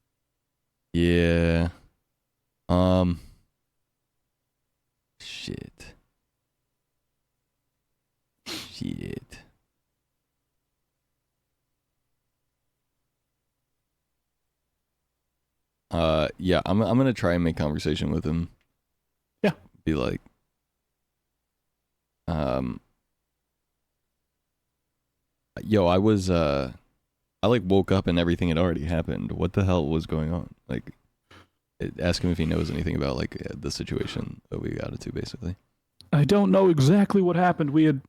Yeah. Shit. Yeah, I'm gonna try and make conversation with him. Yeah. Be like, yo, I like woke up and everything had already happened. What the hell was going on? Like, ask him if he knows anything about like the situation that we got into, basically. I don't know exactly what happened. We had.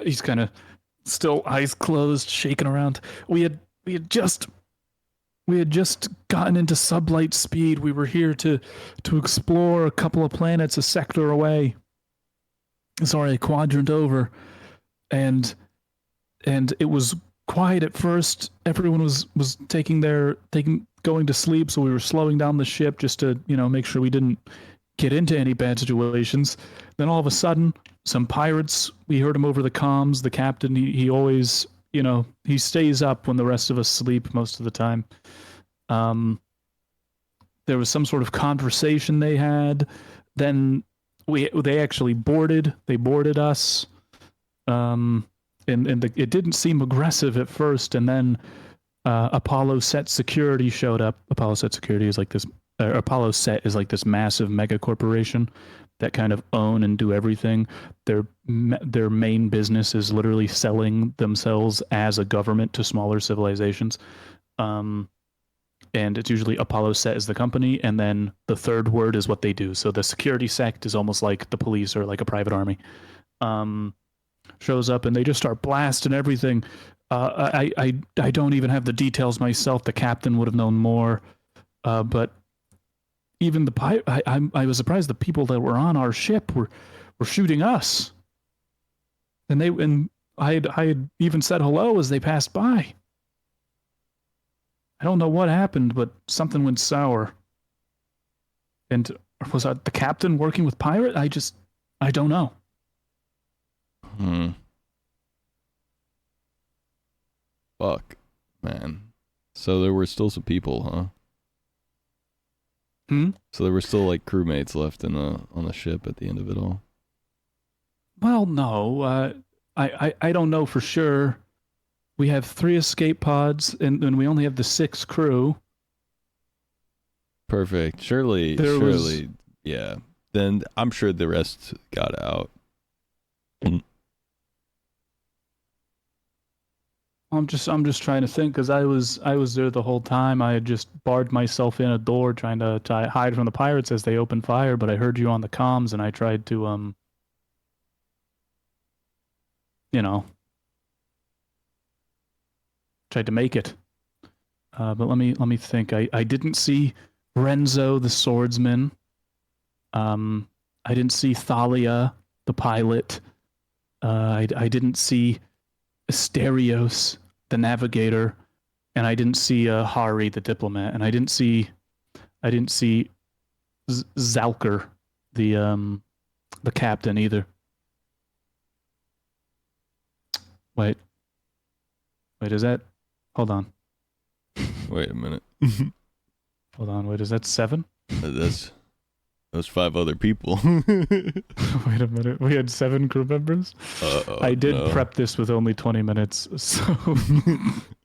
He's kind of still eyes closed, shaking around. We had just gotten into sublight speed. We were here to explore a couple of planets a sector away. Sorry, a quadrant over, and it was quiet at first. Everyone was going to sleep, so we were slowing down the ship just to make sure we didn't get into any bad situations. Then all of a sudden, some pirates. We heard him over the comms. The captain. He always he stays up when the rest of us sleep most of the time. There was some sort of conversation they had. Then they actually boarded. They boarded us. It didn't seem aggressive at first, and then Apollo Set Security showed up. Apollo Set Security is like this. Apollo Set is like this massive mega corporation that kind of own and do everything. Their main business is literally selling themselves as a government to smaller civilizations. And it's usually Apollo Set is the company, and then the third word is what they do. So the security sect is almost like the police or like a private army. Shows up and they just start blasting everything. I don't even have the details myself. The captain would have known more, but even I was surprised the people that were on our ship were shooting us, and I had even said hello as they passed by. I don't know what happened, but something went sour. And was the captain working with pirate? I don't know. Fuck, man. So there were still some people, huh? So there were still like crewmates left on the ship at the end of it all. Well, no. I don't know for sure. We have 3 escape pods, and we only have the 6 crew. Perfect. Surely, yeah. Then I'm sure the rest got out. I'm just trying to think, because I was there the whole time. I had just barred myself in a door trying to hide from the pirates as they opened fire, but I heard you on the comms and I tried to tried to make it. But let me think. I didn't see Renzo the swordsman. I didn't see Thalia the pilot. I didn't see Asterios the navigator, and I didn't see Hari the diplomat, and I didn't see Zalker the captain either. Wait, is that? Hold on. Wait a minute. Hold on. Wait, is that 7? Those 5 other people. Wait a minute. We had 7 crew members? I did prep this with only 20 minutes, so...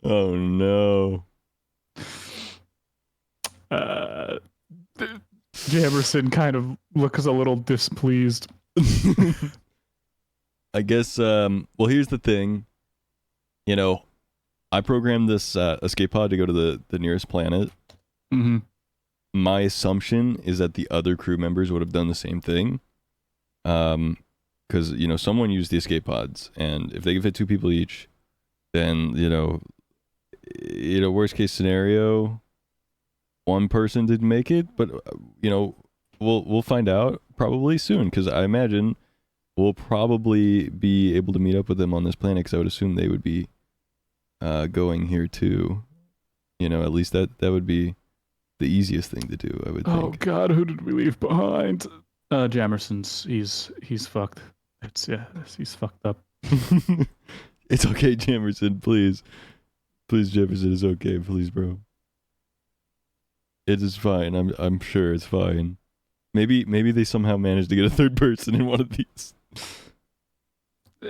Oh, no. Jamerson kind of looks a little displeased. I guess, well, here's the thing. I programmed this escape pod to go to the nearest planet. Mm-hmm. My assumption is that the other crew members would have done the same thing. Because, someone used the escape pods, and if they can fit 2 people each, then, worst case scenario, one person didn't make it, but, we'll find out probably soon, because I imagine we'll probably be able to meet up with them on this planet, because I would assume they would be going here too. At least that would be the easiest thing to do, I would think. Oh God, who did we leave behind? Jamerson's he's fucked. He's fucked up. It's okay, Jamerson, please. Please, Jefferson, it's okay, please, bro. It is fine. I'm sure it's fine. Maybe they somehow managed to get a 3rd person in one of these.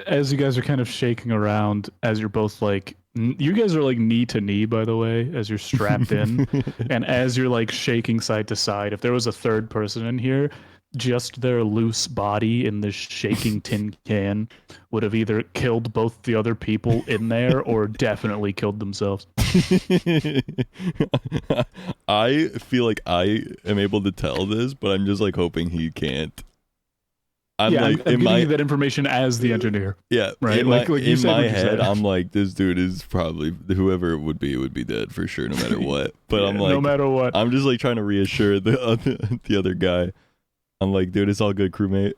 As you guys are kind of shaking around, as you're both like You guys are like knee to knee, by the way, as you're strapped in. And as you're like shaking side to side, if there was a third person in here, just their loose body in this shaking tin can would have either killed both the other people in there or definitely killed themselves. I feel like I am able to tell this, but I'm just like hoping he can't. I'm yeah, like I'm in giving my you that information as the engineer. yeah, Right, in like my, you in said my what you head, said. I'm like, this dude is probably whoever it would be dead for sure, no matter what. But Yeah, I'm no like, matter what. I'm just like trying to reassure the other guy. I'm like, dude, it's all good, crewmate.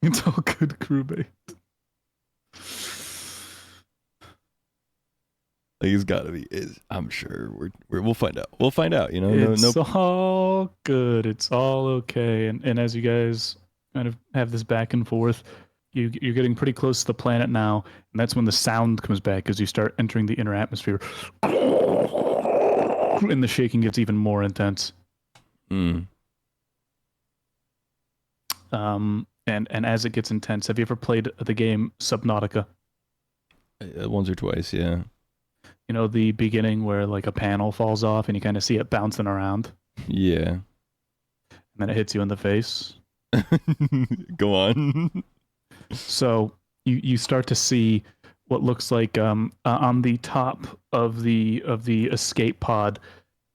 It's all good, crewmate. Like, he's got to be. I'm sure we'll find out. We'll find out. You know, It's no. all good. It's all okay. And as you guys kind of have this back and forth, you're getting pretty close to the planet now, and that's when the sound comes back as you start entering the inner atmosphere, and the shaking gets even more intense. Mm. And as it gets intense, have you ever played the game Subnautica? Once or twice, yeah. You know the beginning where like a panel falls off and you kind of see it bouncing around, Yeah. and then it hits you in the face. Go on. So you start to see what looks like on the top of the escape pod,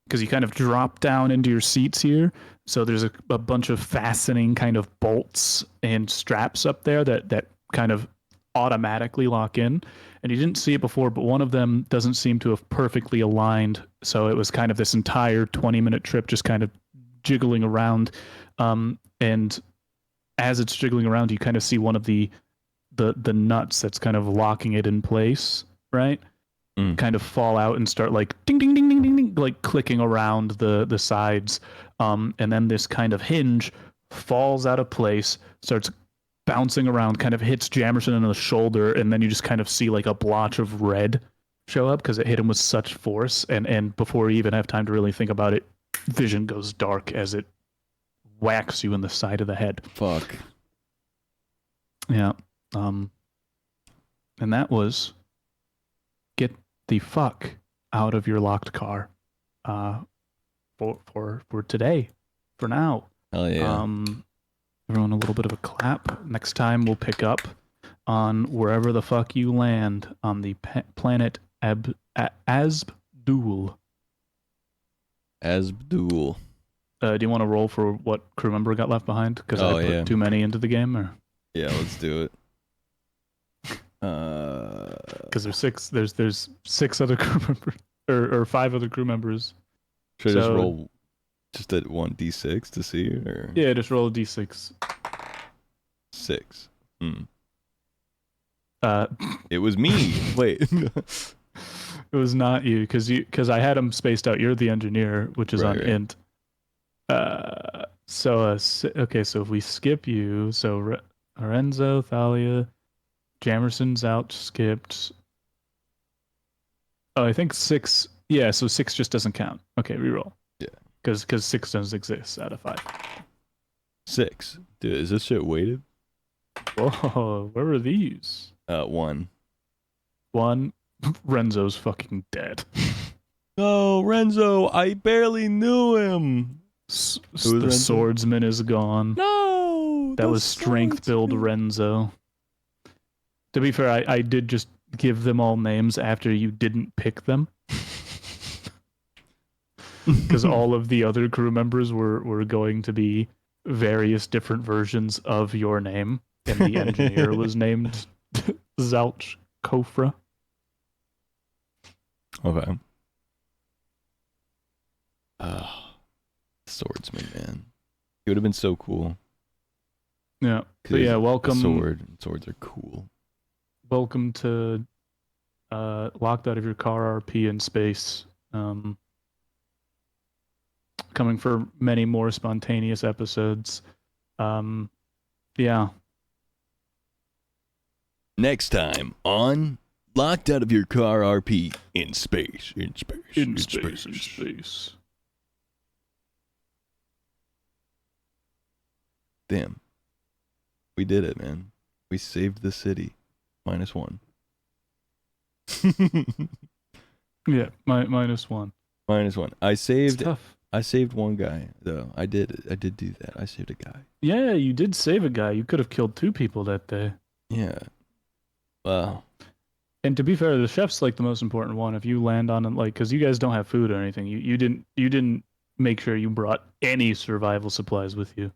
because you kind of drop down into your seats here. So there's a bunch of fastening kind of bolts and straps up there that kind of automatically lock in. And you didn't see it before, but one of them doesn't seem to have perfectly aligned. So it was kind of this entire 20-minute trip just kind of jiggling around. And as it's jiggling around, you kind of see one of the nuts that's kind of locking it in place, right? Kind of fall out and start like ding ding ding ding ding ding, like clicking around the sides. And then this kind of hinge falls out of place, starts bouncing around, kind of hits Jamerson in the shoulder, and then you just kind of see like a blotch of red show up because it hit him with such force. And before you even have time to really think about it, vision goes dark as it whacks you in the side of the head. Fuck. Yeah. And that was get the fuck out of your locked car. For today, for now. Hell yeah. Everyone, a little bit of a clap. Next time we'll pick up on wherever the fuck you land on the planet Asbdul. Asbdul. Do you want to roll for what crew member got left behind? Because I put too many into the game, or yeah, let's do it. Because there's 6 other crew members or 5 other crew members. Should I just roll just at 1d6 to see, or yeah, just roll a d6. 6. It was me. Wait. It was not you, because I had them spaced out. You're the engineer, which is on int. So if we skip you, so Lorenzo, Thalia, Jamerson's out, skipped. Oh, I think 6. Yeah, so 6 just doesn't count. Okay, reroll. Yeah. Because 6 doesn't exist out of 5. 6. Dude, is this shit weighted? Whoa, where are these? 1. 1. Renzo's fucking dead. No, Renzo, I barely knew him. The swordsman is gone. No, that was strength build Renzo. To be fair, I did just give them all names after you didn't pick them. Because all of the other crew members were going to be various different versions of your name. And the engineer was named Zalch Kofra. Okay. Swordsman, man. He would have been so cool. Yeah. But yeah, welcome. Swords are cool. Welcome to Locked Out of Your Car RP in Space. Coming for many more spontaneous episodes. Yeah. Next time on Locked Out of Your Car RP in space. In space. Damn. We did it, man. We saved the city. -1. Yeah, -1. -1. I It's saved tough. I saved one guy though. I did do that. I saved a guy. Yeah, you did save a guy. You could have killed 2 people that day. Yeah. Wow. And to be fair, the chef's like the most important one. If you land on it, like, because you guys don't have food or anything, you didn't make sure you brought any survival supplies with you.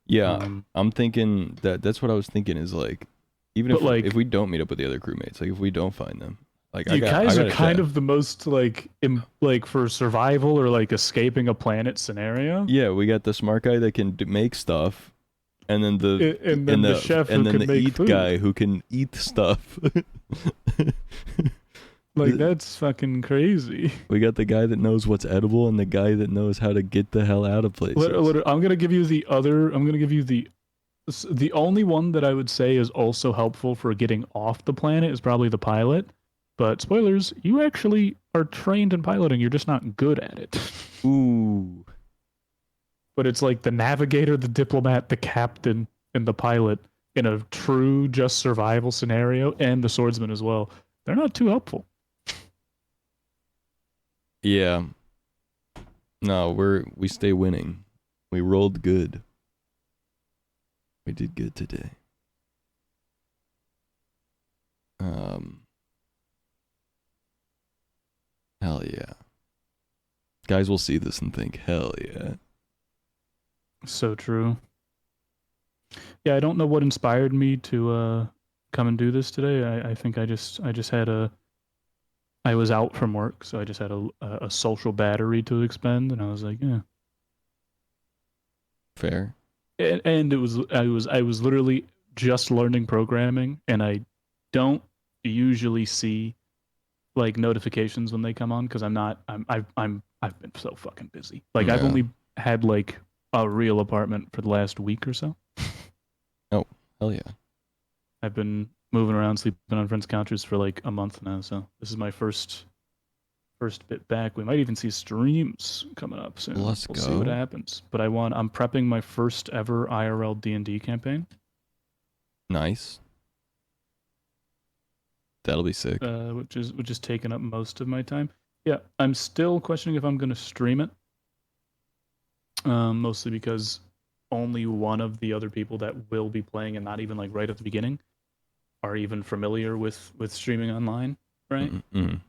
Yeah, I'm thinking that's what I was thinking is like, even But, like, if we don't meet up with the other crewmates, like if we don't find them, like you guys are a kind chef. of the most like like for survival or like escaping a planet scenario. Yeah, we got the smart guy that can make stuff, and then And then the chef and who then can the make eat food. guy who can eat stuff. Like, that's fucking crazy. We got the guy that knows what's edible and the guy that knows how to get the hell out of places. I'm gonna give you the other. I'm gonna give you the only one that I would say is also helpful for getting off the planet is probably the pilot. But spoilers, you actually are trained in piloting. You're just not good at it. Ooh. But it's like the navigator, the diplomat, the captain, and the pilot in a true just survival scenario, and the swordsman as well. They're not too helpful. Yeah. No, we stay winning. We rolled good. We did good today. Hell yeah. Guys will see this and think, hell yeah. So true. Yeah, I don't know what inspired me to come and do this today. I think I just had I was out from work, so I just had a social battery to expend, and I was like, yeah. Fair. And it was I was literally just learning programming, and I don't usually see like notifications when they come on because I've been so fucking busy. Like, I've Yeah. only had like a real apartment for the last week or so. Oh, hell yeah. I've been moving around, sleeping on friends' couches for like a month now, so this is my first bit back. We might even see streams coming up soon. Let's We'll see what go. happens. But I'm prepping my first ever IRL D&D campaign, Nice. That'll be sick. which is taking up most of my time. Yeah, I'm still questioning if I'm going to stream it. Mostly because only one of the other people that will be playing, and not even like right at the beginning, are even familiar with streaming online, right? Mm-mm.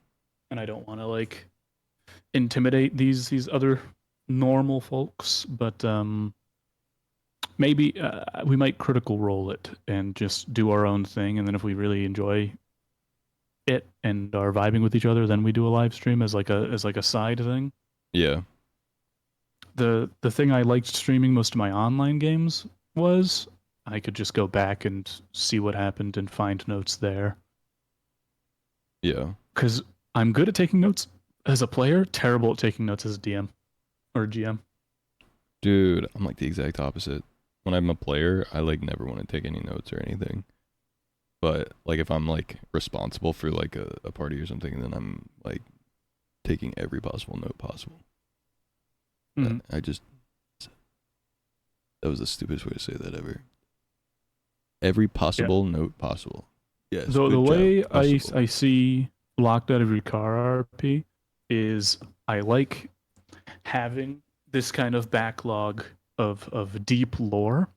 And I don't want to like intimidate these other normal folks, but maybe we might critical role it and just do our own thing, and then if we really enjoy it and are vibing with each other, then we do a live stream as like a side thing. Yeah. The thing I liked streaming most of my online games was I could just go back and see what happened and find notes there. Yeah. Because I'm good at taking notes as a player, terrible at taking notes as a DM or GM. Dude, I'm like the exact opposite. When I'm a player, I like never want to take any notes or anything. But like if I'm like responsible for like a party or something, then I'm like taking every possible note possible. Mhm. That was the stupidest way to say that ever. Every possible note possible. Yes. So the good way job. Possible. I see Locked Out of Your Car RP is I like having this kind of backlog of deep lore,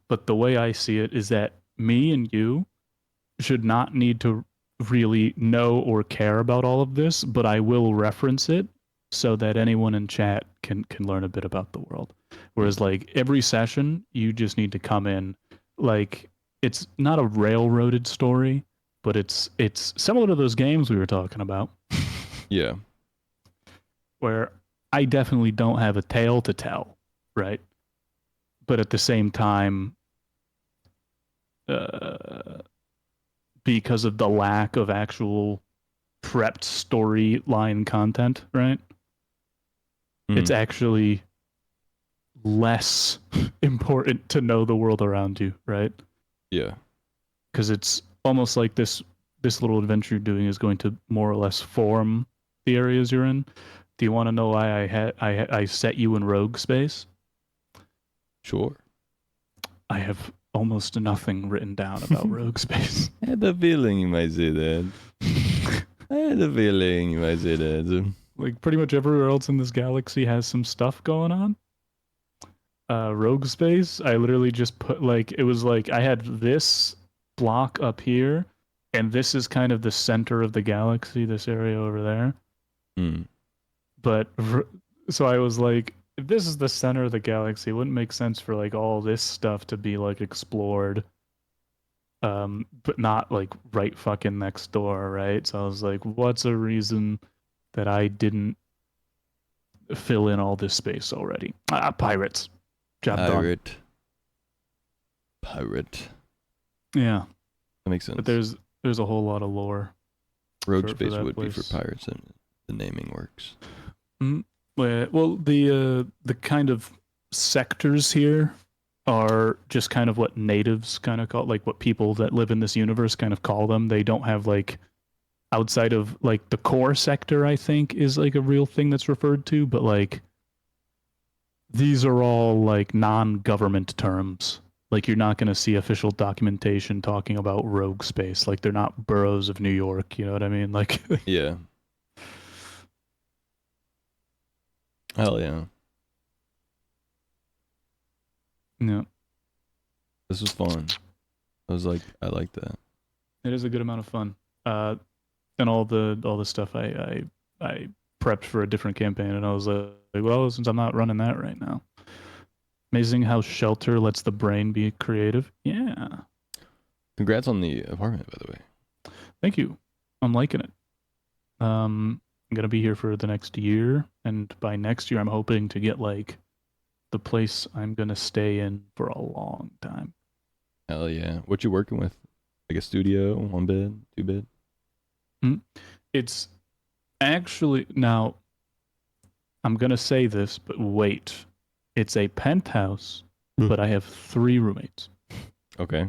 but the way I see it is that me and you should not need to really know or care about all of this, but I will reference it so that anyone in chat can learn a bit about the world. Whereas like every session, you just need to come in like it's not a railroaded story, but it's similar to those games we were talking about. Yeah. Where I definitely don't have a tale to tell, right? But at the same time, because of the lack of actual prepped storyline content, right? It's actually less important to know the world around you, right? Yeah. Because it's almost like this little adventure you're doing is going to more or less form the areas you're in. Do you want to know why I set you in rogue space? Sure. I have almost nothing written down about rogue space. I had the feeling you might say that. I had a feeling you might say that. Like pretty much everywhere else in this galaxy has some stuff going on. Rogue Space, I literally just put like it was like I had this block up here, and this is kind of the center of the galaxy, this area over there. Hmm. But so I was like, if this is the center of the galaxy, it wouldn't make sense for like all this stuff to be like explored. But not like right fucking next door, right? So I was like, what's a reason that I didn't fill in all this space already? Pirates. Job done. Pirate. Yeah, That makes sense. but there's a whole lot of lore. Rogue for Space that would be for place. pirates, and the naming works. Well, the kind of sectors here are just kind of what natives kind of call, like what people that live in this universe kind of call them. They don't have like outside of like the core sector, I think is like a real thing that's referred to, but like these are all like non-government terms. Like you're not going to see official documentation talking about rogue space. Like they're not boroughs of New York, you know what I mean? Like Yeah. Hell yeah. yeah. This was fun. I like that. It is a good amount of fun. And all the stuff I prepped for a different campaign, and I was like, well, since I'm not running that right now. Amazing how Shelter lets the brain be creative. Yeah, Congrats on the apartment, by the way. thank you. I'm liking it. I'm gonna be here for the next year, and by next year, I'm hoping to get like the place I'm gonna stay in for a long time. Hell yeah. What you working with? Like a studio, 1 bed, 2 bed? It's actually now. I'm gonna say this, but wait. It's a penthouse, but I have 3 roommates. Okay.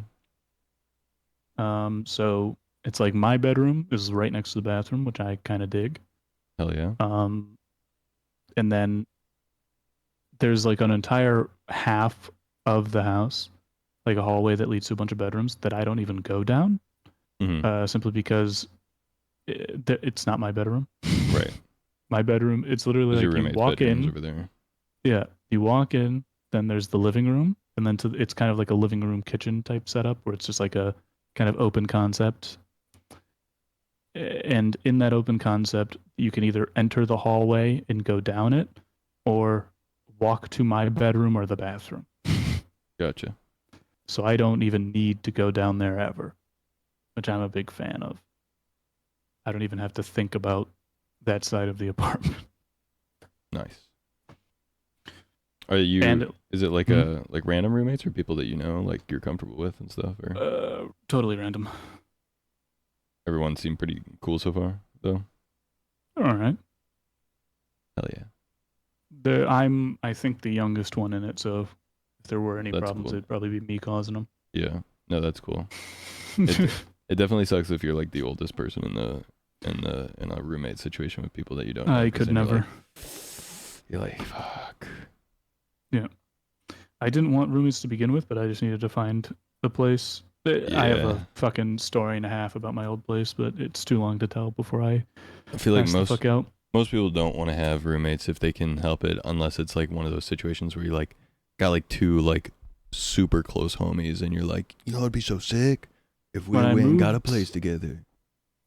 So it's like my bedroom is right next to the bathroom, which I kind of dig. Hell yeah. And then there's like an entire half of the house, like a hallway that leads to a bunch of bedrooms that I don't even go down, simply because it's not my bedroom. Right. My bedroom, it's literally Your like you roommate's walk bedroom's in. over there. Yeah, you walk in, then there's the living room, and then it's kind of like a living room kitchen type setup where it's just like a kind of open concept. And in that open concept, you can either enter the hallway and go down it, or walk to my bedroom or the bathroom. Gotcha. So I don't even need to go down there ever, which I'm a big fan of. I don't even have to think about that side of the apartment. Nice. Are you? And is it like like random roommates or people that you know, like you're comfortable with and stuff? Or totally random. everyone seemed pretty cool so far, though. All right. Hell yeah. I think the youngest one in it, so if there were any That's problems, cool. it'd probably be me causing them. Yeah. No, that's cool. It definitely sucks if you're like the oldest person in a roommate situation with people that you don't know. I 'cause could then never. You're like, fuck. Yeah. I didn't want roommates to begin with, but I just needed to find the place. I have Yeah. a fucking story and a half about my old place, but it's too long to tell before I I feel like pass the fuck out. most people don't want to have roommates if they can help it, unless it's like one of those situations where you like got like 2 like super close homies, and you're like, you know, it'd be so sick if we When I went and got a moved- place together.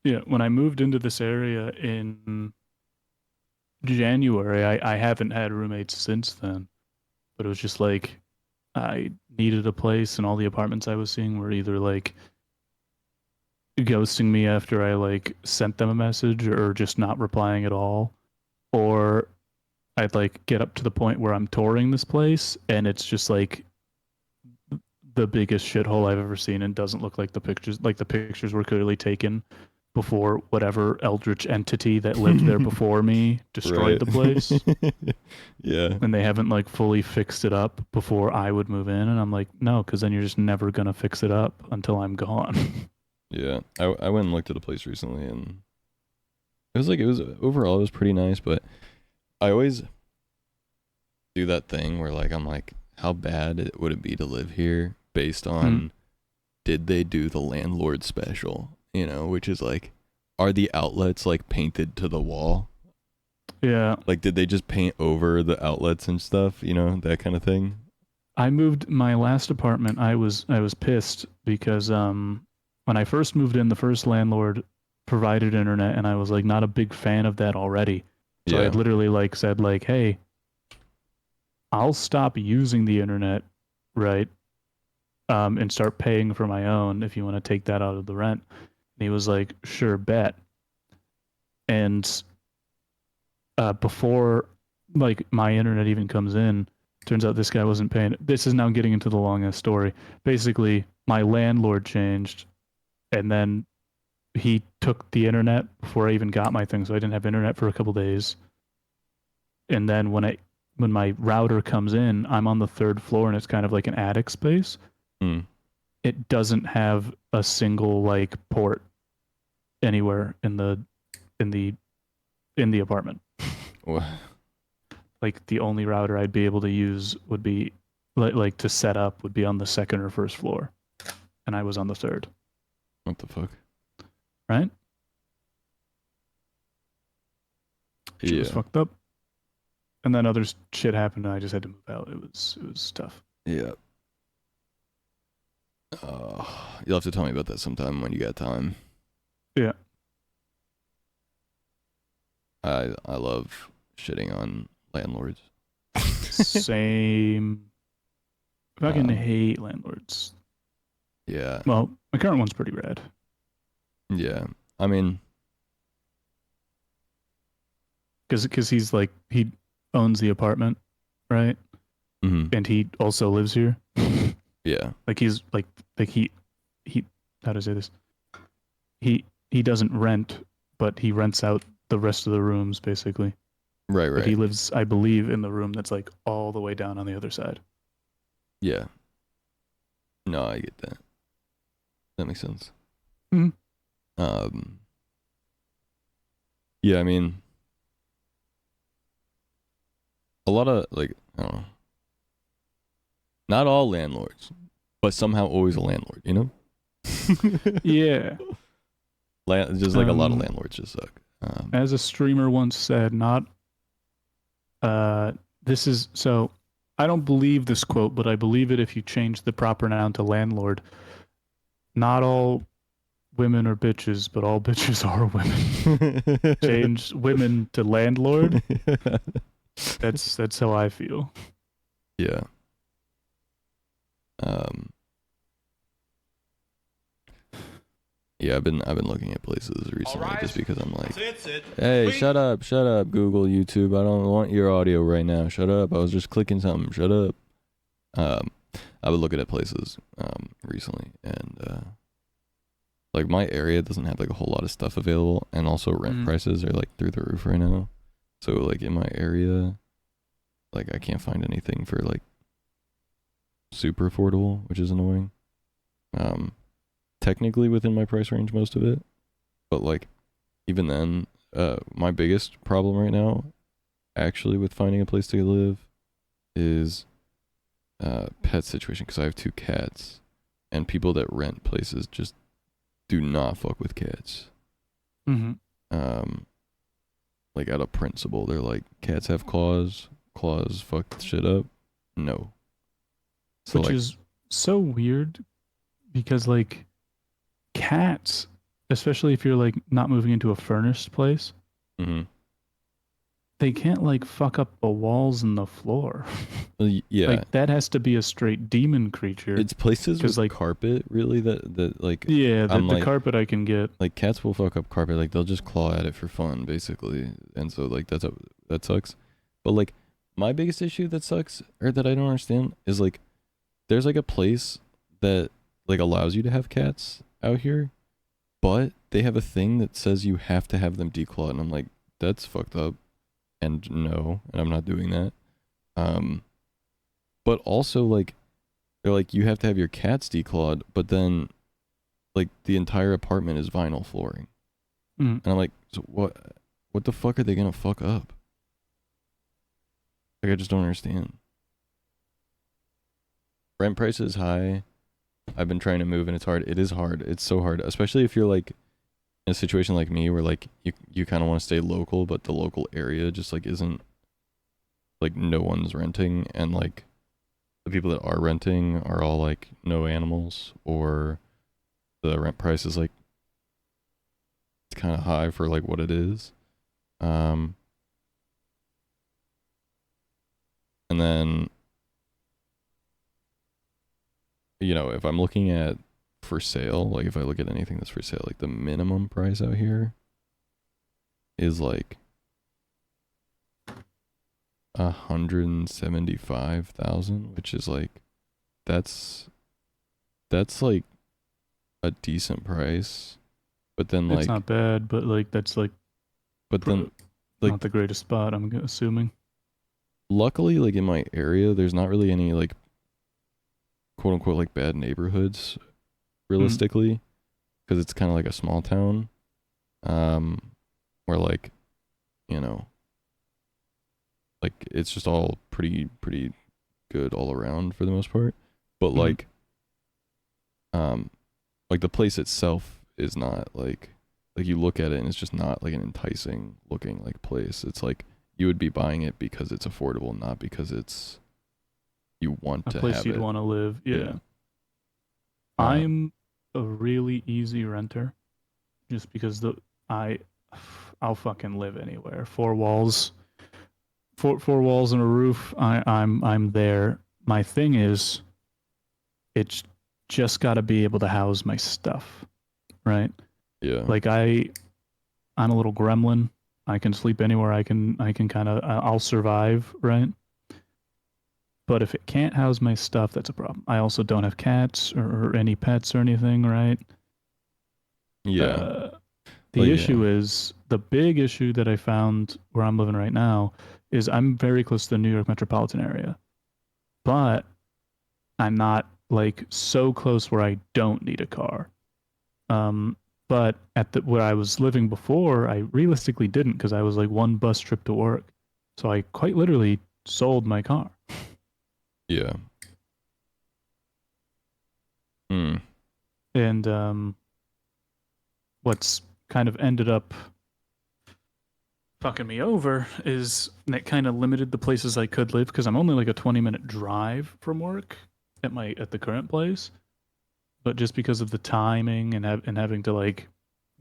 Yeah, when I moved into this area in January, I haven't had roommates since then. But it was just like I needed a place, and all the apartments I was seeing were either like ghosting me after I like sent them a message or just not replying at all. Or I'd like get up to the point where I'm touring this place and it's just like the biggest shithole I've ever seen and doesn't look like the pictures were clearly taken before whatever eldritch entity that lived there before me destroyed the place. Yeah. And they haven't like fully fixed it up before I would move in. And I'm like, no, because then you're just never going to fix it up until I'm gone. Yeah. I went and looked at a place recently, and it was overall it was pretty nice, but I always do that thing where like I'm like, how bad would it be to live here based on did they do the landlord special, you know, which is like, are the outlets like painted to the wall? Yeah. Like, did they just paint over the outlets and stuff? You know, that kind of thing. I moved my last apartment. I was pissed because when I first moved in, the first landlord provided internet, and I was like not a big fan of that already. So I Yeah. had literally like said like, "Hey, I'll stop using the internet, right? And start paying for my own if you want to take that out of the rent." And he was like, "Sure, bet." And before like my internet even comes in, turns out this guy wasn't paying. This is now getting into the longest story. Basically, my landlord changed, and then he took the internet before I even got my thing, so I didn't have internet for a couple days. And then when my router comes in, I'm on the third floor, and it's kind of like an attic space. Mm. It doesn't have a single like port anywhere in the apartment. What? Like the only router I'd be able to use would be like to set up would be on the second or first floor, and I was on the third. What the fuck? Right? Shit was Yeah. fucked up. And then other shit happened, and I just had to move out. It was tough. Yeah. You'll have to tell me about that sometime when you got time. Yeah. I love shitting on landlords. Same. Fucking Um, hate landlords. Yeah. Well, my current one's pretty rad. Yeah. I mean, Because he's like, he owns the apartment, right? mhm. And he also lives here. Yeah. Like he's like he how to say this? He doesn't rent, but he rents out the rest of the rooms basically. Right, But he right. lives, I believe, in the room that's like all the way down on the other side. Yeah. No, I get that. That makes sense. Mhm. Yeah, I mean, a lot of like, I don't know. Not all landlords, but somehow always a landlord, you know? Yeah. Just like a lot of landlords just suck. As a streamer once said, not this is so I don't believe this quote, but I believe it if you change the proper noun to landlord. Not all women are bitches, but all bitches are women. Change women to landlord. That's how I feel. Yeah. Yeah, I've been looking at places recently just because I'm like, hey, shut up, Google, YouTube. I don't want your audio right now. Shut up. I was just clicking something. Shut up. I've been looking at places recently, and like my area doesn't have like a whole lot of stuff available, and also rent prices are like through the roof right now. So like in my area, like I can't find anything for like super affordable, which is annoying. Technically within my price range, most of it, but like even then, my biggest problem right now, actually, with finding a place to live, is pet situation, because I have 2 cats, and people that rent places just do not fuck with cats. Like out of principle, they're like, cats have claws fuck shit up. No. So Which like, is so weird because like cats, especially if you're like not moving into a furnished place, they can't like fuck up the walls and the floor. yeah, like that has to be a straight demon creature. it's places with like carpet, really, that like, yeah, the like, carpet I can get. like cats will fuck up carpet, like they'll just claw at it for fun, basically, and so like that sucks. But like my biggest issue that sucks, or that I don't understand, is like there's like a place that like allows you to have cats out here, but they have a thing that says you have to have them declawed, and I'm like, that's fucked up, and no, and I'm not doing that. But also like they're like, you have to have your cats declawed, but then like the entire apartment is vinyl flooring, and I'm like, so what the fuck are they gonna fuck up? Like I just don't understand. Rent price is high. I've been trying to move and it's hard. It is hard. It's so hard, especially if you're like in a situation like me where like you kind of want to stay local, but the local area just like isn't like no one's renting, and like the people that are renting are all like no animals, or the rent price is like it's kind of high for like what it is. Um, and then if I'm looking at for sale, like if I look at anything that's for sale, like the minimum price out here is like 175,000, which is like that's like a decent price. But then It's like not bad, but like that's like but then like not the greatest spot, I'm assuming. luckily like in my area there's not really any like quote unquote like bad neighborhoods realistically, because it's kind of like a small town where like like it's just all pretty good all around for the most part. But like the place itself is not like you look at it and it's just not like an enticing looking like place. It's like you would be buying it because it's affordable, not because it's you want A to place have you'd it. want to live. Yeah. Yeah. I'm a really easy renter just because I'll fucking live anywhere. Four walls and a roof. I'm there. My thing is it's just got to be able to house my stuff, right? Yeah. Like I'm a little gremlin. I can sleep anywhere. I can kind of I'll survive, right? But if it can't house my stuff, that's a problem. I also don't have cats or any pets or anything, right? Yeah. The issue is the big issue that I found where I'm living right now is I'm very close to the New York metropolitan area, but I'm not like so close where I don't need a car. But at where I was living before, I realistically didn't because I was like one bus trip to work. So I quite literally sold my car. Yeah. And what's kind of ended up fucking me over is that kind of limited the places I could live because I'm only like a 20-minute drive from work at the current place. But just because of the timing and having to like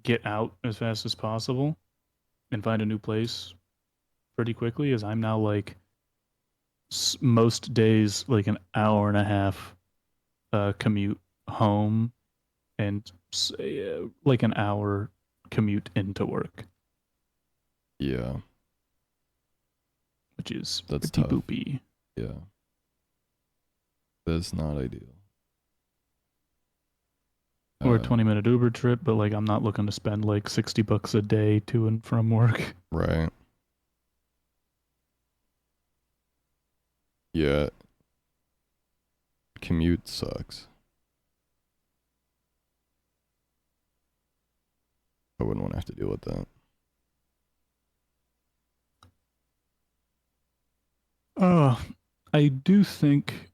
get out as fast as possible and find a new place pretty quickly, as I'm now like most days like an hour and a half commute home and like an hour commute into work. Yeah. Which is That's pretty tough. boopy. Yeah. That's not ideal. Or a 20-minute Uber trip, but like I'm not looking to spend like $60 a day to and from work. Right. Yeah. Commute sucks. I wouldn't want to have to deal with that. I do think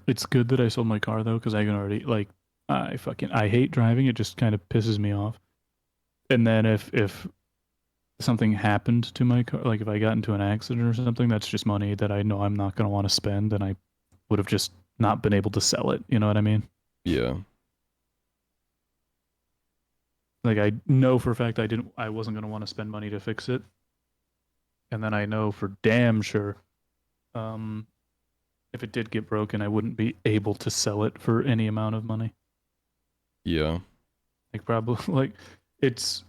it's good that I sold my car though, because I can already like I hate driving. It just kind of pisses me off. And then if something happened to my car, like if I got into an accident or something, that's just money that I know I'm not going to want to spend, and I would have just not been able to sell it. You know what I mean? Yeah. Like I know for a fact I wasn't going to want to spend money to fix it. And then I know for damn sure if it did get broken, I wouldn't be able to sell it for any amount of money. Yeah. Like probably like it's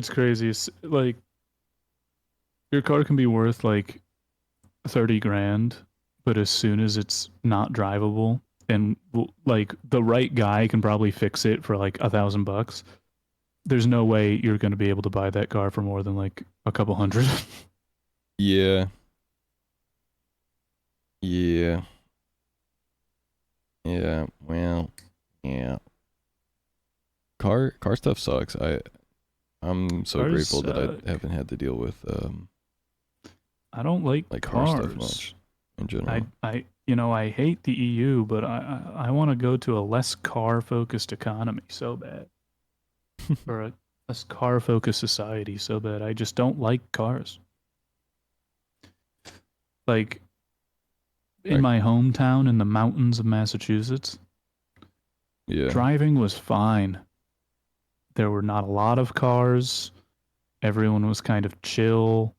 crazy. It's like your car can be worth like 30 grand, but as soon as it's not drivable and like the right guy can probably fix it for like $1,000, there's no way you're going to be able to buy that car for more than like a couple hundred. Yeah. Yeah. Yeah. Well, yeah. Car stuff sucks. I'm so Cars grateful that suck. I haven't had to deal with I don't like car cars. stuff much in general. I hate the EU, but I want to go to a less car focused economy so bad. for a car-focused society so bad. I just don't like cars. Like in Right. my hometown in the mountains of Massachusetts, Yeah. driving was fine. There were not a lot of cars. Everyone was kind of chill.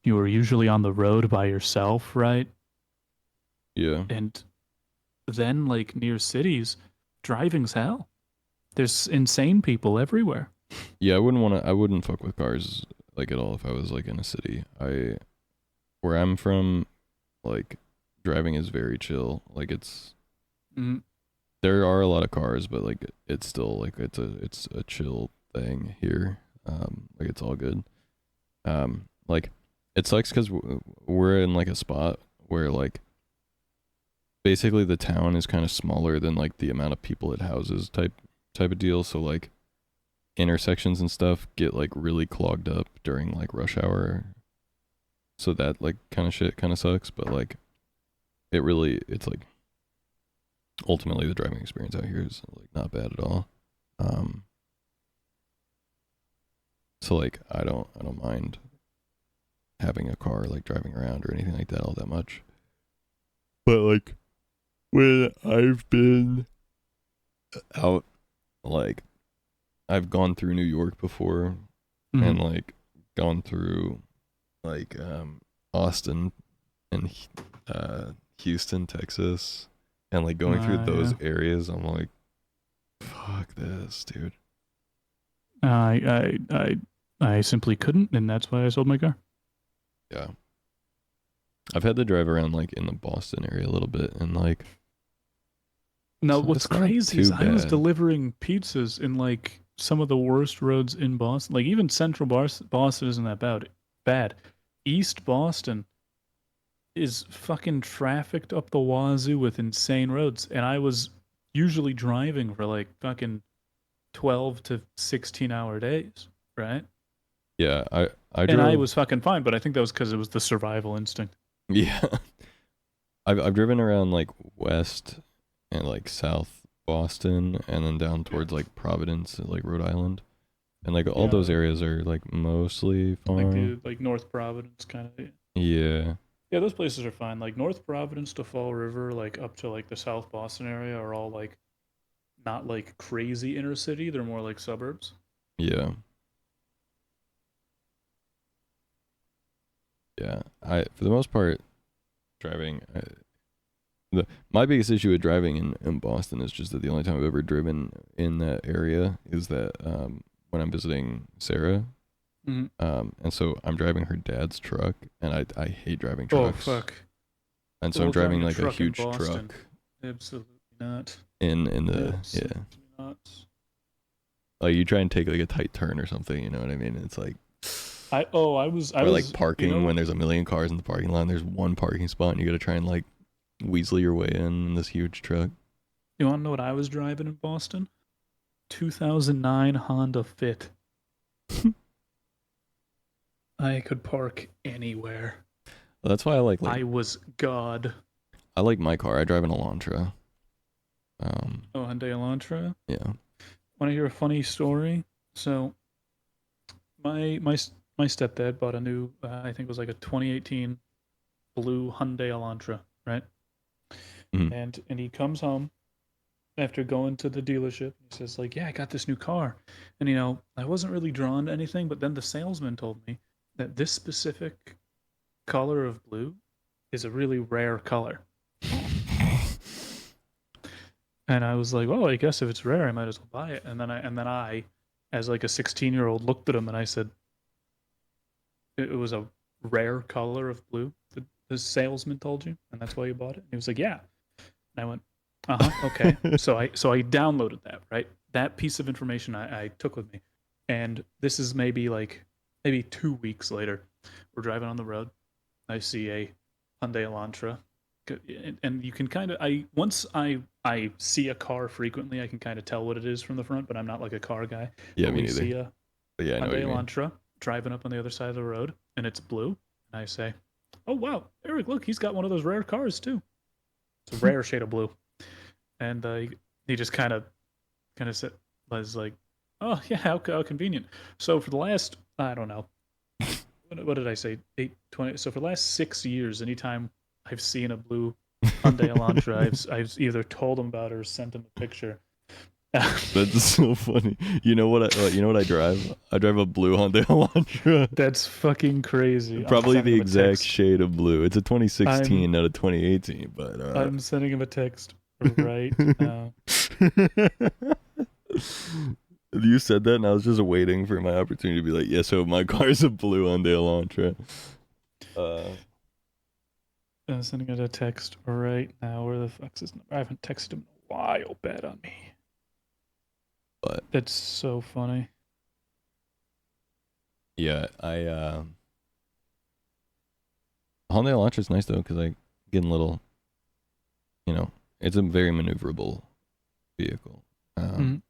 You were usually on the road by yourself, right? Yeah. And then, like near cities, driving's hell. There's insane people everywhere. Yeah, I wouldn't fuck with cars like at all if I was like in a city. Where I'm from, like driving is very chill. Like Mm, there are a lot of cars, but like it's still like it's a chill thing here. Like it's all good. Like it sucks cuz we're in like a spot where like basically the town is kind of smaller than like the amount of people it houses type of deal, so like intersections and stuff get like really clogged up during like rush hour. So that like kind of shit kind of sucks, but like it's like ultimately the driving experience out here is like not bad at all. Um so like I don't mind having a car like driving around or anything like that all that much. But like when I've been out, like I've gone through New York before and mhm. like gone through like Austin and Houston, Texas, and like going through those Yeah. areas, I'm like, fuck this, dude. I simply couldn't, and that's why I sold my car. Yeah. I've had to drive around like in the Boston area a little bit, and like No, what's it's not crazy is too I was bad. delivering pizzas in like some of the worst roads in Boston. Like even central Boston isn't that bad. East Boston is fucking trafficked up the wazoo with insane roads, and I was usually driving for like fucking 12 to 16-hour days, right? Yeah, I And I drove. was fucking fine, but I think that was because it was the survival instinct. Yeah, I've driven around like west and like south Boston, and then down towards like Providence, like Rhode Island, and like all Yeah, those areas are like mostly like fine. the like North Providence kind of. Yeah, Yeah, those places are fine. Like North Providence to Fall River, like up to like the South Boston area, are all like not like crazy inner city. They're more like suburbs. yeah, yeah. I for the most part driving. My biggest issue with driving in Boston is just that the only time I've ever driven in that area is that when I'm visiting Sarah. Mm-hmm. And so I'm driving her dad's truck, and I hate driving Oh trucks. fuck! And so I'm Well, driving driving a like a truck in huge Boston, truck absolutely not. in the Absolutely yeah. not. Like you try and take like a tight turn or something, you know what I mean? It's like I or like was you parking when know there's a million cars in the parking lot and there's one parking spot and you got to try and like weasel your way in this huge truck. you want to know what I was driving in Boston? 2009 Honda Fit. I could park anywhere. That's why I was God. I like my car. I drive an Elantra. Um Oh, Hyundai Elantra. yeah. Want to hear a funny story? So my stepdad bought a new, I think it was like a 2018 blue Hyundai Elantra, right? Mhm. And he comes home after going to the dealership. He says like, "Yeah, I got this new car," and I wasn't really drawn to anything, but then the salesman told me that this specific color of blue is a really rare color, and I was like, "Well, I guess if it's rare, I might as well buy it." And then I, as like a 16-year-old, looked at him and I said, it was a rare color of blue. The salesman told you, and that's why you bought it. And he was like, yeah. And I went, okay. So I downloaded that, right? That piece of information I took with me, and this is maybe 2 weeks later. We're driving on the road. I see a Hyundai Elantra, and you can kind of once I see a car frequently, I can kind of tell what it is from the front, but I'm not like a car guy. Yeah, But me we neither. see a But yeah, I know what Hyundai you mean. Elantra driving up on the other side of the road, and it's blue. And I say, "Oh wow, Eric, look, he's got one of those rare cars too. It's a rare shade of blue." And he just kind of said, was like, Oh yeah, how convenient. So for the last, I don't know, what did I say? 820. So for the last 6 years, anytime I've seen a blue Hyundai Elantra, I've either told them about it or sent them a picture. That's so funny. You know what I drive? I drive a blue Hyundai Elantra. That's fucking crazy. Probably I'm sending the him a exact text. shade of blue. It's a 2016, not a 2018, but I'm sending him a text right now. You said that and I was just waiting for my opportunity to be like, yeah, so my car's a blue Hyundai Elantra. I'm sending him a text right now. Where the fuck's his number? I haven't texted him in a while. Bet on me. But That's so funny. yeah, Hyundai Elantra's nice though because I get a little, it's a very maneuverable vehicle, and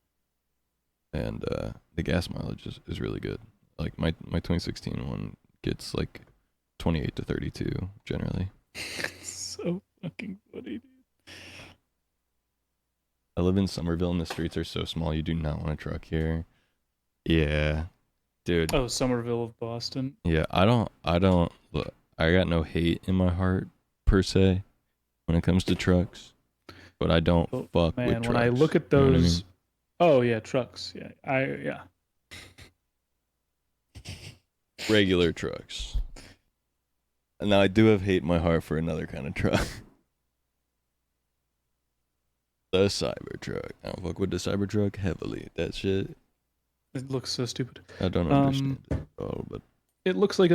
the gas mileage is really good. Like my 2016 one gets like 28 to 32 generally. So fucking funny, dude. I live in Somerville and the streets are so small you do not want a truck here. Yeah. Dude. Oh, Somerville of Boston. Yeah, I don't look, I got no hate in my heart per se when it comes to trucks, but I don't fuck with trucks. When I look at You know what I those, mean? oh yeah, trucks. Yeah, Regular trucks. And now I do have hate in my heart for another kind of truck. The Cybertruck. I don't fuck with the Cybertruck heavily. That shit, It looks so stupid. I don't understand it at all, but It looks like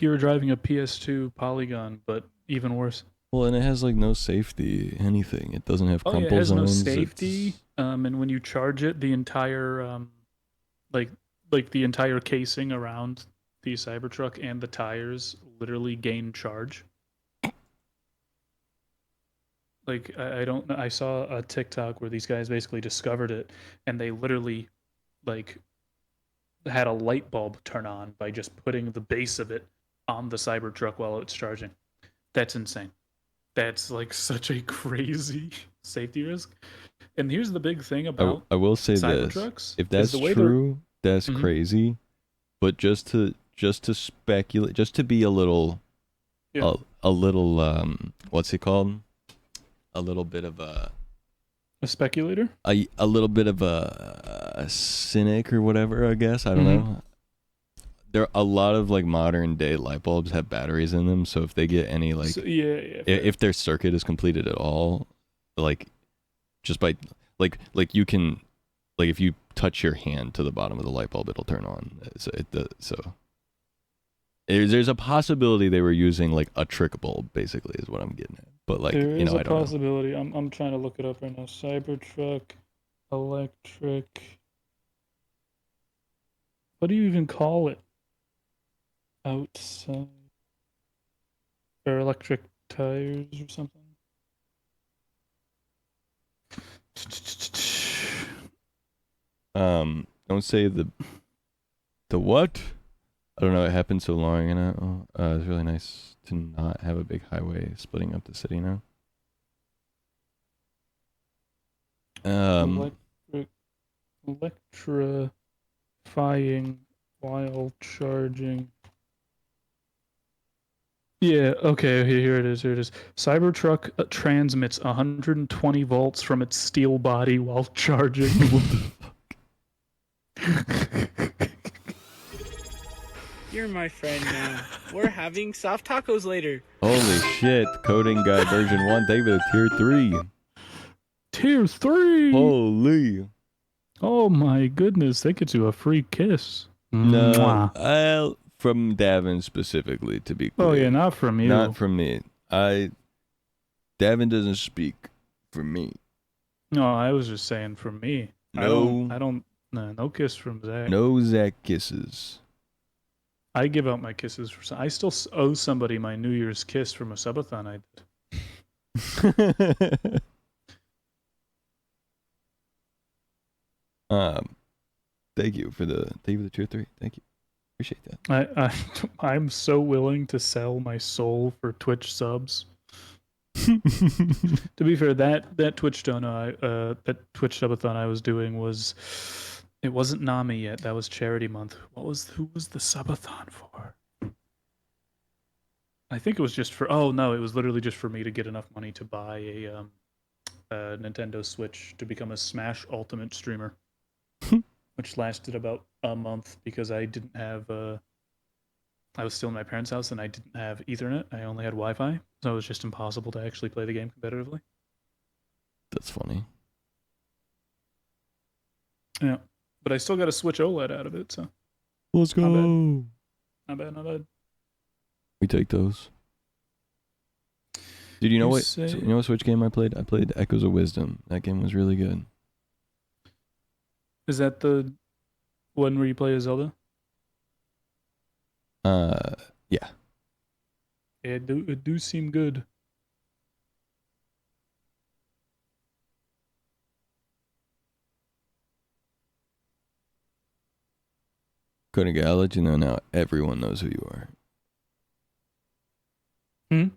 you're driving a PS2 Polygon, but even worse. well, and it has like no safety, anything. It doesn't have crumple it has no zones. safety. And when you charge it, the entire like the entire casing around the Cybertruck and the tires literally gain charge. Like I don't know. I saw a TikTok where these guys basically discovered it, and they literally like had a light bulb turn on by just putting the base of it on the Cybertruck while it's charging. That's insane. That's like such a crazy safety risk. And here's the big thing about I will say this: Cybertrucks. if that's true, that's crazy. But just to speculate, just to be a little, a little what's it called? A little bit of a speculator. A little bit of a cynic or whatever. I guess I don't know. There are a lot of like modern day light bulbs have batteries in them, so if they get any like, if their circuit is completed at all, like just by like you can, like if you touch your hand to the bottom of the light bulb, it'll turn on. So there's a possibility they were using like a trick bulb, basically, is what I'm getting at. But like, there is I don't know. Possibility. I'm trying to look it up right now. Cybertruck, electric. What do you even call it? Outside. Or electric tires or something. Don't say the what? I don't know. It happened so long ago. It's really nice to not have a big highway splitting up the city now. Electrifying while charging. Yeah, okay, here it is. Cybertruck transmits 120 volts from its steel body while charging. What the fuck? You're my friend now. We're having soft tacos later. Holy shit. Coding Guy version 1. Thank you for tier 3. Tier 3! Holy. Oh my goodness, that gets you a free kiss. No, from Davin specifically, to be clear. Oh yeah, not from you. Not from me. Davin doesn't speak for me. No, I was just saying from me. No. No kiss from Zach. No Zach kisses. I give out my kisses for I still owe somebody my New Year's kiss from a subathon I did. Thank you for the tier 3. Thank you. Appreciate that. I'm so willing to sell my soul for Twitch subs. To be fair, that Twitch subathon I was doing was It wasn't Nami yet. That was charity month. Who was the subathon for? I think it was just for. Oh no, it was literally just for me to get enough money to buy a Nintendo Switch to become a Smash Ultimate streamer, which lasted about a month because I didn't have. I was still in my parents' house and I didn't have Ethernet. I only had Wi-Fi, so it was just impossible to actually play the game competitively. That's funny. Yeah, but I still got a Switch OLED out of it, so Let's go. not bad, not bad. We take those. Dude, you know You what? say- You know what Switch game I played? I played Echoes of Wisdom. That game was really good. Is that the one where you play as Zelda? Yeah. It do seem good. Koenig, I'll let you know now. Everyone knows who you are. Hmm?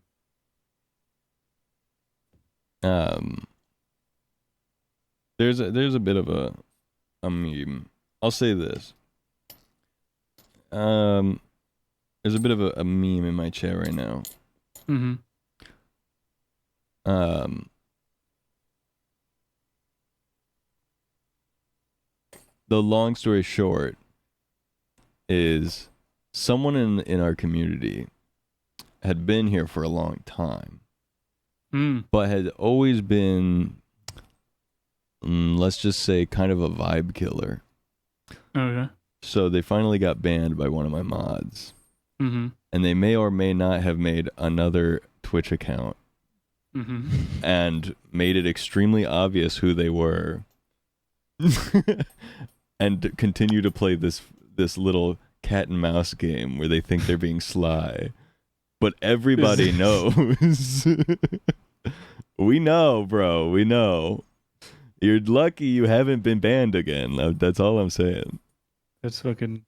There's a bit of a meme. I'll say this. There's a bit of a meme in my chat right now. Mm-hmm. The long story short is someone in our community had been here for a long time, but had always been, let's just say, kind of a vibe killer. Okay. So they finally got banned by one of my mods. Mm-hmm. And they may or may not have made another Twitch account Mm-hmm. and made it extremely obvious who they were. And continue to play this little cat and mouse game where they think they're being sly. But everybody knows. We know, bro. We know. You're lucky you haven't been banned again. That's all I'm saying. That's fucking.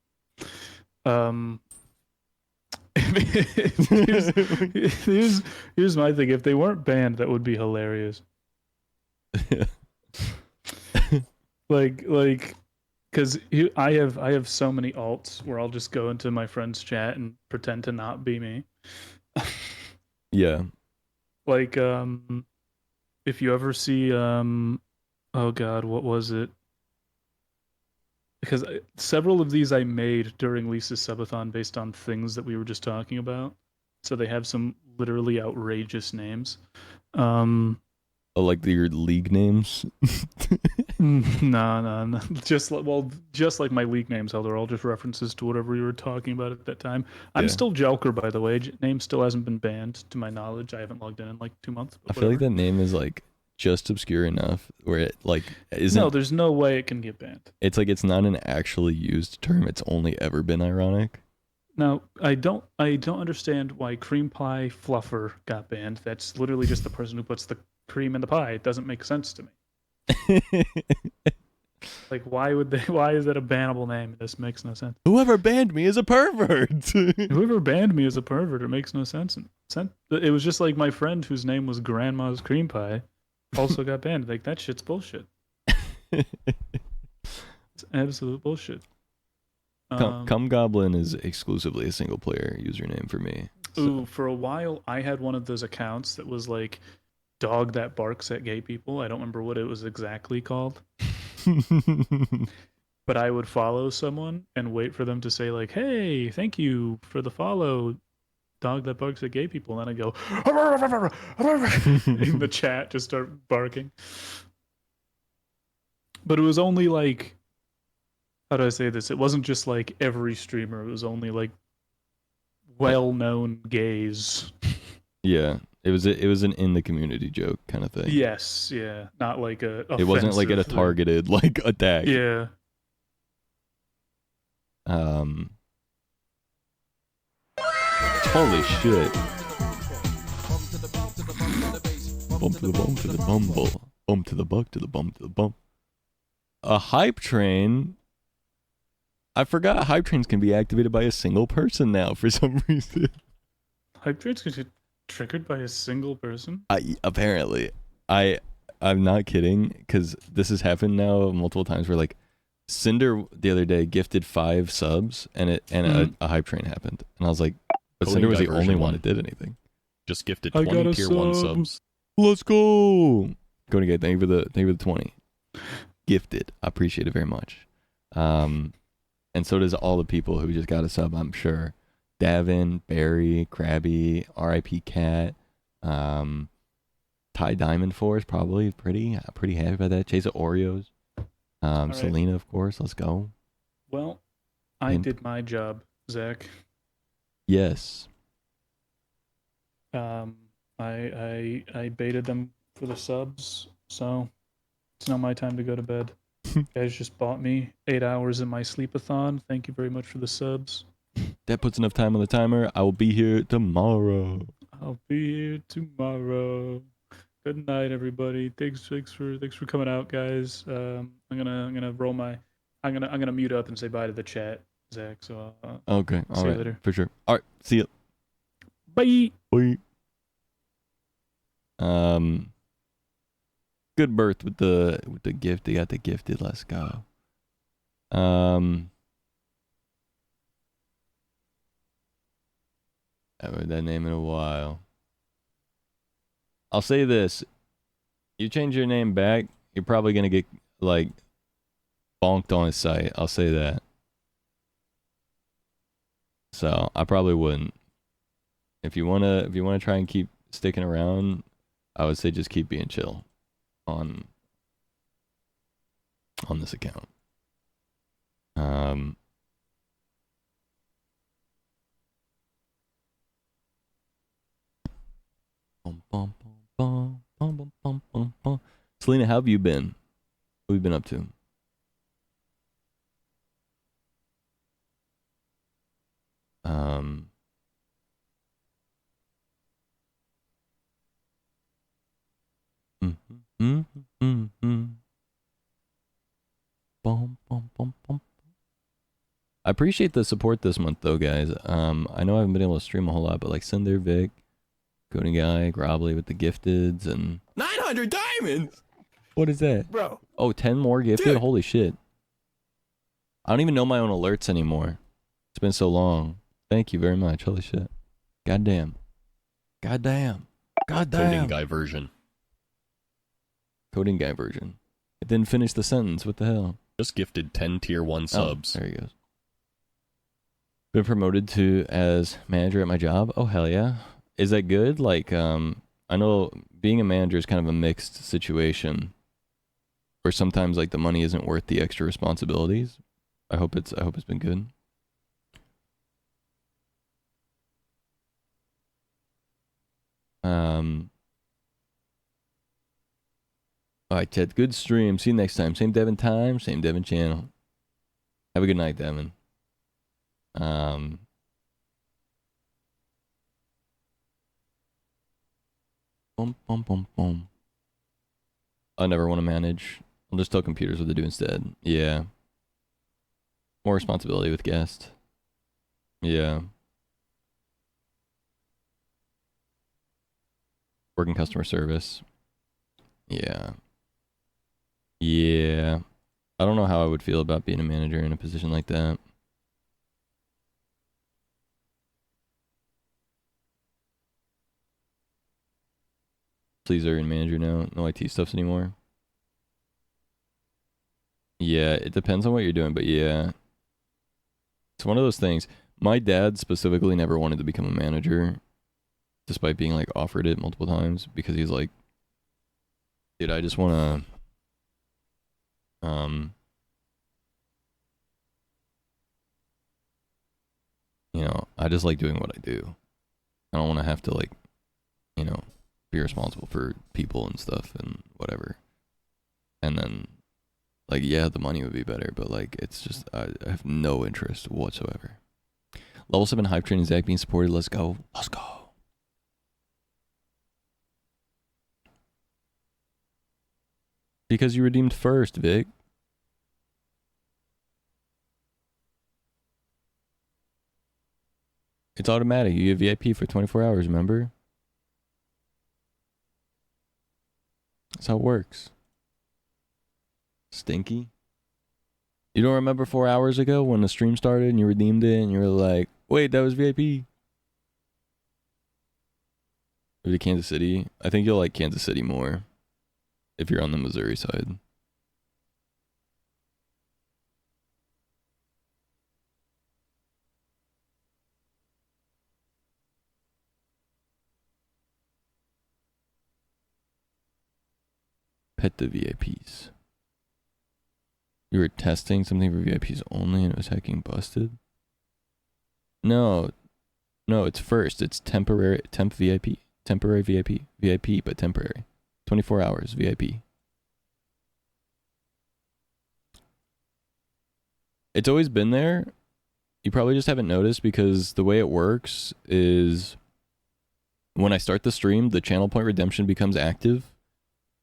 Here's my thing. If they weren't banned, that would be hilarious. Like, because I have so many alts where I'll just go into my friend's chat and pretend to not be me. Yeah. Like, if you ever see, oh god, what was it? Because several of these I made during Lisa's subathon based on things that we were just talking about. So they have some literally outrageous names. Oh, like your league names? No. Just like my league names, how they're all just references to whatever we were talking about at that time. I'm Yeah. still Jelker, by the way. Name still hasn't been banned, to my knowledge. I haven't logged in like 2 months. I feel like that name is like just obscure enough where it like isn't. No, there's no way it can get banned. It's like it's not an actually used term. It's only ever been ironic. Now, I don't understand why Cream Pie Fluffer got banned. That's literally just the person who puts the cream in the pie. It doesn't make sense to me. Like, why is that a bannable name? This makes no sense. Whoever banned me is a pervert. Whoever banned me is a pervert. It makes no sense. It was just like my friend whose name was Grandma's Cream Pie also got banned. Like, that shit's bullshit. It's absolute bullshit. Cum Goblin is exclusively a single player username for me. So. Ooh, for a while I had one of those accounts that was like dog that barks at gay people. I don't remember what it was exactly called. But I would follow someone and wait for them to say like, "Hey, thank you for the follow, dog that barks at gay people." And then I'd go in the chat, just start barking. But it was only like, how do I say this? It wasn't just like every streamer. It was only like well-known gays. Yeah, it was an in the community joke kind of thing. Yes, yeah, not like a. It wasn't like a offensive thing. targeted like attack. Yeah. Holy shit. Bump to the bump to the bumble. Bump to the buck to the bump to the bump. A hype train. I forgot hype trains can be activated by a single person now for some reason. Hype trains can get triggered by a single person. Apparently, I'm not kidding because this has happened now multiple times where like Cinder the other day gifted 5 subs, and a hype train happened, and I was like, but Coding Cinder was the Diversion only one won. that did anything. Just gifted I 20 got a tier 1 sub. subs. Let's go. Coding Guy, thank you for the 20. Gifted. I appreciate it very much. And so does all the people who just got a sub, I'm sure. Davin, Barry, Krabby, R.I.P. Cat, Ty Diamond Force, probably pretty happy about that. Chase of Oreos. right. Selena, of course. Let's go. Well, I Pimp. did my job, Zach. Yes. I baited them for the subs, so it's now my time to go to bed. You guys just bought me 8 hours in my sleepathon. Thank you very much for the subs. That puts enough time on the timer. I will be here tomorrow. I'll be here tomorrow. Good night, everybody. Thanks for coming out, guys. I'm gonna roll my. I'm gonna mute up and say bye to the chat, Zach. So Okay. See All you right. later. For sure. All right. See you. bye. Bye. Good birth with the gift. They got the gifted. Let's go. I haven't heard that name in a while. I'll say this. You change your name back, you're probably gonna get like bonked on his site. I'll say that. So I probably wouldn't. If you wanna try and keep sticking around, I would say just keep being chill on this account. Bum, bum, bum, bum, bum, bum, bum, bum. Selena, how have you been? What have you been up to? Bum, bum, bum, bum. I appreciate the support this month, though, guys. I know I haven't been able to stream a whole lot, but like Cinder, Vic, Coding Guy, Grobbly with the gifteds, and 900 diamonds! what is that? Bro. Oh, 10 more gifted? Dude. Holy shit. I don't even know my own alerts anymore. It's been so long. Thank you very much. Holy shit. Goddamn. Goddamn. Goddamn. Coding Guy version. Coding Guy version. It didn't finish the sentence. What the hell? Just gifted 10 tier 1 subs. Oh, there he goes. Been promoted to as manager at my job. Oh, hell yeah. Is that good? Like, I know being a manager is kind of a mixed situation where sometimes like the money isn't worth the extra responsibilities. I hope it's been good. All right, Ted. Good stream. See you next time. Same Devin time, same Devin channel. Have a good night, Devin. Boom, boom, boom, boom. I never want to manage. I'll just tell computers what to do instead. Yeah. More responsibility with guests. Yeah. Working customer service. Yeah. Yeah. I don't know how I would feel about being a manager in a position like that. Please are in manager now. No IT stuffs anymore. Yeah, it depends on what you're doing, but yeah. It's one of those things. My dad specifically never wanted to become a manager, despite being like offered it multiple times, because he's like, dude, I just want to, I just like doing what I do. I don't want to have to like, be responsible for people and stuff and whatever. And then, like, yeah, the money would be better, but like, it's just, I have no interest whatsoever. Level 7 hype train and Zach being supported. Let's go. Let's go. Because you redeemed first, Vic. It's automatic. You get VIP for 24 hours, remember? That's how it works. Stinky. You don't remember 4 hours ago when the stream started and you redeemed it and you were like, wait, that was VIP? Go to Kansas City. I think you'll like Kansas City more if you're on the Missouri side. Pet the VIPs. You were testing something for VIPs only and it was hacking busted? No. No, it's first. It's temporary temp VIP. Temporary VIP. VIP, but temporary. 24 hours VIP. It's always been there. You probably just haven't noticed because the way it works is when I start the stream, the channel point redemption becomes active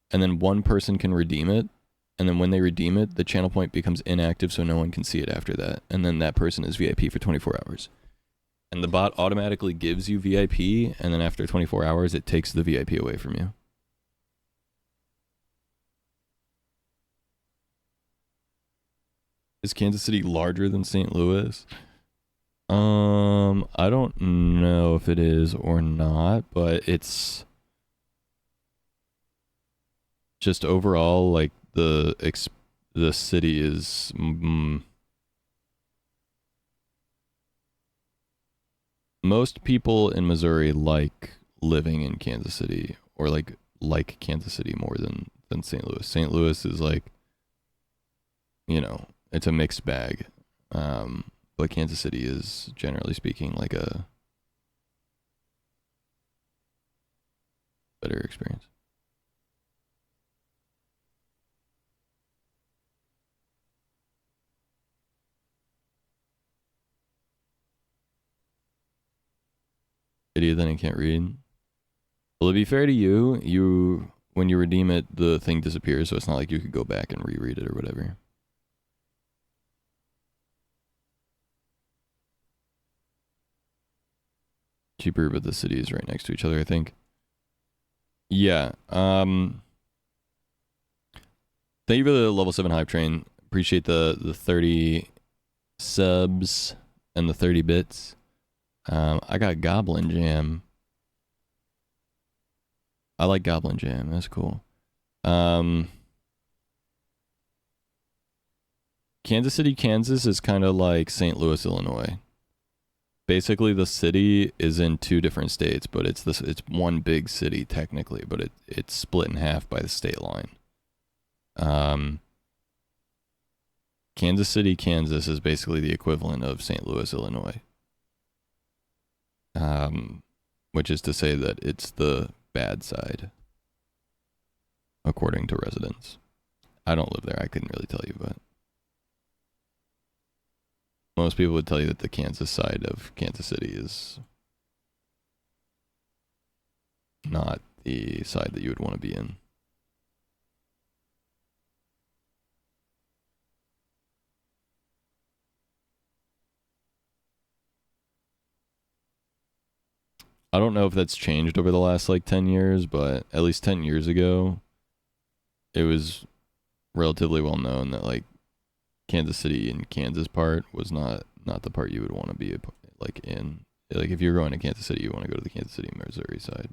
and then one person can redeem it. And then when they redeem it, the channel point becomes inactive so no one can see it after that. And then that person is VIP for 24 hours. And the bot automatically gives you VIP, and then after 24 hours, it takes the VIP away from you. Is Kansas City larger than St. Louis? I don't know if it is or not, but it's just overall, like, the city is... most people in Missouri like living in Kansas City or like Kansas City more than St. Louis. St. Louis is like, you know, it's a mixed bag. But Kansas City is generally speaking like a better experience. Idiot, then I can't read. Well, to be fair to you, when you redeem it, the thing disappears, so it's not like you could go back and reread it or whatever. Cheaper, but the city is right next to each other, I think. Yeah. Thank you for the level 7 hype train. Appreciate the 30 subs and the 30 bits. I got Goblin Jam. I like Goblin Jam. That's cool. Kansas City, Kansas is kind of like St. Louis, Illinois. Basically, the city is in 2 different states, but it's one big city technically, but it's split in half by the state line. Kansas City, Kansas is basically the equivalent of St. Louis, Illinois. Which is to say that it's the bad side, according to residents. I don't live there. I couldn't really tell you, but most people would tell you that the Kansas side of Kansas City is not the side that you would want to be in. I don't know if that's changed over the last like 10 years, but at least 10 years ago, it was relatively well known that like Kansas City and Kansas part was not the part you would want to be like in. Like if you're going to Kansas City, you want to go to the Kansas City, Missouri side.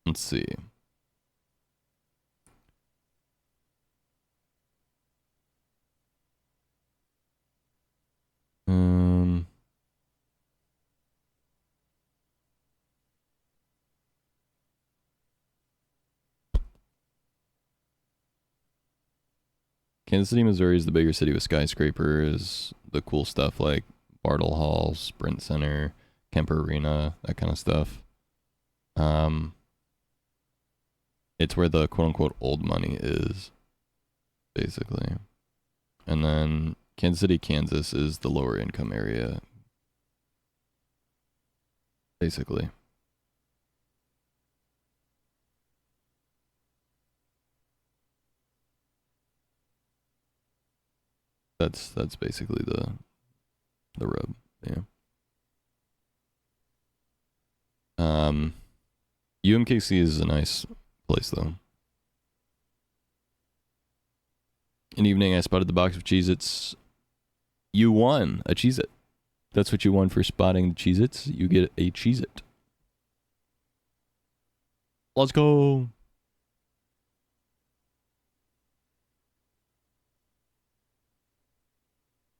Let's see. Kansas City, Missouri is the bigger city with skyscrapers, the cool stuff like Bartle Hall, Sprint Center, Kemper Arena, that kind of stuff. It's where the quote-unquote old money is, basically. And then Kansas City, Kansas is the lower income area, basically. That's basically the rub. Yeah. UMKC is a nice place though. In the evening, I spotted the box of Cheez-Its. You won a Cheez-It. That's what you won for spotting the Cheez-Its. You get a Cheez-It. Let's go.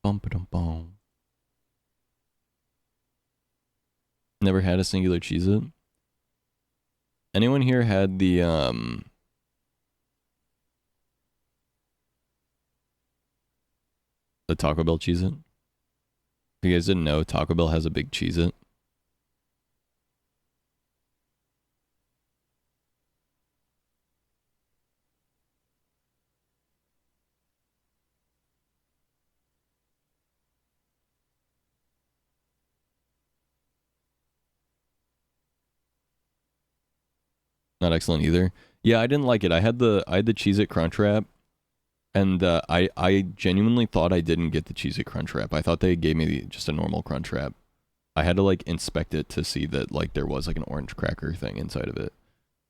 Bum-ba-dum-bum. Never had a singular Cheez-It. Anyone here had the Taco Bell Cheez-It? If you guys didn't know, Taco Bell has a big Cheez-It. Not excellent either. Yeah, I didn't like it. I had the Cheez-It Crunch Wrap, and I genuinely thought I didn't get the Cheez-It Crunch Wrap. I thought they gave me just a normal Crunch Wrap. I had to like inspect it to see that like there was like an orange cracker thing inside of it.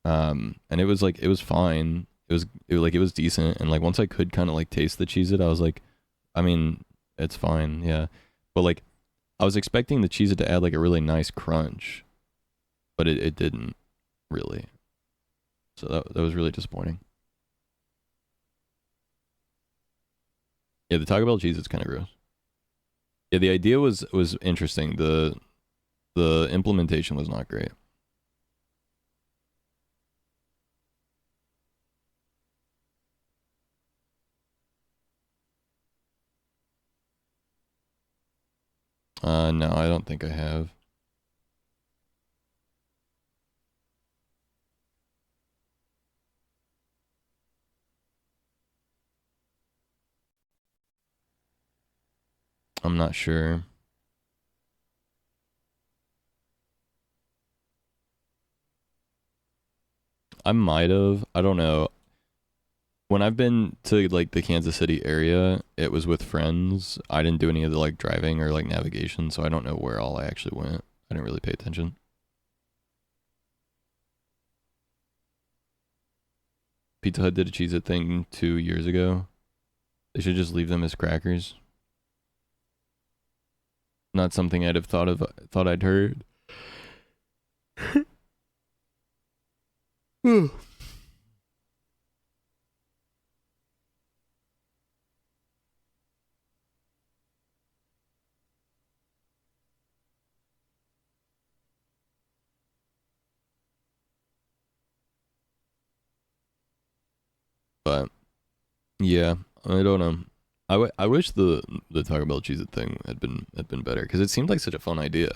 And it was fine. It was decent, and like once I could kind of like taste the Cheez-It, I was like, I mean, it's fine, yeah. But like I was expecting the Cheez-It to add like a really nice crunch, but it didn't really. So that was really disappointing. Yeah, the Taco Bell cheese is kind of gross. Yeah, the idea was interesting. The implementation was not great. No, I don't think I have. I'm not sure. I might have. I don't know. When I've been to like the Kansas City area, it was with friends. I didn't do any of the like driving or like navigation, so I don't know where all I actually went. I didn't really pay attention. Pizza Hut did a Cheez-It thing 2 years ago. They should just leave them as crackers. Not something I'd have thought I'd heard. But yeah, I don't know. I wish the Taco Bell Cheez-It thing had been better, because it seemed like such a fun idea.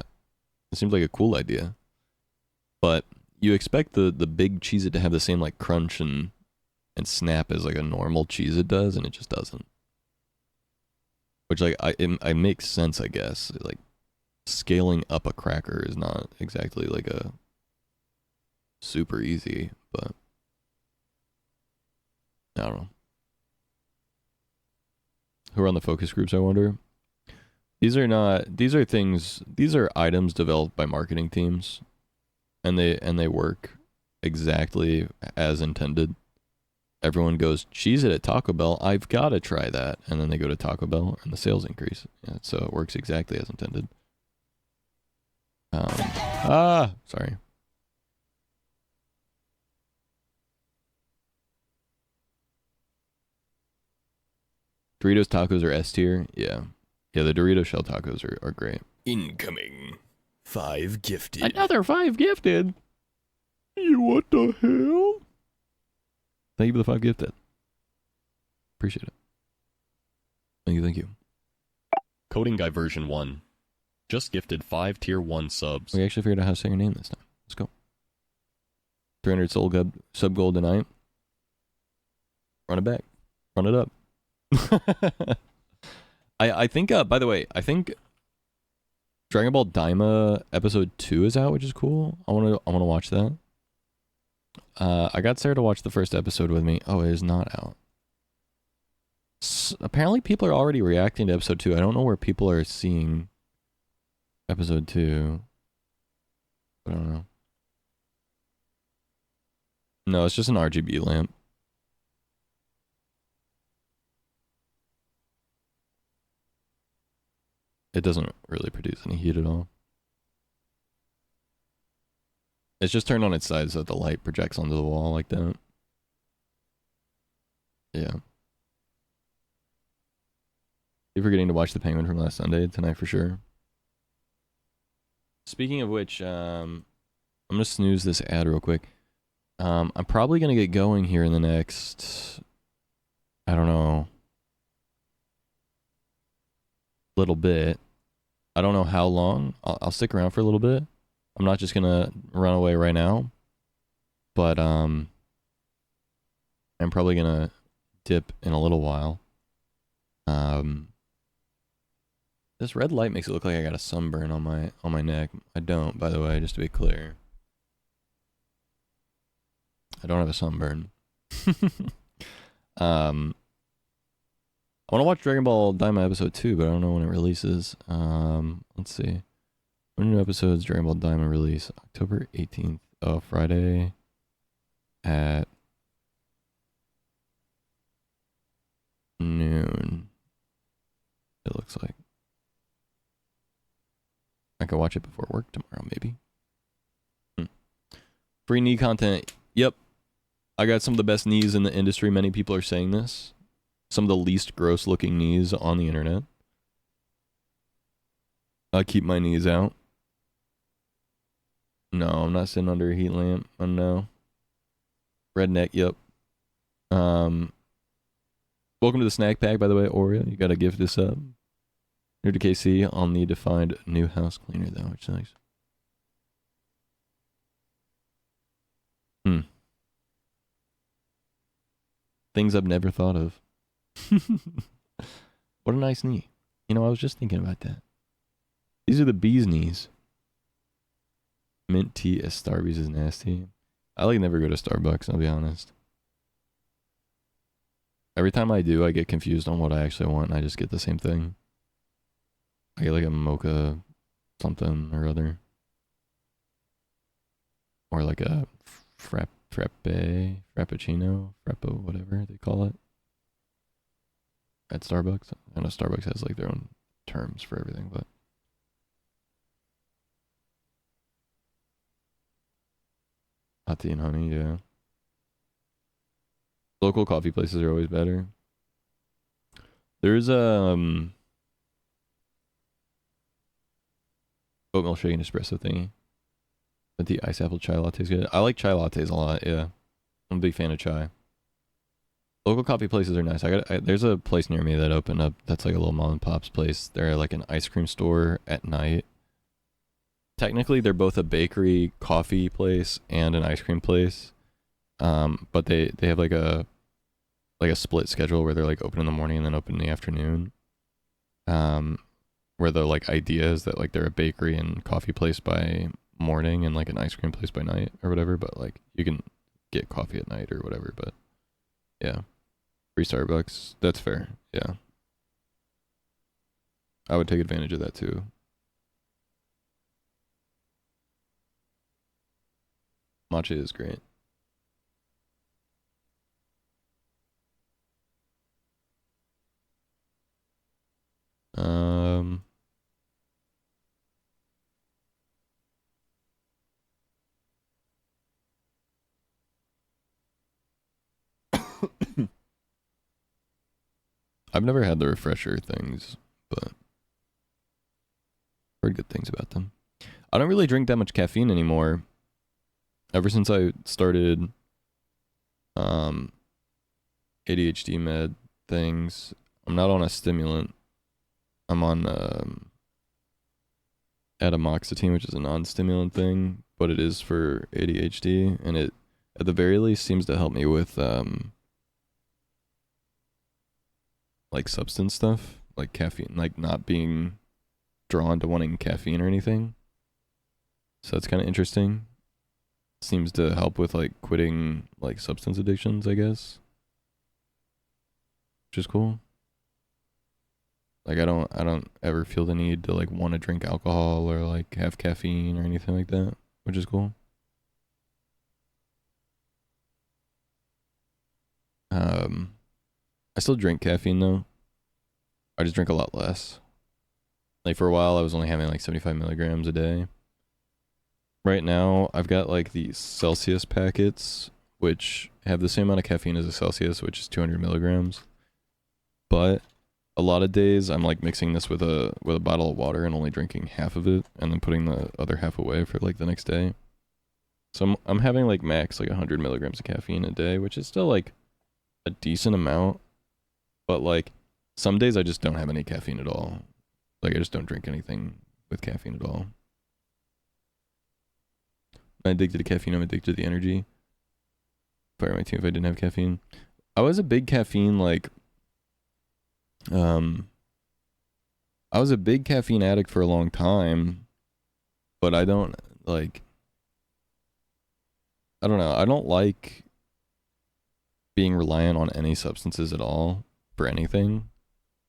It seemed like a cool idea. But you expect the big Cheez-It to have the same like crunch and snap as like a normal Cheez-It does, and it just doesn't. Which like it makes sense, I guess. Like scaling up a cracker is not exactly like a super easy, but I don't know. Who are on the focus groups, I wonder? These are items developed by marketing teams, and they work exactly as intended. Everyone goes, Cheez-It at Taco Bell, I've got to try that. And then they go to Taco Bell and the sales increase. Yeah, so it works exactly as intended. Sorry. Doritos tacos are S tier. Yeah. Yeah, the Dorito shell tacos are great. Incoming. 5 gifted. Another 5 gifted. You what the hell? Thank you for the 5 gifted. Appreciate it. Thank you. Coding Guy version 1. Just gifted 5 tier 1 subs. We actually figured out how to say your name this time. Let's go. 300 sub gold tonight. Run it back. Run it up. I think by the way, I think Dragon Ball Daima episode 2 is out, which is cool. I want to watch that. I got Sarah to watch the first episode with me. Oh, it is not out. Apparently people are already reacting to episode 2. I don't know where people are seeing episode 2. I don't know. No, it's just an RGB lamp. It doesn't really produce any heat at all. It's just turned on its side so that the light projects onto the wall like that. Yeah. You're forgetting to watch The Penguin from last Sunday tonight for sure. Speaking of which, I'm gonna snooze this ad real quick. I'm probably gonna get going here in the next, I don't know, little bit. I don't know how long. I'll stick around for a little bit. I'm not just gonna run away right now, but I'm probably gonna dip in a little while. This red light makes it look like I got a sunburn on my neck. I don't, by the way, just to be clear. I don't have a sunburn. I want to watch Dragon Ball Daima episode 2, but I don't know when it releases. Let's see. When new episodes Dragon Ball Daima release? October 18th. Oh, Friday at noon. It looks like. I could watch it before work tomorrow, maybe. Free knee content. Yep. I got some of the best knees in the industry. Many people are saying this. Some of the least gross looking knees on the internet. I keep my knees out. No, I'm not sitting under a heat lamp. Oh no. Redneck, yep. Welcome to the snack pack, by the way, Oreo. You gotta give this up. New to KC, I'll need to find a new house cleaner though, which is nice. Things I've never thought of. What a nice knee. You know, I was just thinking about that. These are the bee's knees. Mint tea at Starbucks is nasty. I like never go to Starbucks, I'll be honest. Every time I do, I get confused on what I actually want, and I just get the same thing. I get like a mocha something or other. Or like a frappuccino, whatever they call it. At Starbucks. I know Starbucks has like their own terms for everything, but hot tea and honey, yeah. Local coffee places are always better. There's oat milk shake and espresso thingy. But the iced apple chai latte is good. I like chai lattes a lot, yeah. I'm a big fan of chai. Local coffee places are nice. There's a place near me that opened up that's like a little mom and pop's place. They're like an ice cream store at night. Technically, they're both a bakery, coffee place, and an ice cream place. But they have like a split schedule where they're like open in the morning and then open in the afternoon. Where the like idea is that like they're a bakery and coffee place by morning and like an ice cream place by night or whatever, but like you can get coffee at night or whatever, but yeah. Free Starbucks, that's fair. Yeah. I would take advantage of that too. Matcha is great. I've never had the refresher things, but heard good things about them. I don't really drink that much caffeine anymore. Ever since I started ADHD med things, I'm not on a stimulant. I'm on atomoxetine, which is a non-stimulant thing, but it is for ADHD, and it at the very least seems to help me with like substance stuff, like caffeine, like not being drawn to wanting caffeine or anything. So that's kind of interesting. Seems to help with like quitting like substance addictions, I guess. Which is cool. Like I don't ever feel the need to like want to drink alcohol or like have caffeine or anything like that, which is cool. I still drink caffeine though. I just drink a lot less. Like for a while I was only having like 75 milligrams a day. Right now I've got like these Celsius packets which have the same amount of caffeine as a Celsius, which is 200 milligrams. But a lot of days I'm like mixing this with a bottle of water and only drinking half of it and then putting the other half away for like the next day. So I'm having like max like 100 milligrams of caffeine a day, which is still like a decent amount. But like some days I just don't have any caffeine at all. Like I just don't drink anything with caffeine at all. I'm addicted to caffeine. I'm addicted to the energy. Fire my team if I didn't have caffeine. I was a big caffeine like I was a big caffeine addict for a long time, but I don't like I don't know. I don't like being reliant on any substances at all for anything.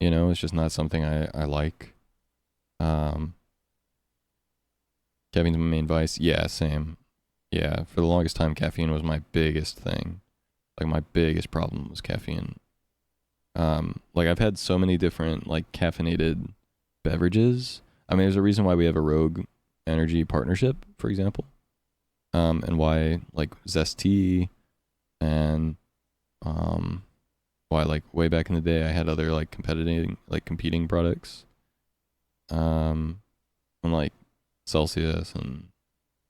You know, it's just not something I like. Caffeine's my main vice. Yeah, same. Yeah, for the longest time, caffeine was my biggest thing. Like my biggest problem was caffeine. Like I've had so many different like caffeinated beverages. I mean, there's a reason why we have a Rogue Energy partnership, for example. And why like Zesty and why like way back in the day I had other like competing products. And like Celsius, and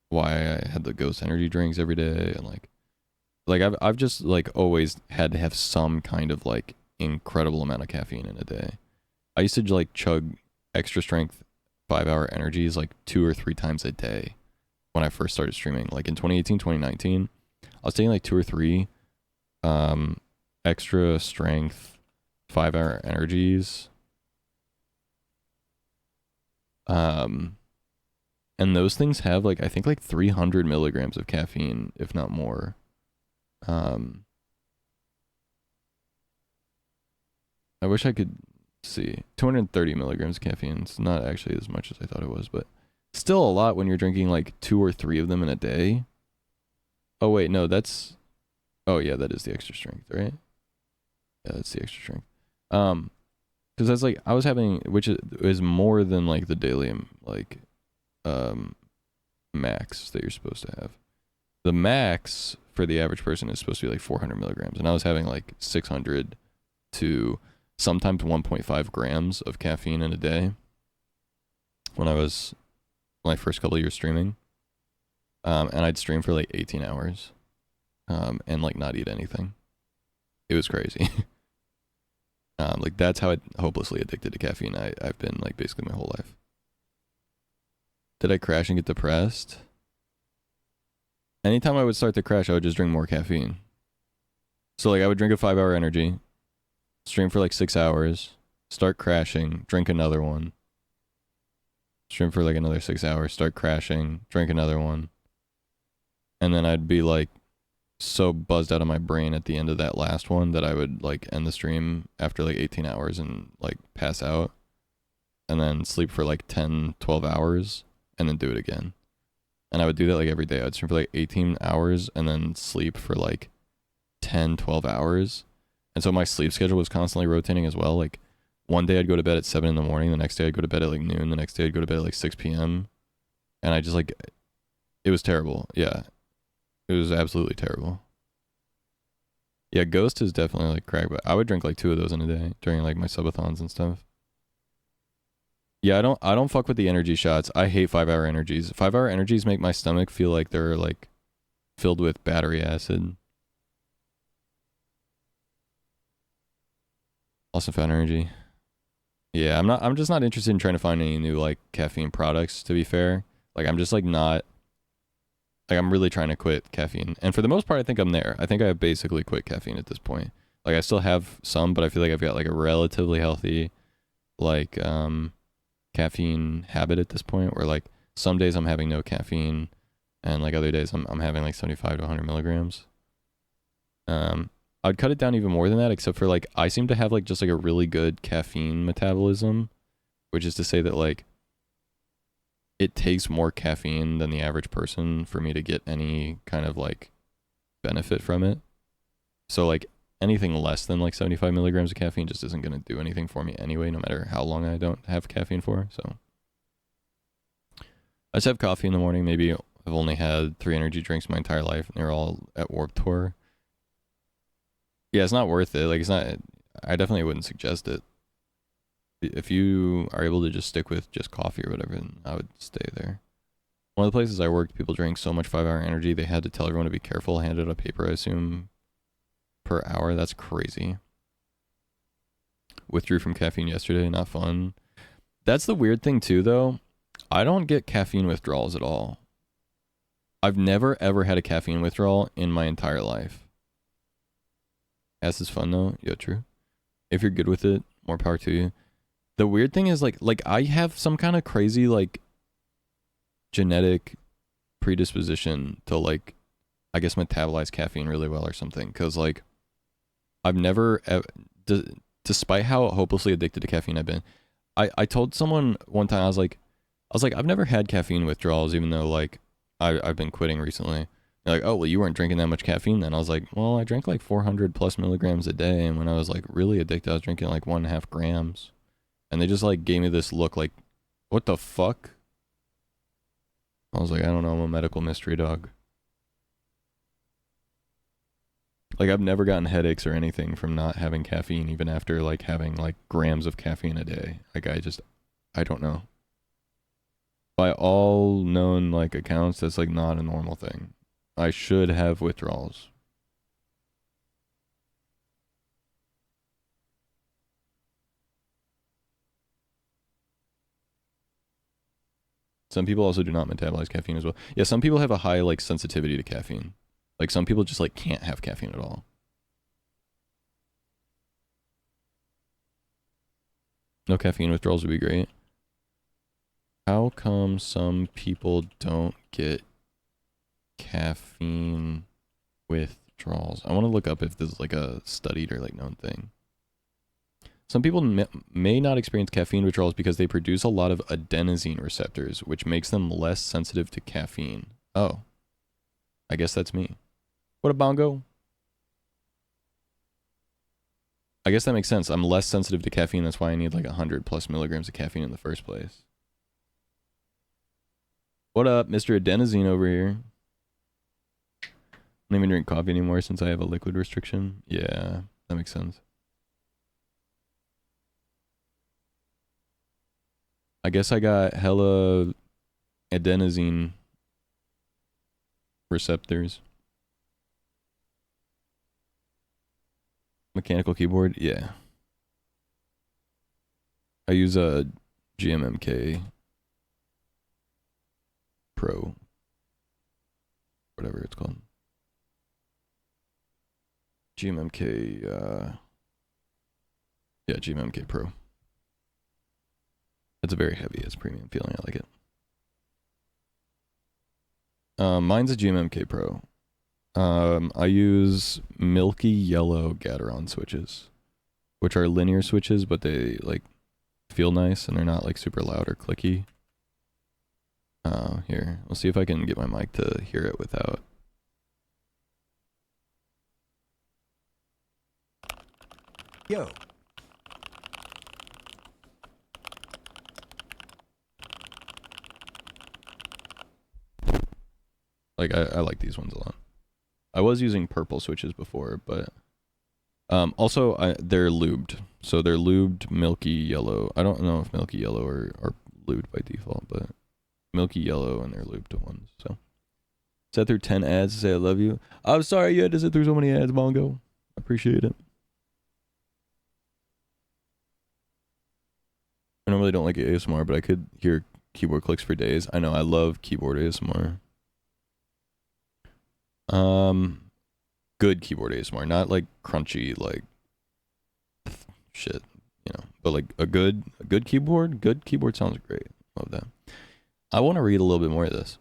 why I had the Ghost Energy drinks every day, and like I've just like always had to have some kind of like incredible amount of caffeine in a day. I used to like chug extra strength 5-hour energies like 2 or 3 times a day when I first started streaming. Like in 2018, 2019, I was taking like 2 or 3 extra strength 5-hour energies. And those things have like I think like 300 milligrams of caffeine, if not more. I wish I could see 230 milligrams of caffeine. It's not actually as much as I thought it was, but still a lot when you're drinking like 2 or 3 of them in a day. Oh wait, no, that's oh yeah, that is the extra strength, right? Yeah, that's the extra strength. Because that's like I was having, which is more than like the daily like max that you're supposed to have. The max for the average person is supposed to be like 400 milligrams, and I was having like 600 to sometimes 1.5 grams of caffeine in a day when I was my first couple of years streaming. And I'd stream for like 18 hours and like not eat anything. It was crazy. Like that's how hopelessly addicted to caffeine I've been like basically my whole life. Did I crash and get depressed? Anytime I would start to crash, I would just drink more caffeine. So like I would drink a 5-hour energy, stream for like 6 hours, start crashing, drink another one. Stream for like another 6 hours, start crashing, drink another one. And then I'd be like so buzzed out of my brain at the end of that last one that I would like end the stream after like 18 hours and like pass out. And then sleep for like 10, 12 hours and then do it again. And I would do that like every day. I'd stream for like 18 hours and then sleep for like 10, 12 hours. And so my sleep schedule was constantly rotating as well. Like one day I'd go to bed at 7 in the morning. The next day I'd go to bed at like noon. The next day I'd go to bed at like 6 p.m. And I just like, it was terrible. Yeah. It was absolutely terrible. Yeah, Ghost is definitely like crack, but I would drink like 2 of those in a day during like my subathons and stuff. Yeah, I don't fuck with the energy shots. I hate 5-hour energies. 5-hour energies make my stomach feel like they're like filled with battery acid. Awesome fat energy. Yeah, I'm just not interested in trying to find any new like caffeine products, to be fair. Like I'm just like not like I'm really trying to quit caffeine. And for the most part I think I'm there. I think I have basically quit caffeine at this point. Like I still have some, but I feel like I've got like a relatively healthy like caffeine habit at this point, where like some days I'm having no caffeine and like other days I'm having like 75 to 100 milligrams. I'd cut it down even more than that, except for like I seem to have like just like a really good caffeine metabolism, which is to say that like it takes more caffeine than the average person for me to get any kind of like benefit from it. So like anything less than like 75 milligrams of caffeine just isn't going to do anything for me anyway, no matter how long I don't have caffeine for. So I just have coffee in the morning. Maybe I've only had 3 energy drinks my entire life and they're all at Warped Tour. Yeah, it's not worth it. Like, it's not, I definitely wouldn't suggest it. If you are able to just stick with just coffee or whatever, then I would stay there. One of the places I worked, people drank so much 5-hour energy, they had to tell everyone to be careful, handed a paper, I assume, per hour. That's crazy. Withdrew from caffeine yesterday, not fun. That's the weird thing too, though. I don't get caffeine withdrawals at all. I've never ever had a caffeine withdrawal in my entire life. As is fun though. Yeah, true. If you're good with it, more power to you. The weird thing is like I have some kind of crazy like genetic predisposition to like, I guess, metabolize caffeine really well or something. Cause like I've never, despite how hopelessly addicted to caffeine I've been, I told someone one time, I was like, I've never had caffeine withdrawals, even though like I've been quitting recently. They're like, oh, well, you weren't drinking that much caffeine then. I was like, well, I drank like 400 plus milligrams a day. And when I was like really addicted, I was drinking like 1.5 grams. And they just like gave me this look like, what the fuck? I was like, I don't know, I'm a medical mystery dog. Like, I've never gotten headaches or anything from not having caffeine, even after like having like grams of caffeine a day. Like, I don't know. By all known like accounts, that's like not a normal thing. I should have withdrawals. Some people also do not metabolize caffeine as well. Yeah, some people have a high like sensitivity to caffeine. Like some people just like can't have caffeine at all. No caffeine withdrawals would be great. How come some people don't get caffeine withdrawals? I want to look up if this is like a studied or like known thing. Some people may not experience caffeine withdrawals because they produce a lot of adenosine receptors, which makes them less sensitive to caffeine. Oh, I guess that's me. What a bongo. I guess that makes sense. I'm less sensitive to caffeine. That's why I need like 100 plus milligrams of caffeine in the first place. What up, Mr. Adenosine over here? I don't even drink coffee anymore since I have a liquid restriction. Yeah, that makes sense. I guess I got hella adenosine receptors. Mechanical keyboard? Yeah. I use a GMMK Pro. Whatever it's called. GMMK, yeah, GMMK Pro. It's a very heavy, it's premium feeling, I like it. Mine's a GMMK Pro. I use milky yellow Gateron switches, which are linear switches, but they like feel nice and they're not like super loud or clicky. Here, we'll see if I can get my mic to hear it without. Yo. Like I like these ones a lot. I was using purple switches before, but also they're lubed. So they're lubed milky yellow. I don't know if milky yellow are lubed by default, but milky yellow and they're lubed ones. So sat through 10 ads to say I love you. I'm sorry you had to sit through so many ads, Mongo. I appreciate it. I normally don't like ASMR, but I could hear keyboard clicks for days. I know, I love keyboard ASMR. Good keyboard ASMR, not like crunchy, like shit, you know, but like a good keyboard sounds great. Love that. I want to read a little bit more of this.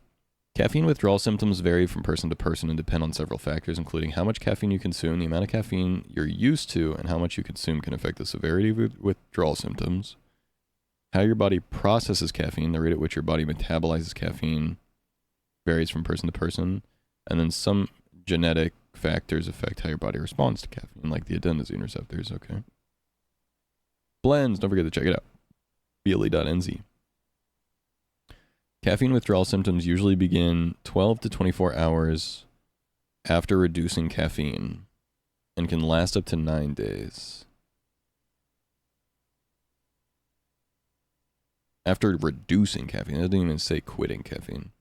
Caffeine withdrawal symptoms vary from person to person and depend on several factors, including how much caffeine you consume, the amount of caffeine you're used to, and how much you consume can affect the severity of withdrawal symptoms. How your body processes caffeine, the rate at which your body metabolizes caffeine, varies from person to person. And then some genetic factors affect how your body responds to caffeine, like the adenosine receptors, okay? Blends, don't forget to check it out. BLE.NZ. Caffeine withdrawal symptoms usually begin 12 to 24 hours after reducing caffeine and can last up to 9 days. After reducing caffeine, it doesn't even say quitting caffeine.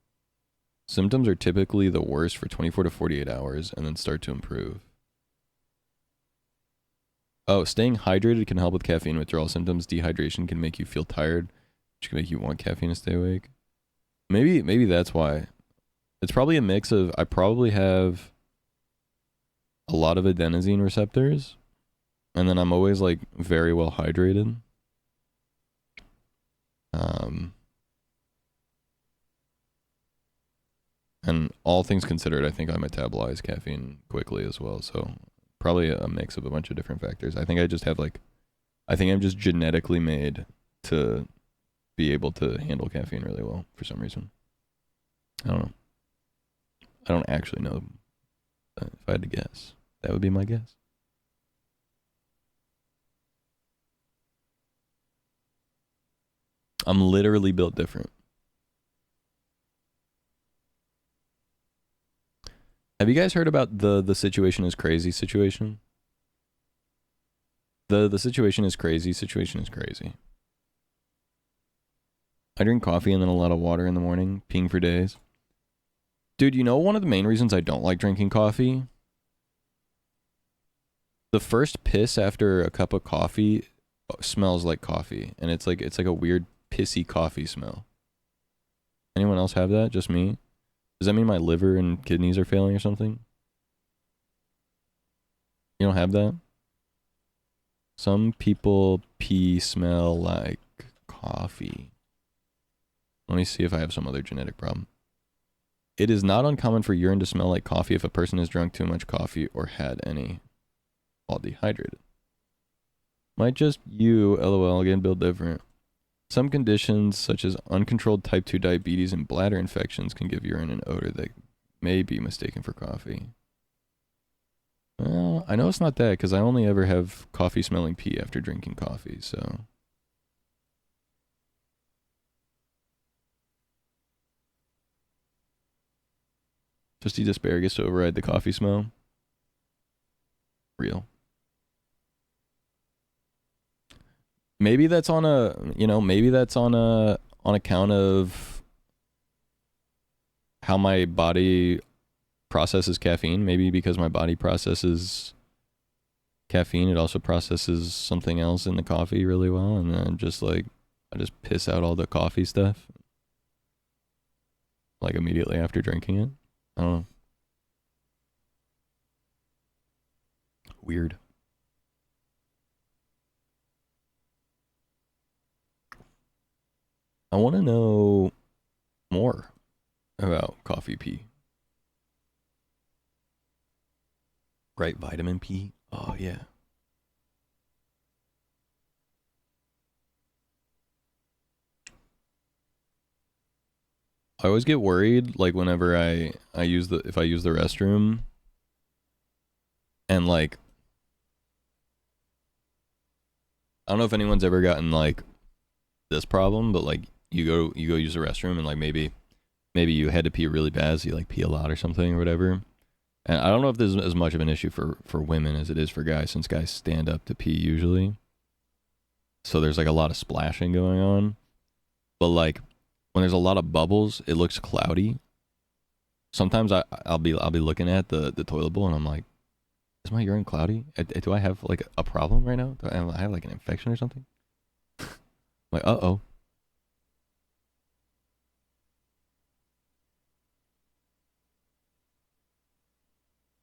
Symptoms are typically the worst for 24 to 48 hours and then start to improve. Oh, staying hydrated can help with caffeine withdrawal symptoms. Dehydration can make you feel tired, which can make you want caffeine to stay awake. Maybe that's why. It's probably a mix of, I probably have a lot of adenosine receptors, and then I'm always like very well hydrated. And all things considered, I think I metabolize caffeine quickly as well. So probably a mix of a bunch of different factors. I think I just have I think I'm just genetically made to be able to handle caffeine really well for some reason. I don't know. I don't actually know. If I had to guess, that would be my guess. I'm literally built different. Have you guys heard about the situation is crazy situation? The situation is crazy situation is crazy. I drink coffee and then a lot of water in the morning, peeing for days. Dude, you know one of the main reasons I don't like drinking coffee? The first piss after a cup of coffee smells like coffee, and it's like a weird pissy coffee smell. Anyone else have that? Just me? Does that mean my liver and kidneys are failing or something? You don't have that? Some people pee smell like coffee. Let me see if I have some other genetic problem. It is not uncommon for urine to smell like coffee if a person has drunk too much coffee or had any while dehydrated. Might just you, lol, again, build different. Some conditions, such as uncontrolled type 2 diabetes and bladder infections, can give urine an odor that may be mistaken for coffee. Well, I know it's not that because I only ever have coffee smelling pee after drinking coffee, so. Just eat asparagus to override the coffee smell. Real. Maybe that's on account of how my body processes caffeine. Maybe because my body processes caffeine, it also processes something else in the coffee really well, and then I just piss out all the coffee stuff like immediately after drinking it. I don't know. Weird. I want to know more about coffee pee. Right, vitamin P? Oh, yeah. I always get worried, like, whenever if I use the restroom, and, like, I don't know if anyone's ever gotten, like, this problem, but, like, you go use the restroom, and, like, maybe you had to pee really bad, so you, like, pee a lot or something or whatever. And I don't know if this is as much of an issue for women as it is for guys, since guys stand up to pee usually. So there's, like, a lot of splashing going on. But, like, when there's a lot of bubbles, it looks cloudy. Sometimes I'll be looking at the toilet bowl and I'm like, is my urine cloudy? Do I have like a problem right now? Do I have like an infection or something? I'm like, uh-oh.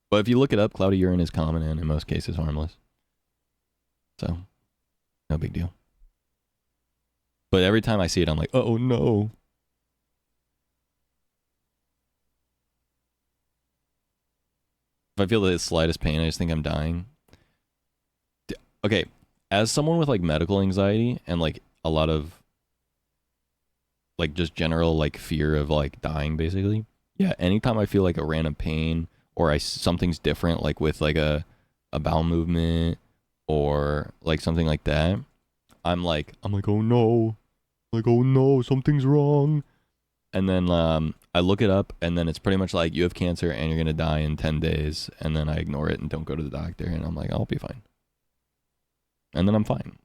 But if you look it up, cloudy urine is common and in most cases harmless. So, no big deal. But every time I see it, I'm like, oh no. If I feel the slightest pain, I just think I'm dying. Okay, as someone with like medical anxiety and like a lot of like just general like fear of like dying, basically. Yeah, anytime I feel like a random pain or something's different, like with like a bowel movement or like something like that, I'm like, oh no, something's wrong. And then I look it up, and then it's pretty much like, you have cancer and you're gonna die in 10 days. And then I ignore it and don't go to the doctor, and I'm like, I'll be fine. And then I'm fine.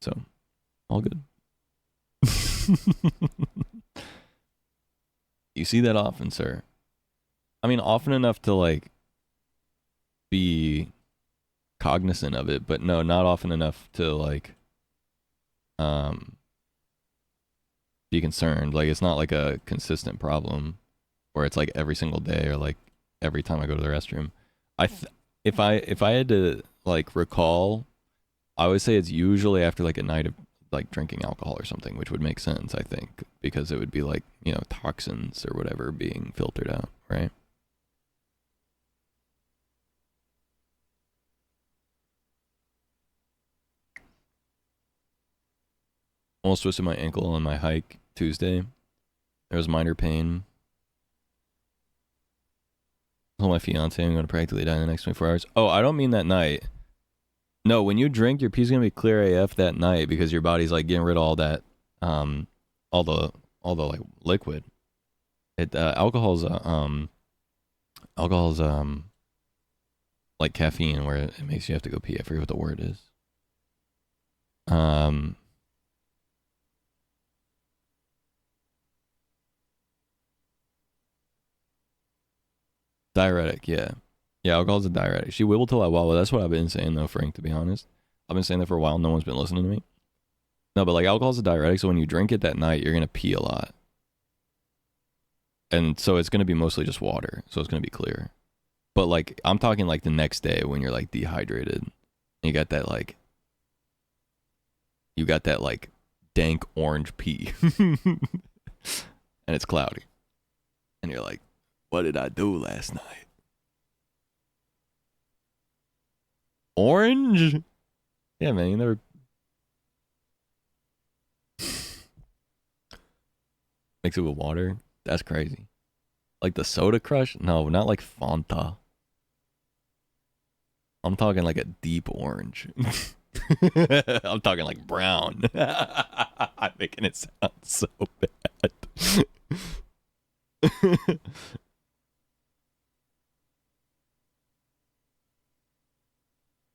So, all good. You see that often, sir. I mean, often enough to like be cognizant of it, but no, not often enough to like be concerned. Like, it's not like a consistent problem where it's like every single day or like every time I go to the restroom. If I had to like recall, I would say it's usually after like a night of like drinking alcohol or something, which would make sense, I think, because it would be like, you know, toxins or whatever being filtered out, right? Almost twisted my ankle on my hike Tuesday. There was minor pain. I told my fiance I'm going to practically die in the next 24 hours. Oh, I don't mean that night. No, when you drink, your pee's going to be clear AF that night because your body's like getting rid of all that, all the like liquid. Alcohol's like caffeine, where it makes you have to go pee. I forget what the word is. Diuretic, yeah. Yeah, alcohol's a diuretic. She wibbled till I wobble. That's what I've been saying though, Frank, to be honest. I've been saying that for a while. No one's been listening to me. No, but like alcohol's a diuretic, so when you drink it that night, you're gonna pee a lot. And so it's gonna be mostly just water. So it's gonna be clear. But like I'm talking like the next day when you're like dehydrated. And you got that like dank orange pee. And it's cloudy. And you're like, what did I do last night? Orange? Yeah, man, you never mix it with water. That's crazy. Like the Soda Crush? No, not like Fanta. I'm talking like a deep orange. I'm talking like brown. I'm making it sound so bad.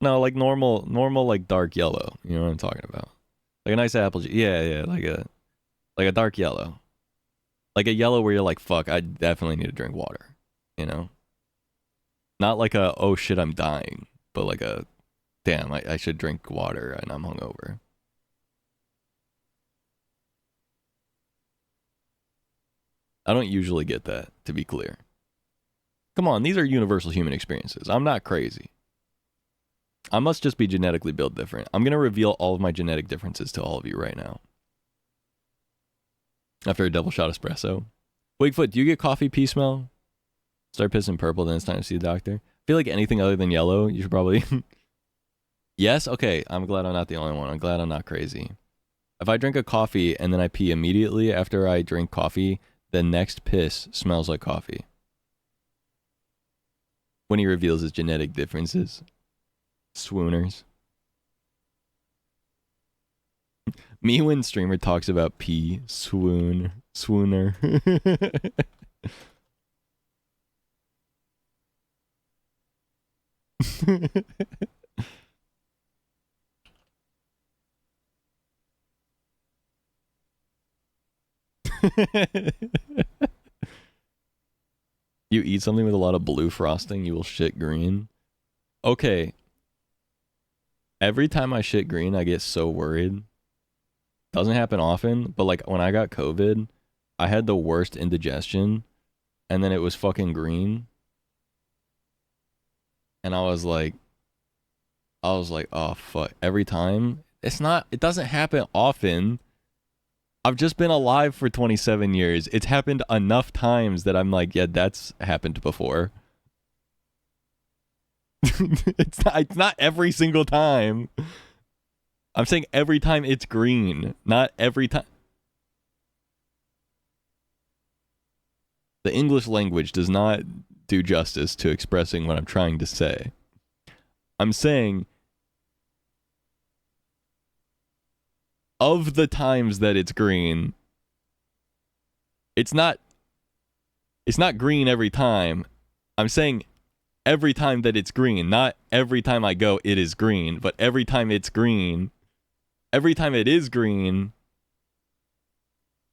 No, like normal like dark yellow. You know what I'm talking about? Like a nice apple juice. Yeah, like a dark yellow. Like a yellow where you're like, fuck, I definitely need to drink water. You know? Not like a, oh shit, I'm dying. But like a, damn, I should drink water and I'm hungover. I don't usually get that, to be clear. Come on, these are universal human experiences. I'm not crazy. I must just be genetically built different. I'm going to reveal all of my genetic differences to all of you right now. After a double shot espresso. Wakefoot, do you get coffee pee smell? Start pissing purple, then it's time to see the doctor. I feel like anything other than yellow, you should probably... Yes? Okay, I'm glad I'm not the only one. I'm glad I'm not crazy. If I drink a coffee and then I pee immediately after I drink coffee, the next piss smells like coffee. When he reveals his genetic differences. Swooners. Me when streamer talks about pee, swooner. You eat something with a lot of blue frosting, you will shit green. Okay. Every time I shit green, I get so worried. Doesn't happen often, but like when I got COVID, I had the worst indigestion, and then it was fucking green. And I was like, oh fuck. Every time. It doesn't happen often, I've just been alive for 27 years. It's happened enough times that I'm like, yeah, that's happened before. It's not every single time. I'm saying every time it's green, not every time. The English language does not do justice to expressing what I'm trying to say. I'm saying of the times that it's green, it's not green every time. I'm saying every time that it's green, not every time I go it is green, but every time it's green, every time it is green.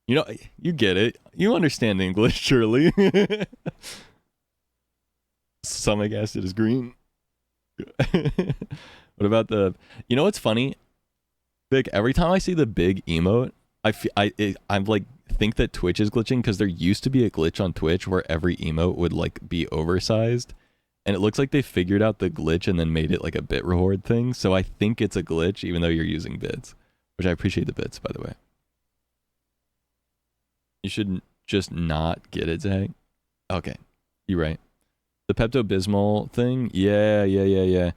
You know, you get it. You understand English, surely. Stomach acid is green. What about the... You know what's funny? Vic, every time I see the big emote, I'm like, think that Twitch is glitching, because there used to be a glitch on Twitch where every emote would like be oversized, and it looks like they figured out the glitch and then made it like a bit reward thing. So I think it's a glitch, even though you're using bits, which I appreciate the bits, by the way. You should just not get it, Zach. Okay, you're right. The Pepto-Bismol thing, yeah.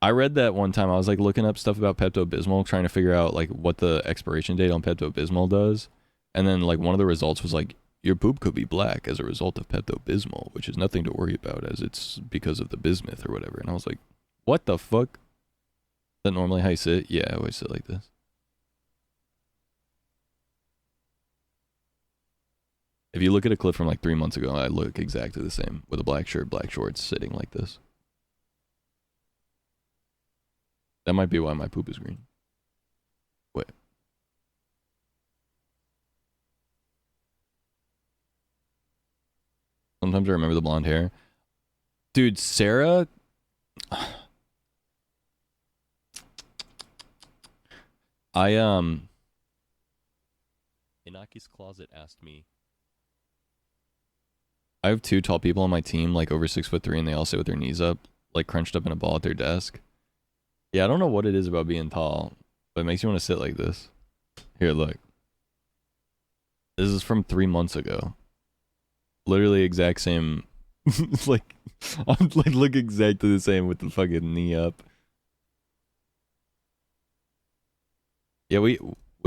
I read that one time. I was like looking up stuff about Pepto-Bismol, trying to figure out like what the expiration date on Pepto-Bismol does. And then like one of the results was like, your poop could be black as a result of Pepto-Bismol, which is nothing to worry about as it's because of the bismuth or whatever. And I was like, what the fuck? Is that normally how you sit? Yeah, I always sit like this. If you look at a clip from like 3 months ago, I look exactly the same with a black shirt, black shorts, sitting like this. That might be why my poop is green. Wait. Sometimes I remember the blonde hair. Dude, Sarah... Inaki's Closet asked me, I have 2 tall people on my team, like over 6'3", and they all sit with their knees up, like crunched up in a ball at their desk. Yeah, I don't know what it is about being tall, but it makes you want to sit like this. Here, look. This is from 3 months ago. Literally exact same. Like, I'm like look exactly the same with the fucking knee up. Yeah, we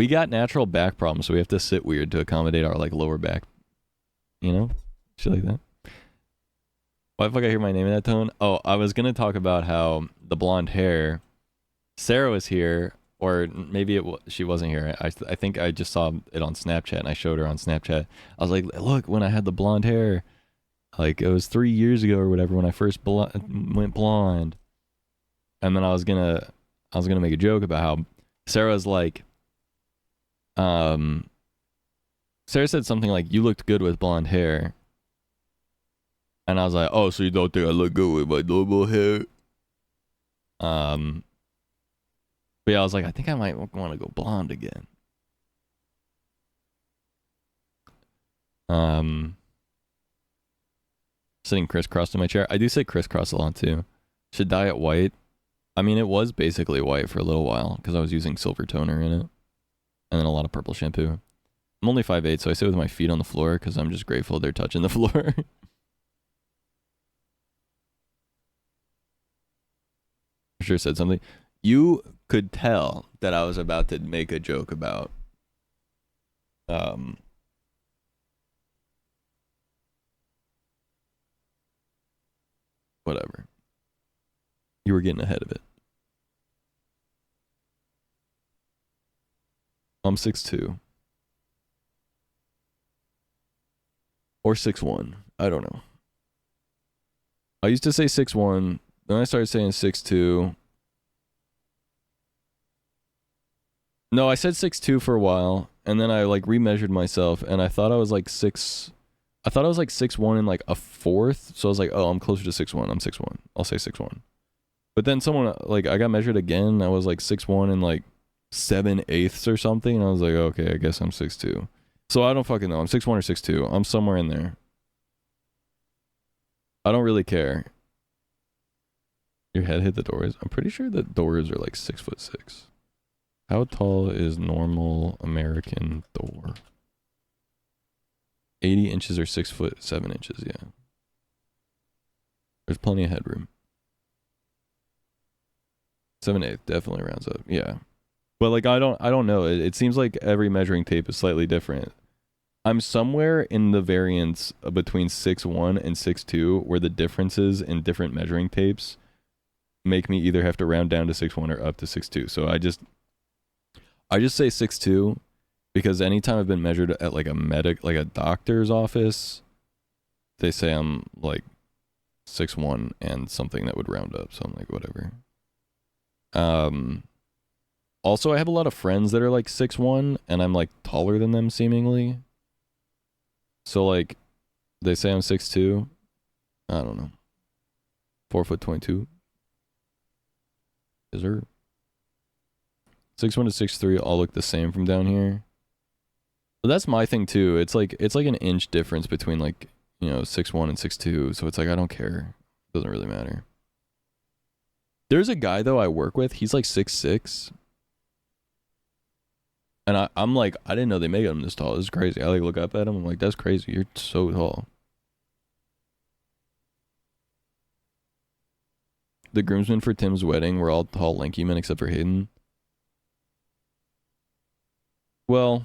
got natural back problems, so we have to sit weird to accommodate our like lower back. You know? Shit like that. Why the fuck I hear my name in that tone? Oh, I was gonna talk about how the blonde hair. Sarah was here, or maybe she wasn't here. I think I just saw it on Snapchat, and I showed her on Snapchat. I was like, look, when I had the blonde hair, like it was 3 years ago or whatever when I first went blonde. And then I was gonna make a joke about how Sarah's like, Sarah said something like, you looked good with blonde hair. And I was like, oh, so you don't think I look good with my normal hair? But yeah, I was like, I think I might want to go blonde again. Sitting crisscrossed in my chair. I do sit crisscross a lot too. Should dye it white. I mean, it was basically white for a little while because I was using silver toner in it. And then a lot of purple shampoo. I'm only 5'8", so I sit with my feet on the floor because I'm just grateful they're touching the floor. Sure said something. You could tell that I was about to make a joke about whatever. You were getting ahead of it. I'm 6'2". Or 6'1". I don't know. I used to say 6'1", then I started saying 6'2". No, I said 6'2" for a while, and then I like remeasured myself, and I thought I was like 6. I thought I was like 6'1" and like a fourth, so I was like, oh, I'm closer to 6'1". I'm 6'1". I'll say 6'1". But then someone like I got measured again. I was like 6'1" and like 7/8 or something, and I was like, okay, I guess I'm 6'2". So I don't fucking know. I'm 6'1" or 6'2". I'm somewhere in there. I don't really care. Your head hit the doors. I'm pretty sure the doors are like 6'6". How tall is normal American Thor? 80 inches or 6 foot 7 inches, yeah. There's plenty of headroom. 7/8 definitely rounds up, yeah. But like I don't know. It seems like every measuring tape is slightly different. I'm somewhere in the variance between 6'1" and 6'2", where the differences in different measuring tapes make me either have to round down to 6'1" or up to 6'2". So I just say 6'2", because anytime I've been measured at like a doctor's office, they say I'm like 6'1" and something that would round up. So I'm like, whatever. Also, I have a lot of friends that are like 6'1", and I'm like taller than them seemingly. So like, they say I'm 6'2". I don't know. 4'22". Is there? 6'1" to 6'3" all look the same from down here. But that's my thing too. It's like an inch difference between like, 6'1" and 6'2". So it's like I don't care. It doesn't really matter. There's a guy though I work with. He's like 6'6". And I'm like, I didn't know they made him this tall. This is crazy. I like look up at him. I'm like, that's crazy. You're so tall. The groomsmen for Tim's wedding were all tall, lanky men except for Hayden. Well,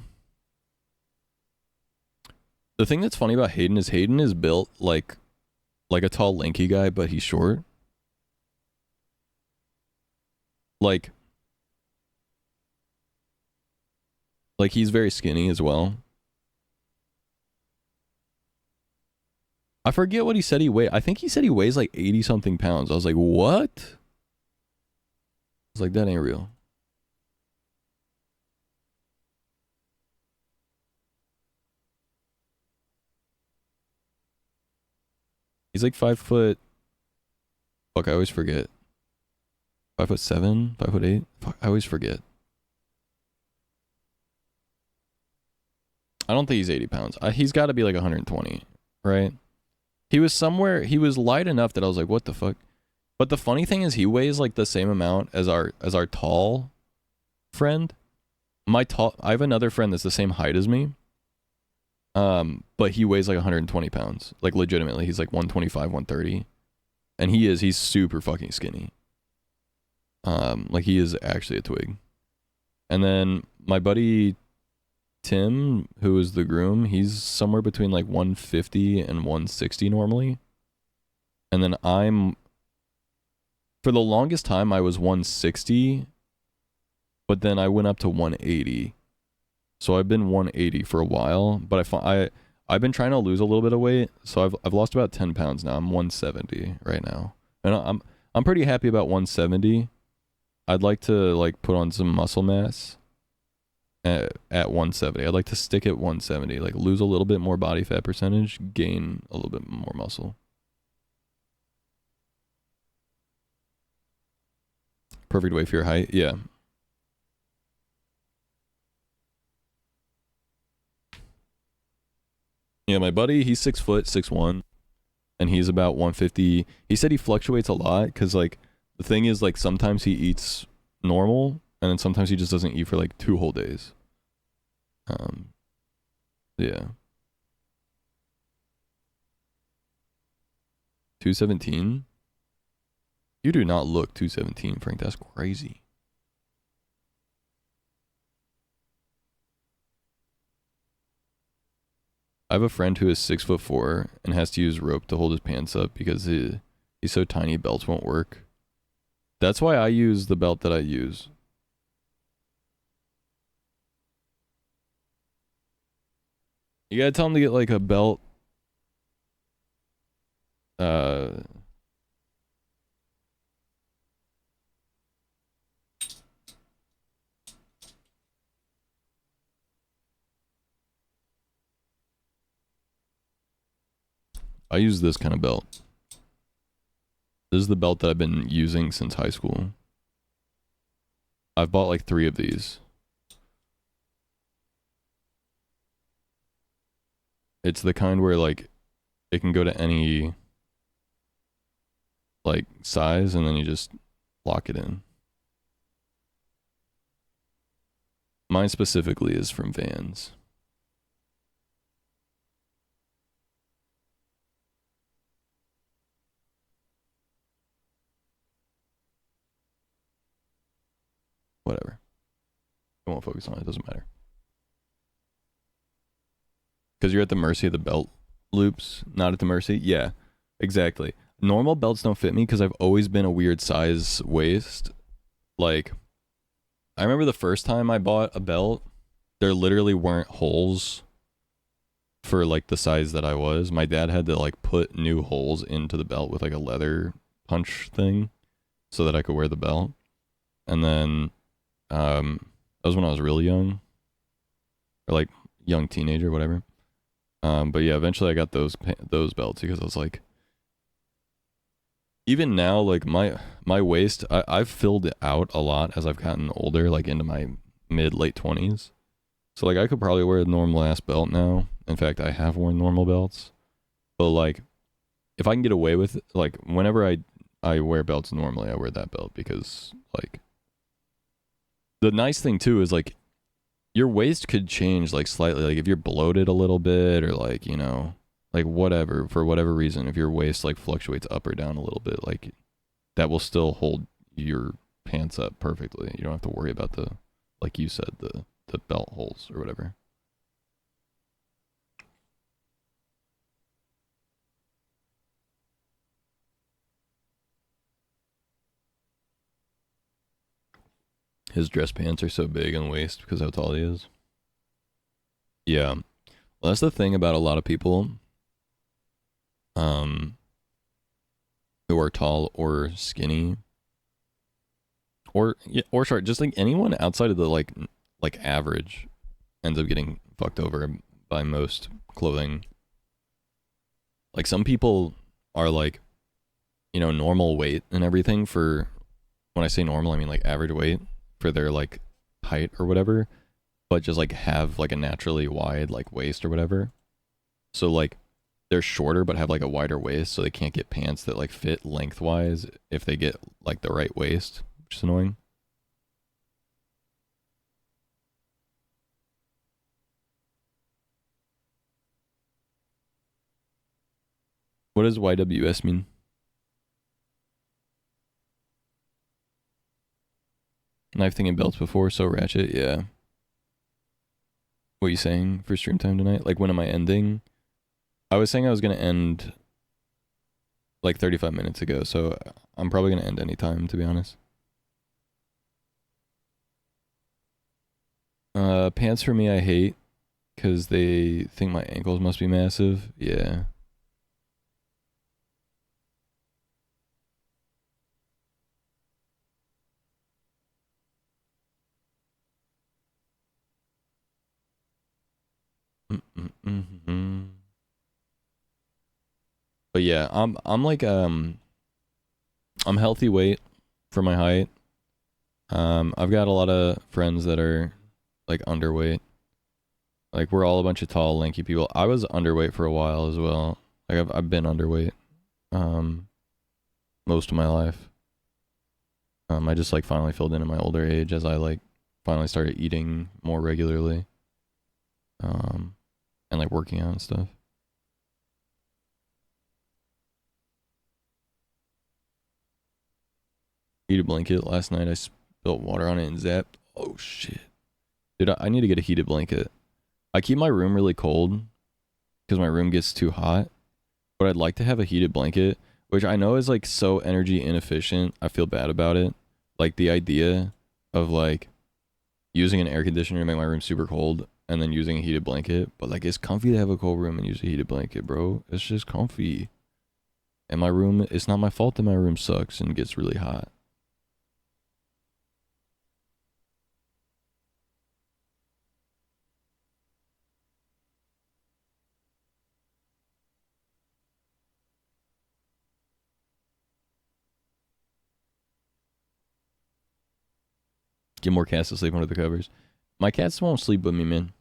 the thing that's funny about Hayden is built like a tall, lanky guy, but he's short. Like he's very skinny as well. I forget what he said he weighed. I think he said he weighs like 80 something pounds. I was like, what? I was like, that ain't real. He's like 5 foot. Fuck, I always forget. 5'7", 5'8". Fuck, I always forget. I don't think he's 80 pounds. He's got to be like 120, right? He was light enough that I was like, what the fuck? But the funny thing is he weighs like the same amount as our tall friend. I have another friend that's the same height as me. But he weighs like 120 pounds. Like legitimately, he's like 125, 130. And he's super fucking skinny. Like he is actually a twig. And then my buddy Tim, who is the groom, he's somewhere between like 150 and 160 normally. And then for the longest time I was 160, but then I went up to 180. So I've been 180 for a while, but I've been trying to lose a little bit of weight, so I've lost about 10 pounds now. I'm 170 right now. And I'm pretty happy about 170. I'd like to like put on some muscle mass at 170. I'd like to stick at 170, like lose a little bit more body fat percentage, gain a little bit more muscle. Perfect weight for your height, yeah. Yeah, my buddy, he's 6 foot, 6'1", and he's about 150. He said he fluctuates a lot because like the thing is like sometimes he eats normal and then sometimes he just doesn't eat for like 2 whole days. Yeah. 217? You do not look 217, Frank. That's crazy. I have a friend who is 6'4" and has to use rope to hold his pants up because he's so tiny belts won't work. That's why I use the belt that I use. You gotta tell him to get like a belt. I use this kind of belt. This is the belt that I've been using since high school. I've bought like 3 of these. It's the kind where like it can go to any like size and then you just lock it in. Mine specifically is from Vans. Whatever. I won't focus on it. It doesn't matter. Because you're at the mercy of the belt loops, not at the mercy. Yeah, exactly. Normal belts don't fit me because I've always been a weird size waist. Like, I remember the first time I bought a belt, there literally weren't holes for like the size that I was. My dad had to like put new holes into the belt with like a leather punch thing so that I could wear the belt. And then that was when I was really young, or like young teenager, whatever. But yeah, eventually I got those belts because I was like, even now, like my waist, I've filled it out a lot as I've gotten older, like into my late 20s. So like I could probably wear a normal ass belt now. In fact, I have worn normal belts. But like, if I can get away with it, like whenever I wear belts normally, I wear that belt because like. The nice thing too is like your waist could change like slightly, like if you're bloated a little bit or like, you know, like whatever, for whatever reason, if your waist like fluctuates up or down a little bit, like that will still hold your pants up perfectly. You don't have to worry about the, like you said, the belt holes or whatever. His dress pants are so big in the waist because how tall he is. Yeah. Well, that's the thing about a lot of people who are tall or skinny or short, just like anyone outside of the like average ends up getting fucked over by most clothing. Like some people are like, you know, normal weight and everything for, when I say normal, I mean like average weight for their like height or whatever, but just like have like a naturally wide like waist or whatever. So like they're shorter but have like a wider waist, so they can't get pants that like fit lengthwise if they get like the right waist, which is annoying. What does YWS mean? Knife thing and belts before, so ratchet, yeah. What are you saying for stream time tonight? Like, when am I ending? I was saying I was going to end like 35 minutes ago, so I'm probably going to end anytime, to be honest. Pants for me I hate, because they think my ankles must be massive. Yeah. But yeah, I'm like I'm healthy weight for my height. I've got a lot of friends that are like underweight. Like we're all a bunch of tall, lanky people. I was underweight for a while as well. Like I've been underweight most of my life. I just like finally filled in my older age as I like finally started eating more regularly. And like working out and stuff. Heated blanket last night. I spilled water on it and zapped. Oh shit, dude! I need to get a heated blanket. I keep my room really cold because my room gets too hot. But I'd like to have a heated blanket, which I know is like so energy inefficient. I feel bad about it. Like the idea of like using an air conditioner to make my room super cold and then using a heated blanket. But like it's comfy to have a cold room and use a heated blanket, bro. It's just comfy. And my room, it's not my fault that my room sucks and gets really hot. Get more cats to sleep under the covers. My cats won't sleep with me, man.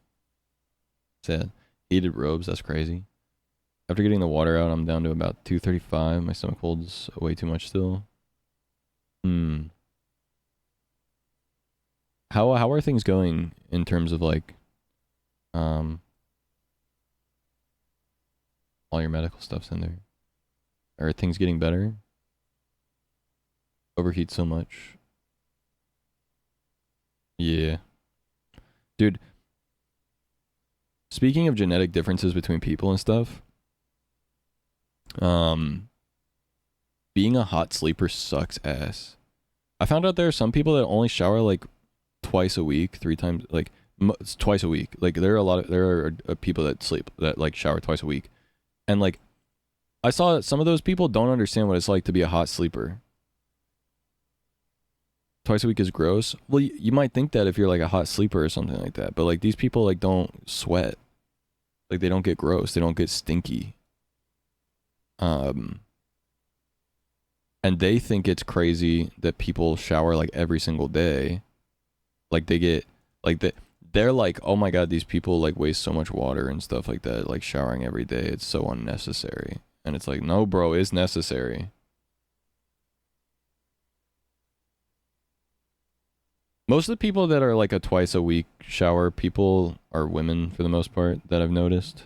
Sad. Heated robes, that's crazy. After getting the water out, I'm down to about 235. My stomach holds way too much still. How are things going in terms of like all your medical stuff's in there? Are things getting better? Overheat so much? Yeah. Dude, speaking of genetic differences between people and stuff, being a hot sleeper sucks ass. I found out there are some people that only shower like twice a week, 3 times, like twice a week. Like there are people that sleep that like shower twice a week, and like I saw that some of those people don't understand what it's like to be a hot sleeper. Twice a week is gross. Well, you might think that if you're like a hot sleeper or something like that, but like these people like don't sweat, like they don't get gross, they don't get stinky. And they think it's crazy that people shower like every single day. Like they get like they're like, oh my god, these people like waste so much water and stuff like that, like showering every day. It's so unnecessary. And it's like, no, bro, it's necessary. Most of the people that are like a twice a week shower people are women for the most part that I've noticed.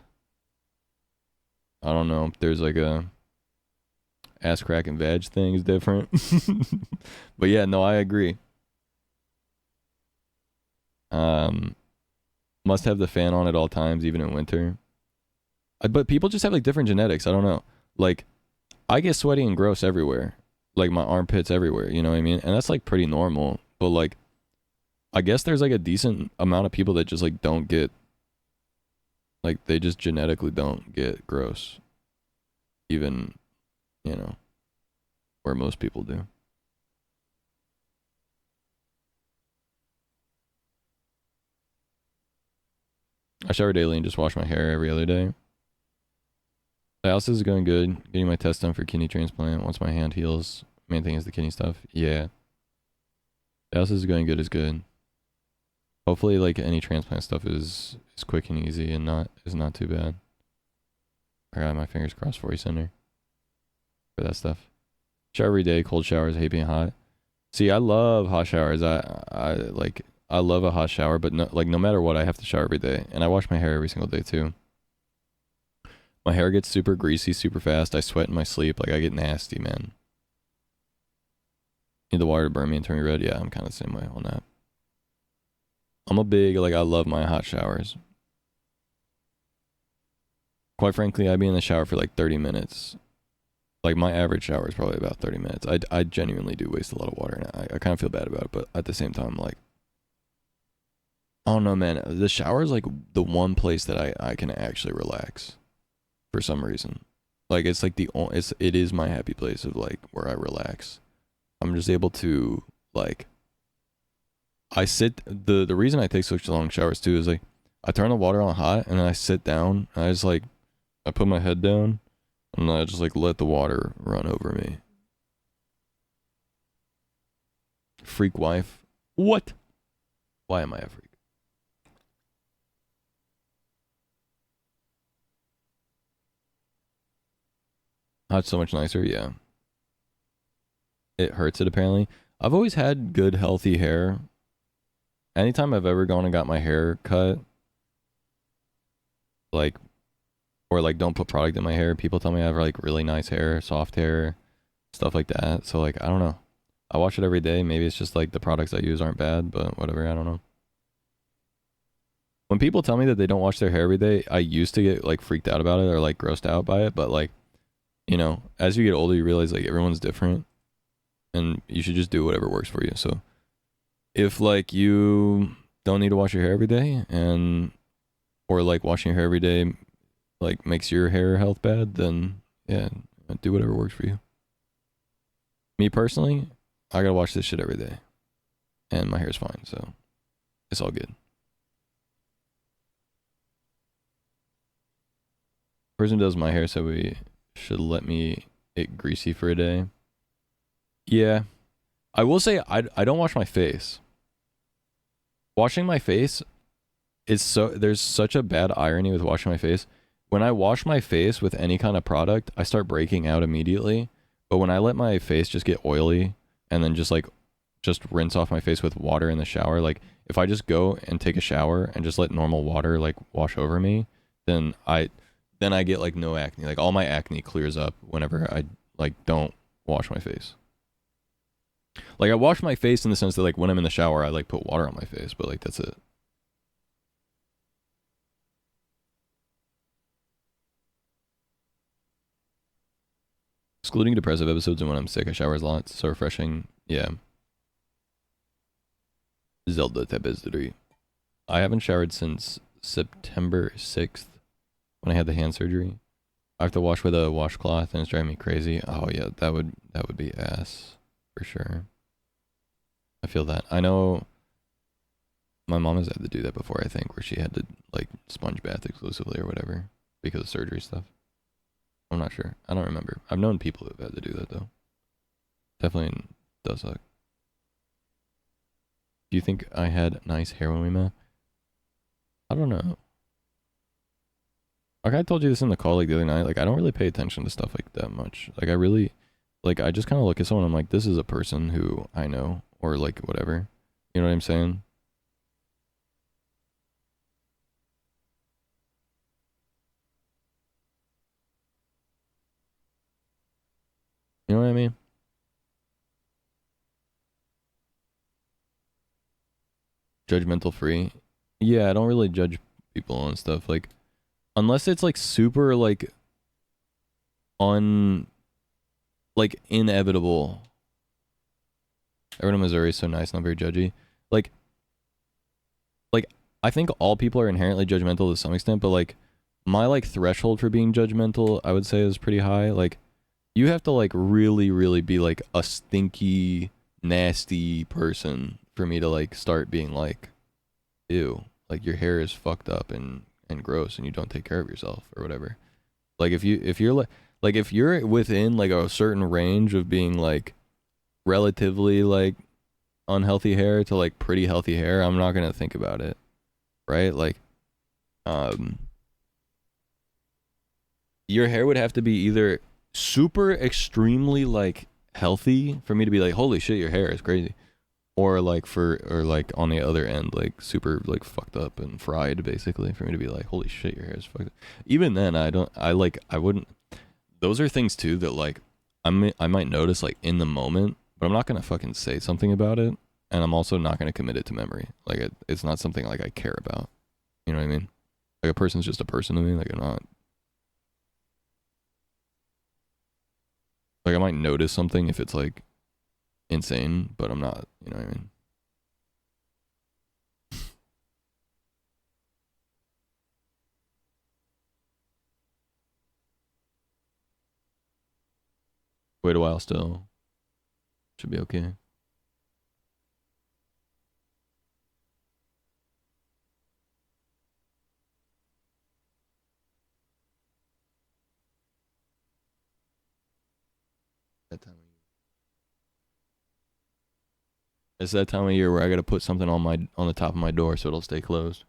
I don't know if there's like a ass crack and veg thing is different. But yeah, no, I agree. Must have the fan on at all times, even in winter. But people just have like different genetics. I don't know. Like, I get sweaty and gross everywhere. Like my armpits everywhere, you know what I mean? And that's like pretty normal. But like, I guess there's like a decent amount of people that just like don't get, like they just genetically don't get gross. Even, you know, where most people do. I shower daily and just wash my hair every other day. Dialysis is going good. Getting my test done for kidney transplant once my hand heals. Main thing is the kidney stuff. Yeah. Dialysis is going good is good. Hopefully like any transplant stuff is quick and easy and is not too bad. I got my fingers crossed for you, Cinder. For that stuff. Shower every day, cold showers, hate being hot. See, I love hot showers. I love a hot shower, but no matter what, I have to shower every day. And I wash my hair every single day too. My hair gets super greasy super fast. I sweat in my sleep. Like I get nasty, man. Need the water to burn me and turn me red. Yeah, I'm kind of the same way on that. I'm a big, like, I love my hot showers. Quite frankly, I'd be in the shower for like 30 minutes. Like my average shower is probably about 30 minutes. I genuinely do waste a lot of water, and I kind of feel bad about it, but at the same time, like, I don't know, man. The shower is like the one place that I can actually relax for some reason. Like it's like it is my happy place of like where I relax. I'm just able to like, the reason I take such long showers too is like I turn the water on hot and then I sit down and I put my head down and I just like let the water run over me. Freak wife. What? Why am I a freak? Hot's so much nicer, yeah. It hurts it apparently. I've always had good healthy hair. Anytime I've ever gone and got my hair cut, like, or like don't put product in my hair, people tell me I have like really nice hair, soft hair, stuff like that. So like, I don't know. I wash it every day. Maybe it's just like the products I use aren't bad, but whatever, I don't know. When people tell me that they don't wash their hair every day, I used to get like freaked out about it or like grossed out by it, but like, you know, as you get older, you realize like everyone's different and you should just do whatever works for you. So if like you don't need to wash your hair every day or like washing your hair every day like makes your hair health bad, then yeah, do whatever works for you. Me personally, I gotta wash this shit every day and my hair's fine, so it's all good. Person does my hair, so we should let me it greasy for a day. Yeah, I will say I don't wash my face. Washing my face is there's such a bad irony with washing my face. When I wash my face with any kind of product, I start breaking out immediately. But when I let my face just get oily and then just just rinse off my face with water in the shower, like if I just go and take a shower and just let normal water like wash over me, then I get like no acne. Like all my acne clears up whenever I like don't wash my face. Like I wash my face in the sense that like when I'm in the shower I like put water on my face, but like that's it. Excluding depressive episodes and when I'm sick, I shower a lot. It's so refreshing. Yeah. Zelda tapestry. I haven't showered since September 6th when I had the hand surgery. I have to wash with a washcloth and it's driving me crazy. Oh yeah, that would be ass for sure. I feel that. I know my mom has had to do that before, I think, where she had to like sponge bath exclusively or whatever because of surgery stuff. I'm not sure. I don't remember. I've known people who've had to do that though. Definitely does suck. Do you think I had nice hair when we met? I don't know. Like I told you this in the call like the other night, like I don't really pay attention to stuff like that much. Like I really, like I just kind of look at someone, I'm like, this is a person who I know, or like whatever. You know what I'm saying? You know what I mean? Judgmental free. Yeah, I don't really judge people and stuff. Like, unless it's like super like like inevitable. Everyone in Missouri is so nice, not very judgy. Like I think all people are inherently judgmental to some extent, but like my like threshold for being judgmental, I would say is pretty high. Like you have to like really, really be like a stinky, nasty person for me to like start being like, ew, like your hair is fucked up and gross and you don't take care of yourself or whatever. Like if you're within like a certain range of being like relatively like unhealthy hair to like pretty healthy hair, I'm not gonna think about it, right? Like your hair would have to be either super extremely like healthy for me to be like, holy shit, your hair is crazy, or like on the other end, like super like fucked up and fried, basically, for me to be like, holy shit, your hair is fucked up. Even then, I wouldn't. Those are things too that like I might notice like in the moment, but I'm not gonna fucking say something about it, and I'm also not gonna commit it to memory. Like it's not something like I care about. You know what I mean? Like a person's just a person to me. Like I'm not. Like I might notice something if it's like insane, but I'm not. You know what I mean? Wait a while still. Should be okay. That time of year. It's that time of year where I gotta put something on the top of my door so it'll stay closed.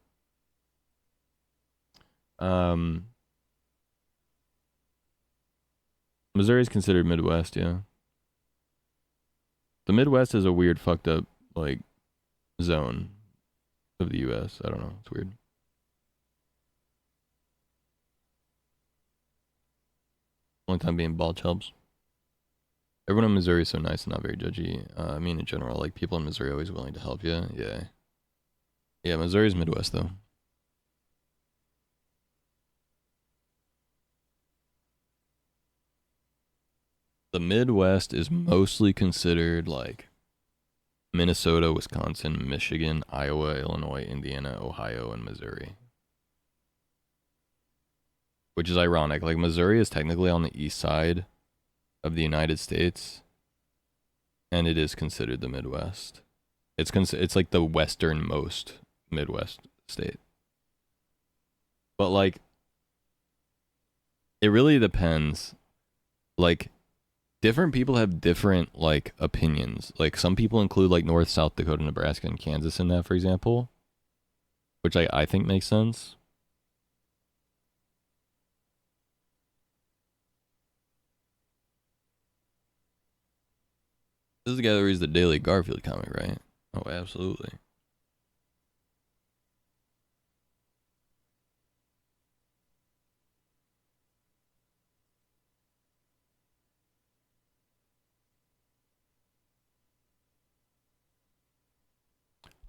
Missouri is considered Midwest, yeah. The Midwest is a weird, fucked up, like, zone of the U.S. I don't know. It's weird. Only time being bald helps. Everyone in Missouri is so nice and not very judgy. I mean, in general, like, people in Missouri are always willing to help you. Yeah. Yeah, Missouri's Midwest, though. The Midwest is mostly considered like Minnesota, Wisconsin, Michigan, Iowa, Illinois, Indiana, Ohio, and Missouri. Which is ironic. Like Missouri is technically on the east side of the United States, and it is considered the Midwest. It's like the westernmost Midwest state. But like it really depends. Like different people have different like opinions. Like some people include like North, South Dakota, Nebraska, and Kansas in that, for example, which I think makes sense. This is the guy that reads the Daily Garfield comic, right? Oh, absolutely.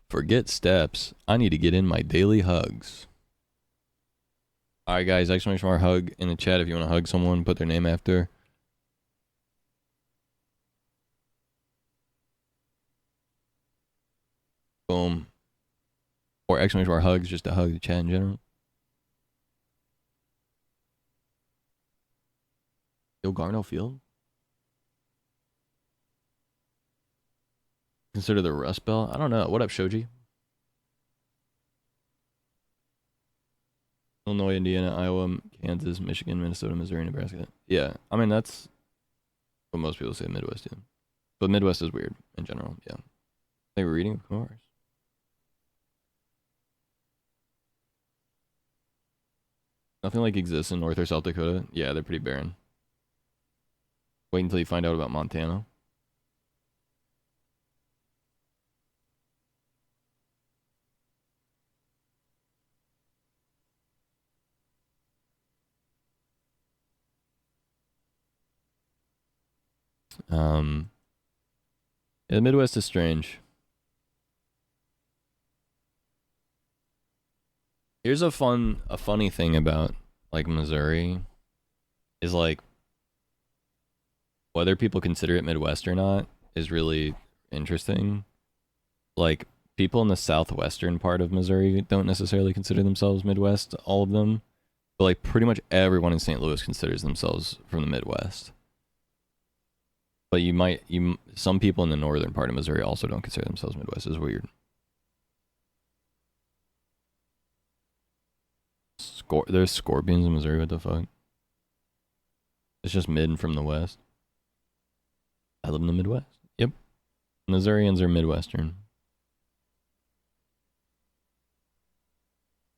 Forget steps. I need to get in my daily hugs. Alright, guys, exclamation mark hug in the chat if you want to hug someone, put their name after. Boom. Or exclamation mark hugs just to hug the chat in general. Yo, Garno Field? Consider the Rust Belt? I don't know. What up, Shoji? Illinois, Indiana, Iowa, Kansas, Michigan, Minnesota, Missouri, Nebraska. Yeah, I mean, that's what most people say Midwest do. But Midwest is weird in general, yeah. They were reading, of course. Nothing like exists in North or South Dakota. Yeah, they're pretty barren. Wait until you find out about Montana. Yeah, the Midwest is strange. Here's a funny thing about like Missouri is like whether people consider it Midwest or not is really interesting. Like people in the southwestern part of Missouri don't necessarily consider themselves Midwest, all of them. But like pretty much everyone in St. Louis considers themselves from the Midwest. But some people in the northern part of Missouri also don't consider themselves Midwest. It's weird. There's scorpions in Missouri. What the fuck? It's just mid and from the west. I live in the Midwest. Yep. Missourians are Midwestern.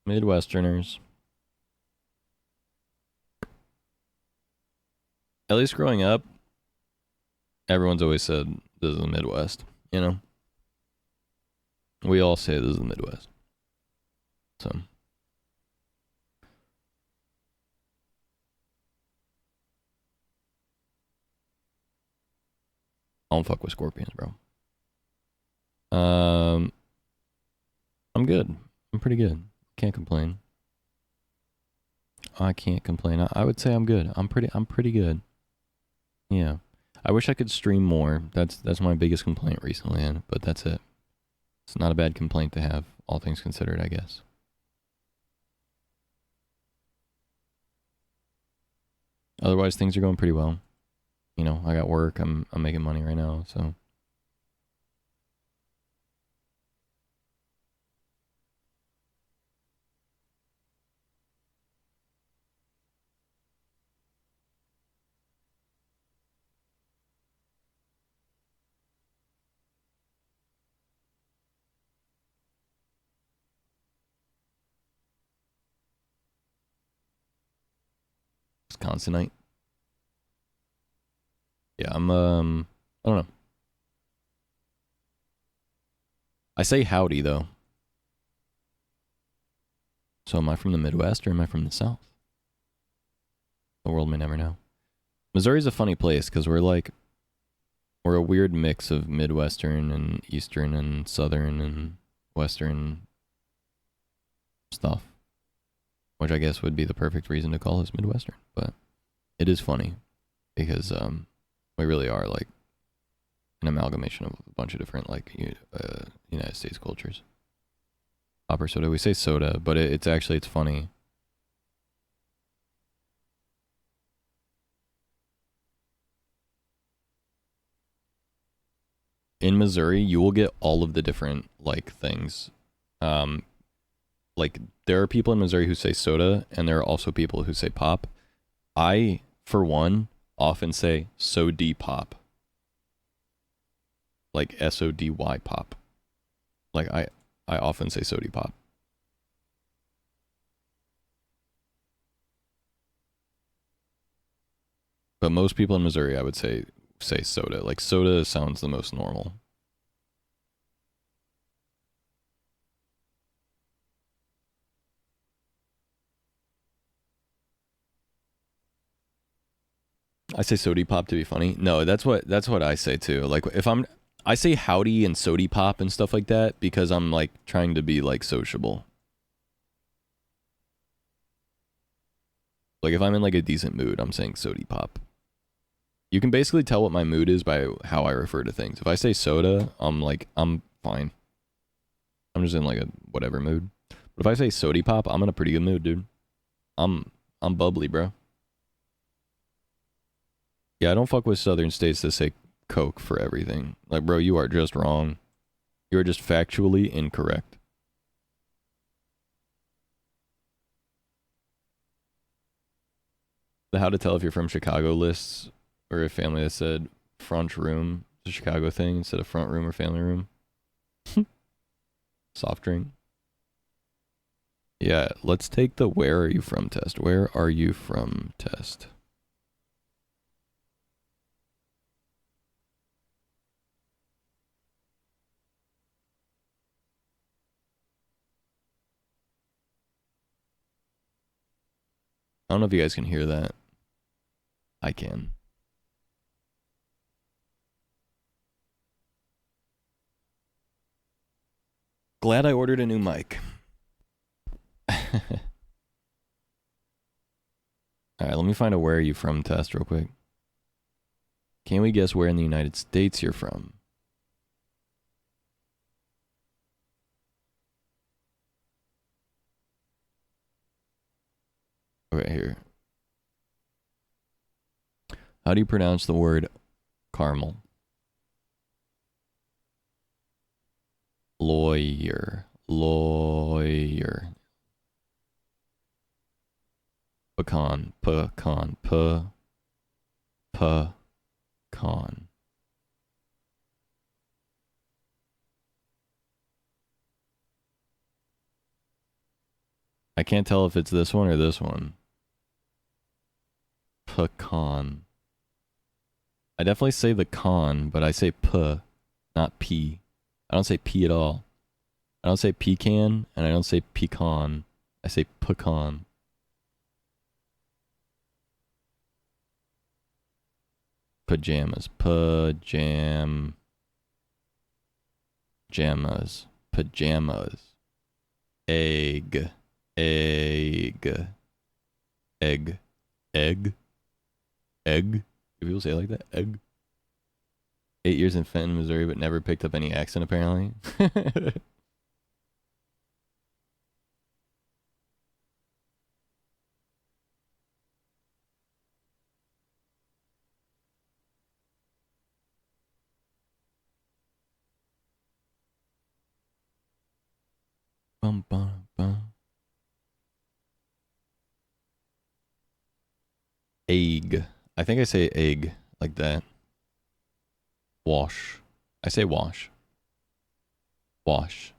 Midwesterners. At least growing up, everyone's always said this is the Midwest, you know? We all say this is the Midwest. So. I don't fuck with scorpions, bro. I'm good. I'm pretty good. Can't complain. I can't complain. I would say I'm good. I'm pretty good. Yeah. I wish I could stream more. That's my biggest complaint recently, but that's it. It's not a bad complaint to have, all things considered, I guess. Otherwise, things are going pretty well. You know, I got work. I'm making money right now, so. Wisconsinite. Yeah, I don't know. I say howdy, though. So am I from the Midwest or am I from the South? The world may never know. Missouri's a funny place because we're a weird mix of Midwestern and Eastern and Southern and Western stuff. Which I guess would be the perfect reason to call us Midwestern. But it is funny because we really are like an amalgamation of a bunch of different like United States cultures. Hopper soda. We say soda, but it's funny. In Missouri, you will get all of the different like things. Like there are people in Missouri who say soda, and there are also people who say pop. I, for one, often say sody pop. Like SODY pop. Like I often say sody pop. But most people in Missouri, I would say, say soda. Like soda sounds the most normal. I say sody pop to be funny. No, that's what I say too. Like if I say howdy and sody pop and stuff like that because I'm like trying to be like sociable. Like if I'm in like a decent mood, I'm saying sody pop. You can basically tell what my mood is by how I refer to things. If I say soda, I'm fine. I'm just in like a whatever mood. But if I say sody pop, I'm in a pretty good mood, dude. I'm bubbly, bro. Yeah, I don't fuck with southern states that say Coke for everything. Like, bro, you are just wrong. You are just factually incorrect. The how to tell if you're from Chicago lists or a family that said front room, it's a Chicago thing instead of front room or family room. Soft drink. Yeah, let's take the where are you from test. Where are you from test? I don't know if you guys can hear that. I can. Glad I ordered a new mic. Alright, let me find a where are you from test real quick. Can we guess where in the United States you're from? Okay, here. How do you pronounce the word caramel? Lawyer. Lawyer. Pecan. Pecan. Pecan. I can't tell if it's this one or this one. Pecan. I definitely say the con, but I say p, not p. I don't say p at all. I don't say pecan, and I don't say pecan. I say pecan. Pajamas. Pajamas. Pajamas. Egg. Egg. Egg. Egg. Egg. Do people say it like that? Egg. 8 years in Fenton, Missouri, but never picked up any accent, apparently. Bum, bum, bum. Egg. I think I say egg like that. Wash. I say wash. Wash.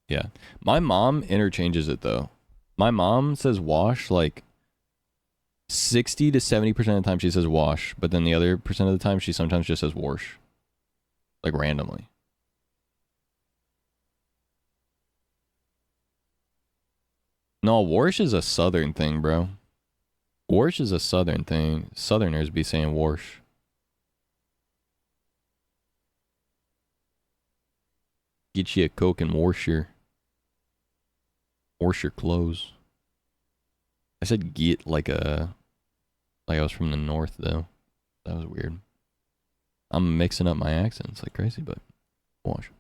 Yeah. My mom interchanges it though. My mom says wash like 60 to 70% of the time she says wash, but then the other percent of the time she sometimes just says wash. Like randomly. No, wash is a southern thing, bro. Wash is a southern thing. Southerners be saying wash. Get you a Coke and wash your clothes. I said get like I was from the north though. That was weird. I'm mixing up my accents like crazy, but wash.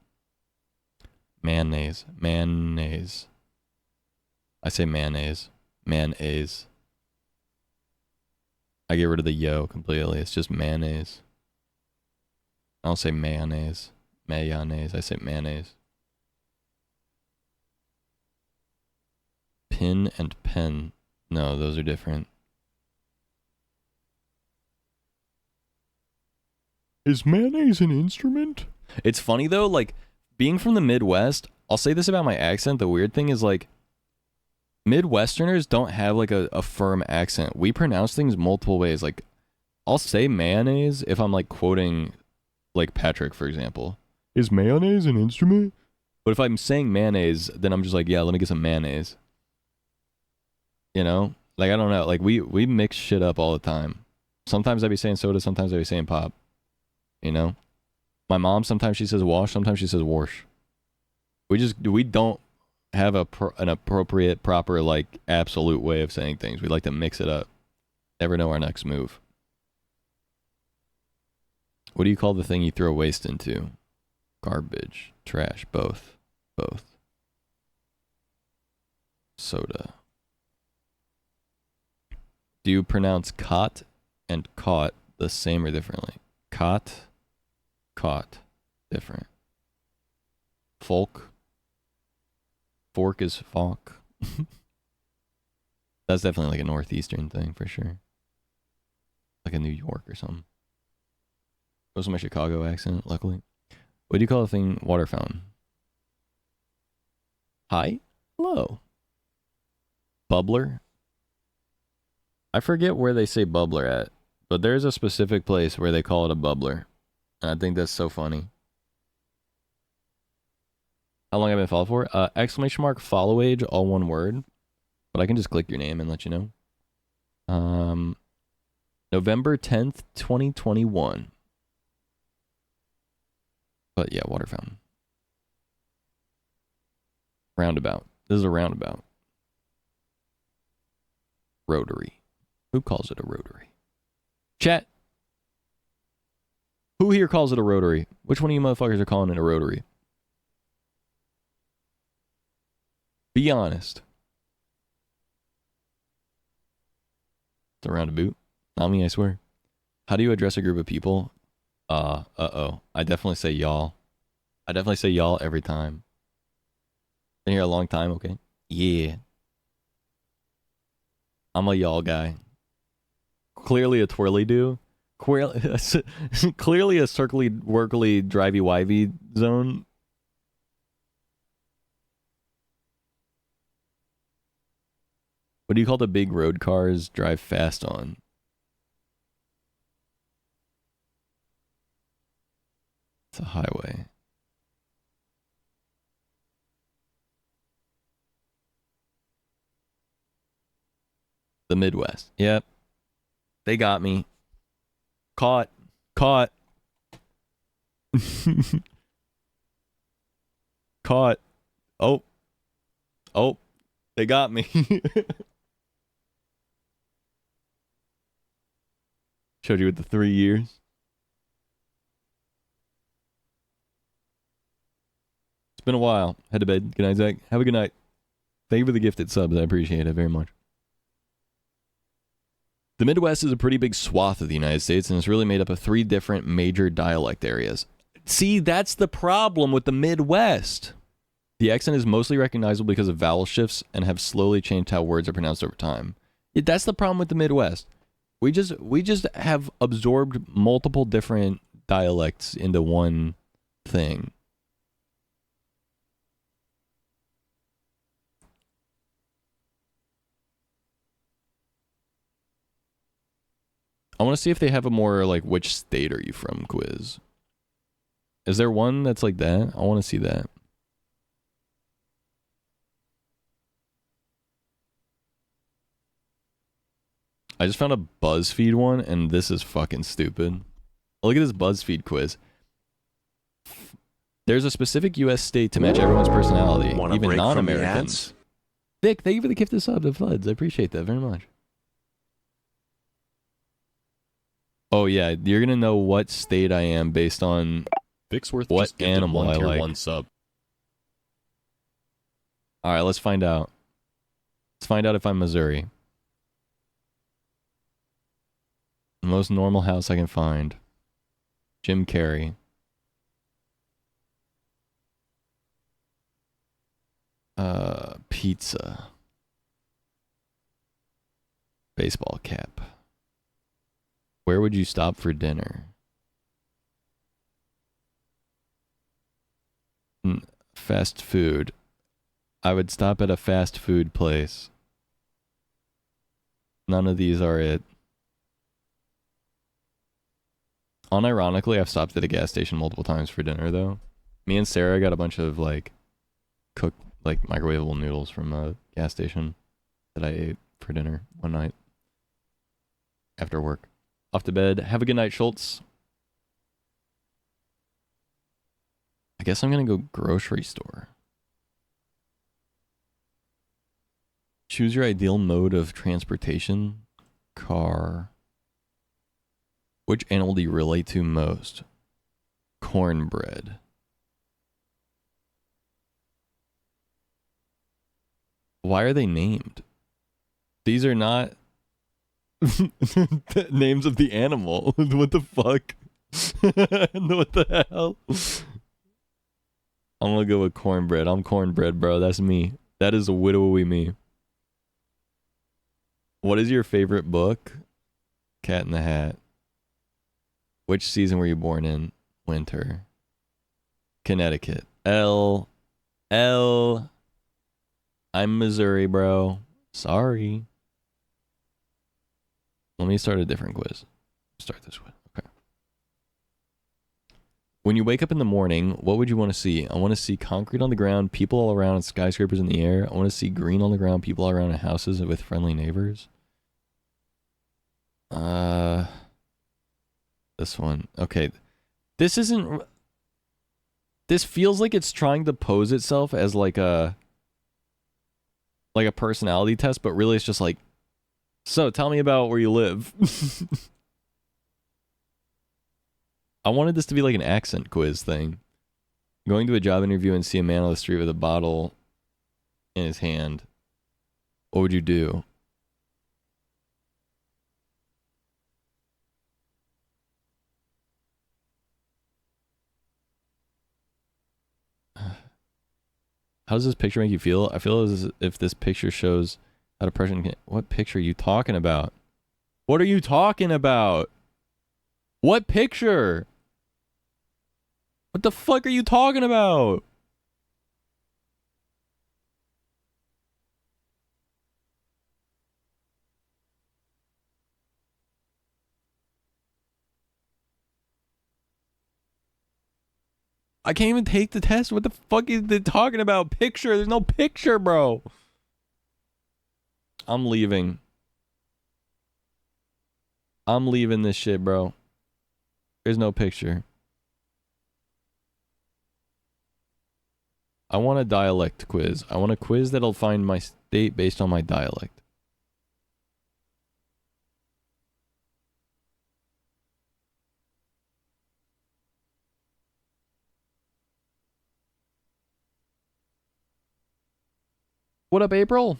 Mayonnaise. Mayonnaise. I say mayonnaise. Mayonnaise. I get rid of the yo completely. It's just mayonnaise. I don't say mayonnaise. Mayonnaise. I say mayonnaise. Pin and pen. No, those are different. Is mayonnaise an instrument? It's funny though, like, being from the Midwest, I'll say this about my accent. The weird thing is, like, Midwesterners don't have, like, a firm accent. We pronounce things multiple ways. Like, I'll say mayonnaise if I'm like quoting like Patrick, for example. Is mayonnaise an instrument? But if I'm saying mayonnaise, then I'm just like, yeah, let me get some mayonnaise. You know? Like, I don't know. Like, we mix shit up all the time. Sometimes I be saying soda, sometimes I be saying pop. You know? My mom, sometimes she says wash, sometimes she says wash. We don't have an appropriate, proper, like, absolute way of saying things. We like to mix it up. Never know our next move. What do you call the thing you throw waste into? Garbage, trash, both. Soda. Do you pronounce cot and caught the same or differently? Cot, caught, different. Folk. Fork is falk. That's definitely like a northeastern thing for sure. Like a New York or something. Most of my Chicago accent, luckily. What do you call a thing water fountain? Hi? Hello. Bubbler? I forget where they say bubbler at, but there's a specific place where they call it a bubbler. And I think that's so funny. How long have I been followed for? Exclamation mark follow age, all one word. But I can just click your name and let you know. November 10th, 2021. But yeah, water fountain. Roundabout. This is a roundabout. Rotary. Who calls it a rotary? Chat. Who here calls it a rotary? Which one of you motherfuckers are calling it a rotary? Be honest. It's a roundabout. Not me, I swear. How do you address a group of people? Uh-oh. I definitely say y'all. I definitely say y'all every time. Been here a long time, okay? Yeah. I'm a y'all guy. Clearly a twirly-do. Clearly a circly, workly, drivey-wivey zone. What do you call the big road cars drive fast on? It's a highway. The Midwest. Yep. They got me. Caught. Caught. Caught. Oh. Oh. They got me. Showed you with the 3 years. It's been a while. Head to bed. Good night, Zach. Have a good night. Thank you for the gifted subs. I appreciate it very much. The Midwest is a pretty big swath of the United States, and it's really made up of 3 different major dialect areas. See, that's the problem with the Midwest. The accent is mostly recognizable because of vowel shifts and have slowly changed how words are pronounced over time. That's the problem with the Midwest. We just have absorbed multiple different dialects into one thing. I want to see if they have a more like which state are you from quiz. Is there one that's like that? I want to see that. I just found a BuzzFeed one, and this is fucking stupid. Look at this BuzzFeed quiz. There's a specific U.S. state to match everyone's personality, even non-Americans. Vic, thank you for the gift of sub to Floods. I appreciate that very much. Oh yeah, you're gonna know what state I am based on Vicsworth what just gifted animal one I tier like. 1 sub. All right, let's find out. Let's find out if I'm Missouri. The most normal house I can find. Jim Carrey. Pizza. Baseball cap. Where would you stop for dinner? Fast food. I would stop at a fast food place. None of these are it. Unironically, I've stopped at a gas station multiple times for dinner though. Me and Sarah got a bunch of like cooked like microwavable noodles from a gas station that I ate for dinner one night after work. Off to bed. Have a good night, Schultz. I guess I'm gonna go grocery store. Choose your ideal mode of transportation. Car. Which animal do you relate to most? Cornbread. Why are they named? These are not names of the animal. What the fuck? What the hell? I'm gonna go with cornbread. I'm cornbread, bro. That's me. That is a widowy me. What is your favorite book? Cat in the Hat. Which season were you born in? Winter. Connecticut. L. I'm Missouri, bro. Sorry. Let me start a different quiz. Start this one. Okay. When you wake up in the morning, what would you want to see? I want to see concrete on the ground, people all around, and skyscrapers in the air. I want to see green on the ground, people all around, and houses with friendly neighbors. This one. Okay. This isn't... This feels like it's trying to pose itself as like a personality test, but really it's just like, so tell me about where you live. I wanted this to be like an accent quiz thing. Going to a job interview and see a man on the street with a bottle in his hand. What would you do? How does this picture make you feel? I feel as if this picture shows how depression can... What picture are you talking about? What are you talking about? What picture? What the fuck are you talking about? I can't even take the test. What the fuck is they talking about? Picture? There's no picture, bro. I'm leaving. I'm leaving this shit, bro. There's no picture. I want a dialect quiz. I want a quiz that'll find my state based on my dialect. What up, April?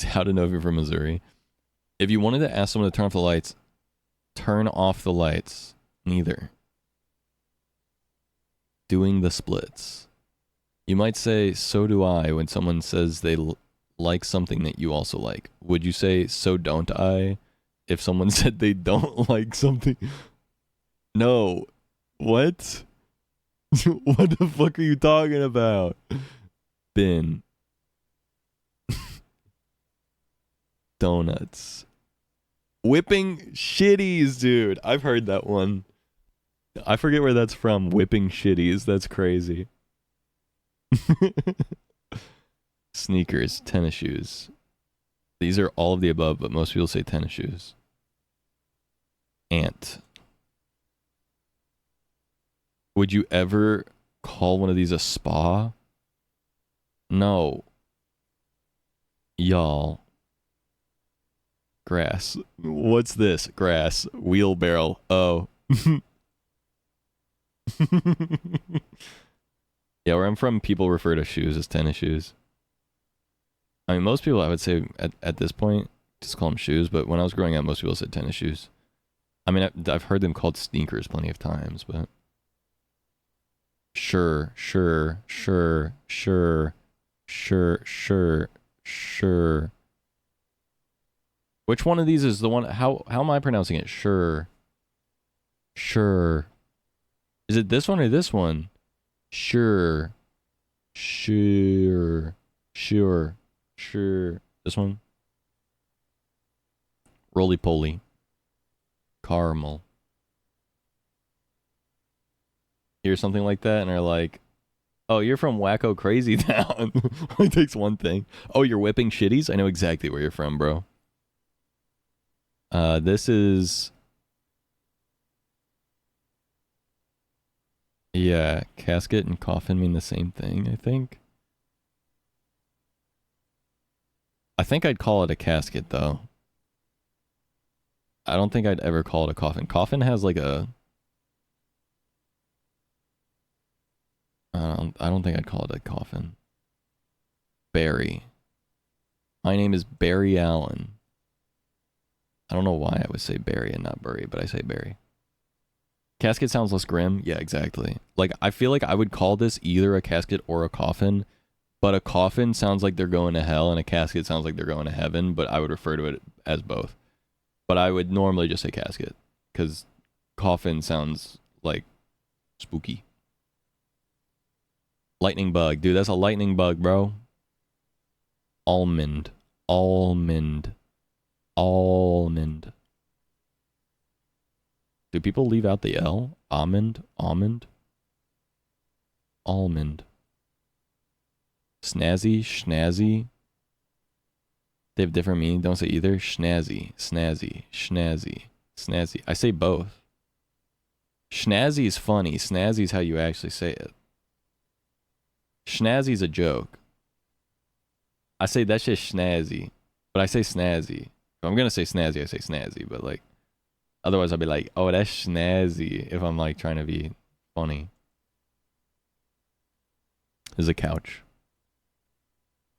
How to know if you're from Missouri. If you wanted to ask someone to turn off the lights, turn off the lights. Neither. Doing the splits. You might say, so do I, when someone says they like something that you also like. Would you say, so don't I, if someone said they don't like something? No. What? What the fuck are you talking about? Bin. Donuts. Whipping shitties, dude. I've heard that one. I forget where that's from. Whipping shitties. That's crazy. Sneakers. Tennis shoes. These are all of the above, but most people say tennis shoes. Ant. Would you ever call one of these a spa? No. Y'all. Grass. What's this? Grass. Wheelbarrow. Oh. Yeah, where I'm from, people refer to shoes as tennis shoes. I mean, most people, I would say, at this point, just call them shoes, but when I was growing up, most people said tennis shoes. I mean, I've heard them called sneakers plenty of times, but... Sure. Which one of these is the one? How am I pronouncing it? Sure. Is it this one or this one? Sure. This one. roly-poly, caramel. Hear something like that and are like, oh, you're from Wacko Crazy Town. It takes one thing. Oh, you're whipping shitties? I know exactly where you're from, bro. This is... Yeah, casket and coffin mean the same thing, I think. I think I'd call it a casket, though. I don't think I'd ever call it a coffin. Coffin has like a... I don't think I'd call it a coffin. Barry. My name is Barry Allen. I don't know why I would say Barry and not Burry, but I say Barry. Casket sounds less grim. Yeah, exactly. Like, I feel like I would call this either a casket or a coffin, but a coffin sounds like they're going to hell and a casket sounds like they're going to heaven, but I would refer to it as both. But I would normally just say casket, because coffin sounds like spooky. Lightning bug. Dude, that's a lightning bug, bro. Almond. Almond. Almond. Do people leave out the L? Almond? Almond? Almond. Snazzy? Schnazzy? They have different meaning. Don't say either. Schnazzy. Snazzy. Schnazzy. Snazzy. I say both. Schnazzy is funny. Snazzy is how you actually say it. Schnazzy's a joke. I say that shit schnazzy, but I say snazzy. If I'm gonna say snazzy, I say snazzy, but like, otherwise I'll be like, oh, that's snazzy if I'm like trying to be funny. This is a couch.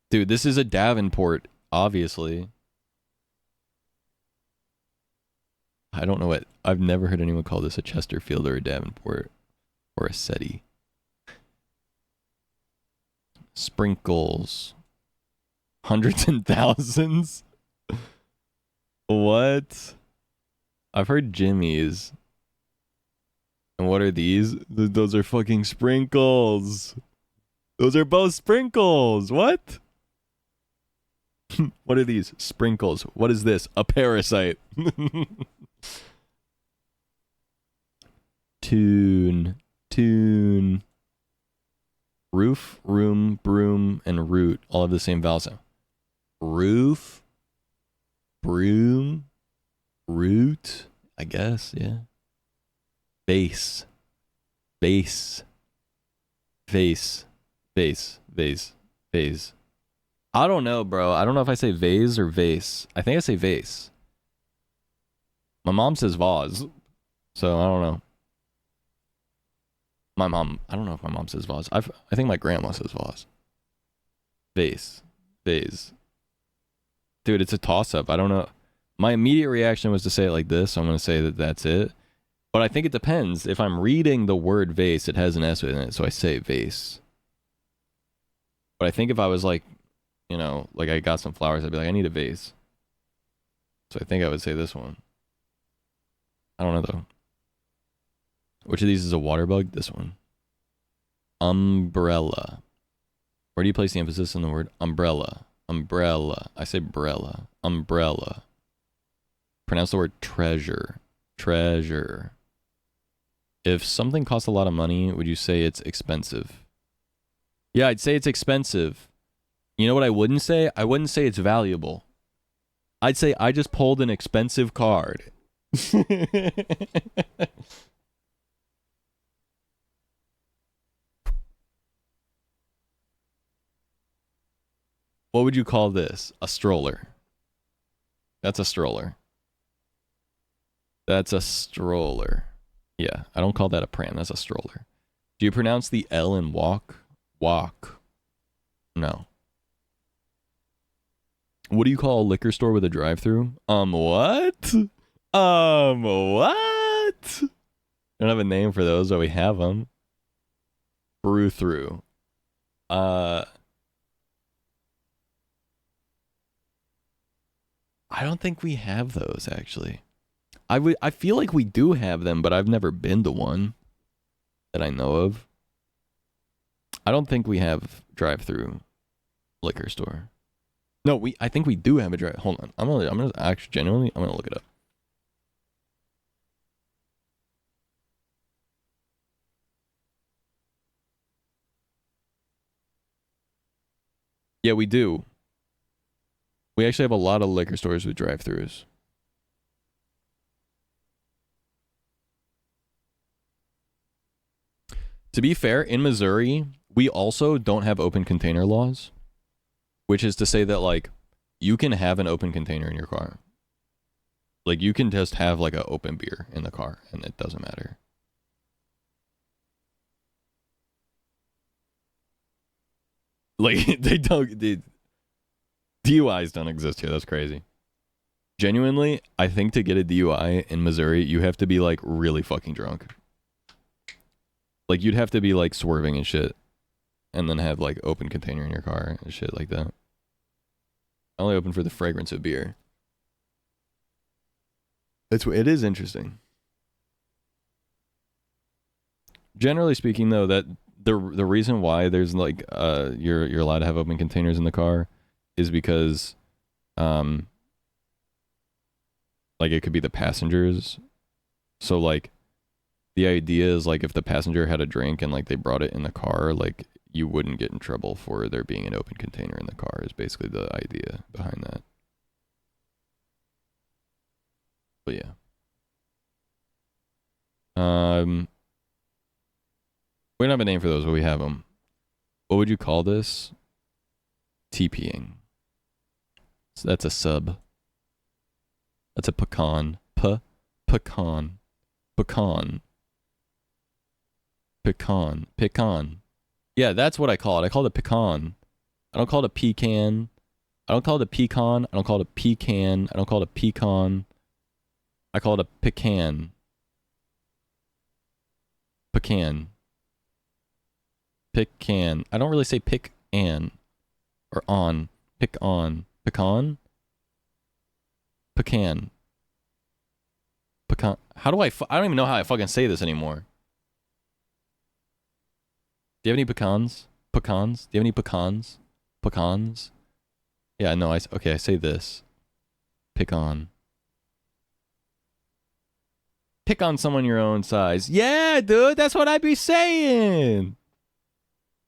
Dude, this is a Davenport, obviously. I don't know what, I've never heard anyone call this a Chesterfield or a Davenport or a SETI. Sprinkles. Hundreds and thousands. What? I've heard Jimmy's. And what are these? Those are fucking sprinkles. Those are both sprinkles. What? What are these? Sprinkles. What is this? A parasite. Tune. Tune. Roof, room, broom, and root all have the same vowel sound. Roof, broom, root, I guess, yeah. Vase, vase, vase, vase, vase, vase. I don't know, bro. I don't know if I say vase or vase. I think I say vase. My mom says vase, so I don't know. My mom, I don't know if my mom says vase. I think my grandma says vase. Vase. Vase. Dude, it's a toss-up. I don't know. My immediate reaction was to say it like this, so I'm going to say that that's it. But I think it depends. If I'm reading the word vase, it has an S in it, so I say vase. But I think if I was like, you know, like I got some flowers, I'd be like, I need a vase. So I think I would say this one. I don't know, though. Which of these is a water bug? This one. Umbrella. Where do you place the emphasis on the word umbrella? Umbrella. I say brella. Umbrella. Pronounce the word treasure. Treasure. If something costs a lot of money, would you say it's expensive? Yeah, I'd say it's expensive. You know what I wouldn't say? I wouldn't say it's valuable. I'd say I just pulled an expensive card. What would you call this? A stroller. That's a stroller. That's a stroller. Yeah, I don't call that a pram. That's a stroller. Do you pronounce the L in walk? Walk. No. What do you call a liquor store with a drive-thru? What? What? I don't have a name for those, but we have them. Brew-through. I don't think we have those, actually. I feel like we do have them, but I've never been to one that I know of. I don't think we have drive-through liquor store. No, I think we do have a drive. Hold on. I'm gonna actually genuinely, I'm gonna look it up. Yeah, we do. We actually have a lot of liquor stores with drive-throughs. To be fair, in Missouri, we also don't have open container laws, which is to say that, like, you can have an open container in your car. Like, you can just have, like, an open beer in the car, and it doesn't matter. Like, DUIs don't exist here. That's crazy. Genuinely, I think to get a DUI in Missouri, you have to be, like, really fucking drunk. Like, you'd have to be, like, swerving and shit. And then have, like, open container in your car and shit like that. Only open for the fragrance of beer. It is interesting. Generally speaking, though, that the reason why there's, like, you're allowed to have open containers in the car is because, like, it could be the passengers. So, like, the idea is, like, if the passenger had a drink and, like, they brought it in the car, like, you wouldn't get in trouble for there being an open container in the car is basically the idea behind that. But yeah. We don't have a name for those, but we have them. What would you call this? TPing. So that's a sub. That's a pecan. Pecan. Pecan. Pecan. Pecan. Yeah, that's what I call it. I call it a pecan. I don't call it a pecan. I don't call it a pecan. I don't call it a pecan. I don't call it a pecan. I call it a pecan. Pecan. Pecan. I don't really say pick an or on. Pick on. Pecan? Pecan. Pecan. How do I don't even know how I fucking say this anymore. Do you have any pecans? Pecans? Do you have any pecans? Pecans? Yeah, no, I say this. Pick on. Pick on someone your own size. Yeah, dude, that's what I'd be saying.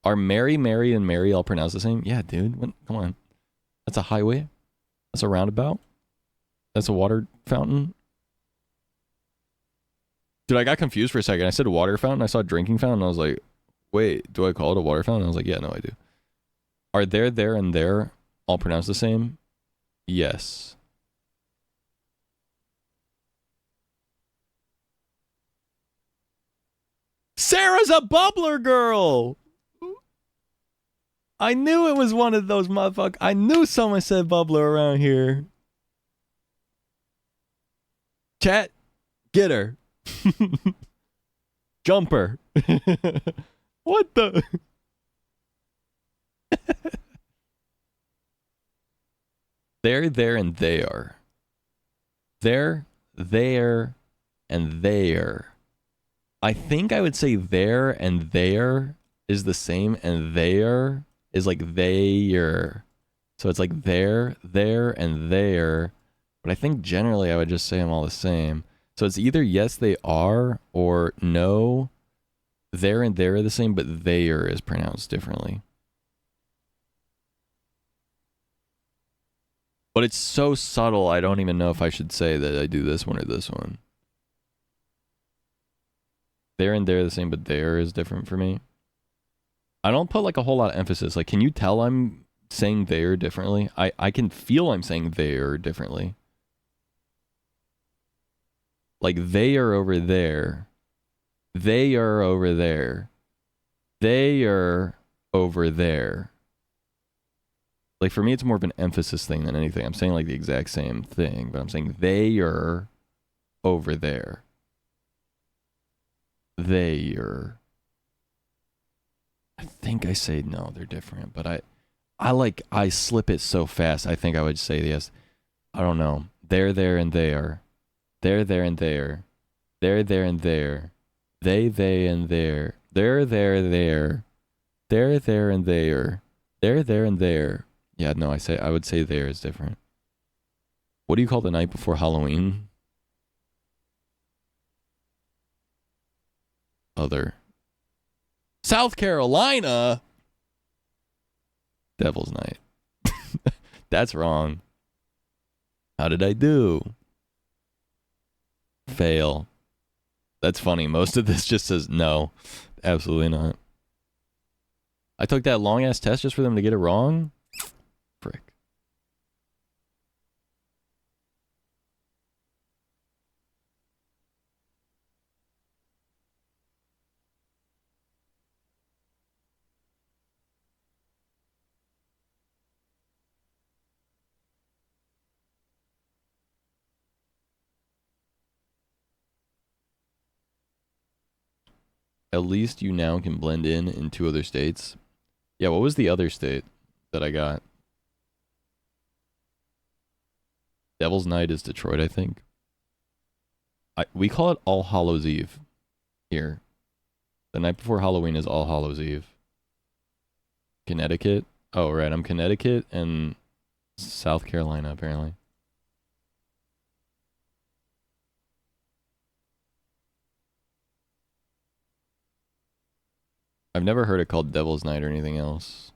Are Mary, Mary, and Mary all pronounced the same? Yeah, dude. Come on. That's a highway. That's a roundabout. That's a water fountain. Dude, I got confused for a second. I said water fountain. I saw drinking fountain. I was like, wait, do I call it a water fountain? I was like, yeah, no, I do. Are there, and there all pronounced the same? Yes. Sarah's a bubbler girl! I knew it was one of those motherfuckers. I knew someone said bubbler around here. Chat, get her. Jumper. What the? There, and they are. There, and there. I think I would say there and there is the same, and there is like there. So it's like there, and there. But I think generally I would just say them all the same. So it's either yes, they are, or no, there and there are the same, but there is pronounced differently. But it's so subtle, I don't even know if I should say that I do this one or this one. There and there are the same, but there is different for me. I don't put like a whole lot of emphasis. Like, can you tell I'm saying there differently? I can feel I'm saying there differently. Like, they are over there. They are over there. They are over there. Like, for me, it's more of an emphasis thing than anything. I'm saying like the exact same thing, but I'm saying they are over there. They are. I think I say no, they're different, but I slip it so fast. I think I would say yes. I don't know. There, and they are. There, and there. There, and there. They, and there. There, there. There, and there. There, and there. Yeah, no, I would say there is different. What do you call the night before Halloween? Other. South Carolina. Devil's Night. That's wrong. How did I do? Fail. That's funny. Most of this just says no. Absolutely not. I took that long ass test just for them to get it wrong? Frick. At least you now can blend in 2 other states. Yeah, what was the other state that I got? Devil's Night is Detroit, I think. We call it All Hallows Eve here. The night before Halloween is All Hallows Eve. Connecticut. Oh, right. I'm Connecticut and South Carolina, apparently. I've never heard it called Devil's Night or anything else.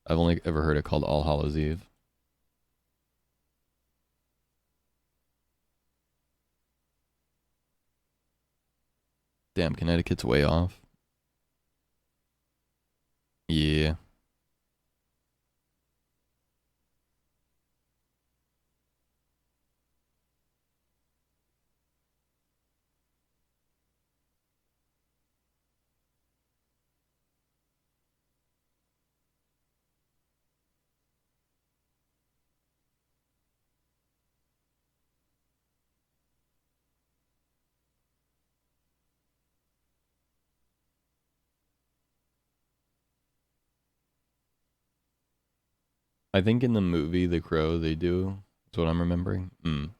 I've only ever heard it called All Hallows Eve. Damn, Connecticut's way off. Yeah. I think in the movie The Crow they do. That's what I'm remembering. Bum,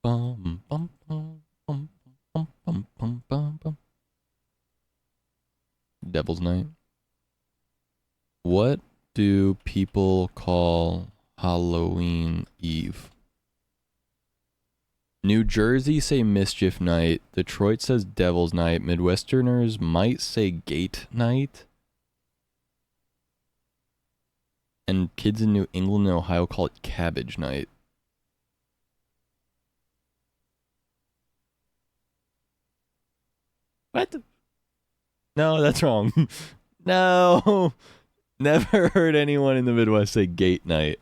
bum, bum, bum, bum, bum, bum, bum, bum. Devil's Night. What do people call Halloween Eve? New Jersey say Mischief Night. Detroit says Devil's Night. Midwesterners might say Gate Night. And kids in New England and Ohio call it Cabbage Night. What? No, that's wrong. No. Never heard anyone in the Midwest say Gate Night.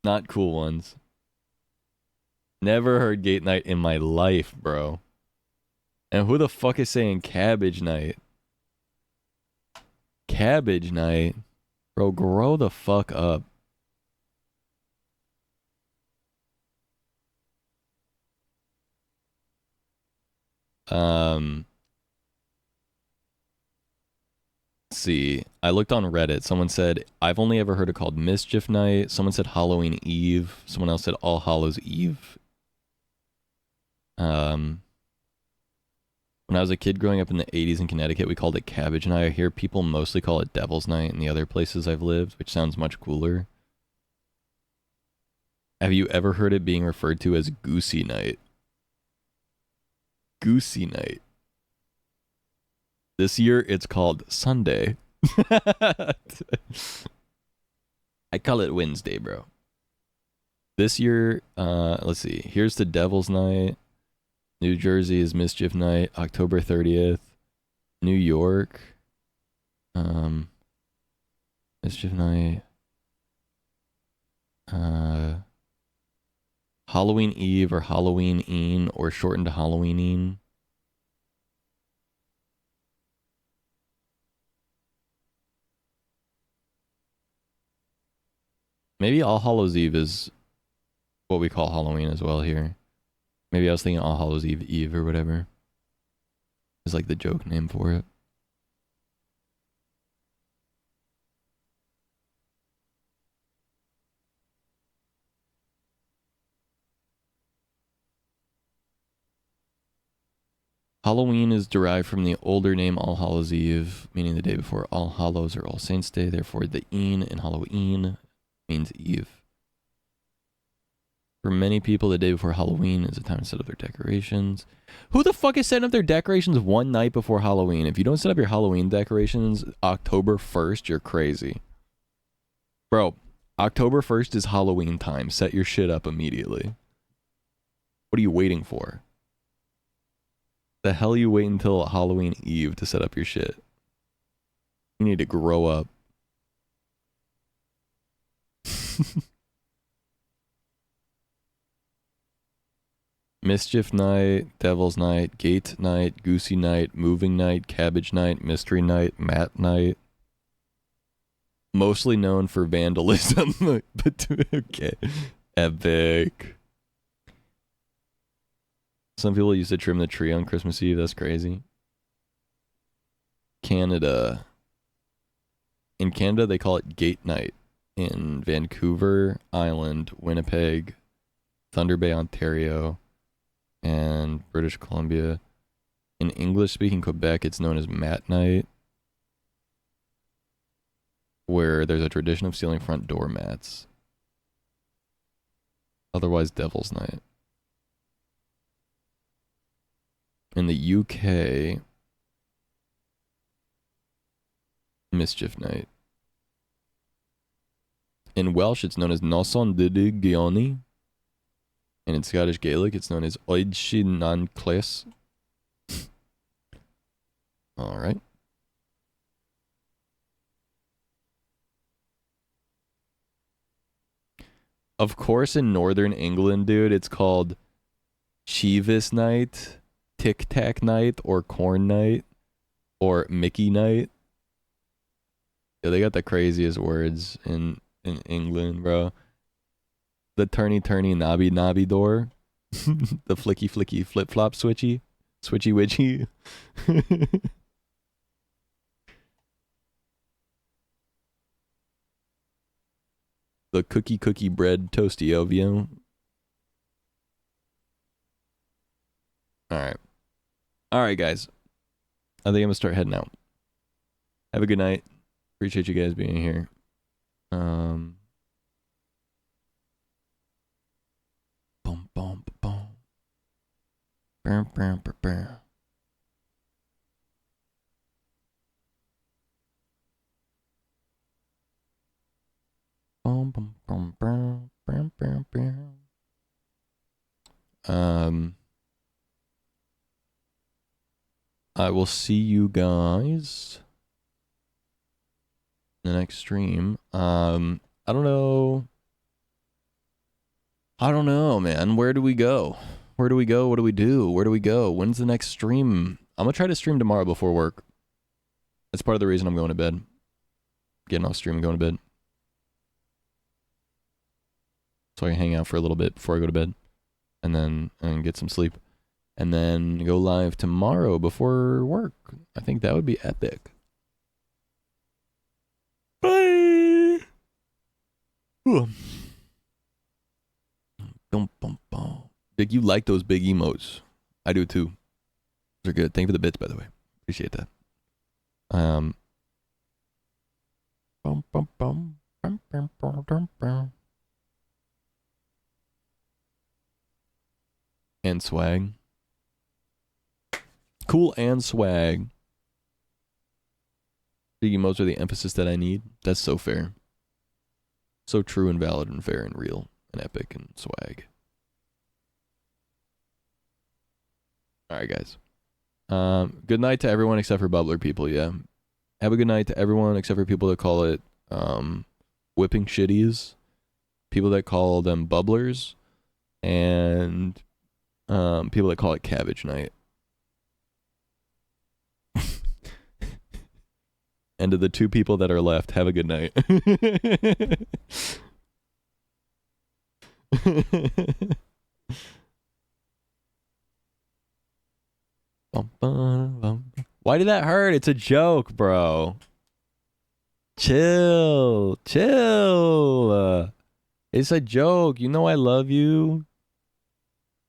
Not cool ones. Never heard Gate Night in my life, bro. And who the fuck is saying Cabbage Night? Cabbage Night? Bro, grow the fuck up. Let's see. I looked on Reddit. Someone said, I've only ever heard it called Mischief Night. Someone said Halloween Eve. Someone else said All Hallows Eve. When I was a kid growing up in the 80s in Connecticut, we called it Cabbage Night. I hear people mostly call it Devil's Night in the other places I've lived, which sounds much cooler. Have you ever heard it being referred to as Goosey Night? Goosey Night. This year it's called Sunday. I call it Wednesday, bro. This year, let's see. Here's the Devil's Night. New Jersey is Mischief Night, October 30th. New York, Mischief Night. Halloween Eve or Halloween-een or shortened to Halloween-een. Maybe All Hallows Eve is what we call Halloween as well here. Maybe I was thinking All Hallows Eve or whatever. Is like the joke name for it. Halloween is derived from the older name All Hallows Eve, meaning the day before All Hallows or All Saints Day. Therefore, the "een" in Halloween means Eve. For many people, the day before Halloween is a time to set up their decorations. Who the fuck is setting up their decorations one night before Halloween? If you don't set up your Halloween decorations October 1st, you're crazy. Bro, October 1st is Halloween time. Set your shit up immediately. What are you waiting for? The hell you wait until Halloween Eve to set up your shit? You need to grow up. Mischief Night, Devil's Night, Gate Night, Goosey Night, Moving Night, Cabbage Night, Mystery Night, Mat Night. Mostly known for vandalism. But okay. Epic. Some people used to trim the tree on Christmas Eve. That's crazy. Canada. In Canada, they call it Gate Night. In Vancouver Island, Winnipeg, Thunder Bay, Ontario, and British Columbia. In English-speaking Quebec, it's known as Mat Night, where there's a tradition of stealing front door mats. Otherwise, Devil's Night. In the UK, Mischief Night. In Welsh, it's known as Noson Dydd Gioni. And in Scottish Gaelic, it's known as Oed Sin Nan Cles. Alright. Of course, in Northern England, dude, it's called Cheevis Night, Tic Tac Night, or Corn Night, or Mickey Night. Yeah, they got the craziest words in England, bro. The turny knobby knobby door. The flicky flicky flip flop switchy. Switchy witchy. The cookie bread toasty ovio. Alright. Alright, guys. I think I'm gonna start heading out. Have a good night. Appreciate you guys being here. Boom, boom, boom. Bam, bam, bam, bam. Boom, boom, boom, bam, bam, bam, bam. I will see you guys in the next stream. I don't know. I don't know, man. Where do we go? Where do we go? What do we do? Where do we go? When's the next stream? I'm gonna try to stream tomorrow before work. That's part of the reason I'm going to bed. Getting off stream and going to bed. So I can hang out for a little bit before I go to bed. And get some sleep. And then go live tomorrow before work. I think that would be epic. Bye! Ooh. Bum, bum, bum. Big, you like those big emotes. I do too. Those are good. Thank you for the bits, by the way. Appreciate that. Bum, bum, bum. Bum, bum, bum, bum. And swag. Cool and swag. Big emotes are the emphasis that I need. That's so fair. So true and valid and fair and real and epic and swag. Alright, guys. Good night to everyone except for bubbler people, yeah. Have a good night to everyone except for people that call it whipping shitties. People that call them bubblers. And people that call it cabbage night. And to the two people that are left, have a good night. Why did that hurt? It's a joke, bro. Chill. It's a joke. You know I love you.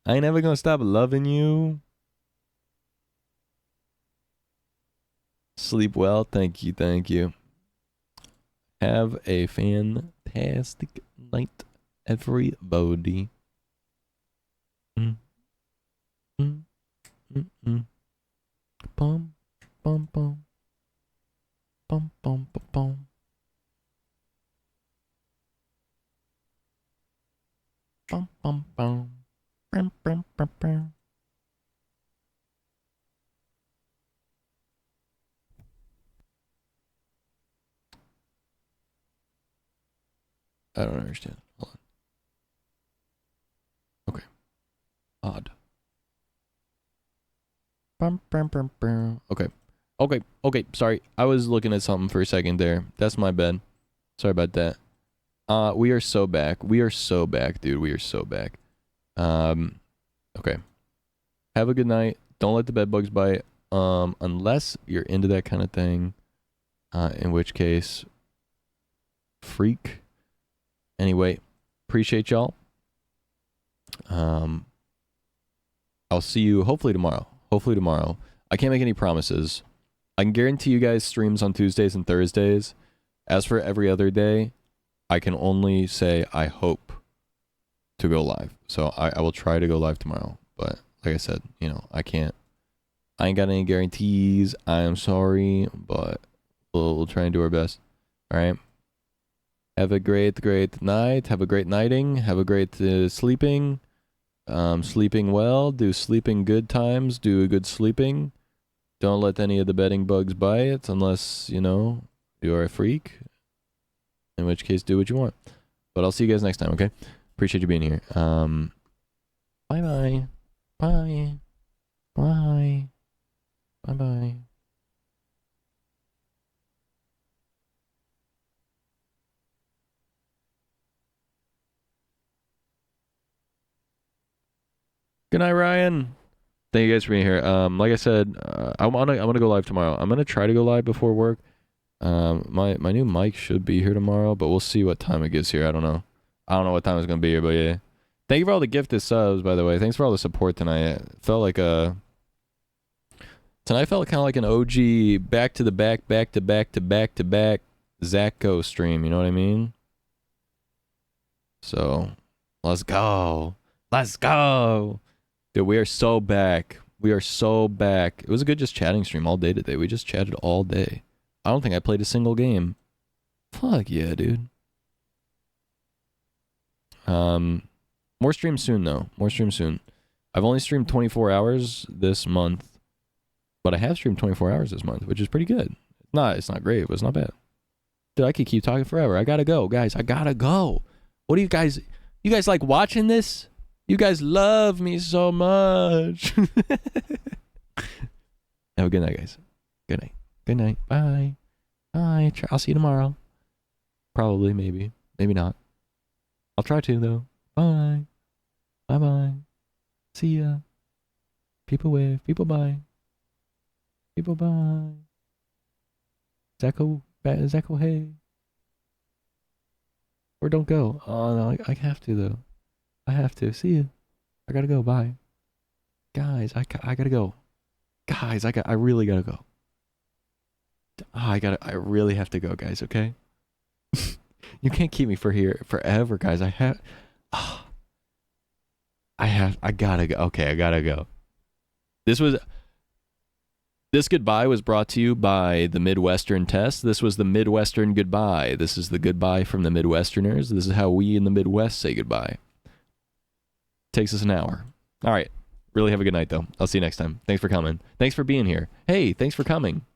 I ain't never gonna stop loving you. Sleep well. Thank you. Thank you. Have a fantastic night, everybody. Mm. Mm. Mm. Mm. Bum, bum, bum. Bum, bum, bum, bum. Bum, bum, bum. Brum, brum, brum, brum. I don't understand. Hold on. Okay. Odd. Bum, bum, bum, bum. Okay. Okay. Sorry. I was looking at something for a second there. That's my bad. Sorry about that. We are so back. We are so back, dude. We are so back. Okay. Have a good night. Don't let the bed bugs bite. Unless you're into that kind of thing. In which case, freak. Anyway, appreciate y'all. I'll see you hopefully tomorrow. Hopefully tomorrow. I can't make any promises. I can guarantee you guys streams on Tuesdays and Thursdays. As for every other day, I can only say I hope to go live. So I will try to go live tomorrow. But like I said, you know, I ain't got any guarantees. I am sorry, but we'll try and do our best. All right. Have a great night. Have a great nighting. Have a great sleeping. Sleeping well. Do sleeping good times. Do good sleeping. Don't let any of the bedding bugs bite unless, you know, you are a freak. In which case, do what you want. But I'll see you guys next time, okay? Appreciate you being here. Bye-bye. Bye. Bye. Bye-bye. Good night, Ryan. Thank you guys for being here. Like I said, I'm gonna go live tomorrow. I'm gonna try to go live before work. My new mic should be here tomorrow, but we'll see what time it gets here. I don't know what time it's gonna be here, but yeah. Thank you for all the gifted subs, by the way. Thanks for all the support tonight. It felt like tonight felt kind of like an OG back to back Zacko stream. You know what I mean? So let's go. Let's go. Dude, we are so back. We are so back. It was a good just chatting stream all day today. We just chatted all day. I don't think I played a single game. Fuck yeah, dude. More streams soon, though. More streams soon. I've only streamed 24 hours this month, but I have streamed 24 hours this month, which is pretty good. It's not great, but it's not bad. Dude, I could keep talking forever. I gotta go, guys. I gotta go. What do you guys like watching this? You guys love me so much. Have a good night, guys. Good night. Good night. Bye. Bye. I'll see you tomorrow. Probably, maybe. Maybe not. I'll try to, though. Bye. Bye-bye. See ya. People wave. People bye. People bye. Zacko, hey. Or don't go. Oh, no, I have to, though. I have to. See you. I gotta go. Bye. Guys, I gotta go. Guys, I really gotta go. I really have to go, guys, okay? You can't keep me forever, guys. I gotta go. Okay, I gotta go. This goodbye was brought to you by the Midwestern Test. This was the Midwestern goodbye. This is the goodbye from the Midwesterners. This is how we in the Midwest say goodbye. Takes us an hour. All right. Really have a good night, though. I'll see you next time. Thanks for coming. Thanks for being here. Hey, thanks for coming.